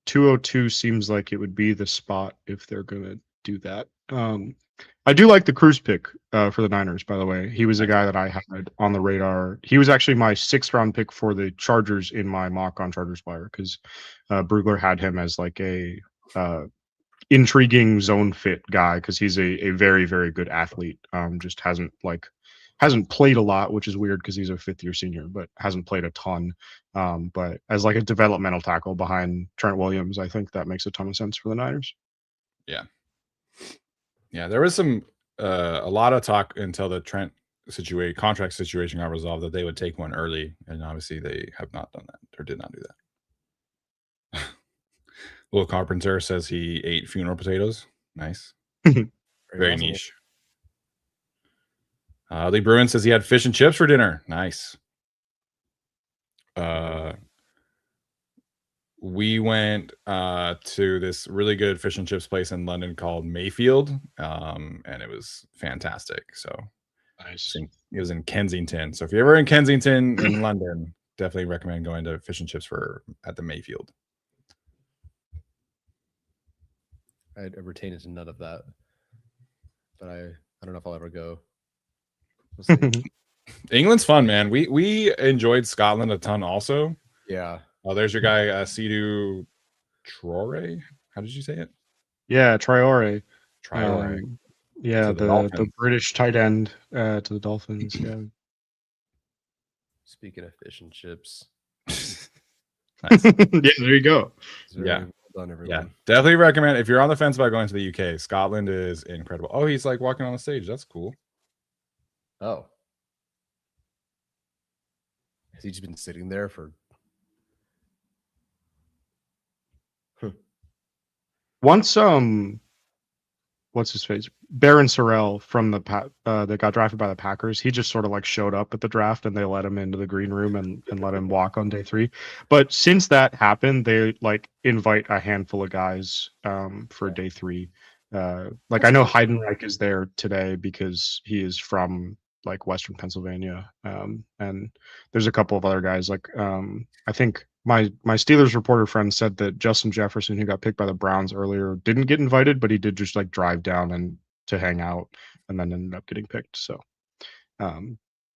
[SPEAKER 6] 202 seems like it would be the spot if they're going to do that. I do like the Cruz pick for the Niners, by the way. He was a guy that I had on the radar. He was actually my 6th round pick for the Chargers in my mock on Chargers Wire, because Brugler had him as like a intriguing zone fit guy, because he's a very, very good athlete. Just hasn't played a lot, which is weird because he's a 5th-year senior, but hasn't played a ton. But as like a developmental tackle behind Trent Williams, I think that makes a ton of sense for the Niners.
[SPEAKER 3] Yeah, there was some a lot of talk until the Trent contract situation got resolved that they would take one early, and obviously they have not done that or did not do that. Will Carpenter says he ate funeral potatoes. Nice. Very
[SPEAKER 4] awesome.
[SPEAKER 3] niche. Lee Bruin says he had fish and chips for dinner. Nice. we went to this really good fish and chips place in London called Mayfield, and it was fantastic. So
[SPEAKER 6] Nice.
[SPEAKER 3] it was in Kensington. So if you're ever in Kensington in London, definitely recommend going to fish and chips at the Mayfield.
[SPEAKER 4] I retain into none of that, but I don't know if I'll ever go. We'll see.
[SPEAKER 3] England's fun, man. We enjoyed Scotland a ton also.
[SPEAKER 4] Yeah.
[SPEAKER 3] Oh, there's your guy, Sidhu Traore. How did you say it?
[SPEAKER 6] Yeah, Traore.
[SPEAKER 3] Traore.
[SPEAKER 6] Yeah,
[SPEAKER 3] To the
[SPEAKER 6] the
[SPEAKER 3] Dolphins.
[SPEAKER 6] British tight end to the Dolphins. Yeah.
[SPEAKER 4] Speaking of fish and chips,
[SPEAKER 3] Nice.
[SPEAKER 6] Yeah, there you go.
[SPEAKER 4] very
[SPEAKER 3] Yeah.
[SPEAKER 4] well done, everyone.
[SPEAKER 3] Yeah, definitely recommend if you're on the fence about going to the UK. Scotland is incredible. Oh, he's like walking on the stage. That's cool.
[SPEAKER 4] Oh, has he just been sitting there for?
[SPEAKER 6] Once what's his face? Barron Sorrell from the that got drafted by the Packers. He just sort of like showed up at the draft and they let him into the green room and let him walk on day 3. But since that happened, they like invite a handful of guys for day 3. Like I know Heidenreich is there today because he is from like Western Pennsylvania. And there's a couple of other guys like I think my Steelers reporter friend said that Justin Jefferson, who got picked by the Browns earlier, didn't get invited, but he did just like drive down and to hang out and then ended up getting picked. So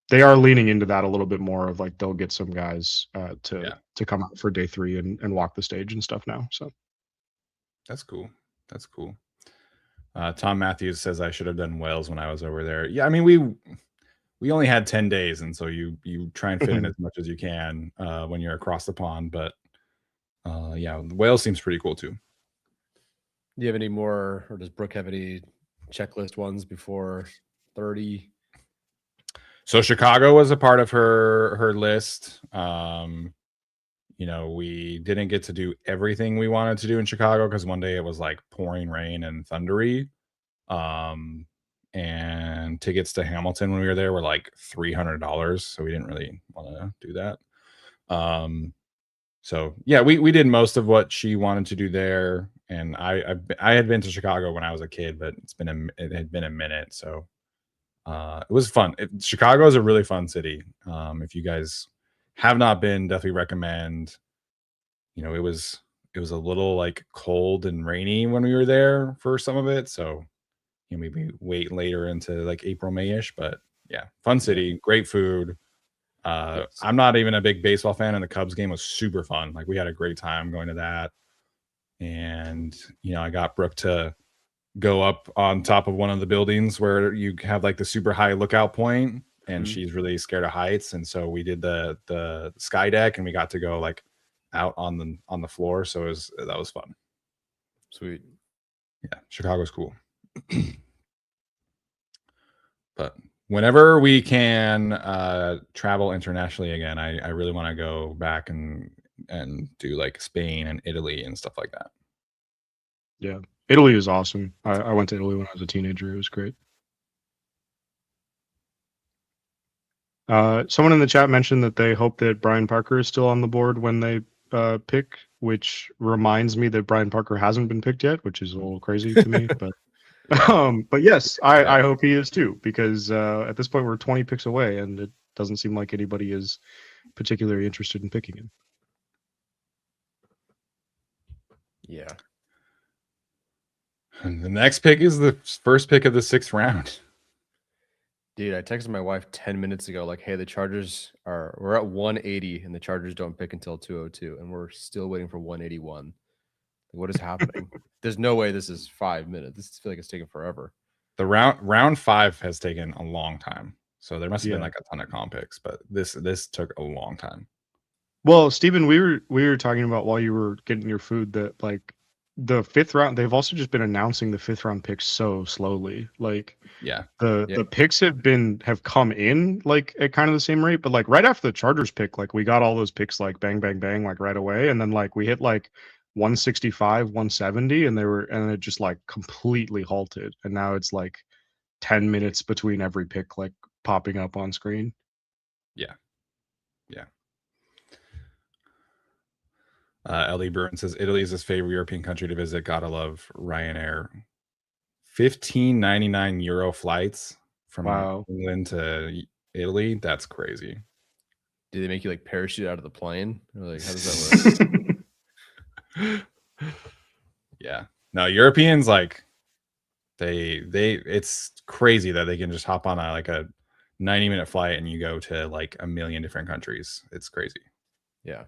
[SPEAKER 6] they are leaning into that a little bit more of like they'll get some guys to come out for day 3 and walk the stage and stuff now. So
[SPEAKER 3] that's cool. That's cool. Tom Matthews says I should have done Wales when I was over there. Yeah, I mean we only had 10 days, and so you try and fit in as much as you can when you're across the pond. But yeah, Wales seems pretty cool too.
[SPEAKER 4] Do you have any more, or does Brooke have any checklist ones before 30?
[SPEAKER 3] So Chicago was a part of her list. You know, we didn't get to do everything we wanted to do in Chicago because one day it was like pouring rain and thundery. And tickets to Hamilton when we were there were like $300, so we didn't really want to do that. So yeah, we did most of what she wanted to do there, and I had been to Chicago when I was a kid, but it had been a minute, so it was fun. Chicago is a really fun city. If you guys have not been, definitely recommend. You know, it was a little like cold and rainy when we were there for some of it, so you know, maybe wait later into like April, May-ish, but yeah, fun city, great food. I'm not even a big baseball fan, and the Cubs game was super fun. Like we had a great time going to that. And, you know, I got Brooke to go up on top of one of the buildings where you have like the super high lookout point, and she's really scared of heights. And so we did the sky deck, and we got to go like out on the floor. So that was fun.
[SPEAKER 4] Sweet.
[SPEAKER 3] Yeah, Chicago's cool. But whenever we can travel internationally again, I really want to go back and do like Spain and Italy and stuff like that.
[SPEAKER 6] yeah, Italy is awesome. I went to Italy when I was a teenager. It was great. Someone in the chat mentioned that they hope that Brian Parker is still on the board when they pick, which reminds me that Brian Parker hasn't been picked yet, which is a little crazy to me. But yes, I hope he is too, because at this point we're 20 picks away, and it doesn't seem like anybody is particularly interested in picking him.
[SPEAKER 4] Yeah.
[SPEAKER 3] And the next pick is the first pick of the 6th round.
[SPEAKER 4] Dude, I texted my wife 10 minutes ago, like, hey, we're at 180 and the Chargers don't pick until 202, and we're still waiting for 181. What is happening? There's no way this is 5 minutes. This feels like it's taking forever.
[SPEAKER 3] The round 5 has taken a long time. So there must have been like a ton of comp picks, but this took a long time.
[SPEAKER 6] Well, Steven, we were talking about while you were getting your food that like the 5th round, they've also just been announcing the 5th round picks so slowly. Like the picks have come in like at kind of the same rate, but like right after the Chargers pick, like we got all those picks like bang bang bang like right away, and then like we hit like 165, 170, and it just like completely halted, and now it's like 10 minutes between every pick like popping up on screen.
[SPEAKER 3] Yeah. Ellie Bruin says Italy is his favorite European country to visit. Gotta love Ryanair. €15.99 flights from
[SPEAKER 6] Wow.
[SPEAKER 3] England to Italy. That's crazy.
[SPEAKER 4] Do they make you like parachute out of the plane? Or like, how does that work?
[SPEAKER 3] Yeah. No, Europeans like they it's crazy that they can just hop on a 90-minute flight and you go to like a million different countries. It's crazy.
[SPEAKER 4] Yeah.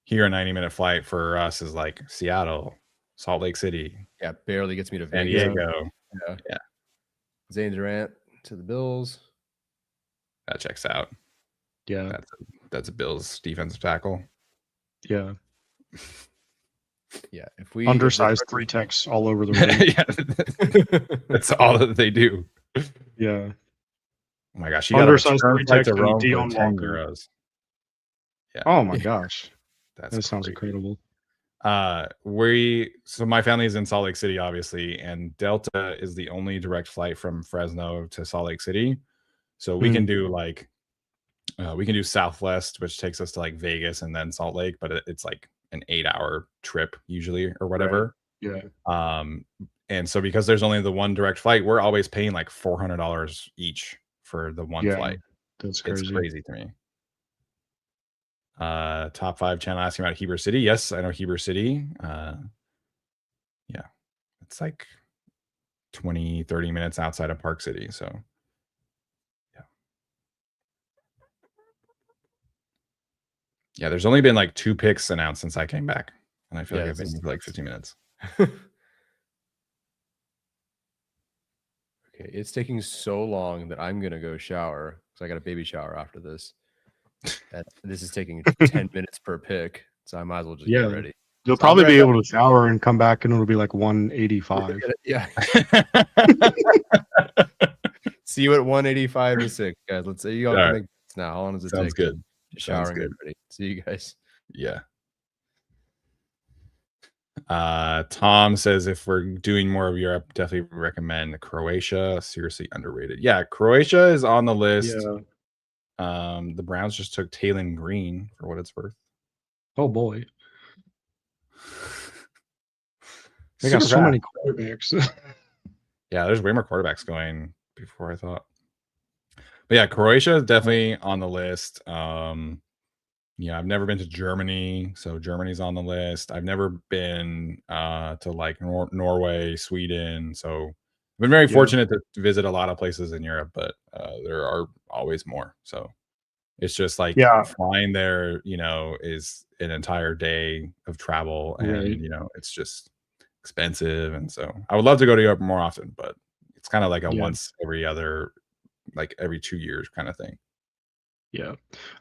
[SPEAKER 3] Here, a 90-minute flight for us is like Seattle, Salt Lake City,
[SPEAKER 4] Yeah, barely gets me to
[SPEAKER 3] San
[SPEAKER 4] Vegas.
[SPEAKER 3] Diego.
[SPEAKER 4] Yeah.
[SPEAKER 3] Yeah.
[SPEAKER 4] Zane Durant to the Bills.
[SPEAKER 3] That checks out.
[SPEAKER 6] Yeah.
[SPEAKER 3] That's a Bills defensive tackle.
[SPEAKER 6] Yeah.
[SPEAKER 4] Yeah. If we
[SPEAKER 6] Undersized 3 techs all over the room.
[SPEAKER 3] Yeah. That's all that they do.
[SPEAKER 6] Yeah.
[SPEAKER 3] Oh my gosh, you got a
[SPEAKER 6] Undersized
[SPEAKER 3] return
[SPEAKER 6] 3
[SPEAKER 3] flight
[SPEAKER 6] techs
[SPEAKER 3] to
[SPEAKER 6] and
[SPEAKER 3] Rome for
[SPEAKER 6] Dion
[SPEAKER 3] 10
[SPEAKER 6] Walker.
[SPEAKER 3] euros. Yeah.
[SPEAKER 6] Oh my gosh.
[SPEAKER 3] That's
[SPEAKER 6] That sounds
[SPEAKER 3] crazy.
[SPEAKER 6] incredible.
[SPEAKER 3] So my family is in Salt Lake City, obviously, and Delta is the only direct flight from Fresno to Salt Lake City. So we can do we can do Southwest, which takes us to like Vegas and then Salt Lake, but it's like an 8-hour trip usually or whatever.
[SPEAKER 6] Yeah.
[SPEAKER 3] And so because there's only the one direct flight, we're always paying like $400 each for the one
[SPEAKER 6] Yeah.
[SPEAKER 3] flight.
[SPEAKER 6] That's crazy.
[SPEAKER 3] It's crazy to me. Top 5 channel asking about Heber City. Yes, I know Heber City. Yeah, it's like 20-30 minutes outside of Park City. So yeah, there's only been like 2 picks announced since I came back, and I feel like I've been here for like 15 minutes.
[SPEAKER 4] Okay, it's taking so long that I'm gonna go shower because I got a baby shower after this. This is taking 10 minutes per pick, so I might as well just get ready.
[SPEAKER 6] You'll
[SPEAKER 4] So
[SPEAKER 6] probably
[SPEAKER 4] I'll
[SPEAKER 6] be
[SPEAKER 4] be right
[SPEAKER 6] able to shower and come back, and it'll be like 185.
[SPEAKER 4] Yeah. See you at 185 to 6, guys. Let's say you all
[SPEAKER 3] All
[SPEAKER 4] can
[SPEAKER 3] right.
[SPEAKER 4] make this now. How long does it
[SPEAKER 3] Sounds
[SPEAKER 4] take?
[SPEAKER 3] good.
[SPEAKER 4] Just shower
[SPEAKER 3] Sounds
[SPEAKER 4] and get
[SPEAKER 3] good.
[SPEAKER 4] ready. See you guys.
[SPEAKER 3] Yeah. Tom says if we're doing more of Europe, definitely recommend Croatia. Seriously underrated. Yeah, Croatia is on the list.
[SPEAKER 6] Yeah.
[SPEAKER 3] The Browns just took Taylon Green for what it's worth.
[SPEAKER 6] Oh boy. They got so many quarterbacks.
[SPEAKER 3] Yeah, there's way more quarterbacks going before I thought. But yeah, Croatia is definitely on the list. Yeah, I've never been to Germany, so Germany's on the list. I've never been to like Norway, Sweden. So I've been very fortunate to visit a lot of places in Europe, but there are always more. So it's just like flying there, is an entire day of travel, and it's just expensive. And so I would love to go to Europe more often, but it's kind of like a once every other, like every 2 years kind of thing.
[SPEAKER 6] Yeah.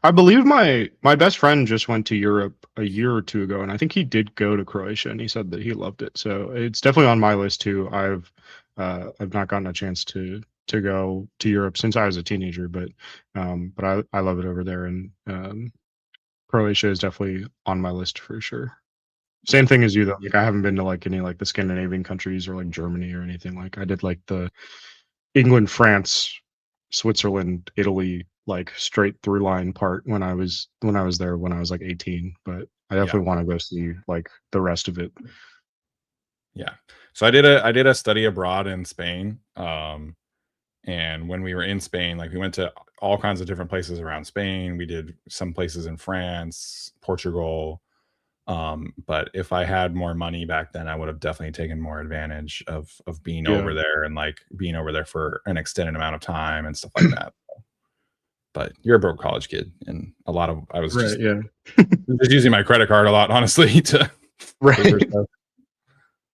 [SPEAKER 6] I believe my best friend just went to Europe a year or 2 ago, and I think he did go to Croatia, and he said that he loved it. So it's definitely on my list too. I've not gotten a chance to go to Europe since I was a teenager, but I love it over there, and Croatia is definitely on my list for sure. Same thing as you though. Like I haven't been to like any like the Scandinavian countries or like Germany or anything. Like I did like the England, France, Switzerland, Italy, like straight through line part when I was there when I was like 18. But I definitely want to go see like the rest of it.
[SPEAKER 3] Yeah. So I did a study abroad in Spain. And when we were in Spain, like we went to all kinds of different places around Spain. We did some places in France, Portugal. But if I had more money back then, I would have definitely taken more advantage of being over there and like being over there for an extended amount of time and stuff like that. But you're a broke college kid, and I was just using my credit card a lot, honestly, to pay for stuff.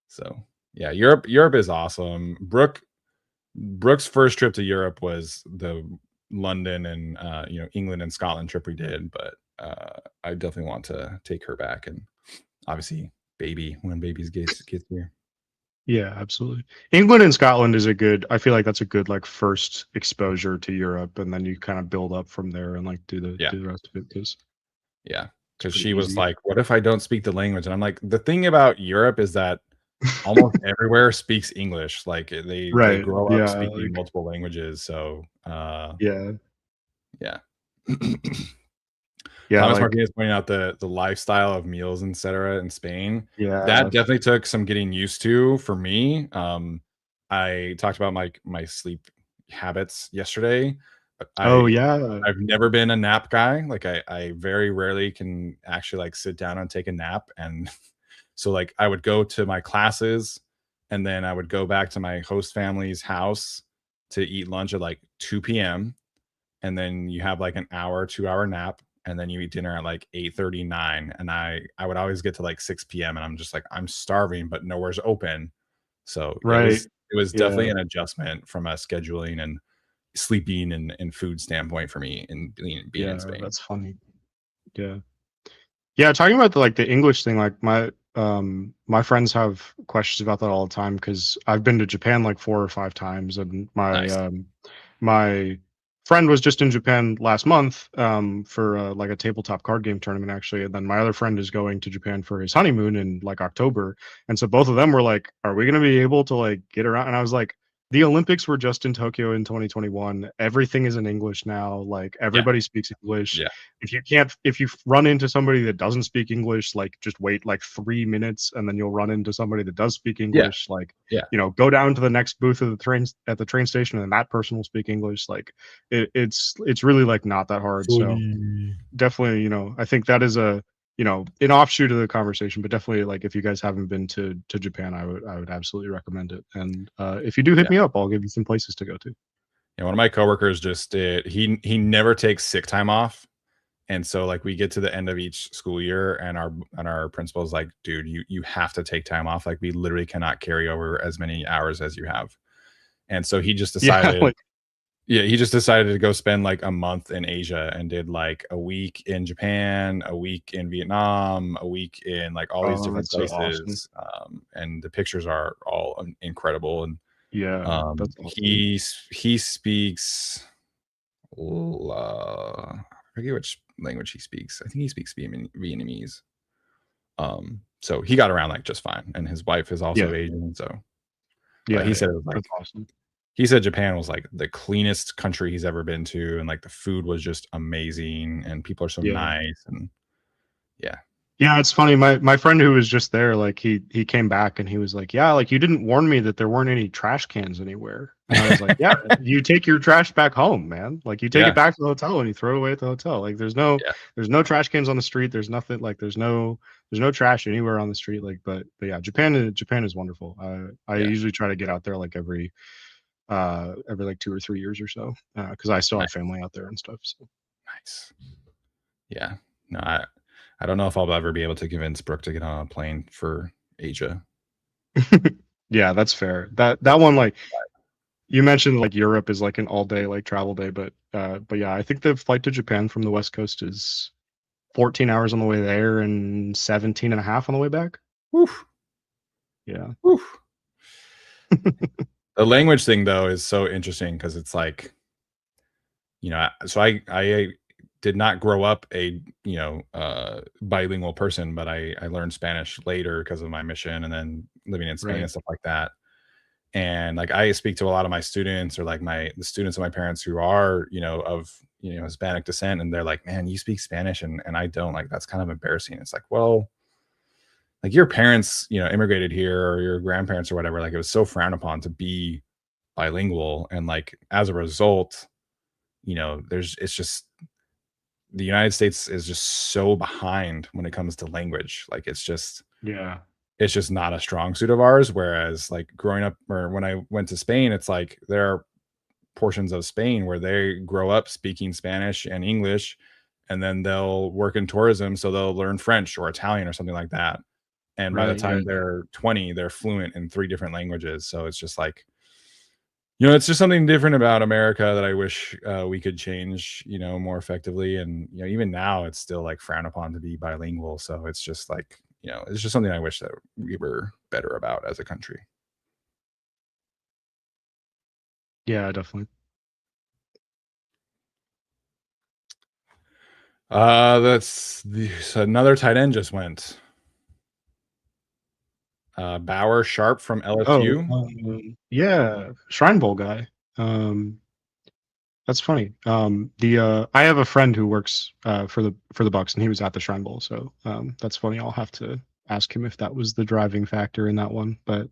[SPEAKER 3] So yeah, Europe is awesome. Brooke's first trip to Europe was the London and England and Scotland trip we did, but I definitely want to take her back, and obviously when babies gets here.
[SPEAKER 6] Yeah, absolutely. England and Scotland is I feel like that's a good like first exposure to Europe, and then you kind of build up from there and like do the rest of it.
[SPEAKER 3] Because she was like, what if I don't speak the language? And I'm like, the thing about Europe is that almost everywhere speaks English. Like they grow up speaking multiple languages. So
[SPEAKER 6] Yeah,
[SPEAKER 3] Thomas
[SPEAKER 6] like
[SPEAKER 3] Martinez pointing out the lifestyle of meals, etc. in Spain.
[SPEAKER 6] yeah,
[SPEAKER 3] That definitely took some getting used to for me. I talked about my sleep habits yesterday.
[SPEAKER 6] oh
[SPEAKER 3] I
[SPEAKER 6] yeah,
[SPEAKER 3] I've never been a nap guy. Like I very rarely can actually like sit down and take a nap. And so like I would go to my classes and then I would go back to my host family's house to eat lunch at like 2 p.m. And then you have like an hour, 2 hour nap, and then you eat dinner at like 8:39. And I would always get to like 6 p.m. and I'm just like, I'm starving, but nowhere's open. So
[SPEAKER 6] right,
[SPEAKER 3] it was
[SPEAKER 6] yeah,
[SPEAKER 3] definitely an adjustment from a scheduling and sleeping and food standpoint for me in being in
[SPEAKER 6] yeah.
[SPEAKER 3] Spain.
[SPEAKER 6] That's funny. Yeah. Yeah, talking about the like the English thing, like my friends have questions about that all the time because I've been to Japan like 4 or 5 times, and
[SPEAKER 3] Nice.
[SPEAKER 6] my friend was just in Japan last month for like a tabletop card game tournament actually, and then my other friend is going to Japan for his honeymoon in like October, and so both of them were like, "Are we gonna be able to like get around?" And I was like, the Olympics were just in Tokyo in 2021. Everything is in English now. Like
[SPEAKER 3] Yeah.
[SPEAKER 6] everybody speaks English.
[SPEAKER 3] Yeah.
[SPEAKER 6] If you run into somebody that doesn't speak English, like just wait like 3 minutes and then you'll run into somebody that does speak
[SPEAKER 3] Yeah.
[SPEAKER 6] English. Like,
[SPEAKER 3] Yeah.
[SPEAKER 6] go down to the next booth of the train station and that person will speak English. Like it's really like not that hard. So definitely, I think that is an offshoot of the conversation, but definitely like if you guys haven't been to Japan, I would absolutely recommend it. And if you do hit
[SPEAKER 3] Yeah.
[SPEAKER 6] me up, I'll give you some places to go to.
[SPEAKER 3] Yeah, one of my coworkers just did. He never takes sick time off, and so like we get to the end of each school year, and our principal's like, "Dude, you have to take time off. Like we literally cannot carry over as many hours as you have." And so he just
[SPEAKER 6] Yeah,
[SPEAKER 3] decided,
[SPEAKER 6] like
[SPEAKER 3] yeah, he just decided to go spend like a month in Asia and did like a week in Japan, a week in Vietnam, a week in like all these
[SPEAKER 6] oh,
[SPEAKER 3] different
[SPEAKER 6] that's so awesome.
[SPEAKER 3] places. And the pictures are all incredible. And
[SPEAKER 6] Yeah, that's awesome.
[SPEAKER 3] he speaks I forget which language he speaks. I think he speaks Vietnamese. So he got around like just fine, and his wife is
[SPEAKER 6] Yeah,
[SPEAKER 3] also Asian. So, but
[SPEAKER 6] yeah,
[SPEAKER 3] he
[SPEAKER 6] yeah.
[SPEAKER 3] said it was like
[SPEAKER 6] That's awesome.
[SPEAKER 3] he said Japan was like the cleanest country he's ever been to, and like the food was just amazing, and people are so
[SPEAKER 6] Yeah.
[SPEAKER 3] nice, and yeah,
[SPEAKER 6] Yeah, it's funny. My friend who was just there, like he came back and he was like, "Yeah, like you didn't warn me that there weren't any trash cans anywhere." And I was like, "Yeah, you take your trash back home, man. Like you take
[SPEAKER 3] yeah,
[SPEAKER 6] it back to the hotel and you throw it away at the hotel. Like
[SPEAKER 3] yeah,
[SPEAKER 6] there's no trash cans on the street. There's nothing like there's no trash anywhere on the street. Like, but yeah, Japan is wonderful. I
[SPEAKER 3] yeah.
[SPEAKER 6] usually try to get out there like every like 2 or 3 years or so because I still have
[SPEAKER 3] Nice,
[SPEAKER 6] family out there and stuff. So
[SPEAKER 3] nice. Yeah. No, I don't know if I'll ever be able to convince Brooke to get on a plane for Asia.
[SPEAKER 6] yeah, that's fair. That one like. You mentioned like Europe is like an all day like travel day, but yeah, I think the flight to Japan from the West Coast is 14 hours on the way there and 17 and a half on the way back.
[SPEAKER 3] Woof,
[SPEAKER 6] Yeah.
[SPEAKER 3] woof. The language thing though is so interesting because it's like, so I did not grow up a bilingual person, but I learned Spanish later because of my mission and then living in Spain
[SPEAKER 6] Right.
[SPEAKER 3] and stuff like that. And like I speak to a lot of my students or like the students of my parents who are of Hispanic descent, and they're like, man, you speak Spanish and I don't. Like that's kind of embarrassing. It's like, well, like your parents immigrated here, or your grandparents or whatever, like it was so frowned upon to be bilingual, and like as a result, it's just the United States is just so behind when it comes to language. Like
[SPEAKER 6] Yeah.
[SPEAKER 3] it's just not a strong suit of ours. Whereas like growing up, or when I went to Spain, it's like there are portions of Spain where they grow up speaking Spanish and English, and then they'll work in tourism, so they'll learn French or Italian or something like that. And by the
[SPEAKER 6] Right. Yeah.
[SPEAKER 3] time they're 20, they're fluent in 3 different languages. So it's just like, it's just something different about America that I wish we could change, more effectively. And even now, it's still like frowned upon to be bilingual. So it's just like, it's just something I wish that we were better about as a country.
[SPEAKER 6] Yeah, definitely.
[SPEAKER 3] So another tight end just went. Bauer Sharp from
[SPEAKER 6] Oh,
[SPEAKER 3] LSU.
[SPEAKER 6] yeah, Shrine Bowl guy. Um, That's funny. I have a friend who works for the Bucks, and he was at the Shrine Bowl. So that's funny. I'll have to ask him if that was the driving factor in that one. But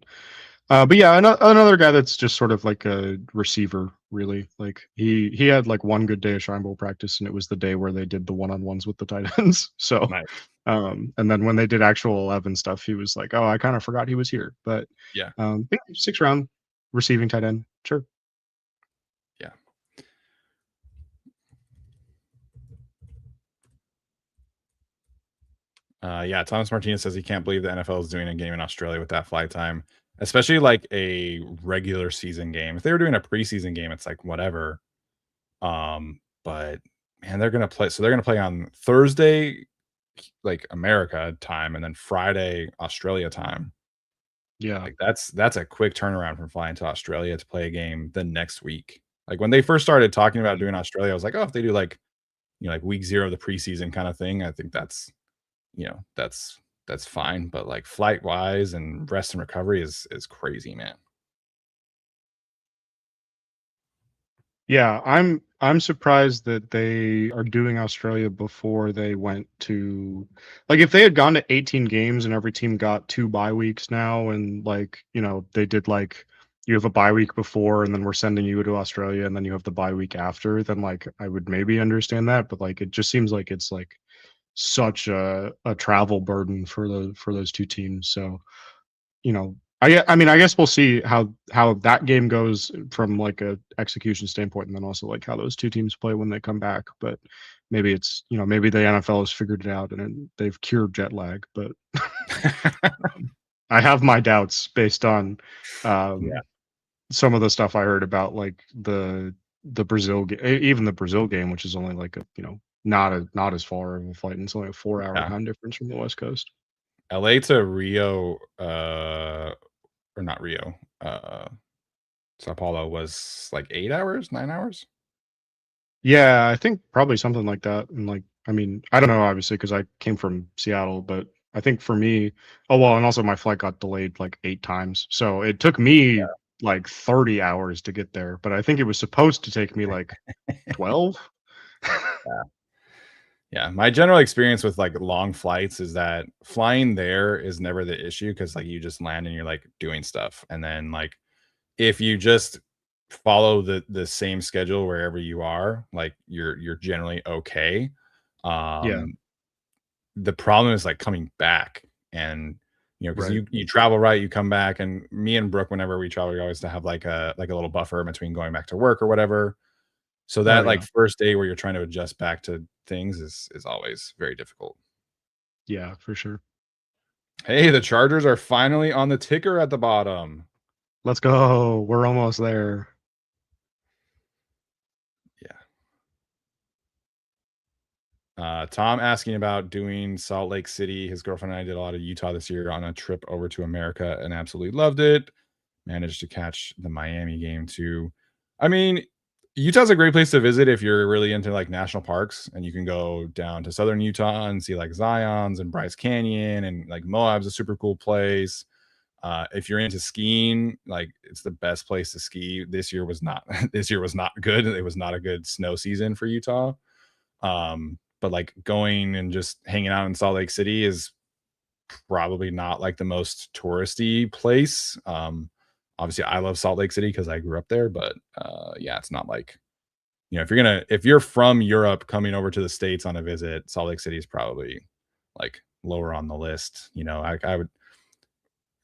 [SPEAKER 6] yeah, another guy that's just sort of like a receiver, really. Like he had like one good day of Shrine Bowl practice, and it was the day where they did the one-on-ones with the tight ends. So
[SPEAKER 3] Nice.
[SPEAKER 6] and then when they did actual 11 stuff, he was like, "Oh, I kind of forgot he was here." But
[SPEAKER 3] Yeah.
[SPEAKER 6] 6th round receiving tight end, sure.
[SPEAKER 3] Yeah. Yeah, Thomas Martinez says he can't believe the NFL is doing a game in Australia with that flight time, especially like a regular season game. If they were doing a preseason game, it's like whatever. But man, they're gonna play. So they're gonna play on Thursday, like America time, and then Friday Australia time.
[SPEAKER 6] Yeah.
[SPEAKER 3] Like that's a quick turnaround from flying to Australia to play a game the next week. Like when they first started talking about doing Australia, I was like, oh, if they do like like week 0 of the preseason kind of thing, I think that's that's fine. But like flight wise and rest and recovery is crazy, man.
[SPEAKER 6] Yeah, I'm surprised that they are doing Australia before they went to, like, if they had gone to 18 games and every team got 2 bye weeks now, and like, they did like you have a bye week before and then we're sending you to Australia and then you have the bye week after, then like I would maybe understand that, but like it just seems like it's like such a travel burden for those two teams. So, I mean, I guess we'll see how that game goes from like a execution standpoint, and then also like how those two teams play when they come back. But maybe it's maybe the NFL has figured it out and they've cured jet lag. But I have my doubts based on some of the stuff I heard about like the Brazil even the Brazil game, which is only like a not as far of a flight, and it's only a 4-hour time difference from the West Coast.
[SPEAKER 3] LA to Rio, or not Rio, Sao Paulo was like 8 hours, 9 hours.
[SPEAKER 6] Yeah, I think probably something like that. And like, I mean, I don't know, obviously, because I came from Seattle, but I think for me, oh well, and also my flight got delayed like 8 times, so it took me like 30 hours to get there. But I think it was supposed to take me like 12.
[SPEAKER 3] Yeah, my general experience with like long flights is that flying there is never the issue because like you just land and you're like doing stuff, and then like if you just follow the same schedule wherever you are, like you're generally okay.
[SPEAKER 6] Yeah.
[SPEAKER 3] The problem is like coming back, and because
[SPEAKER 6] Right.
[SPEAKER 3] you travel right, you come back, and me and Brooke, whenever we travel, we always to have like a little buffer between going back to work or whatever. So that
[SPEAKER 6] yeah.
[SPEAKER 3] like first day where you're trying to adjust back to things is always very difficult.
[SPEAKER 6] Yeah, for sure.
[SPEAKER 3] Hey, the Chargers are finally on the ticker at the bottom.
[SPEAKER 6] Let's go. We're almost there.
[SPEAKER 3] Tom asking about doing Salt Lake City. His girlfriend and I did a lot of Utah this year on a trip over to America and absolutely loved it. Managed to catch the Miami game too. I mean, Utah's a great place to visit if you're really into like national parks, and you can go down to southern Utah and see like Zion's and Bryce Canyon, and like Moab's a super cool place. If you're into skiing, like it's the best place to ski. This year was not good. It was not a good snow season for Utah. But like going and just hanging out in Salt Lake City is probably not like the most touristy place. Obviously I love Salt Lake City because I grew up there, but yeah, it's not like, if you're from Europe coming over to the States on a visit, Salt Lake City is probably like lower on the list. I would.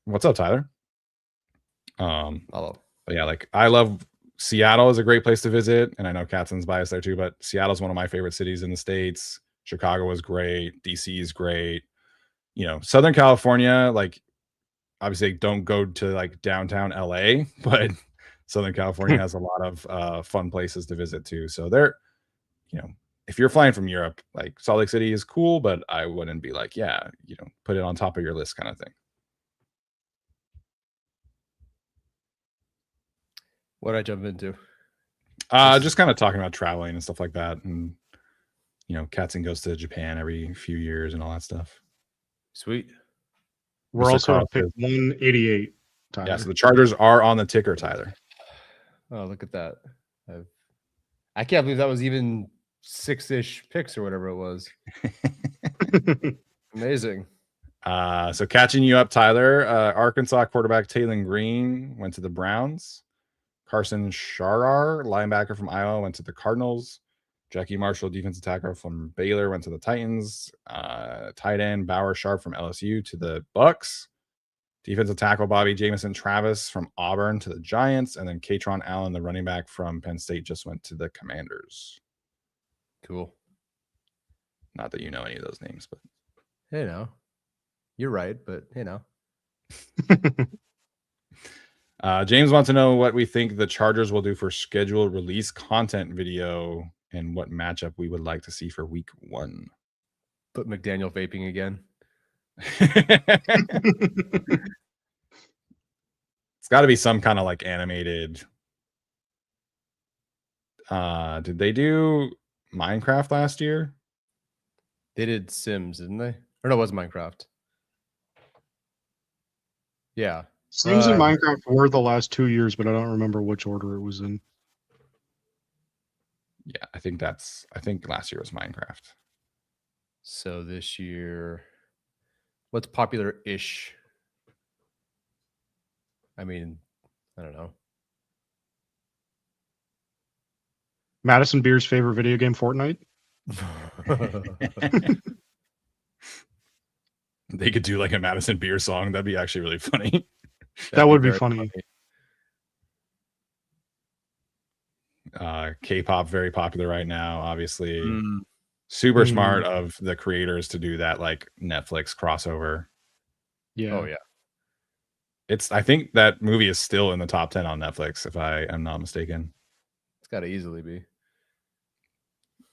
[SPEAKER 3] What's up, Tyler?
[SPEAKER 4] Hello.
[SPEAKER 3] But yeah, like I love Seattle is a great place to visit, and I know Katzen's biased there too, but Seattle's one of my favorite cities in the States. Chicago was great. DC is great. Southern California, like obviously don't go to like downtown LA, but Southern California has a lot of fun places to visit too. So there, if you're flying from Europe, like Salt Lake City is cool, but I wouldn't be like, put it on top of your list kind of thing.
[SPEAKER 4] What did I jump into?
[SPEAKER 3] Just kind of talking about traveling and stuff like that. And, Katzen goes to Japan every few years and all that stuff.
[SPEAKER 4] Sweet.
[SPEAKER 6] We're
[SPEAKER 3] Mr.
[SPEAKER 6] also
[SPEAKER 3] Carl
[SPEAKER 6] at pick
[SPEAKER 3] says-
[SPEAKER 6] 188. Tyler.
[SPEAKER 3] Yeah, so the Chargers are on the ticker, Tyler.
[SPEAKER 4] Oh, look at that. I can't believe that was even 6-ish picks or whatever it was. Amazing.
[SPEAKER 3] So catching you up, Tyler. Arkansas quarterback Taylon Green went to the Browns. Carson Sharar, linebacker from Iowa, went to the Cardinals. Jackie Marshall, defensive tackle from Baylor, went to the Titans. Tight end Bauer Sharp from LSU to the Bucks. Defensive tackle Bobby Jamison Travis from Auburn to the Giants. And then Katron Allen, the running back from Penn State, just went to the Commanders.
[SPEAKER 4] Cool.
[SPEAKER 3] Not that you know any of those names, but
[SPEAKER 4] Hey, no. You're right, but you know.
[SPEAKER 3] James wants to know what we think the Chargers will do for scheduled release content video and what matchup we would like to see for week 1.
[SPEAKER 4] Put McDaniel vaping again.
[SPEAKER 3] It's got to be some kind of like animated. Did they do Minecraft last year?
[SPEAKER 4] They did Sims, didn't they? Or no, it was Minecraft. Yeah.
[SPEAKER 6] Sims and Minecraft were the last 2 years, but I don't remember which order it was in.
[SPEAKER 3] Yeah, I think last year was Minecraft.
[SPEAKER 4] So this year, what's popular-ish? I mean, I don't know.
[SPEAKER 6] Madison Beer's favorite video game, Fortnite.
[SPEAKER 3] They could do like a Madison Beer song. That'd be actually really funny.
[SPEAKER 6] That would be funny.
[SPEAKER 3] K-pop very popular right now, obviously. Super smart of the creators to do that like Netflix crossover.
[SPEAKER 6] Yeah.
[SPEAKER 4] Oh yeah.
[SPEAKER 3] I think that movie is still in the top 10 on Netflix, if I am not mistaken.
[SPEAKER 4] It's got to easily be.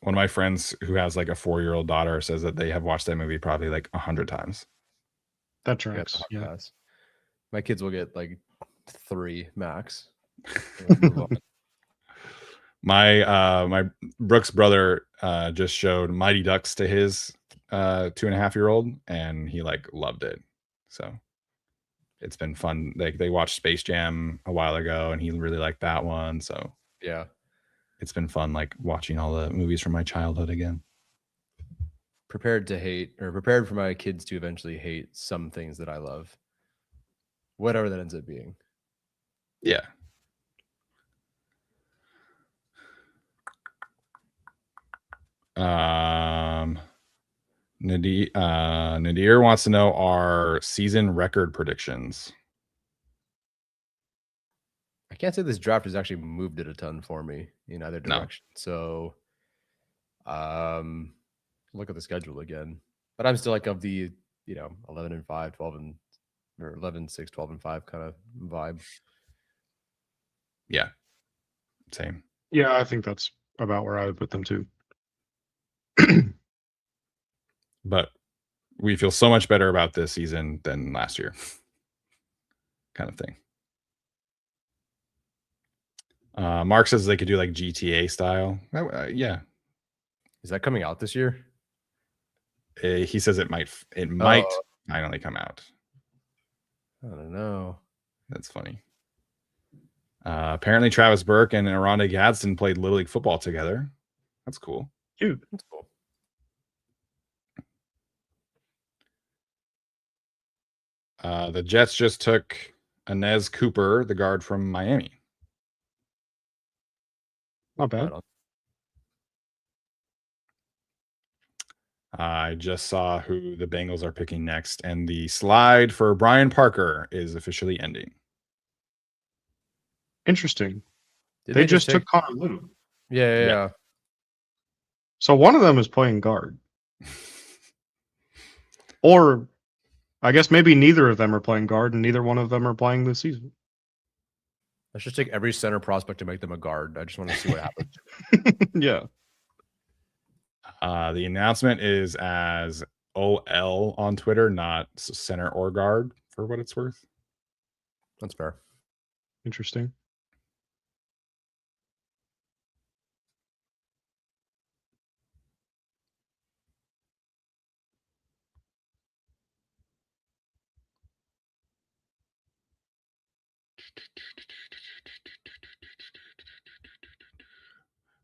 [SPEAKER 3] One of my friends who has like a 4-year-old daughter says that they have watched that movie probably like 100 times.
[SPEAKER 6] That tracks. Yeah.
[SPEAKER 4] My kids will get like 3 max.
[SPEAKER 3] My Brooks brother just showed Mighty Ducks to his 2.5-year-old, and he like loved it. So it's been fun. Like they watched Space Jam a while ago, and he really liked that one. So
[SPEAKER 4] yeah,
[SPEAKER 3] it's been fun like watching all the movies from my childhood again.
[SPEAKER 4] Prepared for my kids to eventually hate some things that I love, whatever that ends up being.
[SPEAKER 3] Yeah. Nadir wants to know our season record predictions.
[SPEAKER 4] I can't say this draft has actually moved it a ton for me in either direction.
[SPEAKER 3] No.
[SPEAKER 4] So, look at the schedule again. But I'm still like of the 11-5, 12 or 11-6, 12-5 kind of vibe.
[SPEAKER 3] Yeah. Same.
[SPEAKER 6] Yeah, I think that's about where I would put them too.
[SPEAKER 3] But we feel so much better about this season than last year. Kind of thing. Mark says they could do like GTA style. Yeah.
[SPEAKER 4] Is that coming out this year?
[SPEAKER 3] He says it might finally come out.
[SPEAKER 4] I don't know.
[SPEAKER 3] That's funny. Apparently Travis Burke and Aronde Gadsden played Little League football together. That's cool.
[SPEAKER 6] Dude,
[SPEAKER 4] that's cool.
[SPEAKER 3] The Jets just took Inez Cooper, the guard from Miami.
[SPEAKER 6] Not bad.
[SPEAKER 3] I just saw who the Bengals are picking next, and the slide for Brian Parker is officially ending.
[SPEAKER 6] Interesting. They just took Connor Liu.
[SPEAKER 4] Yeah.
[SPEAKER 6] So one of them is playing guard. Or I guess maybe neither of them are playing guard and neither one of them are playing this season.
[SPEAKER 4] Let's just take every center prospect to make them a guard. I just want to see what happens.
[SPEAKER 6] Yeah.
[SPEAKER 3] The announcement is as OL on Twitter, not center or guard, for what it's worth.
[SPEAKER 4] That's fair.
[SPEAKER 6] Interesting.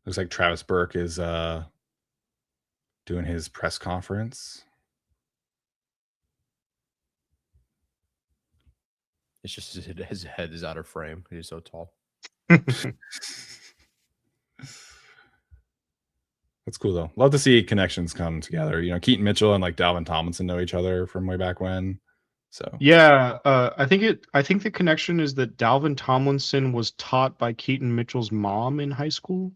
[SPEAKER 3] Looks like Travis Burke is doing his press conference.
[SPEAKER 4] It's just his head is out of frame. He's so tall.
[SPEAKER 3] That's cool though. Love to see connections come together. You know, Keaton Mitchell and like Dalvin Tomlinson know each other from way back when. So
[SPEAKER 6] Yeah, I think the connection is that Dalvin Tomlinson was taught by Keaton Mitchell's mom in high school.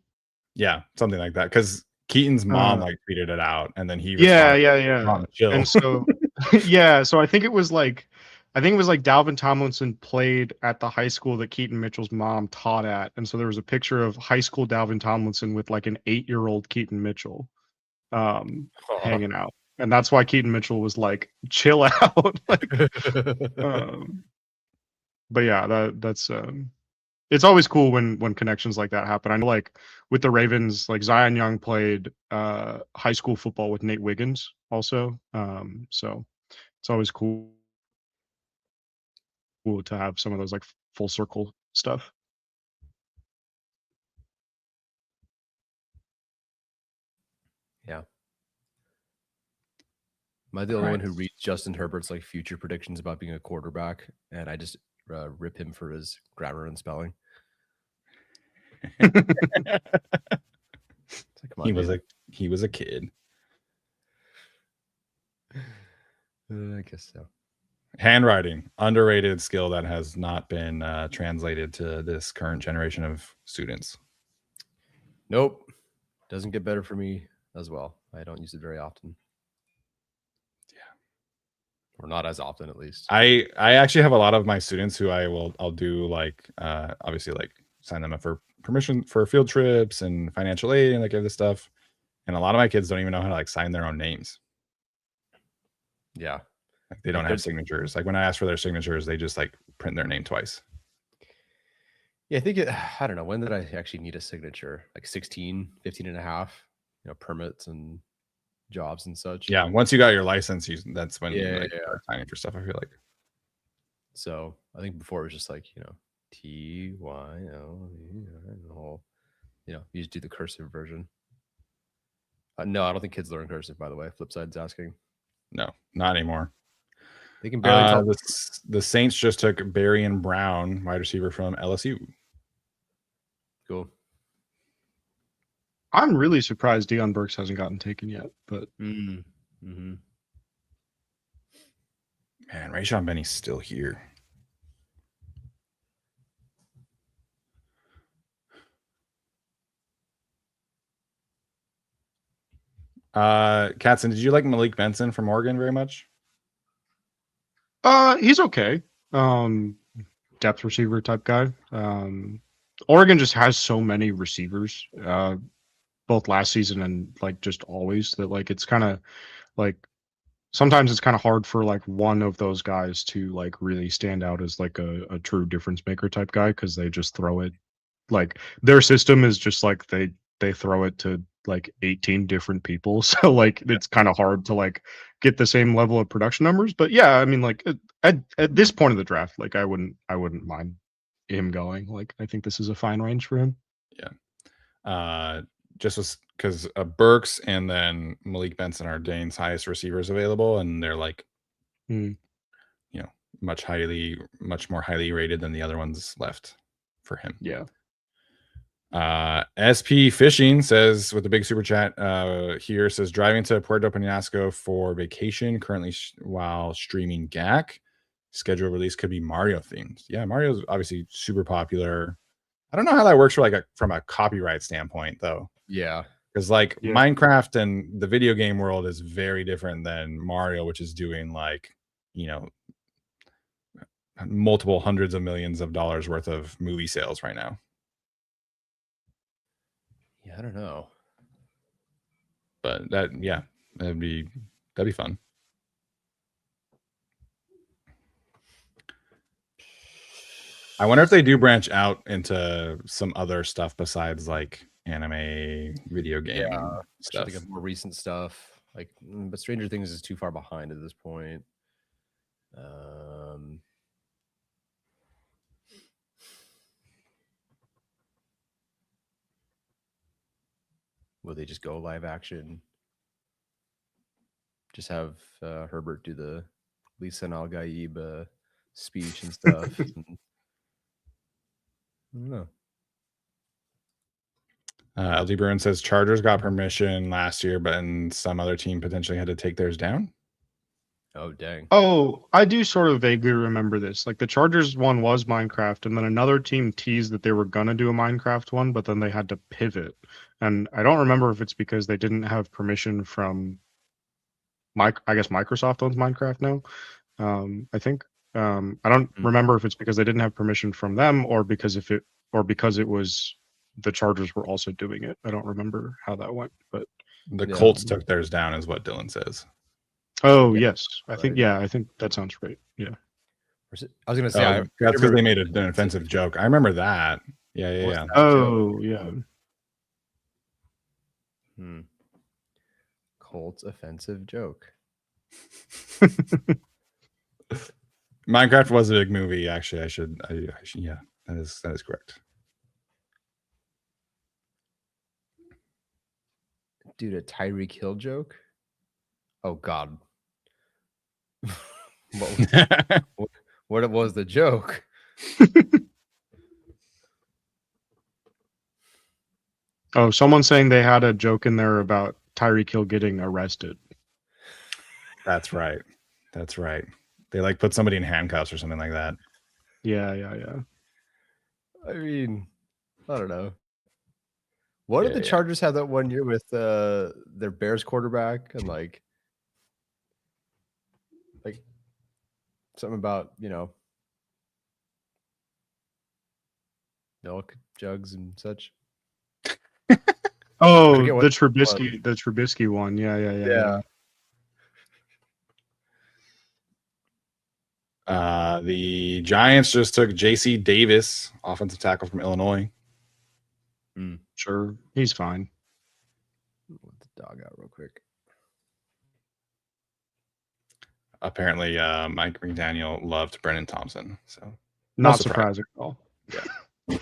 [SPEAKER 3] yeah, something like that. Because Keaton's mom
[SPEAKER 6] Uh,
[SPEAKER 3] like tweeted it out, and then he
[SPEAKER 6] Yeah,
[SPEAKER 3] responded,
[SPEAKER 6] yeah.
[SPEAKER 3] chill.
[SPEAKER 6] And so yeah, so I think it was like Dalvin Tomlinson played at the high school that Keaton Mitchell's mom taught at. And so there was a picture of high school Dalvin Tomlinson with like an 8-year-old Keaton Mitchell hanging out. And that's why Keaton Mitchell was like, chill out. Like, but yeah, that's it's always cool when connections like that happen. I know like with the Ravens, like Zion Young played high school football with Nate Wiggins also. So it's always cool to have some of those like full circle stuff.
[SPEAKER 4] Yeah. Am I the only one who reads Justin Herbert's like future predictions about being a quarterback, and I just rip him for his grammar and spelling? It's like, come on,
[SPEAKER 3] he was a kid.
[SPEAKER 4] I guess so.
[SPEAKER 3] Handwriting, underrated skill that has not been translated to this current generation of students.
[SPEAKER 4] Nope. Doesn't get better for me as well. I don't use it very often. Or not as often, at least.
[SPEAKER 3] I actually have a lot of my students who I'll do like obviously like sign them up for permission for field trips and financial aid and like this stuff. And a lot of my kids don't even know how to like sign their own names.
[SPEAKER 4] Yeah.
[SPEAKER 3] Like they don't have signatures. Like when I ask for their signatures, they just like print their name twice.
[SPEAKER 4] Yeah, I think I don't know. When did I actually need a signature? Like 16, 15 and a half, permits and jobs and such.
[SPEAKER 3] Yeah. Once you got your license, that's when you
[SPEAKER 4] Yeah.
[SPEAKER 3] start signing for stuff, I feel like.
[SPEAKER 4] So I think before it was just like, TYO, you just do the cursive version. No, I don't think kids learn cursive, by the way. Flipside's asking.
[SPEAKER 3] No, not anymore.
[SPEAKER 4] They can barely tell.
[SPEAKER 3] The Saints just took Barrett Brown, wide receiver from LSU.
[SPEAKER 4] Cool.
[SPEAKER 6] I'm really surprised Deion Burks hasn't gotten taken yet, but
[SPEAKER 3] Man, Rayshon Benny's still here. Katzen, did you like Malik Benson from Oregon very much?
[SPEAKER 6] he's okay. Depth receiver type guy. Oregon just has so many receivers, both last season and like just always, that like it's kind of like sometimes it's kind of hard for like one of those guys to like really stand out as like a true difference maker type guy, because they just throw it, like their system is just like they throw it to like 18 different people. So like it's kind of hard to like get the same level of production numbers. But yeah, I mean like at this point of the draft, like I wouldn't mind him going. Like I think this is a fine range for him.
[SPEAKER 3] Yeah. Just was because Burks and then Malik Benson are Dane's highest receivers available, and they're like much more highly rated than the other ones left for him.
[SPEAKER 6] Yeah.
[SPEAKER 3] SP Fishing says with the big super chat here, says driving to Puerto Penasco for vacation currently while streaming GAC. Scheduled release could be Mario themed. Yeah, Mario's obviously super popular. I don't know how that works for from a copyright standpoint though.
[SPEAKER 4] Yeah,
[SPEAKER 3] because Minecraft and the video game world is very different than Mario, which is doing multiple hundreds of millions of dollars worth of movie sales right now.
[SPEAKER 4] Yeah, I don't know.
[SPEAKER 3] But that'd be fun. I wonder if they do branch out into some other stuff besides like anime, video game stuff.
[SPEAKER 4] Think of more recent stuff. But Stranger Things is too far behind at this point. Will they just go live action? Just have Herbert do the Lisa and Al Gaib speech and stuff. I don't know.
[SPEAKER 3] LD Bruin says Chargers got permission last year, but then some other team potentially had to take theirs down.
[SPEAKER 4] Oh, dang.
[SPEAKER 6] Oh, I do sort of vaguely remember this. Like the Chargers one was Minecraft, and then another team teased that they were gonna do a Minecraft one, but then they had to pivot. And I don't remember if it's because they didn't have permission from I guess Microsoft owns Minecraft now. I think. I don't remember if it's because they didn't have permission from them or because it was the Chargers were also doing it. I don't remember how that went, but
[SPEAKER 3] the Colts took theirs down, is what Dylan says.
[SPEAKER 6] Oh,
[SPEAKER 4] Yeah,
[SPEAKER 6] yes. I think that sounds right. Yeah.
[SPEAKER 4] I was going to say,
[SPEAKER 3] that's because they made an offensive joke. I remember that. Yeah.
[SPEAKER 6] Oh, yeah.
[SPEAKER 4] Colts offensive joke.
[SPEAKER 3] Minecraft was a big movie. Actually, I should. Yeah, that is correct.
[SPEAKER 4] Dude, a Tyreek Hill joke? Oh, God. What was the joke?
[SPEAKER 6] Oh, someone's saying they had a joke in there about Tyreek Hill getting arrested.
[SPEAKER 3] That's right. They like put somebody in handcuffs or something like that.
[SPEAKER 6] Yeah.
[SPEAKER 4] I mean, I don't know. What did the Chargers have that one year with their Bears quarterback and like something about, milk jugs and such?
[SPEAKER 6] Oh, the Trubisky one. Yeah.
[SPEAKER 3] The Giants just took J.C. Davis, offensive tackle from Illinois.
[SPEAKER 6] Sure, he's fine.
[SPEAKER 4] Let the dog out real quick.
[SPEAKER 3] Apparently, Mike McDaniel loved Brenen Thompson, so
[SPEAKER 6] not surprising at all.
[SPEAKER 3] Yeah.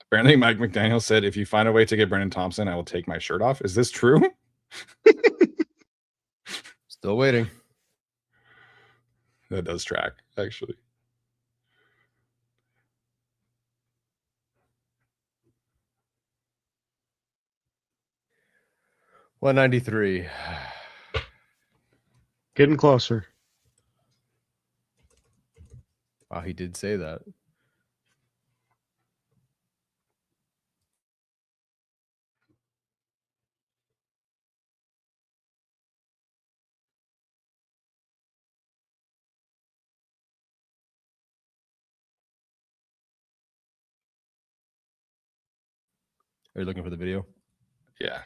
[SPEAKER 3] Apparently, Mike McDaniel said, "If you find a way to get Brenen Thompson, I will take my shirt off." Is this true?
[SPEAKER 4] Still waiting.
[SPEAKER 3] That does track, actually.
[SPEAKER 4] $193.
[SPEAKER 6] Getting closer.
[SPEAKER 4] Wow, he did say that. Are you looking for the video?
[SPEAKER 3] Yeah.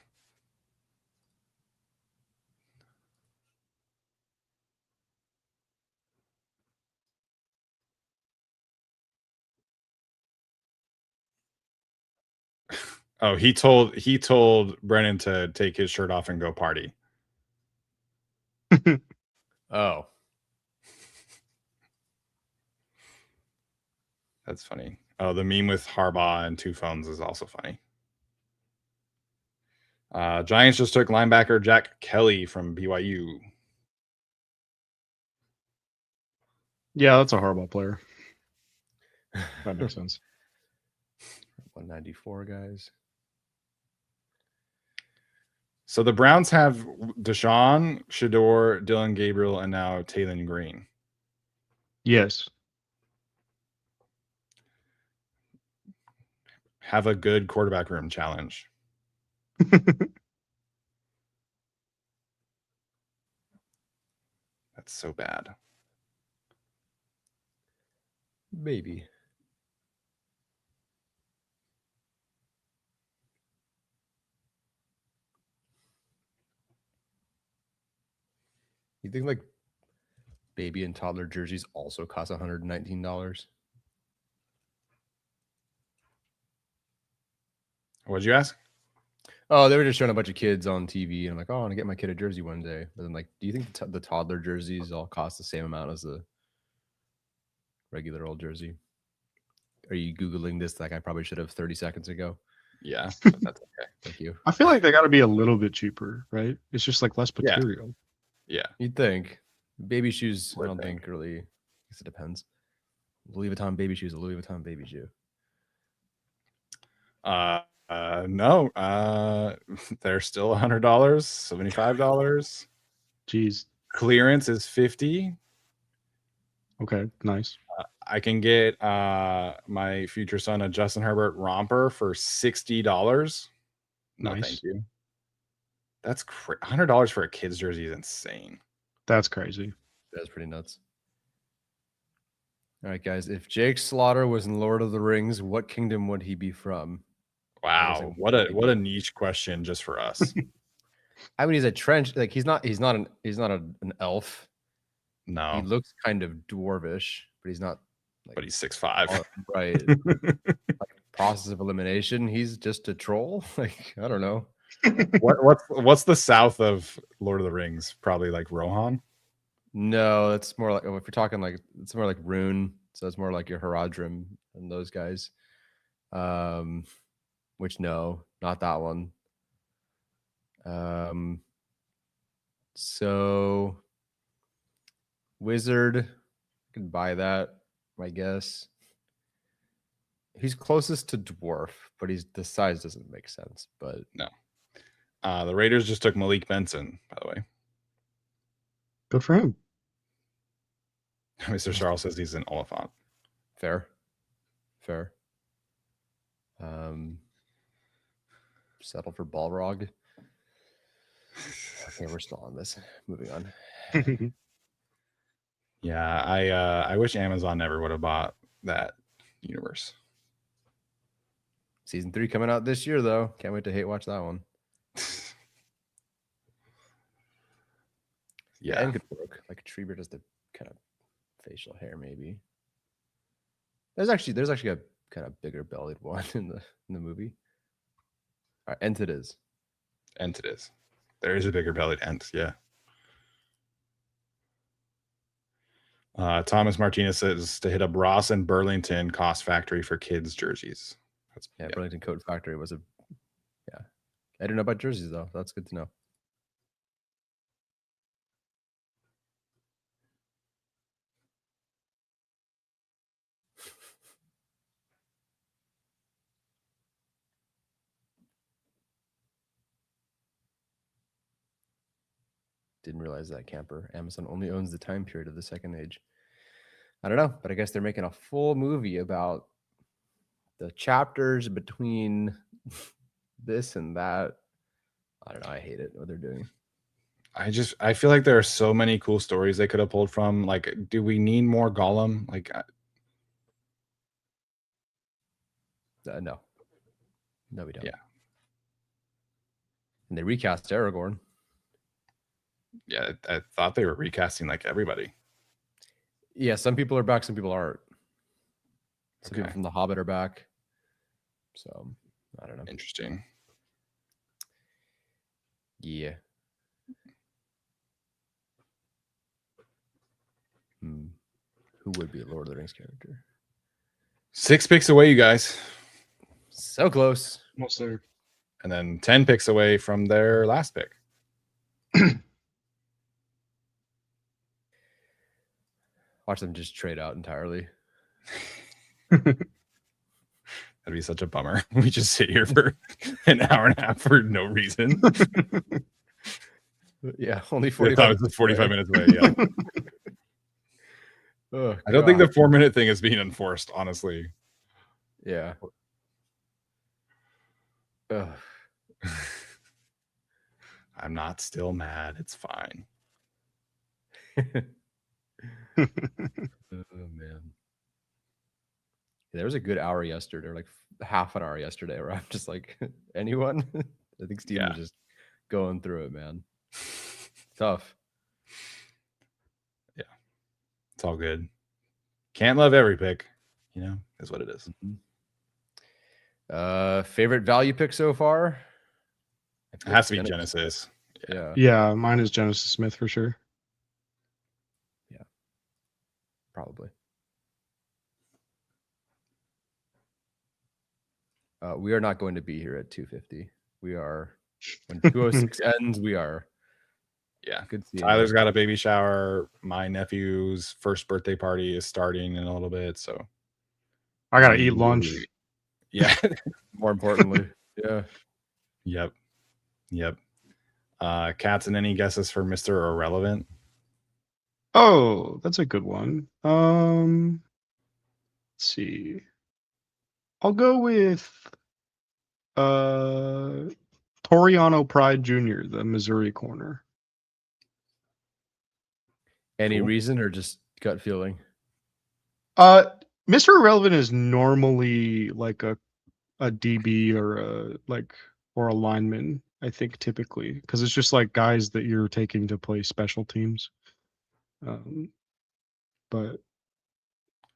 [SPEAKER 3] Oh, he told Brennan to take his shirt off and go party.
[SPEAKER 4] Oh.
[SPEAKER 3] That's funny. Oh, the meme with Harbaugh and two phones is also funny. Giants just took linebacker Jack Kelly from BYU.
[SPEAKER 6] Yeah, that's a Harbaugh player. That makes sense.
[SPEAKER 4] 194, guys.
[SPEAKER 3] So the Browns have Deshaun, Shador, Dylan Gabriel, and now Taylon Green.
[SPEAKER 6] Yes.
[SPEAKER 3] Have a good quarterback room challenge. That's so bad.
[SPEAKER 4] Maybe. You think like baby and toddler jerseys also cost $119?
[SPEAKER 3] What'd you ask?
[SPEAKER 4] Oh, they were just showing a bunch of kids on TV, and I'm like, oh, I want to get my kid a jersey one day. But then, like, do you think the toddler jerseys all cost the same amount as the regular old jersey? Are you Googling this like I probably should have 30 seconds ago?
[SPEAKER 3] Yeah, but that's okay.
[SPEAKER 4] Thank you.
[SPEAKER 6] I feel like they got to be a little bit cheaper, right? It's just like less
[SPEAKER 3] Yeah.
[SPEAKER 6] material.
[SPEAKER 3] Yeah.
[SPEAKER 4] You'd think. Baby shoes, I
[SPEAKER 3] Would
[SPEAKER 4] don't
[SPEAKER 3] think.
[SPEAKER 4] think really. I guess it depends. Louis Vuitton baby shoes, a Louis Vuitton baby shoe.
[SPEAKER 3] No. They're still $100, $75.
[SPEAKER 6] Jeez.
[SPEAKER 3] Clearance is $50.
[SPEAKER 6] Okay, nice.
[SPEAKER 3] I can get my future son a Justin Herbert romper for $60. No,
[SPEAKER 6] Nice.
[SPEAKER 3] thank you. That's $100 for a kid's jersey is insane.
[SPEAKER 6] That's crazy.
[SPEAKER 4] That's pretty nuts. All right, guys. If Jake Slaughter was in Lord of the Rings, what kingdom would he be from?
[SPEAKER 3] Wow, what a niche question just for us.
[SPEAKER 4] I mean, he's a trench. Like he's not an elf. He
[SPEAKER 3] No,
[SPEAKER 4] looks kind of dwarvish, but he's not. Like,
[SPEAKER 3] but he's 6'5".
[SPEAKER 4] right. Like, process of elimination. He's just a troll. Like I don't know.
[SPEAKER 3] What's the south of Lord of the Rings? Probably like Rohan.
[SPEAKER 4] No, it's more like if you're talking like it's more like Rune. So it's more like your Haradrim and those guys. Which no, not that one. So wizard, I could buy that, I guess. He's closest to dwarf, but the size doesn't make sense. But
[SPEAKER 3] No. The Raiders just took Malik Benson, by the way.
[SPEAKER 6] Good for him.
[SPEAKER 3] Mr. Charles says he's an Oliphant.
[SPEAKER 4] fair. Settle for Balrog. Okay, we're still on this. Moving on.
[SPEAKER 3] Yeah, I wish Amazon never would have bought that universe.
[SPEAKER 4] Season 3 coming out this year, though. Can't wait to hate watch that one.
[SPEAKER 3] Yeah.
[SPEAKER 4] And could work. Like Treebeard has the kind of facial hair, maybe. There's actually a kind of bigger bellied one in the movie. All right, Ent it is.
[SPEAKER 3] Ent it is. There is a bigger bellied Ent, yeah. Thomas Martinez says to hit up Ross and Burlington Cost Factory for kids' jerseys.
[SPEAKER 4] Yeah, Burlington Coat Factory was I didn't know about jerseys though. That's good to know. Didn't realize that, Camper. Amazon only owns the time period of the Second Age. I don't know, but I guess they're making a full movie about the chapters between this and that. I don't know. I hate it, what they're doing.
[SPEAKER 3] I feel like there are so many cool stories they could have pulled from. Like, do we need more Gollum? Like,
[SPEAKER 4] No, we don't.
[SPEAKER 3] Yeah.
[SPEAKER 4] And they recast Aragorn.
[SPEAKER 3] Yeah, I thought they were recasting like everybody.
[SPEAKER 4] Yeah, some people are back, some people aren't. Some people
[SPEAKER 3] Okay.
[SPEAKER 4] from The Hobbit are back. So I don't know.
[SPEAKER 3] Interesting.
[SPEAKER 4] Yeah. Who would be a Lord of the Rings character?
[SPEAKER 3] 6 picks away, you guys.
[SPEAKER 4] So close.
[SPEAKER 6] Almost there.
[SPEAKER 3] And then 10 picks away from their last pick.
[SPEAKER 4] Watch them just trade out entirely.
[SPEAKER 3] That'd be such a bummer. We just sit here for an hour and a half for no reason.
[SPEAKER 4] Yeah, only
[SPEAKER 3] I
[SPEAKER 4] 45.
[SPEAKER 3] thought it was 45 minutes away. Yeah.
[SPEAKER 4] Oh,
[SPEAKER 3] I don't think
[SPEAKER 4] God.
[SPEAKER 3] the 4-minute thing is being enforced, honestly.
[SPEAKER 4] Yeah. Ugh.
[SPEAKER 3] I'm not still mad. It's fine.
[SPEAKER 4] Oh man. There was a good hour yesterday, or like half an hour yesterday, where I'm just like, anyone? I think Steven was just going through it, man. Tough.
[SPEAKER 3] Yeah. It's all good. Can't love every pick, is what it is.
[SPEAKER 4] Favorite value pick so far?
[SPEAKER 3] It has to be Genesis.
[SPEAKER 4] Yeah.
[SPEAKER 6] Yeah, mine is Genesis Smith for sure.
[SPEAKER 4] Probably. We are not going to be here at 2:50. We are when 2:06 ends. We are.
[SPEAKER 3] Yeah.
[SPEAKER 4] Good seeing
[SPEAKER 3] Tyler's
[SPEAKER 4] you.
[SPEAKER 3] got a baby shower. My nephew's first birthday party is starting in a little bit. So
[SPEAKER 6] I gotta eat lunch.
[SPEAKER 3] yeah.
[SPEAKER 4] More importantly, yeah.
[SPEAKER 3] Yep. Cats, and any guesses for Mr. Irrelevant?
[SPEAKER 6] Oh, that's a good one. Let's see. I'll go with Toriano Pride Jr., the Missouri corner.
[SPEAKER 4] Any
[SPEAKER 3] Cool.
[SPEAKER 4] reason or just gut feeling?
[SPEAKER 6] Mr. Irrelevant is normally like a DB or a lineman, I think, typically, because it's just like guys that you're taking to play special teams. But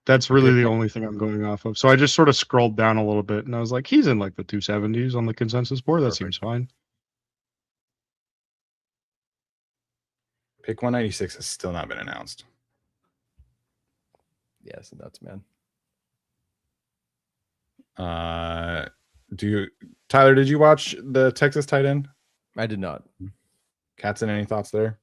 [SPEAKER 6] that's really the only thing I'm going off of. So I just sort of scrolled down a little bit and I was like, he's in like the 270s on the consensus board. That seems fine.
[SPEAKER 3] Pick 196 has still not been announced.
[SPEAKER 4] Yeah, it's nuts, man.
[SPEAKER 3] Tyler, did you watch the Texas tight end?
[SPEAKER 4] I did not.
[SPEAKER 3] Katzen, any thoughts there?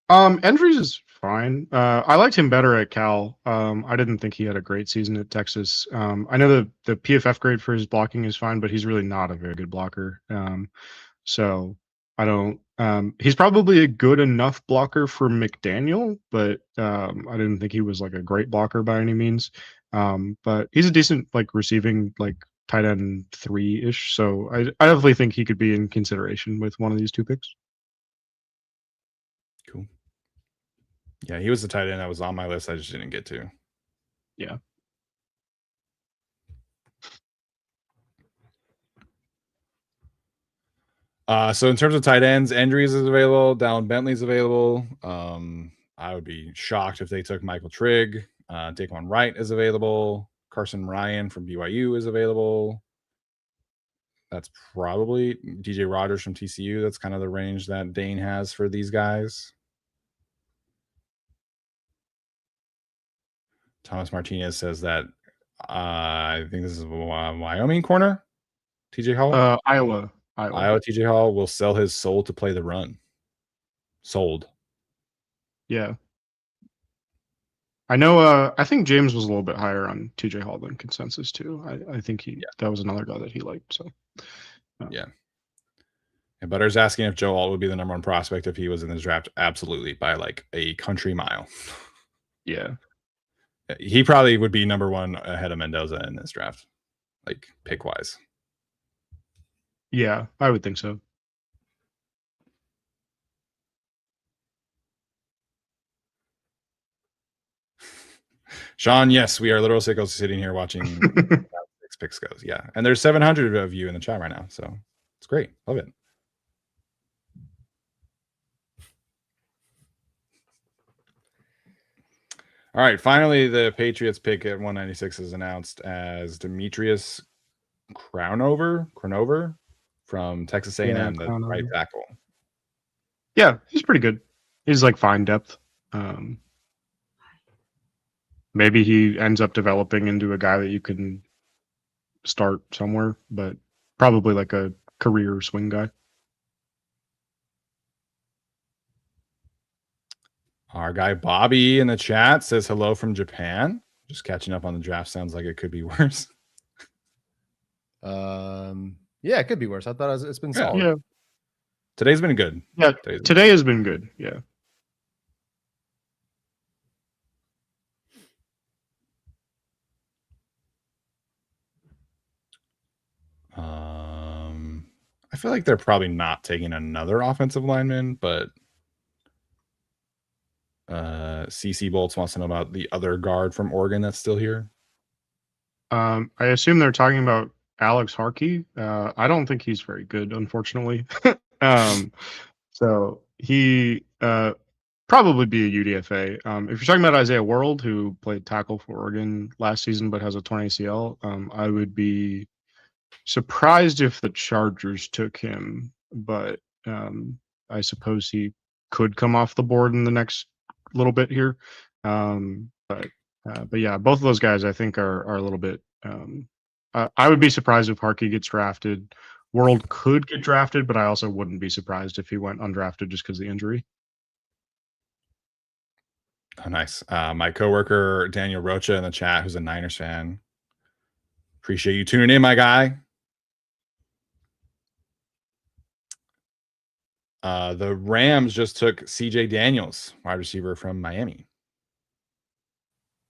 [SPEAKER 6] Andrews is fine. I liked him better at Cal. I didn't think he had a great season at Texas. I know the PFF grade for his blocking is fine, but he's really not a very good blocker. So I don't. He's probably a good enough blocker for McDaniel, but I didn't think he was like a great blocker by any means. But he's a decent like receiving like tight end 3-ish. So I definitely think he could be in consideration with one of these two picks.
[SPEAKER 3] Cool. Yeah, he was the tight end that was on my list. I just didn't get to.
[SPEAKER 6] Yeah.
[SPEAKER 3] So in terms of tight ends, Andrews is available. Dallin Bentley's available. I would be shocked if they took Michael Trigg. Daquan Wright is available. Carson Ryan from BYU is available. That's probably DJ Rogers from TCU. That's kind of the range that Dane has for these guys. Thomas Martinez says that I think this is Wyoming corner. TJ Hall?
[SPEAKER 6] Iowa.
[SPEAKER 3] TJ Hall will sell his soul to play the run. Sold.
[SPEAKER 6] Yeah. I know. I think James was a little bit higher on TJ Hall than consensus too. I think that was another guy that he liked. So
[SPEAKER 3] yeah. And Butter's asking if Joe Alt would be the number one prospect if he was in this draft. Absolutely, by like a country mile.
[SPEAKER 6] Yeah.
[SPEAKER 3] He probably would be number one ahead of Mendoza in this draft, like pick wise.
[SPEAKER 6] Yeah, I would think so.
[SPEAKER 3] Sean, yes, we are literal sickos sitting here watching six picks goes. Yeah. And there's 700 of you in the chat right now. So it's great. Love it. All right. Finally, the Patriots pick at 196 is announced as Demetrius Cronover from Texas A&M, the right tackle.
[SPEAKER 6] Yeah, he's pretty good. He's like fine depth. Maybe he ends up developing into a guy that you can start somewhere, but probably like a career swing guy.
[SPEAKER 3] Our guy Bobby in the chat says hello from Japan. Just catching up on the draft. Sounds like it could be worse.
[SPEAKER 4] Yeah, it could be worse. I thought it's been solid.
[SPEAKER 6] Yeah.
[SPEAKER 3] Today's been good.
[SPEAKER 6] Yeah, today has been good. Yeah.
[SPEAKER 3] I feel like they're probably not taking another offensive lineman, but CC Bolts wants to know about the other guard from Oregon that's still here.
[SPEAKER 6] I assume they're talking about Alex Harkey. I don't think he's very good, unfortunately. So he probably be a UDFA. If you're talking about Isaiah World, who played tackle for Oregon last season but has a torn ACL, I would be surprised if the Chargers took him. but I suppose he could come off the board in the next little bit here. But yeah, both of those guys I think are a little bit. I would be surprised if Harkey gets drafted. World could get drafted, but I also wouldn't be surprised if he went undrafted just because of the injury.
[SPEAKER 3] Oh, nice. My coworker Daniel Rocha in the chat, who's a Niners fan. Appreciate you tuning in, my guy. The Rams just took CJ Daniels, wide receiver from Miami.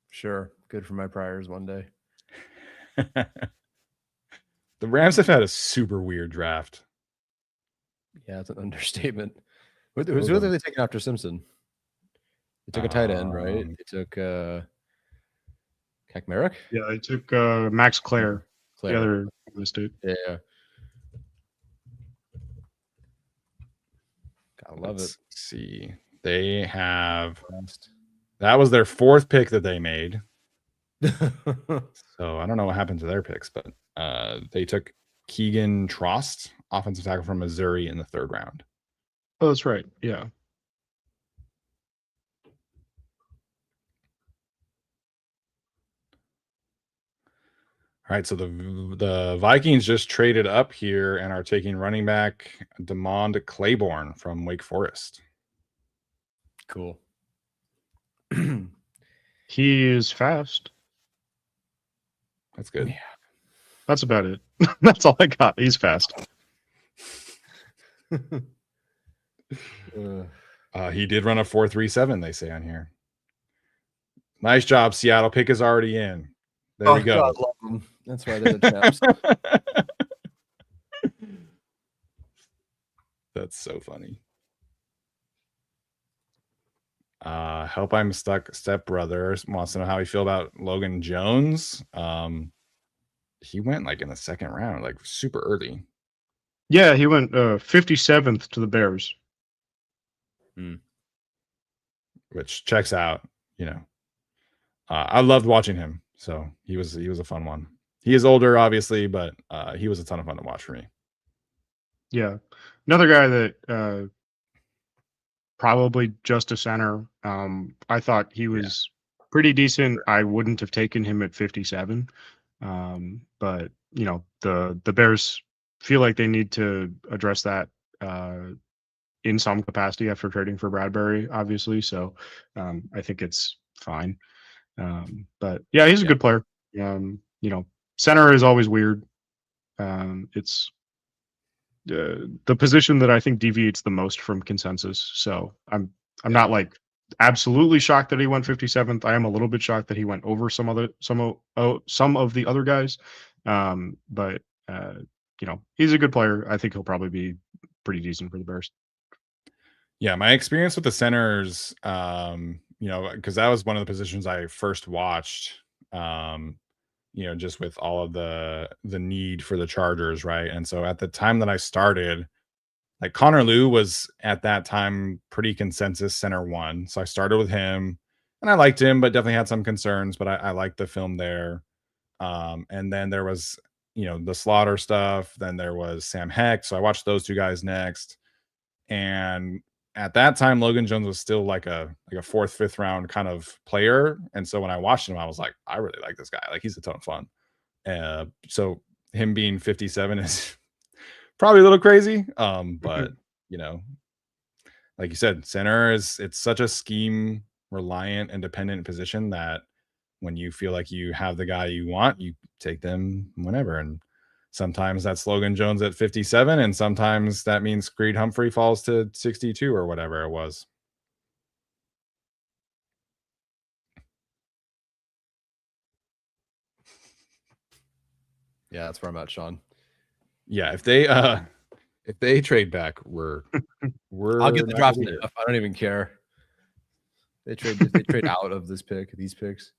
[SPEAKER 4] Sure. Good for my Priors one day.
[SPEAKER 3] The Rams have had a super weird draft.
[SPEAKER 4] Yeah, it's an understatement. Who are they taking after Simpson? They took a tight end, right? They took Kakmarek?
[SPEAKER 6] Yeah, they took Max Clare. The other dude.
[SPEAKER 4] Yeah. Gotta love
[SPEAKER 3] Let's
[SPEAKER 4] it.
[SPEAKER 3] see. They have that was their 4th pick that they made. So I don't know what happened to their picks, but they took Keegan Trost, offensive tackle from Missouri, in the 3rd round.
[SPEAKER 6] Oh, that's right. Yeah.
[SPEAKER 3] All right, so the Vikings just traded up here and are taking running back DeMond Claiborne from Wake Forest.
[SPEAKER 4] Cool.
[SPEAKER 6] He is fast.
[SPEAKER 3] That's good.
[SPEAKER 4] Yeah.
[SPEAKER 6] That's about it. That's all I got. He's fast.
[SPEAKER 3] He did run a 4.37, they say on here. Nice job, Seattle. Pick is already in. There we go.
[SPEAKER 4] God, love them. That's why they're the champs.
[SPEAKER 3] That's so funny. Help I'm Stuck stepbrother wants to know how we feel about Logan Jones. He went like in the 2nd round, like super early.
[SPEAKER 6] Yeah, he went 57th to the Bears.
[SPEAKER 3] Which checks out, you know. I loved watching him, so he was a fun one. He is older, obviously, but he was a ton of fun to watch for me.
[SPEAKER 6] Yeah, another guy that probably just a center. I thought he was pretty decent. I wouldn't have taken him at 57, but you know the Bears feel like they need to address that in some capacity after trading for Bradbury, obviously. So I think it's fine. But yeah, he's a good player. You know, center is always weird. It's the position that I think deviates the most from consensus. So I'm not like absolutely shocked that he went 57th. I am a little bit shocked that he went over some of the other guys. But you know, he's a good player. I think he'll probably be pretty decent for the Bears.
[SPEAKER 3] Yeah, my experience with the centers, you know, because that was one of the positions I first watched, you know, just with all of the need for the Chargers, right? And so at the time that I started, like Connor Liu was at that time pretty consensus center 1. So I started with him and I liked him, but definitely had some concerns, but I liked the film there. And then there was, you know, the Slaughter stuff. Then there was Sam Heck. So I watched those 2 guys next. And at that time, Logan Jones was still like a 4th, 5th round kind of player. And so when I watched him, I was like, I really like this guy. Like, he's a ton of fun. So him being 57 is probably a little crazy. But you know, like you said, center it's such a scheme reliant and dependent position that when you feel like you have the guy you want, you take them whenever. And sometimes that's Logan Jones at 57, and sometimes that means Creed Humphrey falls to 62 or whatever it was.
[SPEAKER 4] Yeah, that's where I'm at, Sean.
[SPEAKER 3] Yeah, if they trade back, we're
[SPEAKER 4] I'll get the draft enough. I don't even care. They trade out of these picks.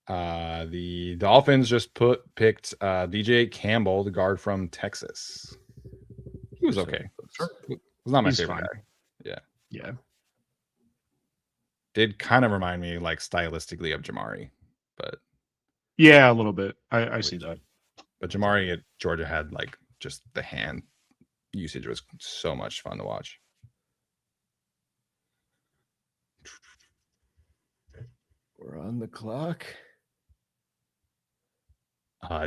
[SPEAKER 3] The Dolphins just picked DJ Campbell, the guard from Texas. He was okay. Sure. It was not my favorite guy.
[SPEAKER 6] Yeah.
[SPEAKER 3] Did kind of remind me like stylistically of Jamari, but
[SPEAKER 6] yeah, a little bit. I see that.
[SPEAKER 3] But Jamari at Georgia had like just the hand usage was so much fun to watch.
[SPEAKER 4] We're on the clock.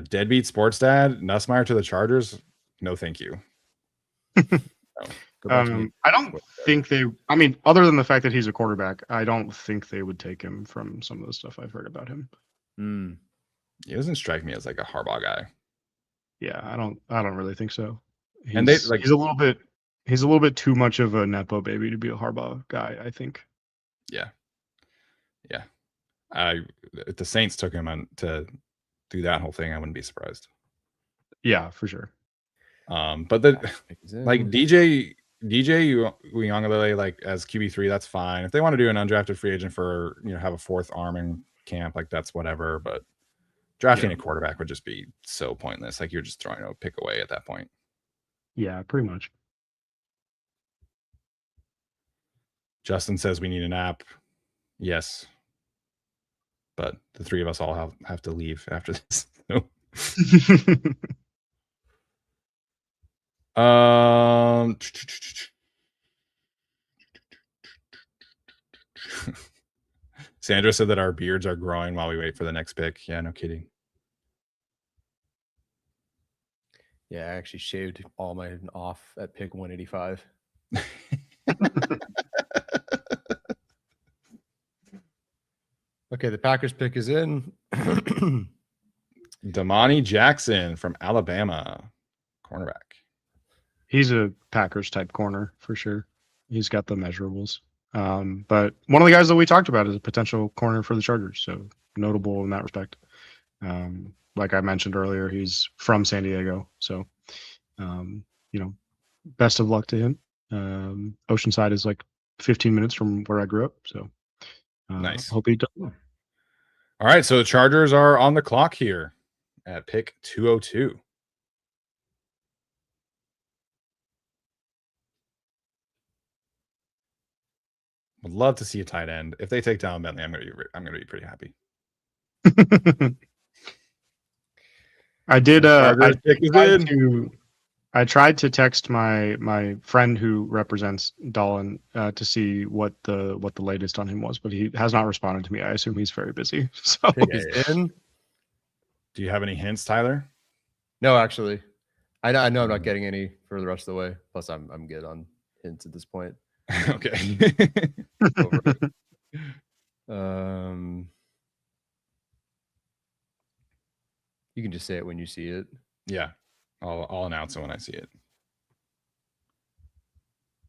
[SPEAKER 3] Deadbeat Sports Dad, Nussmeier to the Chargers. No, thank you.
[SPEAKER 4] Go back to me.
[SPEAKER 6] I don't think they. I mean, other than the fact that he's a quarterback, I don't think they would take him from some of the stuff I've heard about him.
[SPEAKER 3] He doesn't strike me as like a Harbaugh guy.
[SPEAKER 6] Yeah, I don't really think so.
[SPEAKER 3] And they like
[SPEAKER 6] he's a little bit too much of a nepo baby to be a Harbaugh guy, I think.
[SPEAKER 3] Yeah. If the Saints took him on to do that whole thing, I wouldn't be surprised.
[SPEAKER 6] Yeah, for sure.
[SPEAKER 3] But like DJ Uyunglele, like as QB3, that's fine. If they want to do an undrafted free agent for, have a fourth arm in camp, like that's whatever. But drafting a quarterback would just be so pointless. Like you're just throwing a pick away at that point.
[SPEAKER 6] Yeah, pretty much.
[SPEAKER 3] Justin says we need an app. Yes. But the three of us all have to leave after this. Sandra said that our beards are growing while we wait for the next pick. Yeah, no kidding.
[SPEAKER 4] Yeah, I actually shaved all mine off at pick 185. Okay, the Packers pick is in.
[SPEAKER 3] Damani Jackson from Alabama, cornerback.
[SPEAKER 6] He's a Packers type corner for sure. He's got the measurables. But one of the guys that we talked about is a potential corner for the Chargers, so notable in that respect. Like I mentioned earlier, he's from San Diego, so best of luck to him. Oceanside is like 15 minutes from where I grew up, so
[SPEAKER 3] nice.
[SPEAKER 6] Hope he does well.
[SPEAKER 3] All right, so the Chargers are on the clock here at pick 202. Would love to see a tight end. If they take down Bentley, I'm gonna be pretty happy.
[SPEAKER 6] I did. I tried to text my friend who represents Dolan to see what the latest on him was, but he has not responded to me. I assume he's very busy. So,
[SPEAKER 3] do you have any hints, Tyler?
[SPEAKER 4] No, actually, I know I'm not getting any for the rest of the way. Plus, I'm good on hints at this point.
[SPEAKER 3] Okay.
[SPEAKER 4] You can just say it when you see it.
[SPEAKER 3] Yeah, I'll announce it when I see it,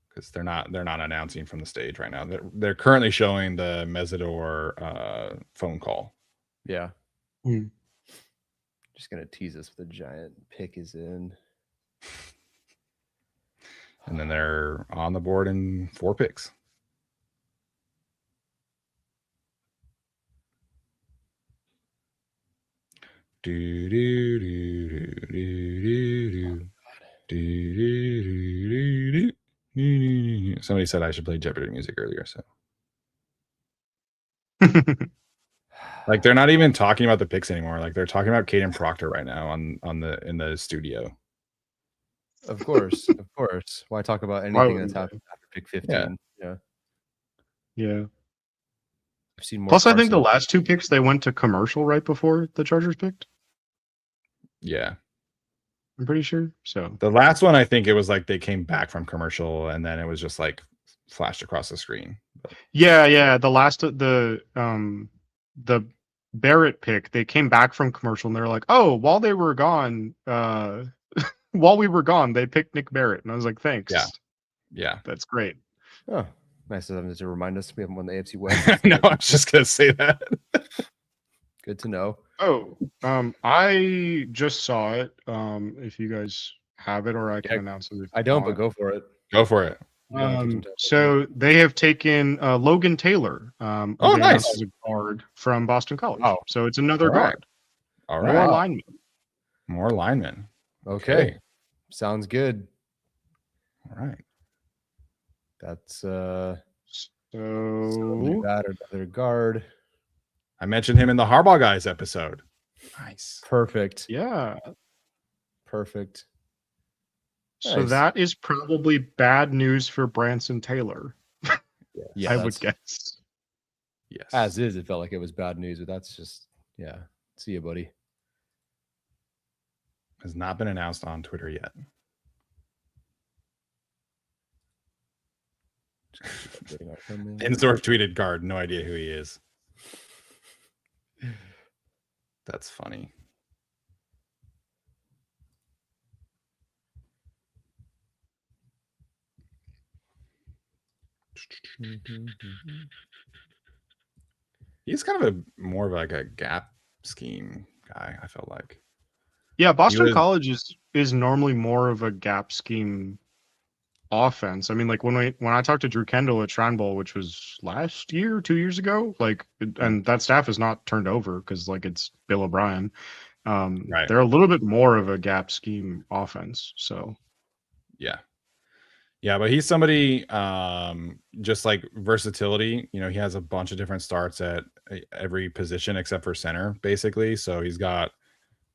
[SPEAKER 3] because they're not announcing from the stage right now. They're currently showing the Mesidor phone call.
[SPEAKER 4] Yeah. Just gonna tease us with a giant pick is in.
[SPEAKER 3] And then they're on the board in 4 picks. Somebody said I should play Jeopardy music earlier, so like they're not even talking about the picks anymore. Like they're talking about Caden Proctor right now in the studio.
[SPEAKER 4] Of course, of course. Why talk about anything that's happened after pick 15?
[SPEAKER 6] Yeah.
[SPEAKER 4] I've seen more.
[SPEAKER 6] Plus, I think the last 2 picks they went to commercial right before the Chargers picked.
[SPEAKER 3] Yeah,
[SPEAKER 6] I'm pretty sure. So
[SPEAKER 3] the last one, I think it was like they came back from commercial and then it was just like flashed across the screen.
[SPEAKER 6] Yeah. The last the Barrett pick, they came back from commercial and they're like, oh, while they were gone, while we were gone, they picked Nick Barrett, and I was like, thanks.
[SPEAKER 3] Yeah,
[SPEAKER 6] that's great.
[SPEAKER 4] Oh, nice of them to remind us we haven't won the AFC West.
[SPEAKER 3] No, I was just gonna say that.
[SPEAKER 4] Good to know.
[SPEAKER 6] Oh, I just saw it. If you guys have it, or I can announce it.
[SPEAKER 4] I don't, but go for it.
[SPEAKER 3] Go for it.
[SPEAKER 6] So they have taken Logan Taylor.
[SPEAKER 3] Nice.
[SPEAKER 6] As a guard from Boston College.
[SPEAKER 4] Oh,
[SPEAKER 6] so it's another guard.
[SPEAKER 3] All right. More linemen.
[SPEAKER 4] Okay. Sounds good.
[SPEAKER 3] All right.
[SPEAKER 4] That's
[SPEAKER 6] so
[SPEAKER 4] that another guard.
[SPEAKER 3] I mentioned him in the Harbaugh guys episode. Nice.
[SPEAKER 4] Perfect.
[SPEAKER 6] Yeah.
[SPEAKER 4] Perfect.
[SPEAKER 6] So
[SPEAKER 4] Nice.
[SPEAKER 6] that is probably bad news for Branson Taylor,
[SPEAKER 4] Yeah,
[SPEAKER 6] I would
[SPEAKER 4] that's-
[SPEAKER 6] guess.
[SPEAKER 3] Yes.
[SPEAKER 4] As is, it felt like it was bad news, but that's just See you, buddy.
[SPEAKER 3] Has not been announced on Twitter yet. Insdorf tweeted guard, no idea who he is. That's funny. He's kind of more of like a gap scheme guy, I felt like.
[SPEAKER 6] Yeah, Boston
[SPEAKER 3] was-
[SPEAKER 6] College is normally more of a gap scheme offense. I mean, like when I talked to Drew Kendall at Shrine Bowl, which was last year, 2 years ago, and that staff is not turned over because it's Bill O'Brien.
[SPEAKER 3] Right.
[SPEAKER 6] They're a little bit more of a gap scheme offense. So
[SPEAKER 3] yeah, but he's somebody just like versatility. He has a bunch of different starts at every position except for center, basically. So he's got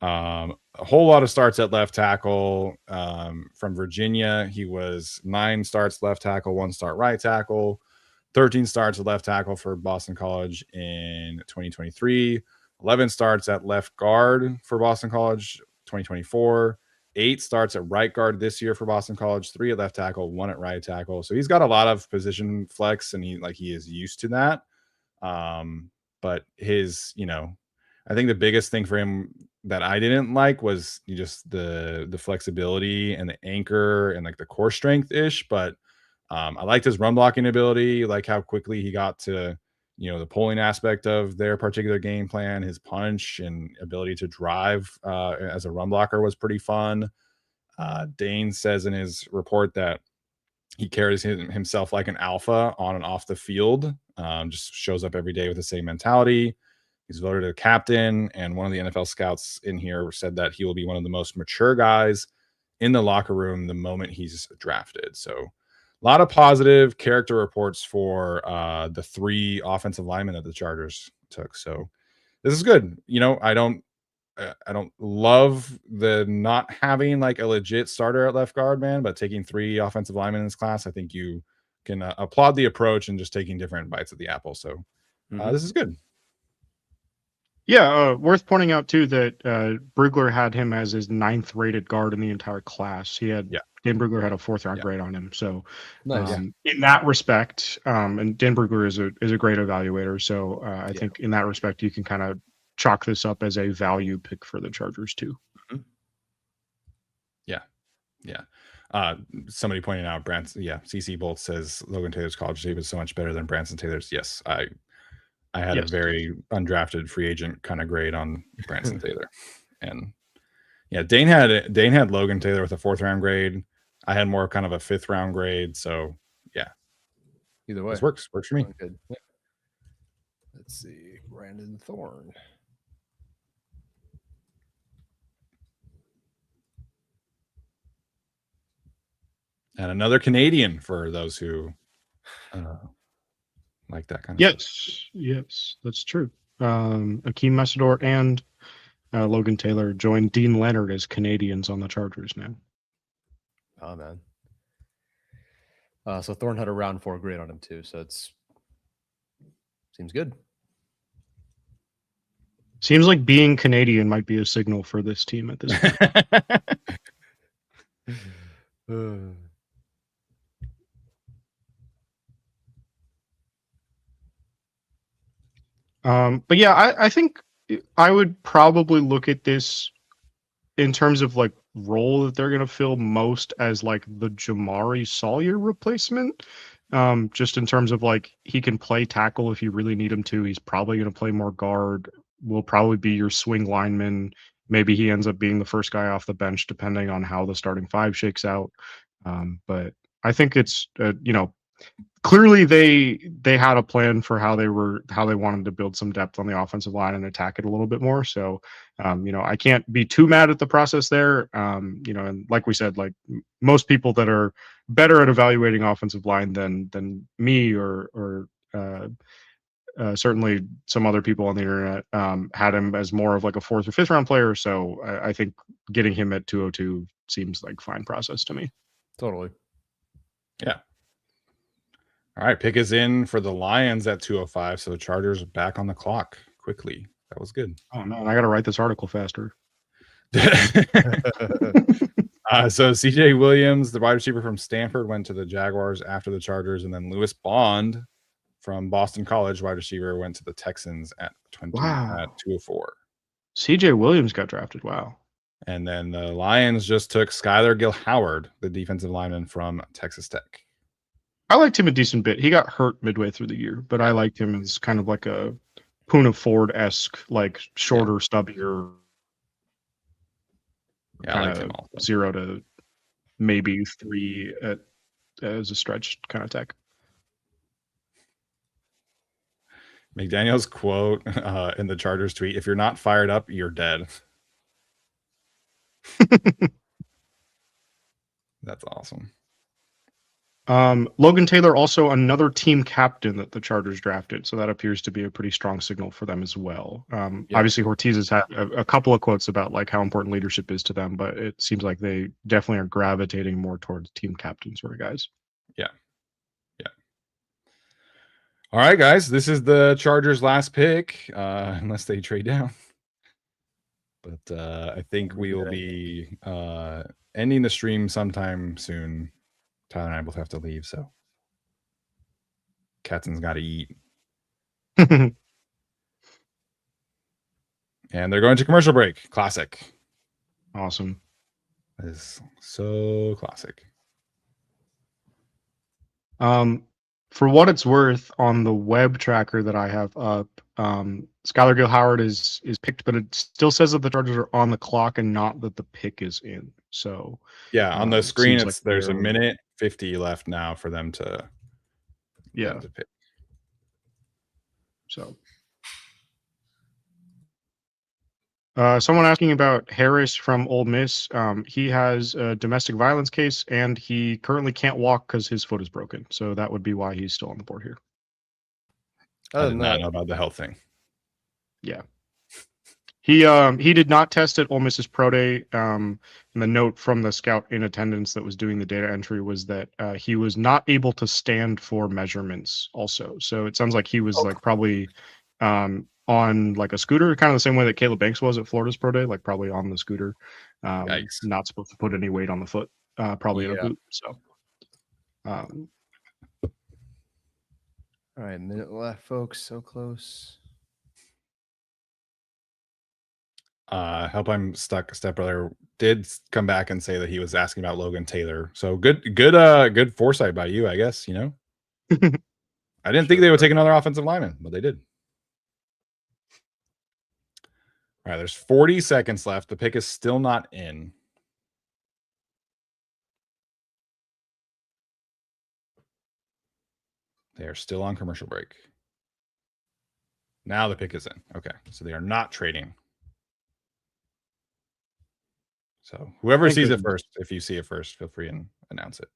[SPEAKER 3] a whole lot of starts at left tackle. From Virginia, he was 9 starts left tackle, 1 start right tackle, 13 starts at left tackle for Boston College in 2023, 11 starts at left guard for Boston College 2024, 8 starts at right guard this year for Boston College, 3 at left tackle, 1 at right tackle. So he's got a lot of position flex, and he is used to that. But his, I think the biggest thing for him that I didn't like was just the flexibility and the anchor and like the core strength ish. But I liked his run blocking ability, like how quickly he got to, the pulling aspect of their particular game plan. His punch and ability to drive as a run blocker was pretty fun. Dane says in his report that he carries himself like an alpha on and off the field, just shows up every day with the same mentality. He's voted a captain, and one of the NFL scouts in here said that he will be one of the most mature guys in the locker room the moment he's drafted. So a lot of positive character reports for the 3 offensive linemen that the Chargers took. So this is good. I don't love the not having like a legit starter at left guard, man, but taking 3 offensive linemen in this class, I think you can applaud the approach and just taking different bites of the apple. So this is good.
[SPEAKER 6] yeah, worth pointing out too that Brugler had him as his 9th rated guard in the entire class. Dan Brugler had a 4th round grade on him. So
[SPEAKER 4] Nice.
[SPEAKER 6] in that respect, and Dan Brugler is a great evaluator. So I think in that respect, you can kind of chalk this up as a value pick for the Chargers too.
[SPEAKER 3] Yeah. Somebody pointed out Branson. Yeah. CC Bolt says Logan Taylor's college tape is so much better than Branson Taylor's. Yes. I had a very undrafted free agent kind of grade on Branson Taylor. And yeah, Dane had Logan Taylor with a 4th round grade. I had more kind of a 5th round grade. So yeah.
[SPEAKER 4] Either way.
[SPEAKER 3] This works for me.
[SPEAKER 4] Good. Yeah. Let's see. Brandon Thorne.
[SPEAKER 3] And another Canadian for those who like that kind of stuff.
[SPEAKER 6] Yes, that's true. Akeem Messidor and Logan Taylor joined Dean Leonard as Canadians on the Chargers now.
[SPEAKER 4] Oh, man. So Thorne had a round 4 grade on him too. So seems good.
[SPEAKER 6] Seems like being Canadian might be a signal for this team at this point. But yeah, I think I would probably look at this in terms of like role that they're going to fill most as like the Jamari Sawyer replacement. Just in terms of like he can play tackle if you really need him to. He's probably going to play more guard. Will probably be your swing lineman. Maybe he ends up being the first guy off the bench depending on how the starting 5 shakes out. But I think it's clearly they had a plan for how they wanted to build some depth on the offensive line and attack it a little bit more. So, I can't be too mad at the process there. And like we said, like most people that are better at evaluating offensive line than me or certainly some other people on the internet had him as more of like a 4th or 5th round player. So I think getting him at 202 seems like fine process to me.
[SPEAKER 4] Totally.
[SPEAKER 3] Yeah. All right, pick is in for the Lions at 205. So the Chargers are back on the clock quickly. That was good.
[SPEAKER 6] Oh no, I got to write this article faster.
[SPEAKER 3] So CJ Williams, the wide receiver from Stanford, went to the Jaguars after the Chargers, and then Lewis Bond from Boston College, wide receiver, went to the Texans at 204.
[SPEAKER 6] CJ Williams got drafted. Wow.
[SPEAKER 3] And then the Lions just took Skylar Gill-Howard, the defensive lineman from Texas Tech.
[SPEAKER 6] I liked him a decent bit. He got hurt midway through the year, but I liked him as kind of like a Poona Ford-esque, like shorter, stubbier.
[SPEAKER 3] Yeah, I liked him also.
[SPEAKER 6] 0 to maybe 3 as a stretch kind of tech.
[SPEAKER 3] McDaniel's quote in the Chargers tweet: "If you're not fired up, you're dead." That's awesome.
[SPEAKER 6] Logan Taylor, also another team captain that the Chargers drafted, so that appears to be a pretty strong signal for them as well. Obviously, Ortiz has had a couple of quotes about like how important leadership is to them, but it seems like they definitely are gravitating more towards team captain sort of guys.
[SPEAKER 3] Yeah. All right, guys, this is the Chargers' last pick, unless they trade down. But I think we will be ending the stream sometime soon. Tyler and I both have to leave, so Katzon's got to eat. And they're going to commercial break. Classic.
[SPEAKER 6] Awesome.
[SPEAKER 3] That is so classic.
[SPEAKER 6] For what it's worth, on the web tracker that I have up, Skylar Gill-Howard is picked, but it still says that the Chargers are on the clock and not that the pick is in. So
[SPEAKER 3] yeah, on the screen,
[SPEAKER 6] like
[SPEAKER 3] there's a minute 50 left now for them to to pick.
[SPEAKER 6] So someone asking about Harris from Ole Miss. He has a domestic violence case, and he currently can't walk because his foot is broken. So that would be why he's still on the board here.
[SPEAKER 3] I did not know about the health thing.
[SPEAKER 6] Yeah. He did not test at Ole Miss's pro day. And the note from the scout in attendance that was doing the data entry was that he was not able to stand for measurements also. So it sounds like he was like probably on like a scooter, kind of the same way that Caleb Banks was at Florida's pro day, like probably on the scooter. Not supposed to put any weight on the foot, probably in a boot. So
[SPEAKER 4] all right, minute left, folks. So close.
[SPEAKER 3] Help I'm Stuck stepbrother did come back and say that he was asking about Logan Taylor. So good foresight by you, I guess, you know. I didn't think they would take another offensive lineman, but they did. All right, there's 40 seconds left. The pick is still not in. They are still on commercial break. Now the pick is in. Okay, so they are not trading. So whoever sees it first, if you see it first, feel free and announce it.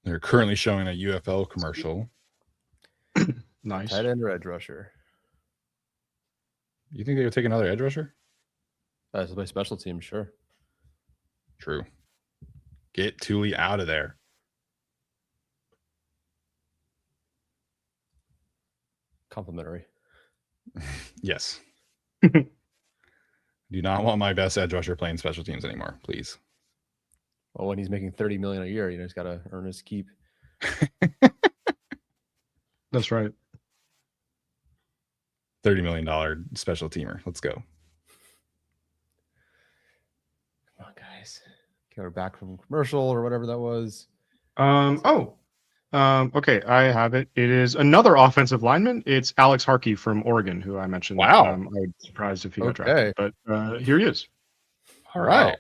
[SPEAKER 3] They're currently showing a UFL commercial.
[SPEAKER 6] Nice.
[SPEAKER 4] Tight end or edge rusher?
[SPEAKER 3] You think they would take another edge rusher?
[SPEAKER 4] That's my special team, sure.
[SPEAKER 3] True. Get Thule out of there.
[SPEAKER 4] Complimentary.
[SPEAKER 3] Yes. Do not want my best edge rusher playing special teams anymore, please.
[SPEAKER 4] Well, when he's making $30 million a year, he's got to earn his keep.
[SPEAKER 6] That's right.
[SPEAKER 3] $30 million special teamer. Let's go.
[SPEAKER 4] Come on, guys. Okay, we're back from commercial or whatever that was.
[SPEAKER 6] Okay, I have it. It is another offensive lineman. It's Alex Harkey from Oregon, who I mentioned.
[SPEAKER 3] Wow.
[SPEAKER 6] I would be surprised if he got drafted, but here he is.
[SPEAKER 3] All right.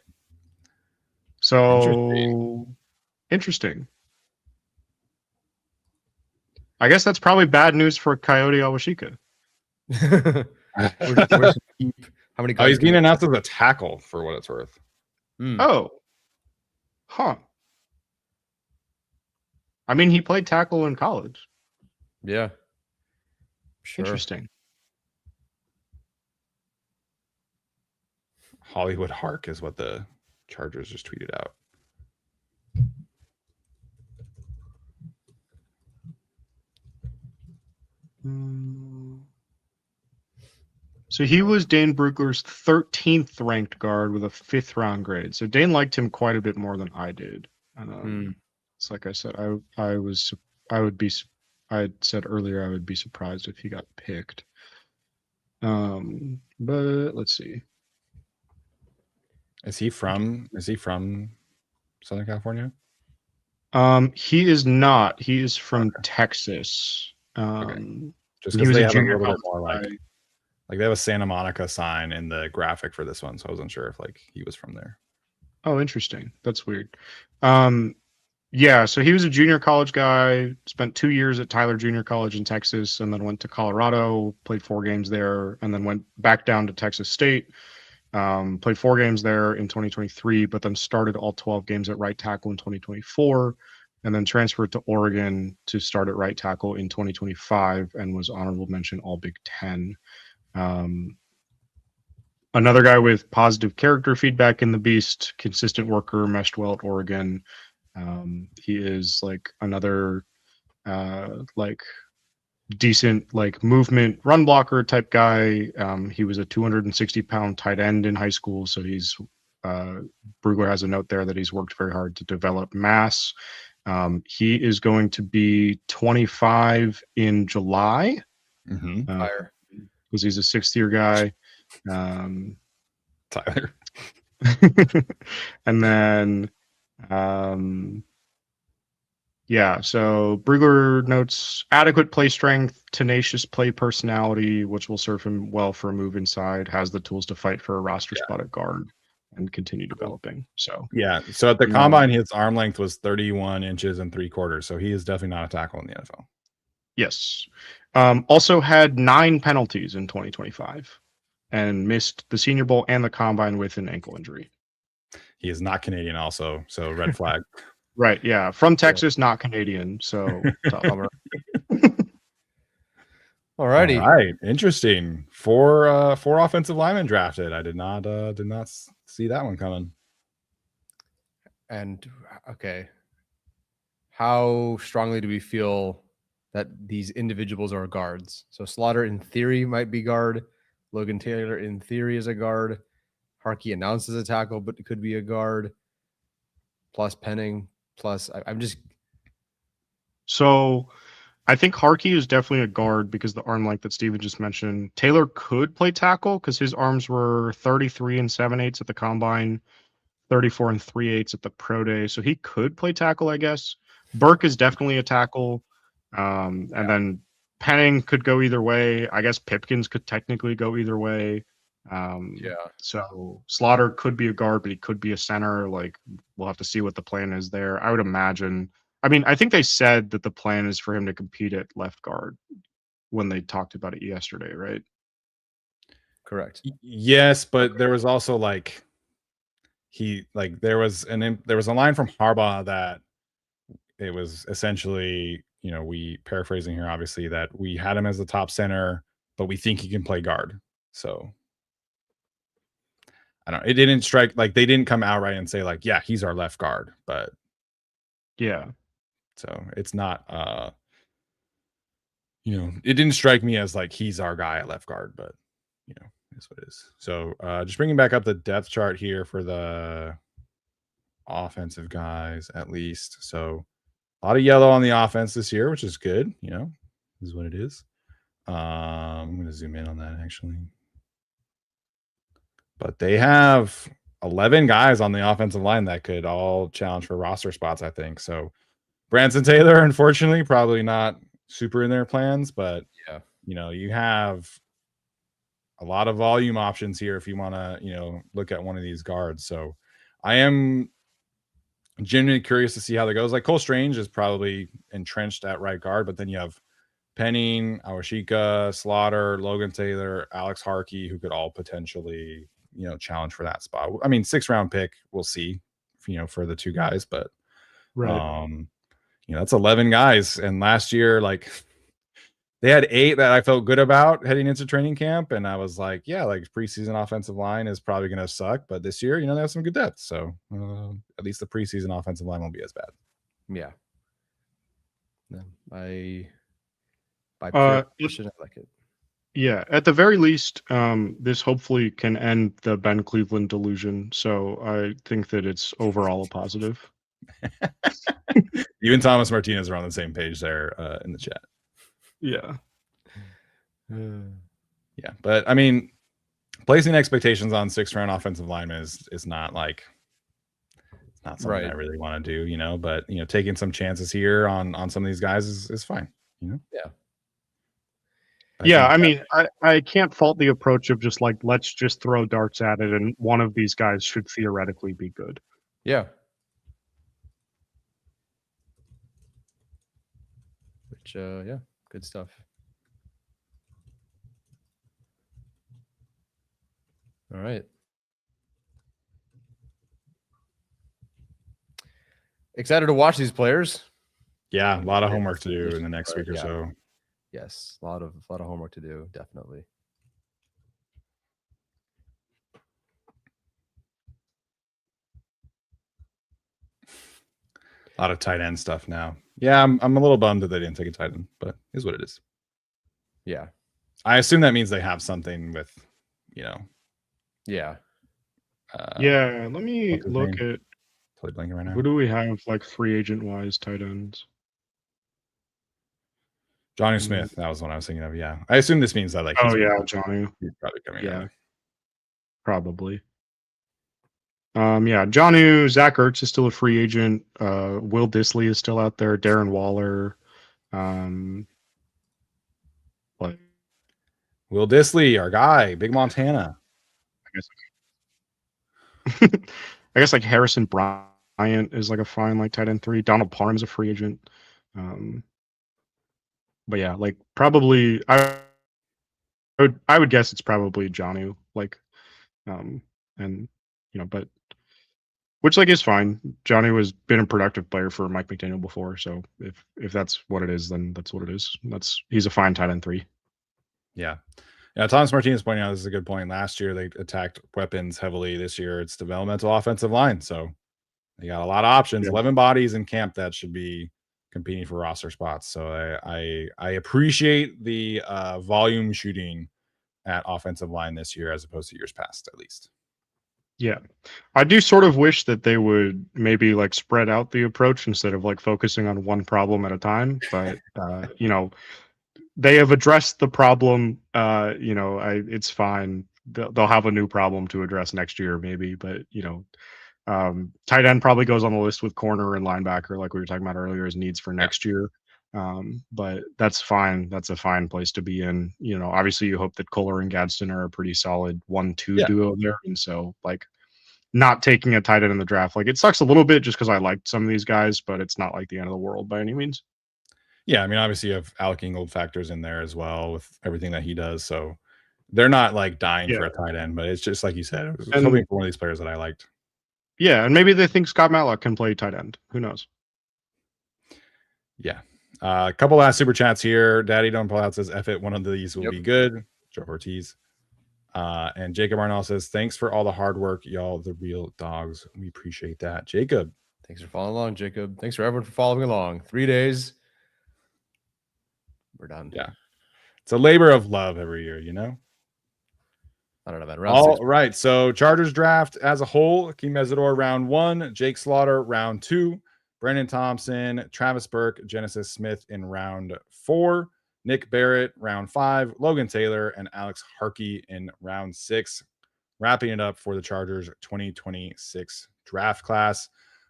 [SPEAKER 6] So interesting. I guess that's probably bad news for Coyote Awashika.
[SPEAKER 4] Where's he keep? How many
[SPEAKER 3] Oh,
[SPEAKER 4] guards?
[SPEAKER 3] he's being announced as a tackle for what it's worth.
[SPEAKER 6] Oh, huh. I mean, he played tackle in college.
[SPEAKER 4] Yeah. Sure.
[SPEAKER 6] Interesting.
[SPEAKER 3] Hollywood Hark is what the Chargers just tweeted out.
[SPEAKER 6] So he was Dane Brugler's 13th ranked guard with a 5th round grade. So Dane liked him quite a bit more than I did. It's like I said, I had said earlier I would be surprised if he got picked. But let's see.
[SPEAKER 3] Is he from Southern California?
[SPEAKER 6] He is not. He is from Texas.
[SPEAKER 3] Just
[SPEAKER 6] he
[SPEAKER 3] because
[SPEAKER 6] was
[SPEAKER 3] they
[SPEAKER 6] a
[SPEAKER 3] have
[SPEAKER 6] junior
[SPEAKER 3] a little bit
[SPEAKER 6] college
[SPEAKER 3] more
[SPEAKER 6] guy.
[SPEAKER 3] like they have a Santa Monica sign in the graphic for this one, so I wasn't sure if like he was from there.
[SPEAKER 6] Oh, interesting. That's weird. Yeah, so he was a junior college guy, spent 2 years at Tyler Junior College in Texas, and then went to Colorado, played 4 games there, and then went back down to Texas State, played 4 games there in 2023, but then started all 12 games at right tackle in 2024, and then transferred to Oregon to start at right tackle in 2025, and was honorable mention All Big Ten. Another guy with positive character feedback in the Beast, consistent worker, meshed well at Oregon. He is like another like decent like movement run blocker type guy. He was a 260-pound tight end in high school, so he's Brugler has a note there that he's worked very hard to develop mass. He is going to be 25 in July.
[SPEAKER 4] Fire.
[SPEAKER 6] Because he's a 6th-year guy.
[SPEAKER 3] Tyler.
[SPEAKER 6] And then yeah, so Brugler notes adequate play strength, tenacious play personality, which will serve him well for a move inside, has the tools to fight for a roster spot at guard and continue developing. So
[SPEAKER 3] Yeah. So at the combine, his arm length was 31 inches and 3/4. So he is definitely not a tackle in the NFL.
[SPEAKER 6] yes. Also had 9 penalties in 2025 and missed the Senior Bowl and the combine with an ankle injury.
[SPEAKER 3] He is not Canadian also, so red flag.
[SPEAKER 6] Right, yeah. From Texas, not Canadian, so
[SPEAKER 4] Alrighty.
[SPEAKER 3] All right, interesting. 4 offensive linemen drafted. I did not see that one coming.
[SPEAKER 4] And okay, how strongly do we feel that these individuals are guards? So Slaughter in theory might be guard. Logan Taylor in theory is a guard. Harkey announced as a tackle, but it could be a guard. Plus Penning. Plus, I'm just.
[SPEAKER 6] So I think Harkey is definitely a guard because the arm length that Steven just mentioned. Taylor could play tackle because his arms were 33 and 7/8 at the combine, 34 and 3/8 at the pro day. So he could play tackle, I guess. Burke is definitely a tackle. And then Penning could go either way. I guess Pipkins could technically go either way. So Slaughter could be a guard, but he could be a center. Like, we'll have to see what the plan is there. I would imagine. I mean, I think they said that the plan is for him to compete at left guard when they talked about it yesterday, right?
[SPEAKER 4] Correct.
[SPEAKER 3] Yes, but there was also like there was a line from Harbaugh that it was essentially, we paraphrasing here, obviously, that we had him as the top center, but we think he can play guard. So I don't know. It didn't strike like they didn't come outright and say like, yeah, he's our left guard, but
[SPEAKER 6] yeah.
[SPEAKER 3] So it's not it didn't strike me as like he's our guy at left guard, but that's what it is. So just bringing back up the depth chart here for the offensive guys at least. So a lot of yellow on the offense this year, which is good, is what it is. I'm going to zoom in on that actually. But they have 11 guys on the offensive line that could all challenge for roster spots, I think. So Branson Taylor, unfortunately, probably not super in their plans, but you have a lot of volume options here if you want to, look at one of these guards. So I am genuinely curious to see how that goes. Like Cole Strange is probably entrenched at right guard, but then you have Penning, Awashika, Slaughter, Logan Taylor, Alex Harkey, who could all potentially, challenge for that spot. I mean, 6th-round pick, we'll see, for the 2 guys, but that's 11 guys. And last year, like, they had 8 that I felt good about heading into training camp, and I was like, yeah, like preseason offensive line is probably going to suck, but this year, they have some good depth, so at least the preseason offensive line won't be as bad.
[SPEAKER 4] Yeah. No, by pure passion, I like it.
[SPEAKER 6] Yeah, at the very least, this hopefully can end the Ben Cleveland delusion. So I think that it's overall a positive.
[SPEAKER 3] You and Thomas Martinez are on the same page there in the chat.
[SPEAKER 6] Yeah.
[SPEAKER 3] Yeah, but I mean, placing expectations on 6th-round offensive linemen is not like, it's not something I really want to do, but taking some chances here on some of these guys is fine,
[SPEAKER 4] Yeah.
[SPEAKER 6] I mean, I can't fault the approach of just like, let's just throw darts at it, and one of these guys should theoretically be good.
[SPEAKER 4] Yeah. Which, yeah, good stuff. All right. Excited to watch these players.
[SPEAKER 3] Yeah, a lot of homework to do in the next week or so.
[SPEAKER 4] Yes, a lot of homework to do, definitely.
[SPEAKER 3] A lot of tight end stuff now. Yeah, I'm a little bummed that they didn't take a tight end, but it is what it is.
[SPEAKER 4] Yeah.
[SPEAKER 3] I assume that means they have something with,
[SPEAKER 4] Yeah.
[SPEAKER 6] Yeah, let me look at
[SPEAKER 3] totally blanking right now.
[SPEAKER 6] Who do we have like free agent wise tight ends?
[SPEAKER 3] Johnny Smith, that was what I was thinking of. Yeah, I assume this means that like.
[SPEAKER 6] Johnny.
[SPEAKER 3] He's probably coming.
[SPEAKER 6] Yeah, probably. Yeah, Jonnu, Zach Ertz is still a free agent. Will Dissly is still out there. Darren Waller. What?
[SPEAKER 3] Will Dissly, our guy, Big Montana.
[SPEAKER 6] I guess like Harrison Bryant is like a fine like tight end 3. Donald Parham's a free agent. But yeah, like probably I would guess it's probably Jonnu, like, and but which like is fine. Johnny was been a productive player for Mike McDaniel before, so if that's what it is, then that's what it is. He's a fine tight end 3.
[SPEAKER 3] Yeah. Thomas Martinez pointing out this is a good point. Last year they attacked weapons heavily. This year it's developmental offensive line, so they got a lot of options. 11 bodies in camp that should be competing for roster spots. So I appreciate the volume shooting at offensive line this year as opposed to years past, at least.
[SPEAKER 6] Yeah, I do sort of wish that they would maybe like spread out the approach instead of like focusing on one problem at a time. But they have addressed the problem. It's fine. They'll have a new problem to address next year, maybe. But tight end probably goes on the list with corner and linebacker, like we were talking about earlier, as needs for next year. But that's fine. That's a fine place to be in. Obviously you hope that Kohler and Gadsden are a pretty solid 1-2 duo there. And so like not taking a tight end in the draft, like it sucks a little bit just because I liked some of these guys, but it's not like the end of the world by any means.
[SPEAKER 3] Yeah, I mean, obviously you have Alec Ingold factors in there as well with everything that he does. So they're not like dying for a tight end, but it's just like you said, I was hoping for one of these players that I liked.
[SPEAKER 6] Yeah, and maybe they think Scott Matlock can play tight end. Who knows?
[SPEAKER 3] Yeah. A couple last super chats here. Daddy Don't Pull Out says, F it, one of these will be good. Joe Ortiz. And Jacob Arnall says, thanks for all the hard work, y'all, the real dogs. We appreciate that. Jacob.
[SPEAKER 4] Thanks for following along, Jacob. Thanks for everyone for following along. 3 days. We're done.
[SPEAKER 3] Yeah. It's a labor of love every year,
[SPEAKER 4] I don't know, man.
[SPEAKER 3] All right. So Chargers draft as a whole, Akeem Mesidor round 1, Jake Slaughter round 2, Brenen Thompson, Travis Burke, Genesis Smith in round 4, Nick Barrett round 5, Logan Taylor, and Alex Harkey in round 6. Wrapping it up for the Chargers 2026 draft class.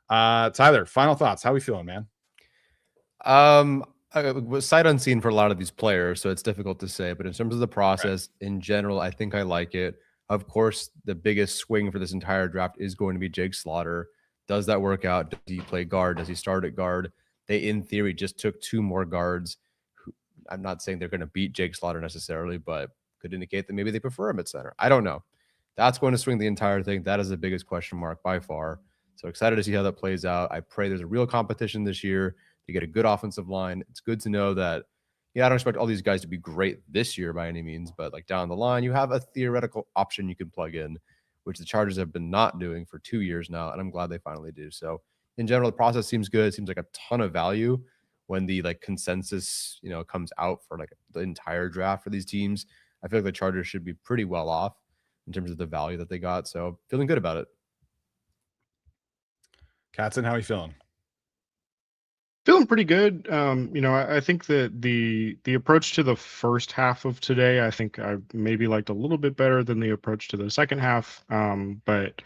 [SPEAKER 3] Tyler, final thoughts. How we feeling, man?
[SPEAKER 4] I was sight unseen for a lot of these players, so it's difficult to say. But in terms of the process in general, I think I like it. Of course, the biggest swing for this entire draft is going to be Jake Slaughter. Does that work out? Does he play guard? Does he start at guard? They, in theory, just took 2 more guards. I'm not saying they're going to beat Jake Slaughter necessarily, but could indicate that maybe they prefer him at center. I don't know. That's going to swing the entire thing. That is the biggest question mark by far. So excited to see how that plays out. I pray there's a real competition this year to get a good offensive line. It's good to know that, yeah, I don't expect all these guys to be great this year by any means, but like down the line, you have a theoretical option you can plug in, which the Chargers have been not doing for 2 years now, and I'm glad they finally do. So in general, the process seems good. It seems like a ton of value when the like consensus, comes out for like the entire draft for these teams. I feel like the Chargers should be pretty well off in terms of the value that they got. So feeling good about it.
[SPEAKER 3] Katzen, how are you feeling?
[SPEAKER 6] Feeling pretty good. I think that the approach to the first half of today, I think I maybe liked a little bit better than the approach to the second half. But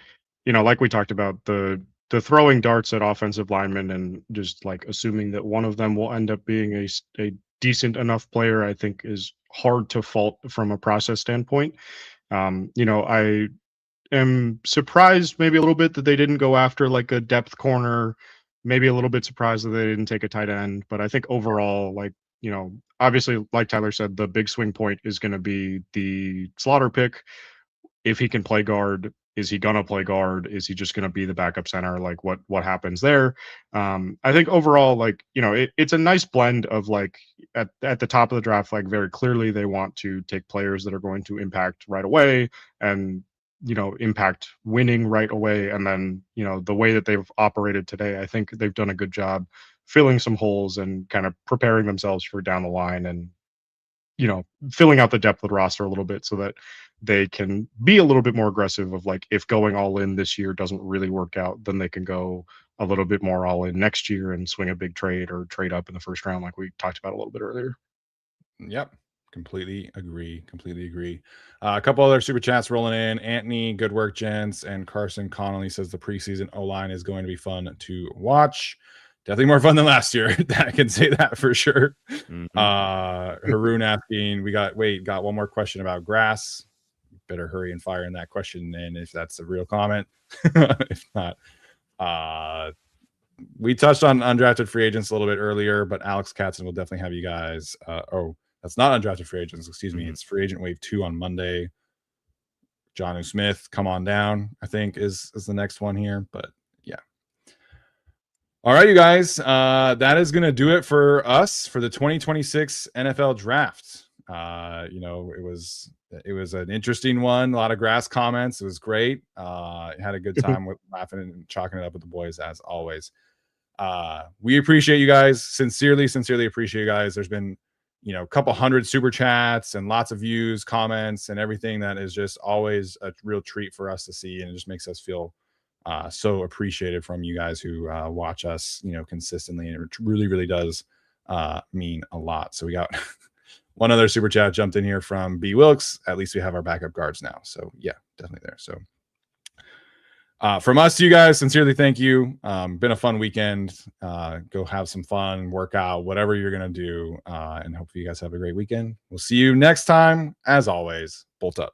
[SPEAKER 6] like we talked about, the throwing darts at offensive linemen and just like assuming that one of them will end up being a decent enough player, I think is hard to fault from a process standpoint. I am surprised maybe a little bit that they didn't go after like a depth corner. Maybe a little bit surprised that they didn't take a tight end, but I think overall, obviously, like Tyler said, the big swing point is going to be the Slaughter pick. If he can play guard, is he going to play guard? Is he just going to be the backup center? Like what happens there? I think overall, it's a nice blend of at the top of the draft, very clearly they want to take players that are going to impact right away and impact winning right away. And then, the way that they've operated today, I think they've done a good job filling some holes and kind of preparing themselves for down the line and, filling out the depth of the roster a little bit so that they can be a little bit more aggressive of if going all in this year doesn't really work out, then they can go a little bit more all in next year and swing a big trade or trade up in the first round like we talked about a little bit earlier.
[SPEAKER 3] Yep. Completely agree. A couple other super chats rolling in. Anthony, good work, gents. And Carson Connolly says the preseason O-line is going to be fun to watch. Definitely more fun than last year. I can say that for sure.
[SPEAKER 4] Mm-hmm.
[SPEAKER 3] Haroon asking, got one more question about grass. Better hurry and fire in that question in if that's a real comment. If not, we touched on undrafted free agents a little bit earlier, but Alex Katzen will definitely have you guys. That's not undrafted free agents. Excuse me. It's free agent wave 2 on Monday. Jonnu Smith, come on down, I think is the next one here. But yeah. All right, you guys. That is going to do it for us for the 2026 NFL draft. It was an interesting one. A lot of grass comments. It was great. Had a good time with laughing and chalking it up with the boys as always. We appreciate you guys. Sincerely appreciate you guys. There's been a couple hundred super chats and lots of views, comments, and everything that is just always a real treat for us to see. And it just makes us feel so appreciated from you guys who watch us, consistently. And it really, really does mean a lot. So we got one other super chat jumped in here from B Wilkes. At least we have our backup guards now. So yeah, definitely there. So from us to you guys, sincerely thank you. Been a fun weekend. Go have some fun, work out, whatever you're going to do. And hopefully you guys have a great weekend. We'll see you next time. As always, bolt up.